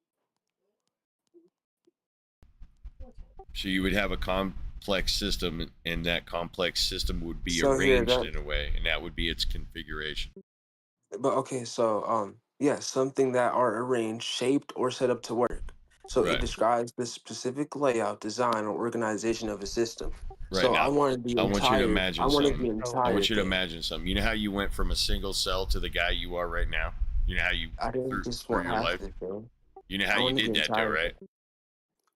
[SPEAKER 1] So you would have a complex system, and that complex system would be
[SPEAKER 3] So here,
[SPEAKER 1] arranged
[SPEAKER 3] that.
[SPEAKER 1] in a way, and that would be its configuration.
[SPEAKER 3] But okay, so yeah, something that are arranged, shaped, or set up to work. So it
[SPEAKER 1] Right.
[SPEAKER 3] describes the specific layout, design, or organization of a system.
[SPEAKER 1] Right.
[SPEAKER 3] So I
[SPEAKER 1] Now,
[SPEAKER 3] wanted the
[SPEAKER 1] I want you to
[SPEAKER 3] entire. I
[SPEAKER 1] imagine
[SPEAKER 3] wanted
[SPEAKER 1] something.
[SPEAKER 3] the
[SPEAKER 14] So
[SPEAKER 1] I
[SPEAKER 3] entire
[SPEAKER 1] want you to
[SPEAKER 3] thing.
[SPEAKER 1] imagine something. You know how you went from a single cell to the guy you are right now? You know how you
[SPEAKER 3] I didn't just
[SPEAKER 1] through
[SPEAKER 3] want
[SPEAKER 1] your
[SPEAKER 3] half
[SPEAKER 1] life?
[SPEAKER 3] of the thing.
[SPEAKER 1] You know how
[SPEAKER 3] I
[SPEAKER 1] you
[SPEAKER 3] wanted the
[SPEAKER 1] did that though,
[SPEAKER 3] entire
[SPEAKER 1] right?
[SPEAKER 3] thing.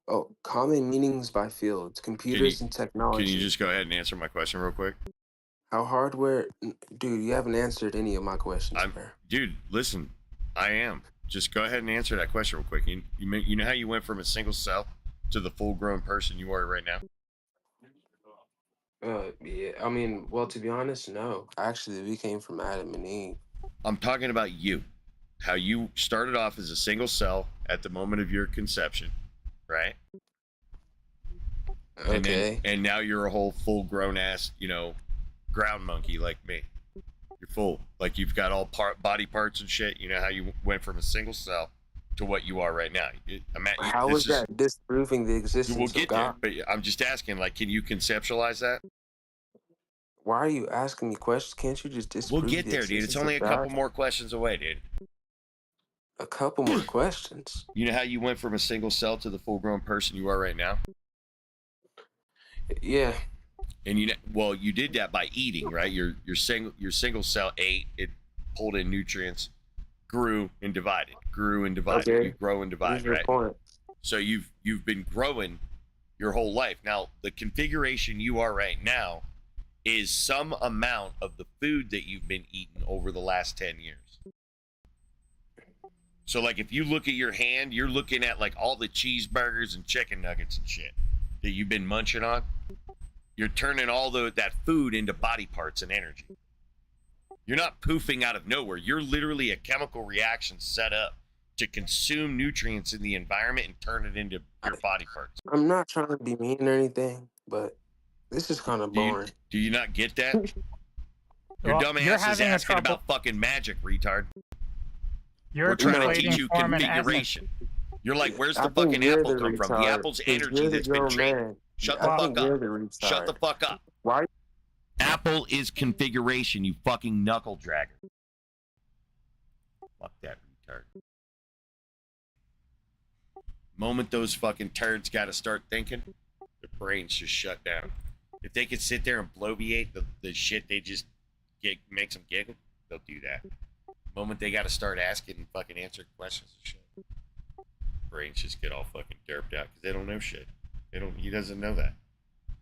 [SPEAKER 3] Oh, common meanings by fields,
[SPEAKER 1] Can you
[SPEAKER 3] computers and
[SPEAKER 1] can you
[SPEAKER 3] technology.
[SPEAKER 1] just go ahead and answer my question real quick?
[SPEAKER 3] How hardware, dude, you haven't answered any of my questions, bro.
[SPEAKER 1] Dude, listen, I am. Just go ahead and answer that question real quick. You know how you went from a single cell to the full grown person you are right now?
[SPEAKER 3] Yeah, I mean, well, to be honest, no. Actually, we came from Adam and Eve.
[SPEAKER 1] I'm talking about you. How you started off as a single cell at the moment of your conception, right?
[SPEAKER 3] Okay.
[SPEAKER 1] And now you're a whole full grown ass, ground monkey like me. You're full. Like you've got all body parts and shit. You know how you went from a single cell to what you are right now.
[SPEAKER 3] How is that disproving the
[SPEAKER 1] We'll
[SPEAKER 3] existence of
[SPEAKER 1] get there,
[SPEAKER 3] God?
[SPEAKER 1] but I'm just asking, like, can you conceptualize that?
[SPEAKER 3] Why are you asking me questions? Can't you just
[SPEAKER 1] We'll
[SPEAKER 3] disprove
[SPEAKER 1] get
[SPEAKER 3] the
[SPEAKER 1] there, dude. It's
[SPEAKER 3] existence
[SPEAKER 1] only
[SPEAKER 3] of
[SPEAKER 1] a
[SPEAKER 3] God?
[SPEAKER 1] couple more questions away, dude.
[SPEAKER 3] A couple more questions.
[SPEAKER 1] You know how you went from a single cell to the full grown person you are right now?
[SPEAKER 3] Yeah.
[SPEAKER 1] And you did that by eating, right? Your single cell ate, it pulled in nutrients, grew and divided.
[SPEAKER 3] Okay.
[SPEAKER 1] You grow and
[SPEAKER 3] What is
[SPEAKER 1] divide,
[SPEAKER 3] your
[SPEAKER 1] right?
[SPEAKER 3] point?
[SPEAKER 1] So you've been growing your whole life. Now, the configuration you are right now is some amount of the food that you've been eating over the last 10 years. So, like, if you look at your hand, you're looking at, like, all the cheeseburgers and chicken nuggets and shit that you've been munching on. You're turning all that food into body parts and energy. You're not poofing out of nowhere. You're literally a chemical reaction set up to consume nutrients in the environment and turn it into your body parts.
[SPEAKER 3] I'm not trying to be mean or anything, but this is kind of boring.
[SPEAKER 1] Do you not get that? Your
[SPEAKER 14] Well,
[SPEAKER 1] dumb
[SPEAKER 14] you're
[SPEAKER 1] ass is
[SPEAKER 14] having a
[SPEAKER 1] asking
[SPEAKER 14] trouble.
[SPEAKER 1] about fucking magic, retard.
[SPEAKER 14] You're
[SPEAKER 1] We're trying to
[SPEAKER 14] conflating
[SPEAKER 1] teach you
[SPEAKER 14] form and essence.
[SPEAKER 1] configuration. You're like, where's
[SPEAKER 3] I
[SPEAKER 1] the
[SPEAKER 3] think
[SPEAKER 1] fucking
[SPEAKER 3] you're
[SPEAKER 1] apple
[SPEAKER 3] the
[SPEAKER 1] come from? The
[SPEAKER 3] retard,
[SPEAKER 1] apple's
[SPEAKER 3] 'cause
[SPEAKER 1] energy
[SPEAKER 3] you're the
[SPEAKER 1] that's been
[SPEAKER 3] grown
[SPEAKER 1] trained.
[SPEAKER 3] man.
[SPEAKER 1] Shut
[SPEAKER 3] I
[SPEAKER 1] the
[SPEAKER 3] think
[SPEAKER 1] fuck
[SPEAKER 3] you're
[SPEAKER 1] up.
[SPEAKER 3] the retard.
[SPEAKER 1] Shut the fuck up.
[SPEAKER 3] Why?
[SPEAKER 1] Apple is configuration, you fucking knuckle dragger. Fuck that retard. Moment those fucking turds got to start thinking, their brains just shut down. If they could sit there and bloviate the shit they just makes them giggle, they'll do that. Moment they got to start asking and fucking answering questions and shit, brains just get all fucking derped out because they don't know shit. He doesn't know that.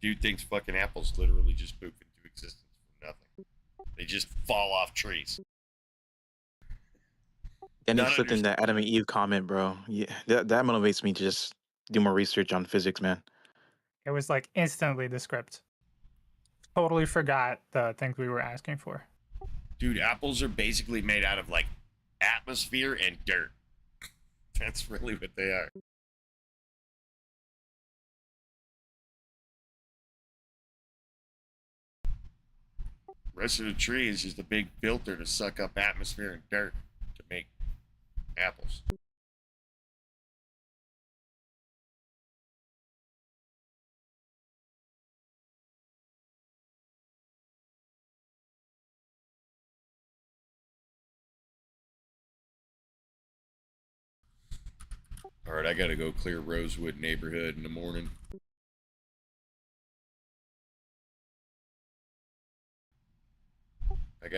[SPEAKER 1] Dude thinks fucking apples literally just poof into existence from nothing. They just fall off trees.
[SPEAKER 4] Then he
[SPEAKER 1] Not
[SPEAKER 4] slipped in that Adam and Eve comment, bro. Yeah, that motivates me to just do more research on physics, man.
[SPEAKER 14] It was like instantly the script. Totally forgot the things we were asking for.
[SPEAKER 1] Dude, apples are basically made out of like atmosphere and dirt. That's really what they are. Rest of the tree is just a big filter to suck up atmosphere and dirt to make apples. All right, I gotta go clear Rosewood neighborhood in the morning. I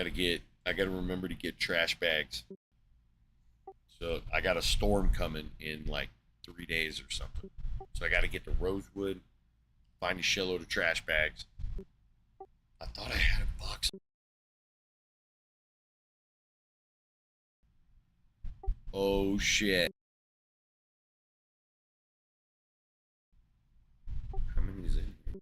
[SPEAKER 1] gotta remember to get trash bags. So I got a storm coming in like 3 days or something. So I gotta get to Rosewood, find a shitload of trash bags. I thought I had a box. Oh shit. How many is in here?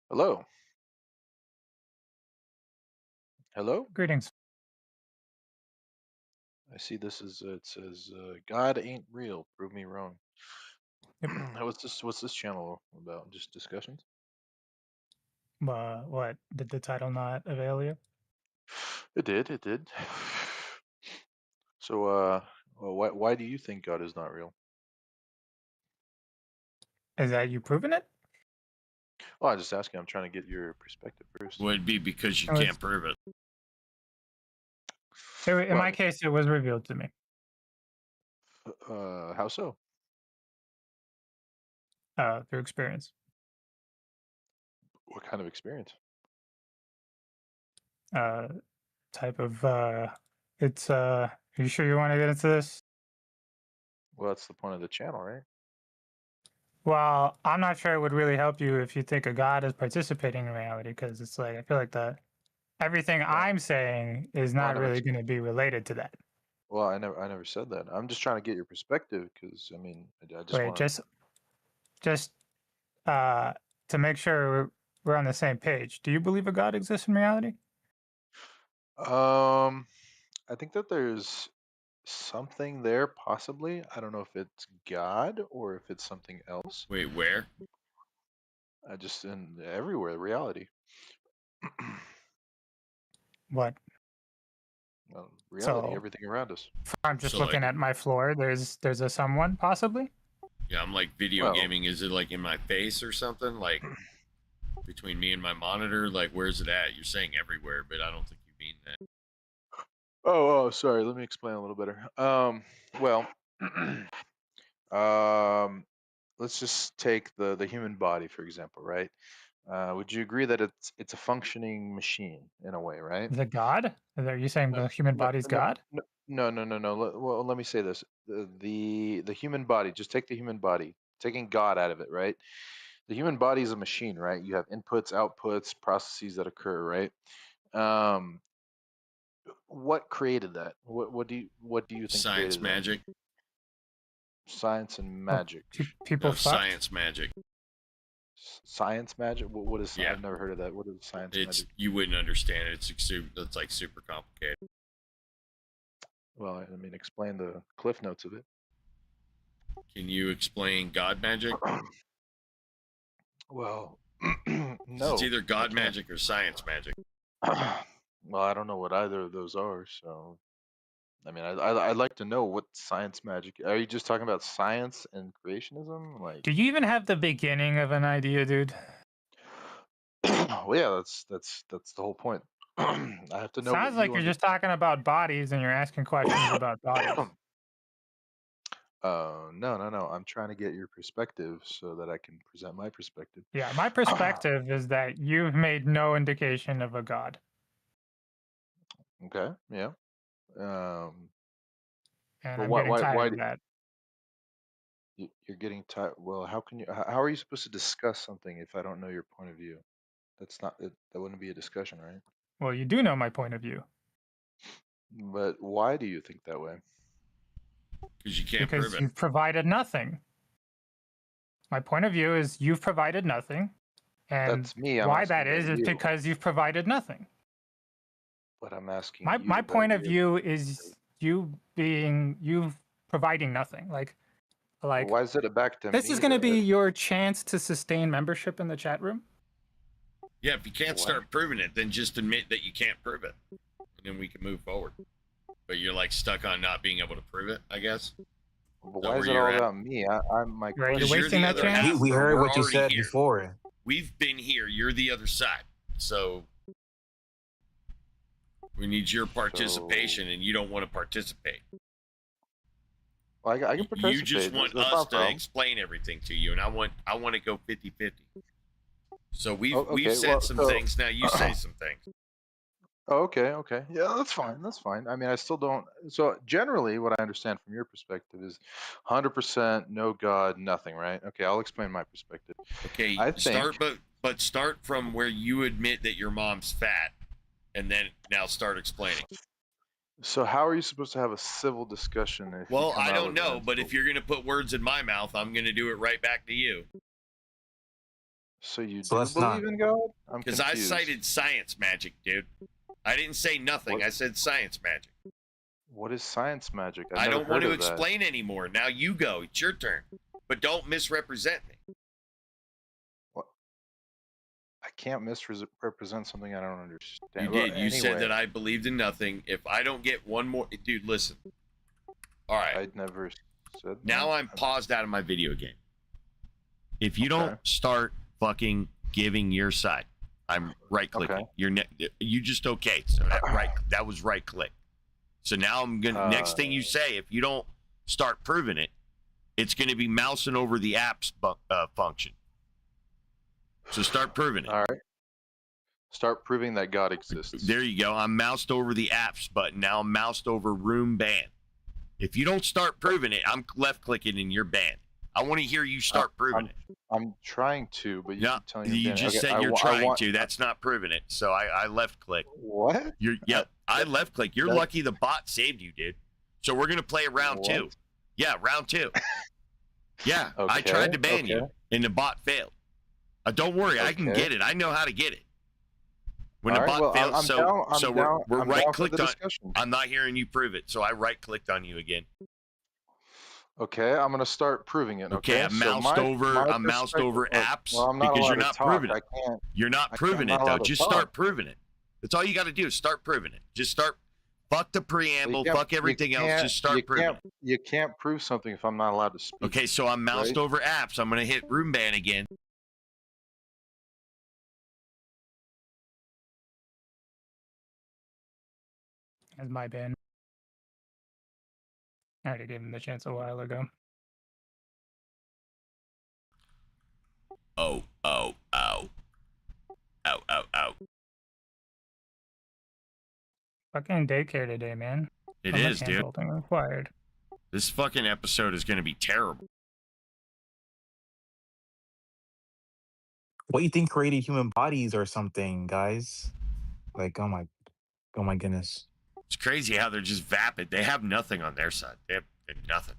[SPEAKER 8] Hello. Hello.
[SPEAKER 14] Greetings.
[SPEAKER 8] I see this is it says God ain't real. Prove me wrong.
[SPEAKER 14] Yep.
[SPEAKER 8] What's this channel about? Just discussions?
[SPEAKER 14] What did the title not avail you?
[SPEAKER 8] It did. It did. So well, why do you think God is not real?
[SPEAKER 14] Is that you proving it?
[SPEAKER 8] Well, I'm just asking. I'm trying to get your perspective first.
[SPEAKER 1] Would be because you
[SPEAKER 14] Oh,
[SPEAKER 1] can't prove it.
[SPEAKER 14] In my
[SPEAKER 8] Well,
[SPEAKER 14] case, it was revealed to me
[SPEAKER 8] how so?
[SPEAKER 14] through experience.
[SPEAKER 8] What kind of experience?
[SPEAKER 14] Type of it's are you sure you want to get into this?
[SPEAKER 8] Well, that's the point of the channel, right?
[SPEAKER 14] Well, I'm not sure it would really help you if you think a god is participating in reality, because it's like I feel like everything I'm saying is
[SPEAKER 8] Well, I
[SPEAKER 14] not
[SPEAKER 8] never.
[SPEAKER 14] really going to be related to that.
[SPEAKER 8] Well, I never said that. I'm just trying to get your perspective because I mean, I just
[SPEAKER 14] Wait,
[SPEAKER 8] want to.
[SPEAKER 14] just to make sure we're on the same page. Do you believe a god exists in reality?
[SPEAKER 8] I think that there's something there, possibly. I don't know if it's God or if it's something else.
[SPEAKER 1] Wait, where?
[SPEAKER 8] Just in everywhere, reality.
[SPEAKER 14] What?
[SPEAKER 8] Reality,
[SPEAKER 14] So
[SPEAKER 8] everything around us.
[SPEAKER 14] I'm just
[SPEAKER 1] So,
[SPEAKER 14] looking
[SPEAKER 1] like-
[SPEAKER 14] at my floor. There's a someone possibly.
[SPEAKER 1] Yeah, I'm like video
[SPEAKER 8] Well-
[SPEAKER 1] gaming. Is it like in my face or something? Like between me and my monitor? Like where's it at? You're saying everywhere, but I don't think you mean that.
[SPEAKER 8] Oh, sorry. Let me explain a little better. Well, let's just take the human body for example, right? Would you agree that it's a functioning machine in a way, right?
[SPEAKER 14] The god? Are you saying the human body's God?
[SPEAKER 8] No. Well, let me say this: the human body. Just take the human body, taking God out of it, right? The human body is a machine, right? You have inputs, outputs, processes that occur, right? What created that? What do you think
[SPEAKER 1] Science
[SPEAKER 8] created
[SPEAKER 1] magic?
[SPEAKER 8] that? Science and magic.
[SPEAKER 14] People
[SPEAKER 1] No,
[SPEAKER 14] fucked?
[SPEAKER 1] science magic.
[SPEAKER 8] Science magic. What is?
[SPEAKER 1] Yeah.
[SPEAKER 8] I've never heard of that. What is science
[SPEAKER 1] It's
[SPEAKER 8] magic?
[SPEAKER 1] you wouldn't understand it. It's like super complicated.
[SPEAKER 8] Well, I mean, explain the cliff notes of it.
[SPEAKER 1] Can you explain God magic?
[SPEAKER 8] Well,
[SPEAKER 1] 'Cause
[SPEAKER 8] no.
[SPEAKER 1] It's either
[SPEAKER 8] I
[SPEAKER 1] God
[SPEAKER 8] can't.
[SPEAKER 1] magic or science magic.
[SPEAKER 8] Well, I don't know what either of those are. So, I mean, I'd like to know what science magic. Are you just talking about science and creationism? Like,
[SPEAKER 14] Do you even have the beginning of an idea, dude?
[SPEAKER 8] well, yeah, that's the whole point. I have to know what
[SPEAKER 14] Sounds like
[SPEAKER 8] you
[SPEAKER 14] you're just talking about bodies and you're asking questions about bodies.
[SPEAKER 8] No. I'm trying to get your perspective so that I can present my perspective.
[SPEAKER 14] Yeah, my perspective is that you've made no indication of a god.
[SPEAKER 8] Okay. Yeah.
[SPEAKER 14] And
[SPEAKER 8] Well,
[SPEAKER 14] I'm getting
[SPEAKER 8] why
[SPEAKER 14] tired of that.
[SPEAKER 8] you're getting tired? Well, how can you? How are you supposed to discuss something if I don't know your point of view? That's not. That wouldn't be a discussion, right?
[SPEAKER 14] Well, you do know my point of view.
[SPEAKER 8] But why do you think that way?
[SPEAKER 1] Because you can't
[SPEAKER 14] Because
[SPEAKER 1] prove it.
[SPEAKER 14] you've provided nothing. My point of view is you've provided nothing. And
[SPEAKER 8] That's me. I'm
[SPEAKER 14] why
[SPEAKER 8] asking
[SPEAKER 14] that is
[SPEAKER 8] about you.
[SPEAKER 14] because you've provided nothing.
[SPEAKER 8] But I'm asking
[SPEAKER 14] My
[SPEAKER 8] you
[SPEAKER 14] my
[SPEAKER 8] about
[SPEAKER 14] point of
[SPEAKER 8] your-
[SPEAKER 14] view is you providing nothing. Like
[SPEAKER 8] Why is it back to
[SPEAKER 14] this
[SPEAKER 8] me?
[SPEAKER 14] is going to
[SPEAKER 8] though?
[SPEAKER 14] be your chance to sustain membership in the chat room.
[SPEAKER 1] Yeah, if you can't start proving it, then just admit that you can't prove it, and then we can move forward. But you're like stuck on not being able to prove it, I guess.
[SPEAKER 8] But why is it all about me? I'm my.
[SPEAKER 14] Right, you're
[SPEAKER 1] Because you're
[SPEAKER 14] wasting
[SPEAKER 1] the
[SPEAKER 14] that
[SPEAKER 1] other
[SPEAKER 14] chance.
[SPEAKER 1] half,
[SPEAKER 7] We
[SPEAKER 1] bro.
[SPEAKER 7] heard
[SPEAKER 1] We're
[SPEAKER 7] what you
[SPEAKER 1] already
[SPEAKER 7] said
[SPEAKER 1] here.
[SPEAKER 7] before.
[SPEAKER 1] We've been here. You're the other side. So we need your participation, and you don't want to participate.
[SPEAKER 8] Well, I can participate.
[SPEAKER 1] You just want
[SPEAKER 8] That's
[SPEAKER 1] us
[SPEAKER 8] not a
[SPEAKER 1] to
[SPEAKER 8] problem.
[SPEAKER 1] explain everything to you, and I want to go 50-50. So we've
[SPEAKER 8] Okay,
[SPEAKER 1] said
[SPEAKER 8] well,
[SPEAKER 1] some
[SPEAKER 8] so-
[SPEAKER 1] things. Now you say some things.
[SPEAKER 8] Oh, okay. Yeah, that's fine. That's fine. I mean, I still don't. So generally, what I understand from your perspective is 100% no God, nothing, right? Okay, I'll explain my perspective.
[SPEAKER 1] Okay,
[SPEAKER 8] I think.
[SPEAKER 1] but start from where you admit that your mom's fat, and then now start explaining.
[SPEAKER 8] So how are you supposed to have a civil discussion if you
[SPEAKER 1] Well,
[SPEAKER 8] come
[SPEAKER 1] I
[SPEAKER 8] out
[SPEAKER 1] don't
[SPEAKER 8] with
[SPEAKER 1] know,
[SPEAKER 8] an
[SPEAKER 1] but if
[SPEAKER 8] insult?
[SPEAKER 1] you're gonna put words in my mouth, I'm gonna do it right back to you.
[SPEAKER 8] So you
[SPEAKER 4] So
[SPEAKER 8] do
[SPEAKER 4] let's
[SPEAKER 8] believe
[SPEAKER 4] not.
[SPEAKER 8] in God? I'm
[SPEAKER 1] Because I
[SPEAKER 8] confused.
[SPEAKER 1] cited science magic, dude. I didn't say nothing.
[SPEAKER 8] What?
[SPEAKER 1] I said science magic.
[SPEAKER 8] What is science magic? I've
[SPEAKER 1] I
[SPEAKER 8] never
[SPEAKER 1] don't want
[SPEAKER 8] heard
[SPEAKER 1] to
[SPEAKER 8] of that.
[SPEAKER 1] explain anymore. Now you go. It's your turn. But don't misrepresent me.
[SPEAKER 8] What? I can't misrepresent something I don't understand.
[SPEAKER 1] You
[SPEAKER 8] Well,
[SPEAKER 1] did. You said
[SPEAKER 8] anyway,
[SPEAKER 1] that I believed in nothing. If I don't get one more, dude, listen. All right.
[SPEAKER 8] I'd never said
[SPEAKER 1] Now
[SPEAKER 8] that.
[SPEAKER 1] I'm paused out of my video game. If you don't
[SPEAKER 8] Okay.
[SPEAKER 1] start fucking giving your side, I'm right clicking.
[SPEAKER 8] Okay.
[SPEAKER 1] You just okay. So that was right click. So now I'm gonna next thing you say, if you don't start proving it, it's gonna be mousing over the apps function. So start proving it.
[SPEAKER 8] All right. Start proving that God exists.
[SPEAKER 1] There you go. I'm moused over the apps button. Now I'm moused over room ban. If you don't start proving it, I'm left clicking and you're banned. I want to hear you start proving it.
[SPEAKER 8] I'm trying to, but you keep telling me
[SPEAKER 1] You just said you're trying to. That's not proving it. So I left click.
[SPEAKER 8] What?
[SPEAKER 1] I left click. You're lucky the bot saved you, dude. So we're gonna play round
[SPEAKER 8] What?
[SPEAKER 1] 2. Yeah, round 2. Yeah, I
[SPEAKER 8] Okay,
[SPEAKER 1] tried to ban
[SPEAKER 8] okay.
[SPEAKER 1] you, and the bot failed. Don't worry, I can
[SPEAKER 8] Okay.
[SPEAKER 1] get it. I know how to get it. When
[SPEAKER 8] All
[SPEAKER 1] the
[SPEAKER 8] right,
[SPEAKER 1] bot
[SPEAKER 8] well,
[SPEAKER 1] fails,
[SPEAKER 8] I'm down- I'm
[SPEAKER 1] so
[SPEAKER 8] down-
[SPEAKER 1] we're
[SPEAKER 8] I'm
[SPEAKER 1] right
[SPEAKER 8] down for the
[SPEAKER 1] clicked on.
[SPEAKER 8] discussion.
[SPEAKER 1] I'm not hearing you prove it, so I right clicked on you again.
[SPEAKER 8] Okay, I'm gonna start proving it.
[SPEAKER 1] Okay,
[SPEAKER 8] Okay,
[SPEAKER 1] I'm
[SPEAKER 8] so
[SPEAKER 1] moused over.
[SPEAKER 8] my
[SPEAKER 1] I'm moused over
[SPEAKER 8] perspective-
[SPEAKER 1] apps
[SPEAKER 8] Well, I'm not
[SPEAKER 1] because
[SPEAKER 8] allowed
[SPEAKER 1] you're
[SPEAKER 8] to
[SPEAKER 1] not
[SPEAKER 8] talk.
[SPEAKER 1] proving
[SPEAKER 8] I
[SPEAKER 1] it.
[SPEAKER 8] can't.
[SPEAKER 1] You're not proving
[SPEAKER 8] I'm
[SPEAKER 1] it
[SPEAKER 8] not
[SPEAKER 1] though.
[SPEAKER 8] allowed to
[SPEAKER 1] Just
[SPEAKER 8] talk.
[SPEAKER 1] start proving it. That's all you got to do is start proving it. Just start. Fuck the preamble. Fuck everything else. Just start proving it.
[SPEAKER 8] You can't prove something if I'm not allowed to speak.
[SPEAKER 1] Okay, so I'm moused
[SPEAKER 8] right?
[SPEAKER 1] over apps. I'm gonna hit room ban again.
[SPEAKER 14] That's my ban. I already gave him the chance a while ago.
[SPEAKER 1] Oh.
[SPEAKER 14] Fucking daycare today, man.
[SPEAKER 1] It
[SPEAKER 14] How much
[SPEAKER 1] is, dude.
[SPEAKER 14] hand-holding required.
[SPEAKER 1] This fucking episode is gonna be terrible.
[SPEAKER 4] What you think created human bodies or something, guys? Like, oh my goodness.
[SPEAKER 1] It's crazy how they're just vapid. They have nothing on their side. They have nothing,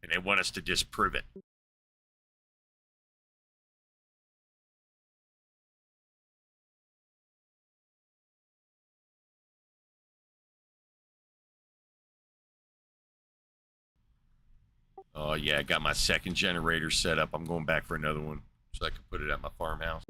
[SPEAKER 1] and they want us to disprove it. Oh yeah, I got my second generator set up. I'm going back for another one so I can put it at my farmhouse.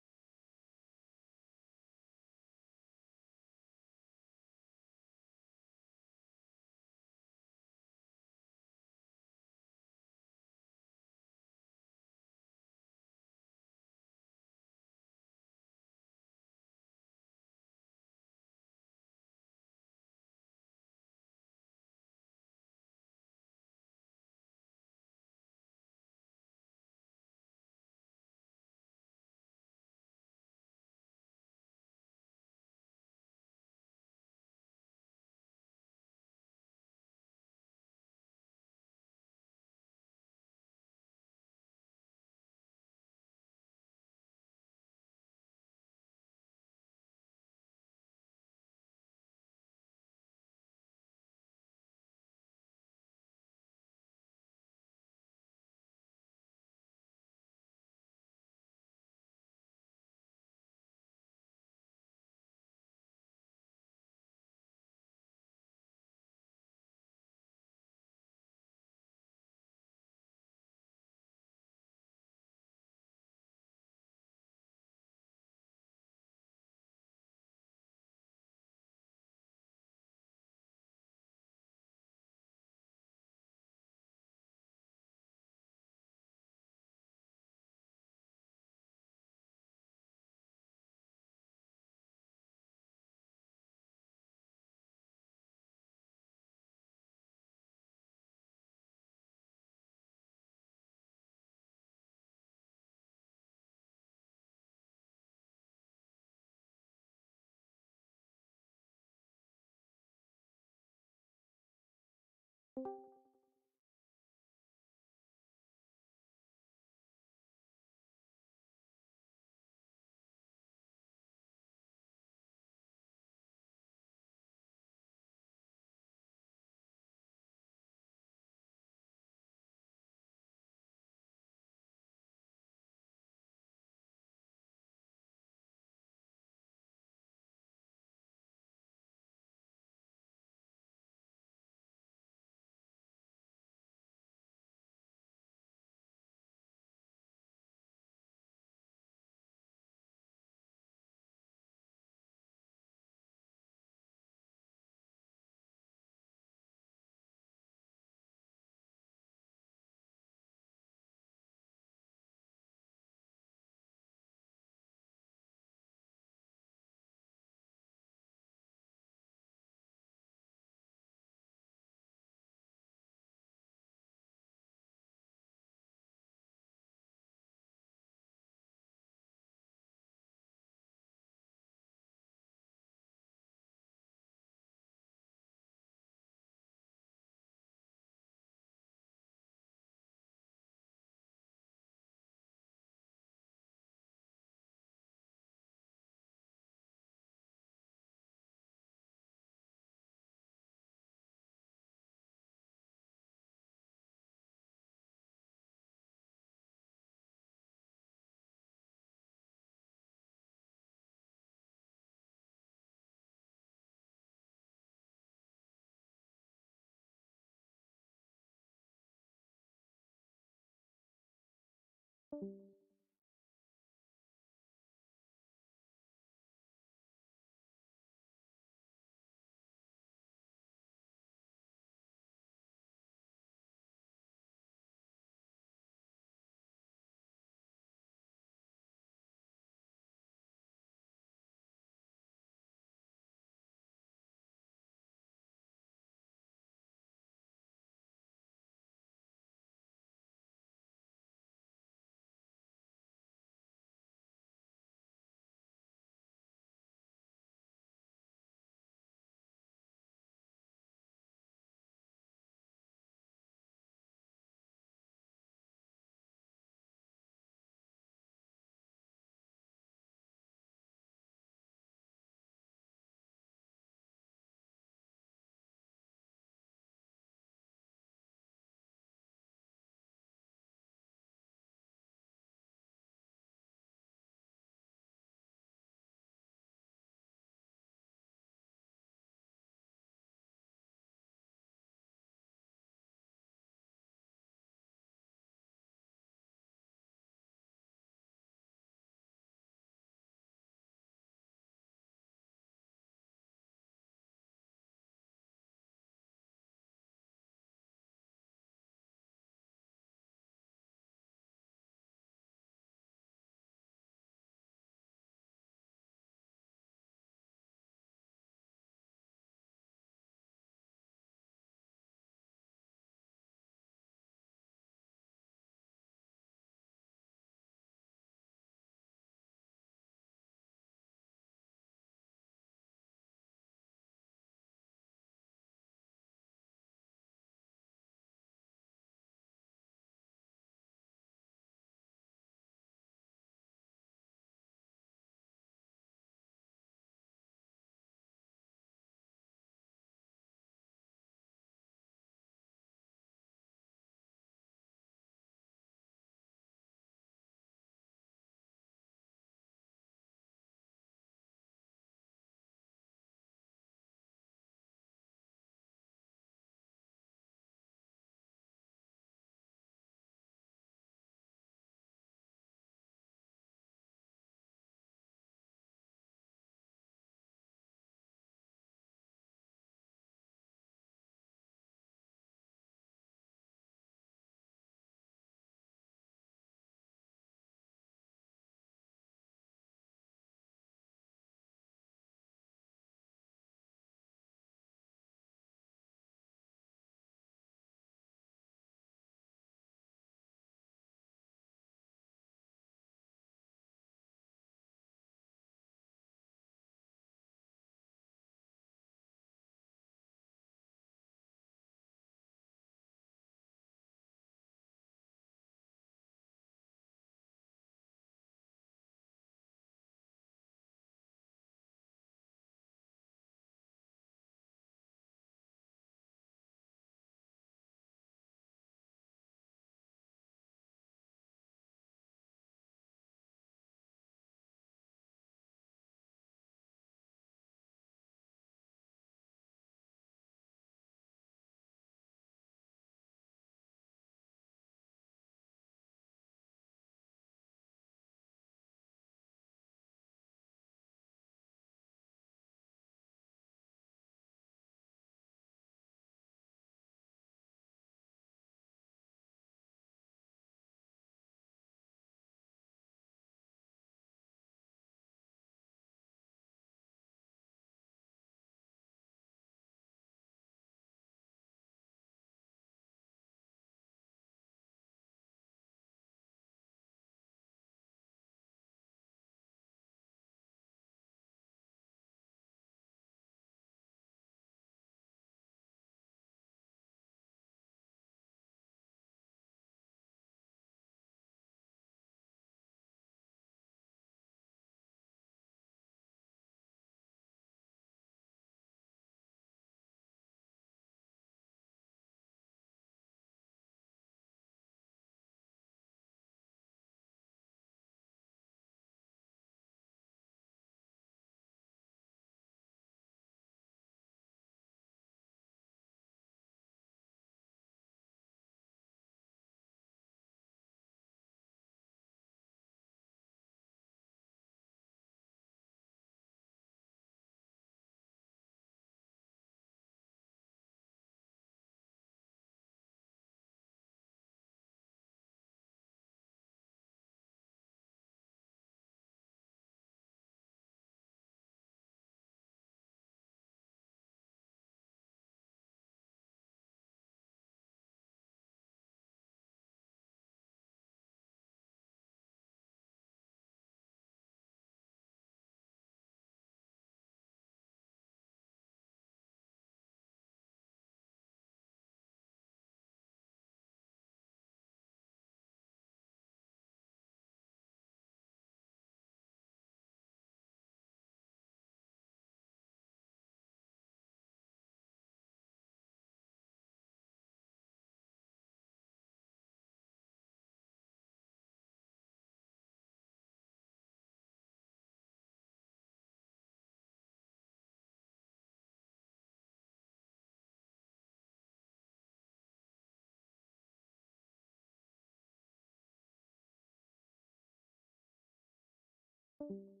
[SPEAKER 22] Bye.